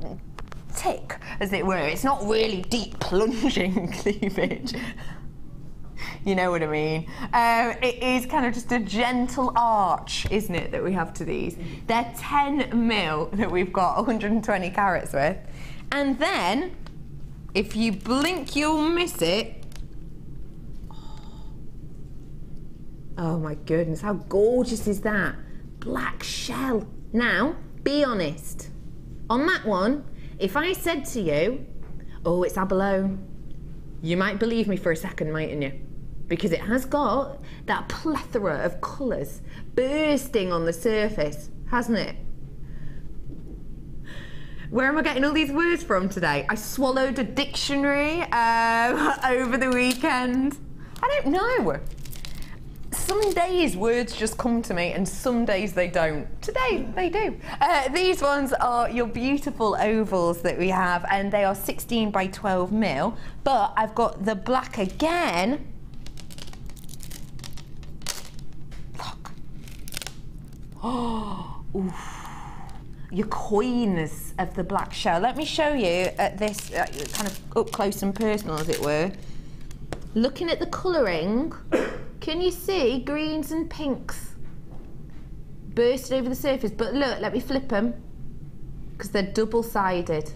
[SPEAKER 3] tick, as it were. It's not really deep plunging cleavage. You know what I mean? It is kind of just a gentle arch, isn't it, that we have to these. They're 10 mil that we've got, 120 carats worth. And then, if you blink, you'll miss it. Oh my goodness, how gorgeous is that? Black shell. Now, be honest. On that one, if I said to you, oh, it's abalone, you might believe me for a second, mightn't you? Because it has got that plethora of colours bursting on the surface, hasn't it? Where am I getting all these words from today? I swallowed a dictionary over the weekend. I don't know. Some days words just come to me and some days they don't. Today they do. These ones are your beautiful ovals that we have, and they are 16 by 12 mil, but I've got the black again. Look. Oh, oof. Your coins of the black shell. Let me show you at this kind of up close and personal, as it were. Looking at the colouring, can you see greens and pinks bursted over the surface? But look, let me flip them, because they're double-sided.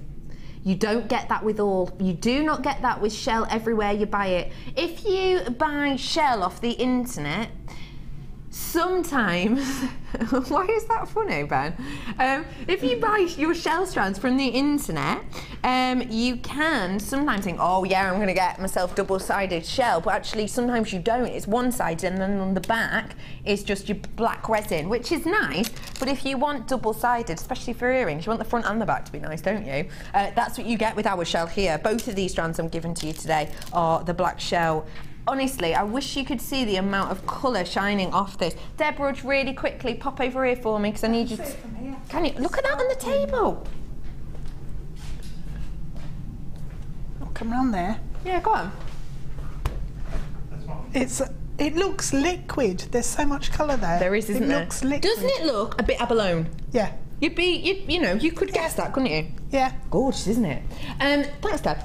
[SPEAKER 3] You don't get that with all. You do not get that with shell everywhere you buy it. If you buy shell off the internet, sometimes, why is that funny, Ben? If you buy your shell strands from the internet, you can sometimes think, oh yeah, I'm going to get myself double-sided shell, but actually sometimes you don't. It's one-sided, and then on the back is just your black resin, which is nice, but if you want double-sided, especially for earrings, you want the front and the back to be nice, don't you? That's what you get with our shell here. Both of these strands I'm giving to you today are the black shell. Honestly, I wish you could see the amount of colour shining off this. Deborah, really quickly, pop over here for me, because I need you to... Can you? Look at that on the table.
[SPEAKER 4] I'll come round there.
[SPEAKER 3] Yeah, go on.
[SPEAKER 4] It looks liquid. There's so much colour there.
[SPEAKER 3] There is, isn't there?
[SPEAKER 4] It looks liquid.
[SPEAKER 3] Doesn't it look a bit abalone?
[SPEAKER 4] Yeah.
[SPEAKER 3] You know, you could guess that, couldn't you?
[SPEAKER 4] Yeah.
[SPEAKER 3] Gorgeous, isn't it? Thanks, Dad.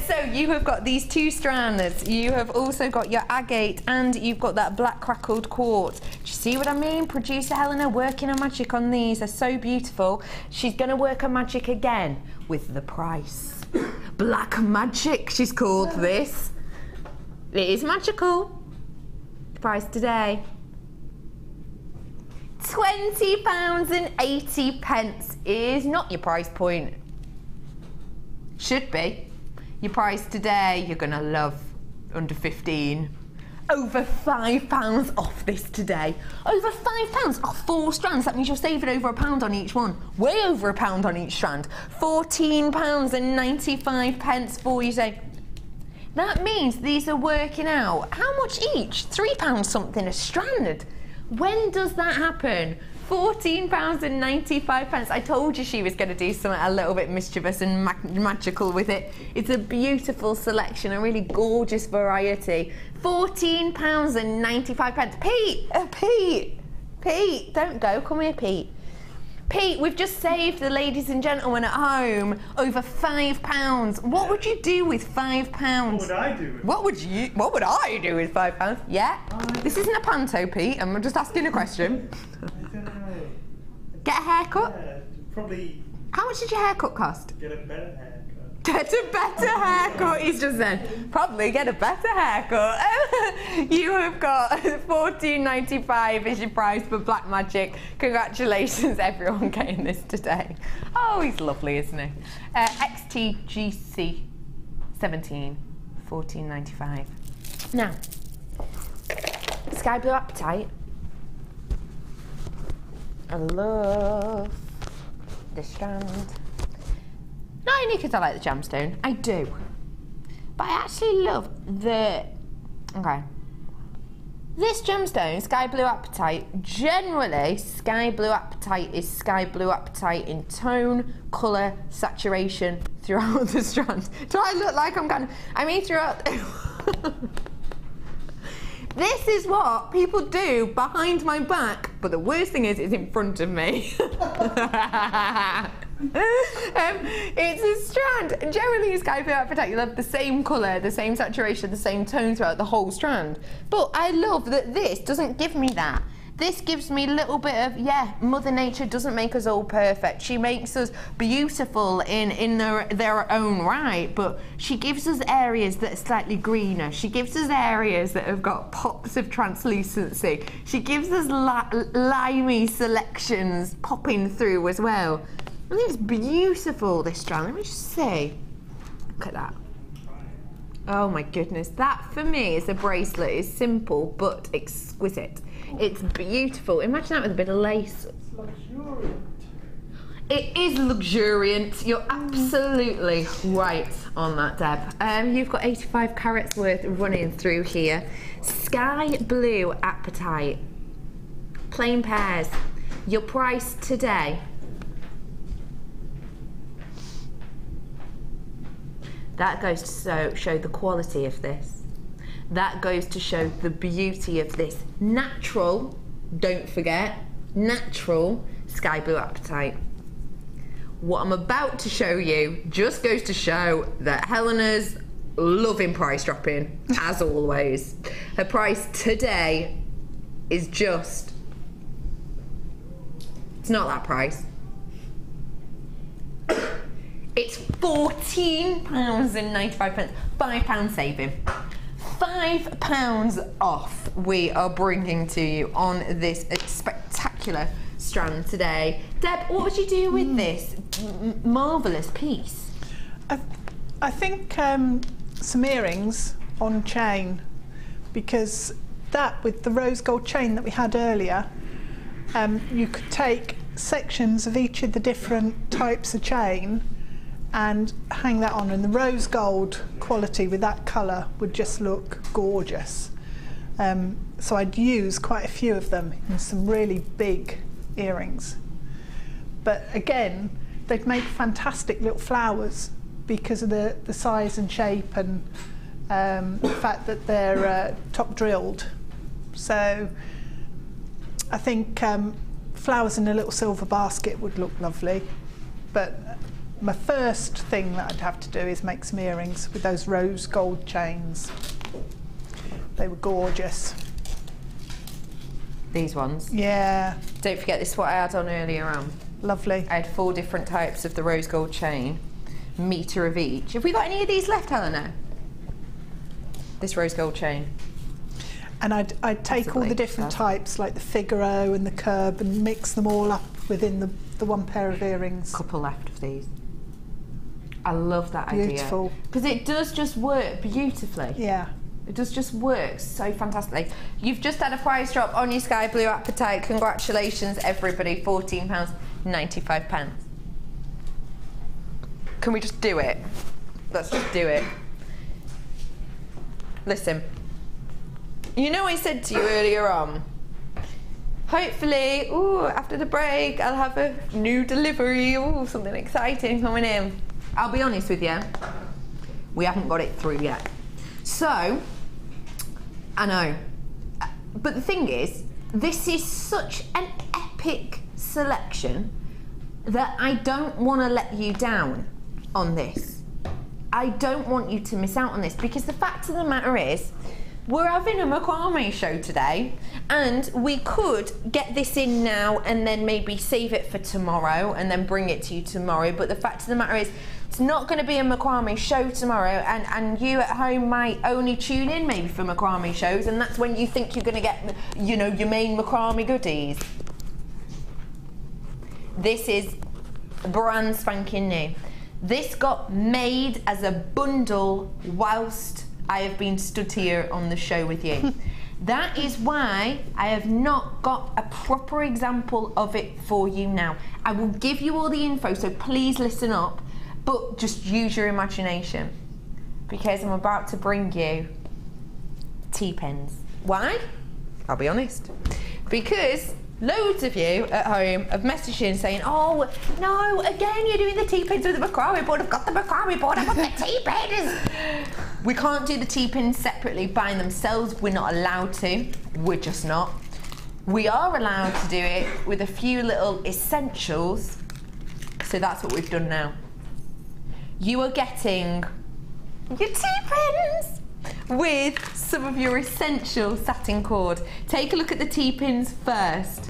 [SPEAKER 3] So you have got these two strands. You have also got your agate, and you've got that black crackled quartz. Do you see what I mean? Producer Helena working her magic on these. They're so beautiful. She's going to work her magic again with the price. Black magic, she's called this. It is magical. The price today. £20.80 is not your price point. Should be. Your price today, you're gonna love under 15. Over £5 off this today. Over £5 off 4 strands. That means you're saving over £1 on each one. Way over £1 on each strand. £14.95 for you today. That means these are working out. How much each? £3 something a strand. When does that happen? £14.95. I told you she was going to do something a little bit mischievous and magical with it. It's a beautiful selection, a really gorgeous variety. £14.95. Pete, don't go. Come here, Pete. Pete, we've just saved the ladies and gentlemen at home over £5. What would you do with £5?
[SPEAKER 8] What would I do with
[SPEAKER 3] What would I do with £5? Yeah? This isn't a panto, Pete. I'm just asking a question.
[SPEAKER 8] I don't know.
[SPEAKER 3] Get a haircut?
[SPEAKER 8] Yeah, probably
[SPEAKER 3] How much did your haircut cost?
[SPEAKER 8] get a better haircut.
[SPEAKER 3] Get a better haircut, he's just said. Probably get a better haircut. You have got £14.95 is your price for Black Magic. Congratulations, everyone getting this today. Oh, he's lovely, isn't he? XTGC 17, £14.95. Now, Sky Blue Appetite. I love this strand. Not only because I like the gemstone, I do, but I actually love the, this gemstone, Sky Blue Appetite. Generally, Sky Blue Appetite is Sky Blue Appetite in tone, colour, saturation throughout the strand. Do I look like I'm going, throughout. This is what people do behind my back, but the worst thing is it's in front of me. It's a strand. Generally, Sky Blue Appetite, you'll have the same colour, the same saturation, the same tone throughout the whole strand. But I love that this doesn't give me that. This gives me a little bit of, Mother Nature doesn't make us all perfect. She makes us beautiful in their own right, but she gives us areas that are slightly greener. She gives us areas that have got pops of translucency. She gives us limey selections popping through as well. I think it's beautiful, this strand. Let me just see. Look at that. Oh my goodness. That for me is a bracelet. It's simple but exquisite. It's beautiful. Imagine that with a bit of lace.
[SPEAKER 8] It's luxuriant.
[SPEAKER 3] It is luxuriant. You're absolutely right on that, Deb. You've got 85 carats worth running through here. Sky Blue Appetite. Plain pairs. Your price today. That goes to show the quality of this. That goes to show the beauty of this natural, don't forget, natural Sky Blue Appetite. What I'm about to show you just goes to show that Helena's loving price dropping, as always. Her price today is just, it's not that price. It's £14.95, £5 saving. £5 off we are bringing to you on this spectacular strand today. Deb, what would you do with this marvellous piece?
[SPEAKER 4] I think some earrings on chain, because that with the rose gold chain that we had earlier, you could take sections of each of the different types of chain and hang that on, and the rose gold quality with that colour would just look gorgeous. So I'd use quite a few of them in some really big earrings. But again, they'd make fantastic little flowers because of the size and shape and the fact that they're top drilled. So I think flowers in a little silver basket would look lovely. But my first thing that I'd have to do is make some earrings with those rose gold chains. They were gorgeous.
[SPEAKER 3] These ones?
[SPEAKER 4] Yeah.
[SPEAKER 3] Don't forget, this is what I had on earlier on.
[SPEAKER 4] Lovely.
[SPEAKER 3] I had 4 different types of the rose gold chain, metre of each. Have we got any of these left, Helena? This rose gold chain.
[SPEAKER 4] And I'd take all the different types, like the Figaro and the Curb, and mix them all up within the one pair of earrings.
[SPEAKER 3] Couple left of these. I love that idea.
[SPEAKER 4] Beautiful.
[SPEAKER 3] Because it does just work beautifully.
[SPEAKER 4] Yeah.
[SPEAKER 3] It does just work so fantastically. You've just had a price drop on your Sky Blue Appetite. Congratulations, everybody. £14.95. Can we just do it? Let's just do it. Listen, you know I said to you earlier on, hopefully, after the break, I'll have a new delivery. Something exciting coming in. I'll be honest with you, we haven't got it through yet. So, I know. But the thing is, this is such an epic selection that I don't want to let you down on this. I don't want you to miss out on this, because the fact of the matter is, we're having a macrame show today, and we could get this in now and then maybe save it for tomorrow and then bring it to you tomorrow. But the fact of the matter is, it's not going to be a macrame show tomorrow, and you at home might only tune in maybe for macrame shows, and that's when you think you're going to get, you know, your main macrame goodies. This is brand spanking new. This got made as a bundle whilst I have been stood here on the show with you. That is why I have not got a proper example of it for you now. I will give you all the info, so please listen up, but just use your imagination, because I'm about to bring you T-pins. Why? I'll be honest. Because loads of you at home have messaged in saying, oh, no, again, you're doing the T-pins with the macrame board. I've got the macrame board, I've got the T-pins. We can't do the T-pins separately by themselves. We're not allowed to. We're just not. We are allowed to do it with a few little essentials. So that's what we've done now. You are getting your T-pins with some of your essential satin cord. Take a look at the T-pins first.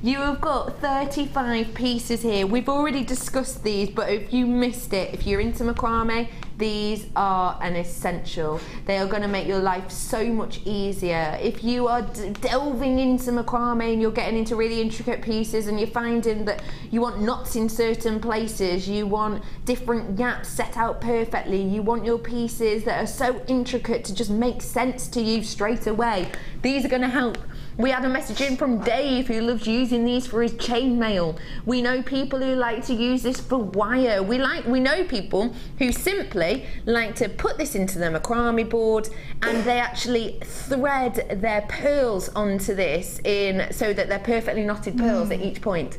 [SPEAKER 3] You have got 35 pieces here. We've already discussed these, but if you missed it, if you're into macrame, these are an essential. They are going to make your life so much easier. If you are delving into macrame and you're getting into really intricate pieces and you're finding that you want knots in certain places, you want different gaps set out perfectly, you want your pieces that are so intricate to just make sense to you straight away, these are going to help. We had a message in from Dave who loves using these for his chainmail. We know people who like to use this for wire. We know people who simply like to put this into their macrame board and they actually thread their pearls onto this so that they're perfectly knotted pearls at each point.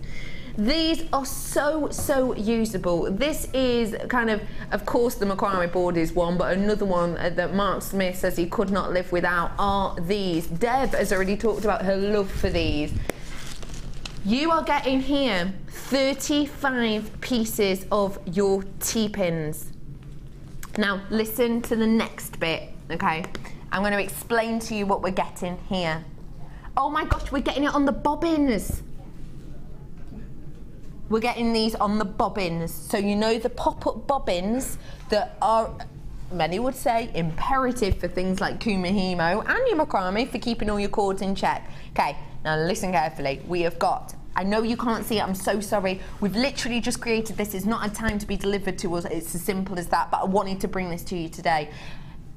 [SPEAKER 3] These are so usable. This is kind of course the macrame board is one, but another one that Mark Smith says he could not live without are these. Deb has already talked about her love for these. You are getting here 35 pieces of your T-pins. Now listen to the next bit, okay? I'm going to explain to you what we're getting here. Oh my gosh, we're getting it on the bobbins. We're getting these on the bobbins. So you know the pop-up bobbins that are, many would say, imperative for things like kumihimo and your macrame for keeping all your cords in check. Okay, now listen carefully. We have got, I know you can't see it, I'm so sorry. We've literally just created this. It's not a time to be delivered to us. It's as simple as that, but I wanted to bring this to you today.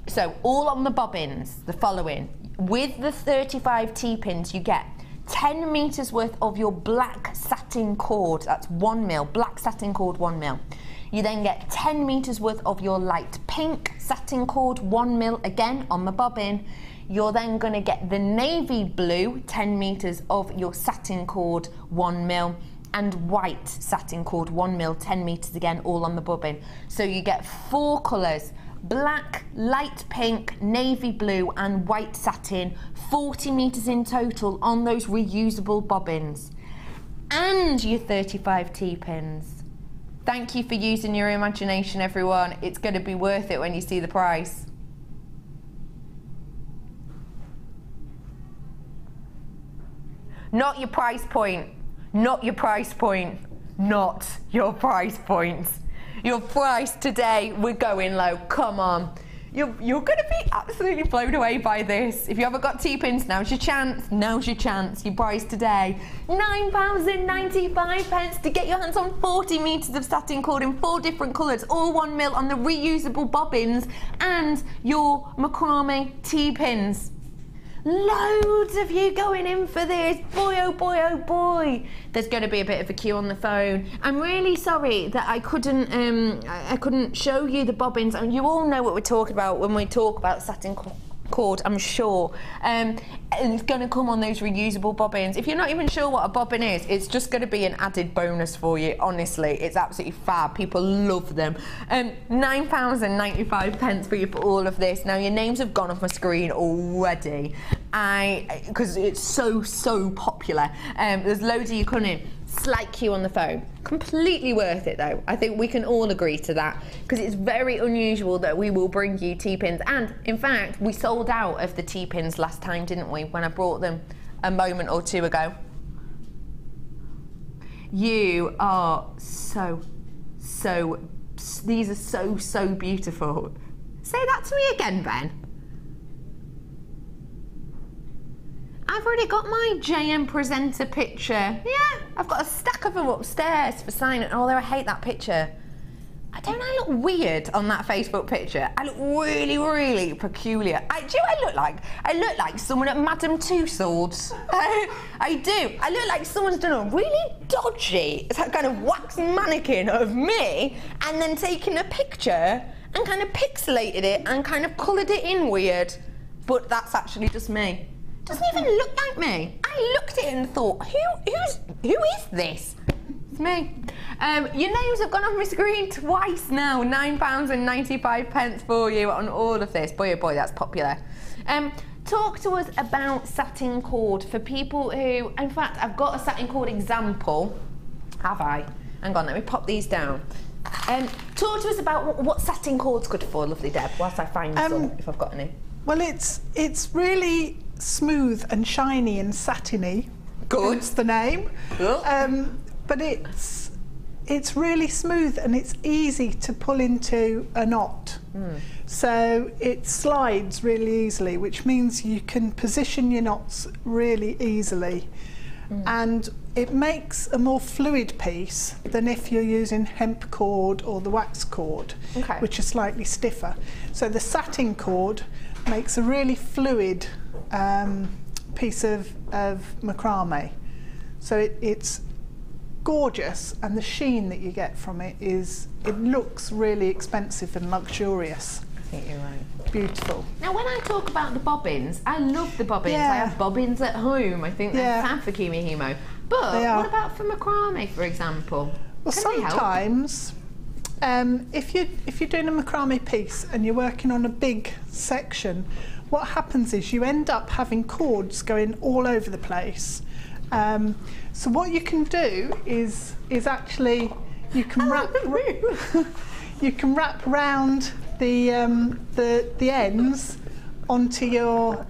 [SPEAKER 3] So all on the bobbins, the following. With the 35 T-pins, you get 10 meters worth of your black satin cord. That's 1 mil, black satin cord, 1 mil. You then get 10 meters worth of your light pink satin cord, 1 mil, again on the bobbin. You're then going to get the navy blue, 10 meters of your satin cord, 1 mil, and white satin cord, 1 mil, 10 meters again, all on the bobbin. So you get 4 colors: black, light pink, navy blue and white satin, 40 meters in total on those reusable bobbins. And your 35 T-pins. Thank you for using your imagination, everyone. It's going to be worth it when you see the price. Not your price point. Not your price point. Not your price point. Your price today, we're going low. Come on. You're going to be absolutely blown away by this. If you haven't got T-pins, now's your chance. Now's your chance. Your price today, £9.95 to get your hands on 40 metres of satin cord in 4 different colours, all 1 mil on the reusable bobbins and your macrame T-pins. Loads of you going in for this. Boy, oh boy, oh boy. There's going to be a bit of a queue on the phone. I'm really sorry that I couldn't show you the bobbins. I mean, you all know what we're talking about when we talk about satin cord, I'm sure. And it's going to come on those reusable bobbins. If you're not even sure what a bobbin is, it's just going to be an added bonus for you. Honestly, it's absolutely fab. People love them. £9.95 for you for all of this. Now, your names have gone off my screen already, because it's so popular. There's loads of you coming in. Slight queue on the phone. Completely worth it though. I think we can all agree to that, because it's very unusual that we will bring you T-pins. And in fact, we sold out of the T-pins last time, didn't we, when I brought them a moment or two ago. You are these are so beautiful. Say that to me again, Ben. I've already got my JM presenter picture. Yeah, I've got a stack of them upstairs for signing, although I hate that picture. Don't I look weird on that Facebook picture? I look really peculiar. Do you know what I look like? I look like someone at Madame Tussauds. I do. I look like someone's done a really dodgy, it's that kind of wax mannequin of me, and then taken a picture and kind of pixelated it and kind of coloured it in weird. But that's actually just me. Doesn't even look like me. I looked at it and thought, who is this? It's me. Your names have gone off my screen twice now. £9.95 for you on all of this. Boy, oh boy, that's popular. Talk to us about satin cord for people who, in fact, I've got a satin cord example. Have I? Hang on, let me pop these down. Talk to us about what satin cord's good for, lovely Deb, whilst I find some, if I've got any.
[SPEAKER 4] Well, it's really smooth and shiny and satiny.
[SPEAKER 3] Good.
[SPEAKER 4] Hence the name.
[SPEAKER 3] Cool.
[SPEAKER 4] But it's really smooth and it's easy to pull into a knot. So it slides really easily, which means you can position your knots really easily. And it makes a more fluid piece than if you're using hemp cord or the wax cord, which are slightly stiffer. So the satin cord makes a really fluid piece of macrame. So it's gorgeous, and the sheen that you get from it looks really expensive and luxurious.
[SPEAKER 3] I think you're right.
[SPEAKER 4] Beautiful.
[SPEAKER 3] Now, when I talk about the bobbins, I love the bobbins.
[SPEAKER 4] Yeah.
[SPEAKER 3] I have bobbins at home. I think they're fab for Kimi Hemo. But what about for macrame, for example?
[SPEAKER 4] Well,
[SPEAKER 3] Can they help?
[SPEAKER 4] sometimes if you're doing a macrame piece and you're working on a big section, what happens is you end up having cords going all over the place. So what you can do is actually you can wrap round the ends onto your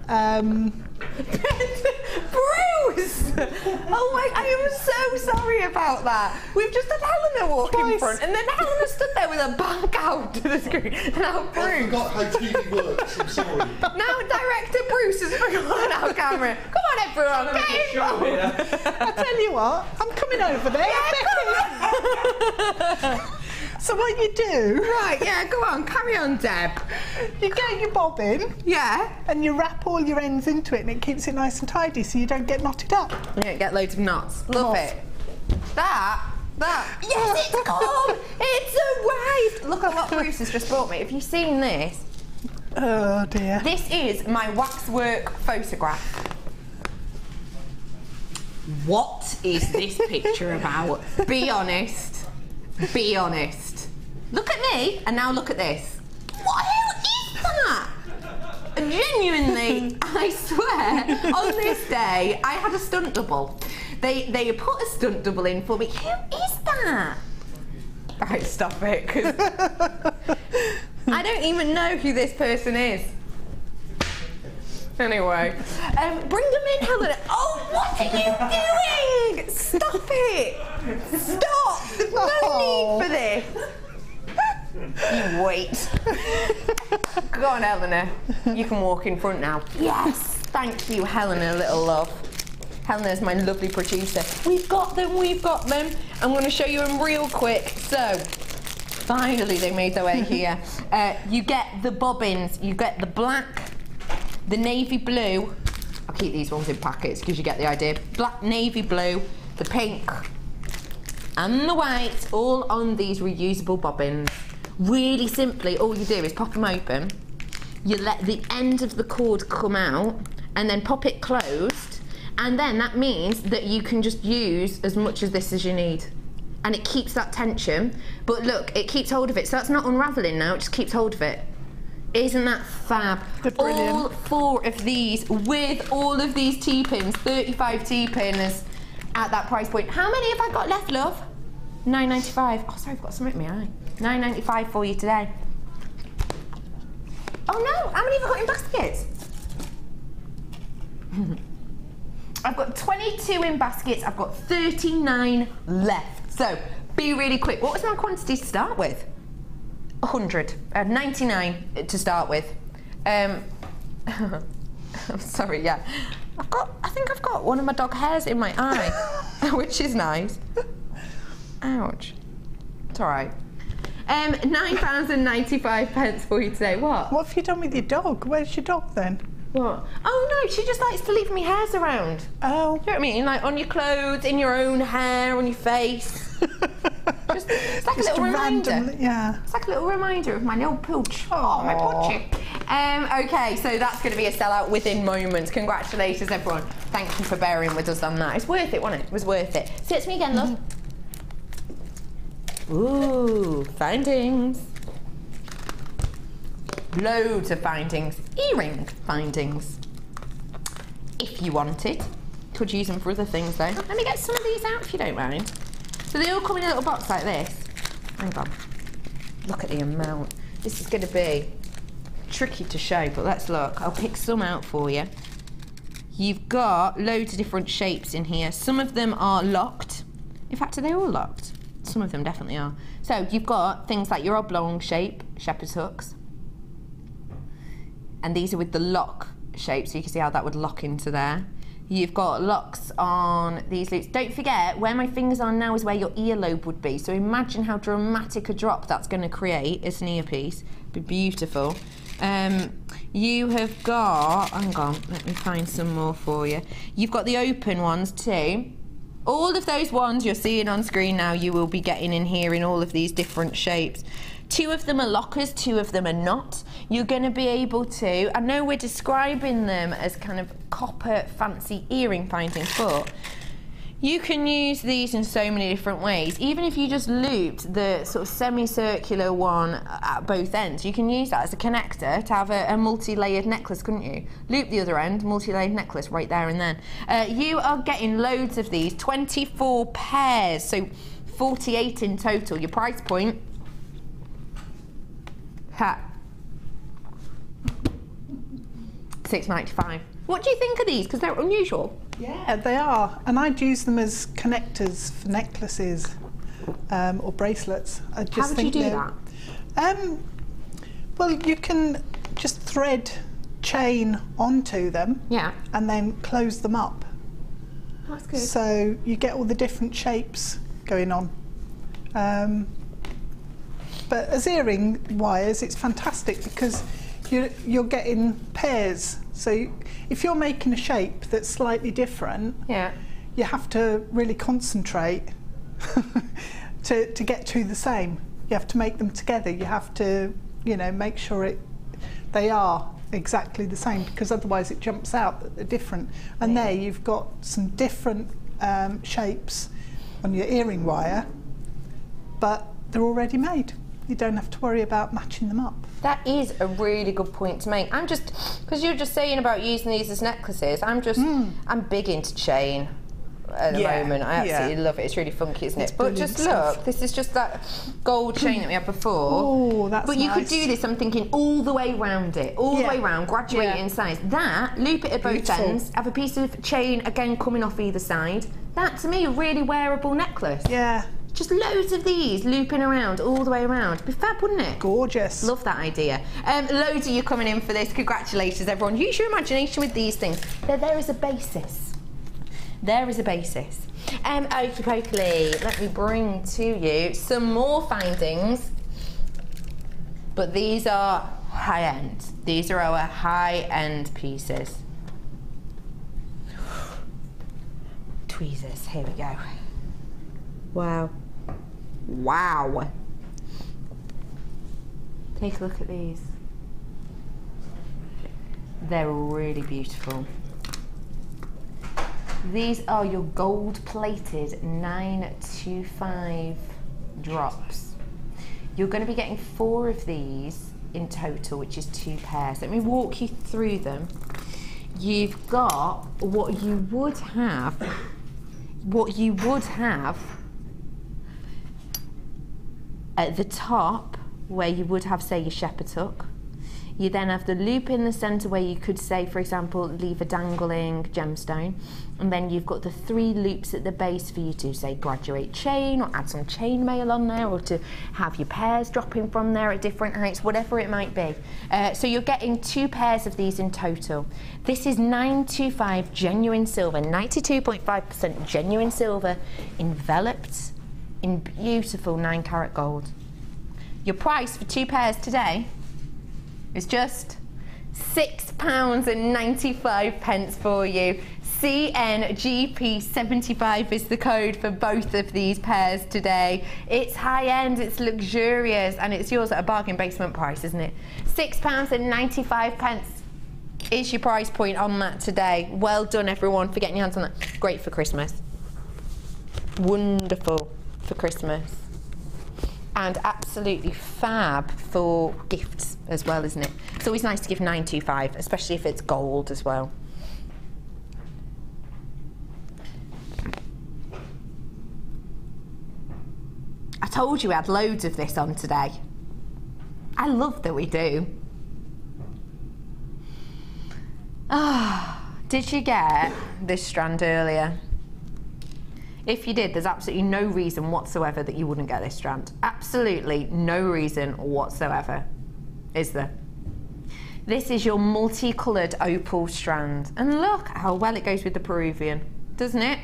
[SPEAKER 3] Bruce! Oh my, I am so sorry about that. We've just had Helena walk in front, and then Helena stood there with her back out to the screen. Now Bruce.
[SPEAKER 9] I forgot how TV works, I'm sorry.
[SPEAKER 3] Now director Bruce has forgotten our camera. Come on everyone, get involved.
[SPEAKER 4] I tell you what, I'm coming over there.
[SPEAKER 3] Yeah,
[SPEAKER 4] So what you do...
[SPEAKER 3] Right, yeah, go on, carry on, Deb.
[SPEAKER 4] You get your bobbin.
[SPEAKER 3] Yeah.
[SPEAKER 4] And you wrap all your ends into it, and it keeps it nice and tidy so you don't get knotted up.
[SPEAKER 3] You don't get loads of knots. Love it. That. Yes, it's come! It's arrived! Look at what Bruce has just brought me. Have you seen this?
[SPEAKER 4] Oh dear.
[SPEAKER 3] This is my waxwork photograph. What is this picture about? Be honest. Be honest. Look at me, and now look at this. What hell is that? Genuinely, I swear, on this day, I had a stunt double. They put a stunt double in for me. Who is that? Right, stop it, 'cause I don't even know who this person is. Anyway, bring them in, Helena. Oh, what are you doing? Stop it! Stop! There's no need for this. You wait. Go on, Helena. You can walk in front now. Yes! Thank you, Helena, little love. Helena's my lovely producer. We've got them, we've got them. I'm going to show you them real quick. So, finally they made their way here. You get the bobbins, you get the black, the navy blue. I'll keep these ones in packets because you get the idea. Black, navy blue, the pink, and the white, all on these reusable bobbins. Really simply, all you do is pop them open, you let the end of the cord come out, and then pop it closed, and then that means that you can just use as much of this as you need. And it keeps that tension, but look, it keeps hold of it, so that's not unravelling now, it just keeps hold of it. Isn't that fab? All 4 of these with all of these T-pins, 35 T-pins at that price point. How many have I got left, love? £9.95. Oh, sorry, I've got something in my eye. £9.95 for you today. Oh no, how many have I got in baskets? I've got 22 in baskets, I've got 39 left. So, be really quick. What was my quantity to start with? 100, 99 to start with. I'm sorry, yeah. I think I've got one of my dog hairs in my eye, which is nice. Ouch. It's all right. £9.95 for you today. What?
[SPEAKER 4] What have you done with your dog? Where's your dog then?
[SPEAKER 3] What? Oh no, she just likes to leave me hairs around.
[SPEAKER 4] Oh.
[SPEAKER 3] Do you know what I mean? Like on your clothes, in your own hair, on your face. It's like just a little reminder.
[SPEAKER 4] Yeah.
[SPEAKER 3] It's like a little reminder of my little pooch. Oh, my poochie. Okay, so that's going to be a sellout within moments. Congratulations, everyone. Thank you for bearing with us on that. It's worth it, wasn't it? It was worth it. See it to me again, love. Ooh, findings. Loads of findings. Earring findings. If you wanted. Could use them for other things though. Let me get some of these out if you don't mind. So they all come in a little box like this. Hang on. Look at the amount. This is going to be tricky to show, but let's look. I'll pick some out for you. You've got loads of different shapes in here. Some of them are locked. In fact, are they all locked? Some of them definitely are. So you've got things like your oblong shape, shepherd's hooks. And these are with the lock shape, so you can see how that would lock into there. You've got locks on these loops. Don't forget, where my fingers are now is where your earlobe would be. So imagine how dramatic a drop that's going to create as an earpiece. Be beautiful. You have got, hang on, let me find some more for you. You've got the open ones too. All of those ones you're seeing on screen now, you will be getting in here in all of these different shapes. 2 of them are lockers, 2 of them are not. You're going to be able to, I know we're describing them as kind of copper fancy earring findings, but you can use these in so many different ways. Even if you just looped the sort of semicircular one at both ends, you can use that as a connector to have a multi-layered necklace, couldn't you? Loop the other end, multi-layered necklace right there and then. You are getting loads of these, 24 pairs, so 48 in total. Your price point, £6.95. What do you think of these? Because they're unusual.
[SPEAKER 4] Yeah, they are. And I'd use them as connectors for necklaces or bracelets. I just
[SPEAKER 3] How would you do that?
[SPEAKER 4] Well, you can just thread chain onto them,
[SPEAKER 3] yeah,
[SPEAKER 4] and then close them up.
[SPEAKER 3] That's good.
[SPEAKER 4] So you get all the different shapes going on. But as earring wires, it's fantastic because you're getting pairs. So if you're making a shape that's slightly different,
[SPEAKER 3] yeah,
[SPEAKER 4] you have to really concentrate to get to the same. You have to make them together. You have to, you know, make sure they are exactly the same, because otherwise it jumps out that they're different. And there you've got some different shapes on your earring wire, but they're already made. You don't have to worry about matching them up.
[SPEAKER 3] That is a really good point to make. I'm just, because you're just saying about using these as necklaces, I'm big into chain at the moment. I absolutely love it. It's really funky, isn't it? But just look, this is just that gold chain that we had before.
[SPEAKER 4] Oh, that's
[SPEAKER 3] But you could do this, I'm thinking, all the way round it, all the way round, graduate in size. That, loop it at both ends, have a piece of chain again coming off either side. That, to me, a really wearable necklace.
[SPEAKER 4] Yeah.
[SPEAKER 3] Just loads of these looping around all the way around. It'd be fab, wouldn't it?
[SPEAKER 4] Gorgeous.
[SPEAKER 3] Love that idea. Loads of you coming in for this. Congratulations, everyone. Use your imagination with these things. There is a basis. There is a basis. Okie pokely, let me bring to you some more findings. But these are high-end. These are our high-end pieces. Tweezers, here we go. Wow. Wow. Take a look at these. They're really beautiful. These are your gold-plated 925 drops. You're going to be getting 4 of these in total, which is 2 pairs. Let me walk you through them. You've got what you would have at the top, where you would have, say, your shepherd's hook. You then have the loop in the centre where you could say, for example, leave a dangling gemstone. And then you've got the 3 loops at the base for you to, say, graduate chain or add some chainmail on there, or to have your pairs dropping from there at different heights, whatever it might be. So you're getting 2 pairs of these in total. This is 925 genuine silver, 92.5% genuine silver, enveloped in beautiful 9-carat gold. Your price for 2 pairs today is just £6.95 for you. CNGP75 is the code for both of these pairs today. It's high-end, it's luxurious, and it's yours at a bargain basement price, isn't it? £6.95 is your price point on that today. Well done, everyone, for getting your hands on that. Great for Christmas. Wonderful for Christmas. And absolutely fab for gifts as well, isn't it? It's always nice to give 925, especially if it's gold as well. I told you we had loads of this on today. I love that we do. Did you get this strand earlier? If you did, there's absolutely no reason whatsoever that you wouldn't get this strand. Absolutely no reason whatsoever, is there? This is your multicoloured opal strand. And look how well it goes with the Peruvian, doesn't it?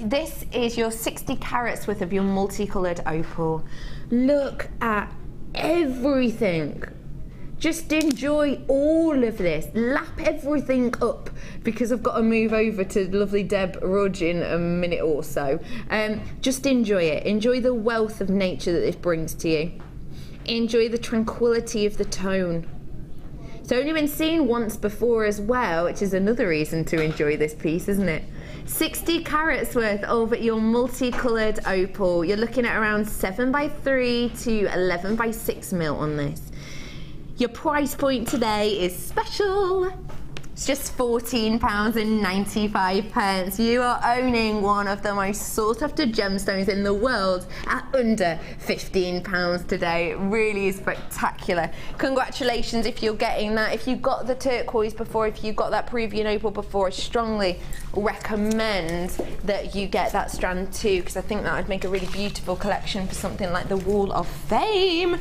[SPEAKER 3] This is your 60 carats worth of your multicoloured opal. Look at everything. Just enjoy all of this. Lap everything up, because I've got to move over to lovely Deb Rudge in a minute or so. Just enjoy it. Enjoy the wealth of nature that this brings to you. Enjoy the tranquility of the tone. It's only been seen once before as well, which is another reason to enjoy this piece, isn't it? 60 carats worth of your multicoloured opal. You're looking at around 7x3 to 11x6 mil on this. Your price point today is special. It's just £14.95. You are owning one of the most sought after gemstones in the world at under £15 today. It really is spectacular. Congratulations if you're getting that. If you got the turquoise before, if you got that Peruvian opal before, I strongly recommend that you get that strand too, because I think that would make a really beautiful collection for something like the Wall of Fame.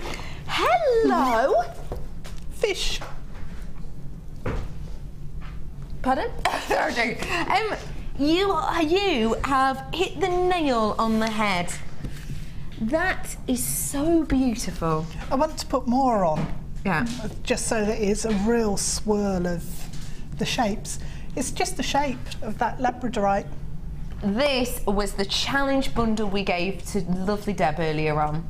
[SPEAKER 3] Hello! Fish. Pardon? Sorry. You have hit the nail on the head. That is so beautiful.
[SPEAKER 4] I want to put more on.
[SPEAKER 3] Yeah.
[SPEAKER 4] Just so that it's a real swirl of the shapes. It's just the shape of that labradorite.
[SPEAKER 3] This was the challenge bundle we gave to lovely Deb earlier on.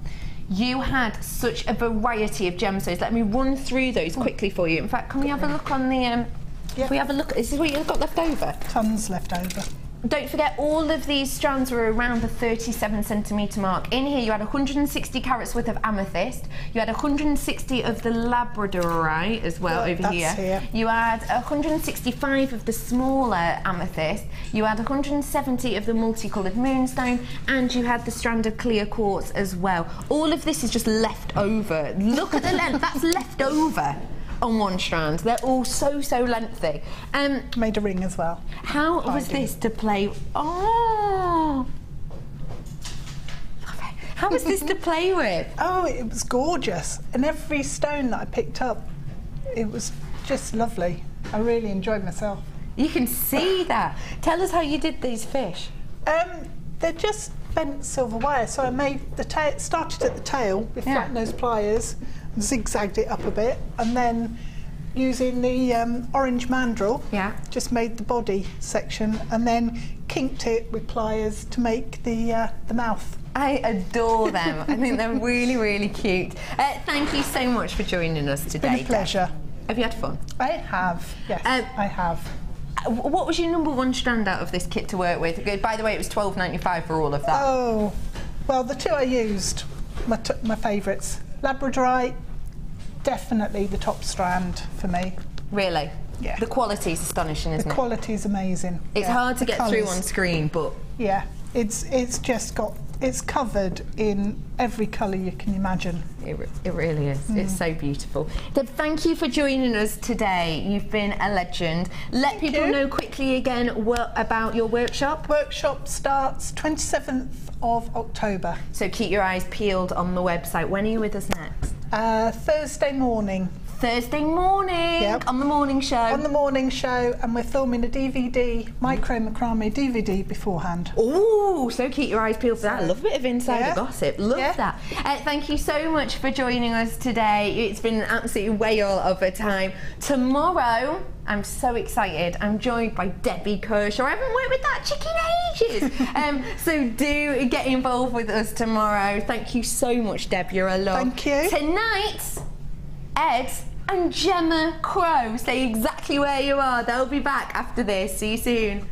[SPEAKER 3] You had such a variety of gemstones. Let me run through those quickly for you. In fact, can we have a look on the... Yep. Can we have a look? Is this what you've got left over?
[SPEAKER 4] Tons left over.
[SPEAKER 3] Don't forget, all of these strands were around the 37cm mark. In here, you had 160 carats worth of amethyst. You had 160 of the labradorite as well over here. You had 165 of the smaller amethyst. You had 170 of the multicoloured moonstone, and you had the strand of clear quartz as well. All of this is just left over. Look at the length. That's left over on one strand. They're all so lengthy.
[SPEAKER 4] Made a ring as well.
[SPEAKER 3] How was this to play? Oh, How was this to play with?
[SPEAKER 4] Oh, it was gorgeous. And every stone that I picked up, it was just lovely. I really enjoyed myself.
[SPEAKER 3] You can see that. Tell us how you did these fish.
[SPEAKER 4] They're just bent silver wire. So I made the tail, started at the tail with flat nose pliers, and zigzagged it up a bit, and then using the orange mandrel, just made the body section, and then kinked it with pliers to make the mouth.
[SPEAKER 3] I adore them. I think they're really, really cute. Thank you so much for joining us today.
[SPEAKER 4] It's been a pleasure.
[SPEAKER 3] Have you had fun?
[SPEAKER 4] I have, yes, I have.
[SPEAKER 3] What was your #1 strand out of this kit to work with? By the way, it was $12.95 for all of that.
[SPEAKER 4] Oh, well, the two I used, my favourites. Labradorite, definitely the top strand for me.
[SPEAKER 3] Really?
[SPEAKER 4] Yeah.
[SPEAKER 3] The quality's astonishing, isn't it?
[SPEAKER 4] The quality's amazing.
[SPEAKER 3] It's hard to get through on screen, but...
[SPEAKER 4] Yeah, it's just got... It's covered in every colour you can imagine.
[SPEAKER 3] It really is. It's so beautiful. Deb, thank you for joining us today. You've been a legend. Let people know quickly again about your workshop.
[SPEAKER 4] Workshop starts 27th of October.
[SPEAKER 3] So keep your eyes peeled on the website. When are you with us next?
[SPEAKER 4] Thursday morning.
[SPEAKER 3] Thursday morning, on the morning show.
[SPEAKER 4] On the morning show, and we're filming a DVD, Micro-macrame DVD beforehand.
[SPEAKER 3] Ooh, so keep your eyes peeled for that. I love a bit of insider gossip. Love that. Thank you so much for joining us today. It's been an absolute whale of a time. Tomorrow, I'm so excited. I'm joined by Debbie Kershaw. I haven't worked with that chick in ages. So do get involved with us tomorrow. Thank you so much, Deb. You're a love.
[SPEAKER 4] Thank you.
[SPEAKER 3] Tonight, Ed and Gemma Crow. Stay exactly where you are. They'll be back after this. See you soon.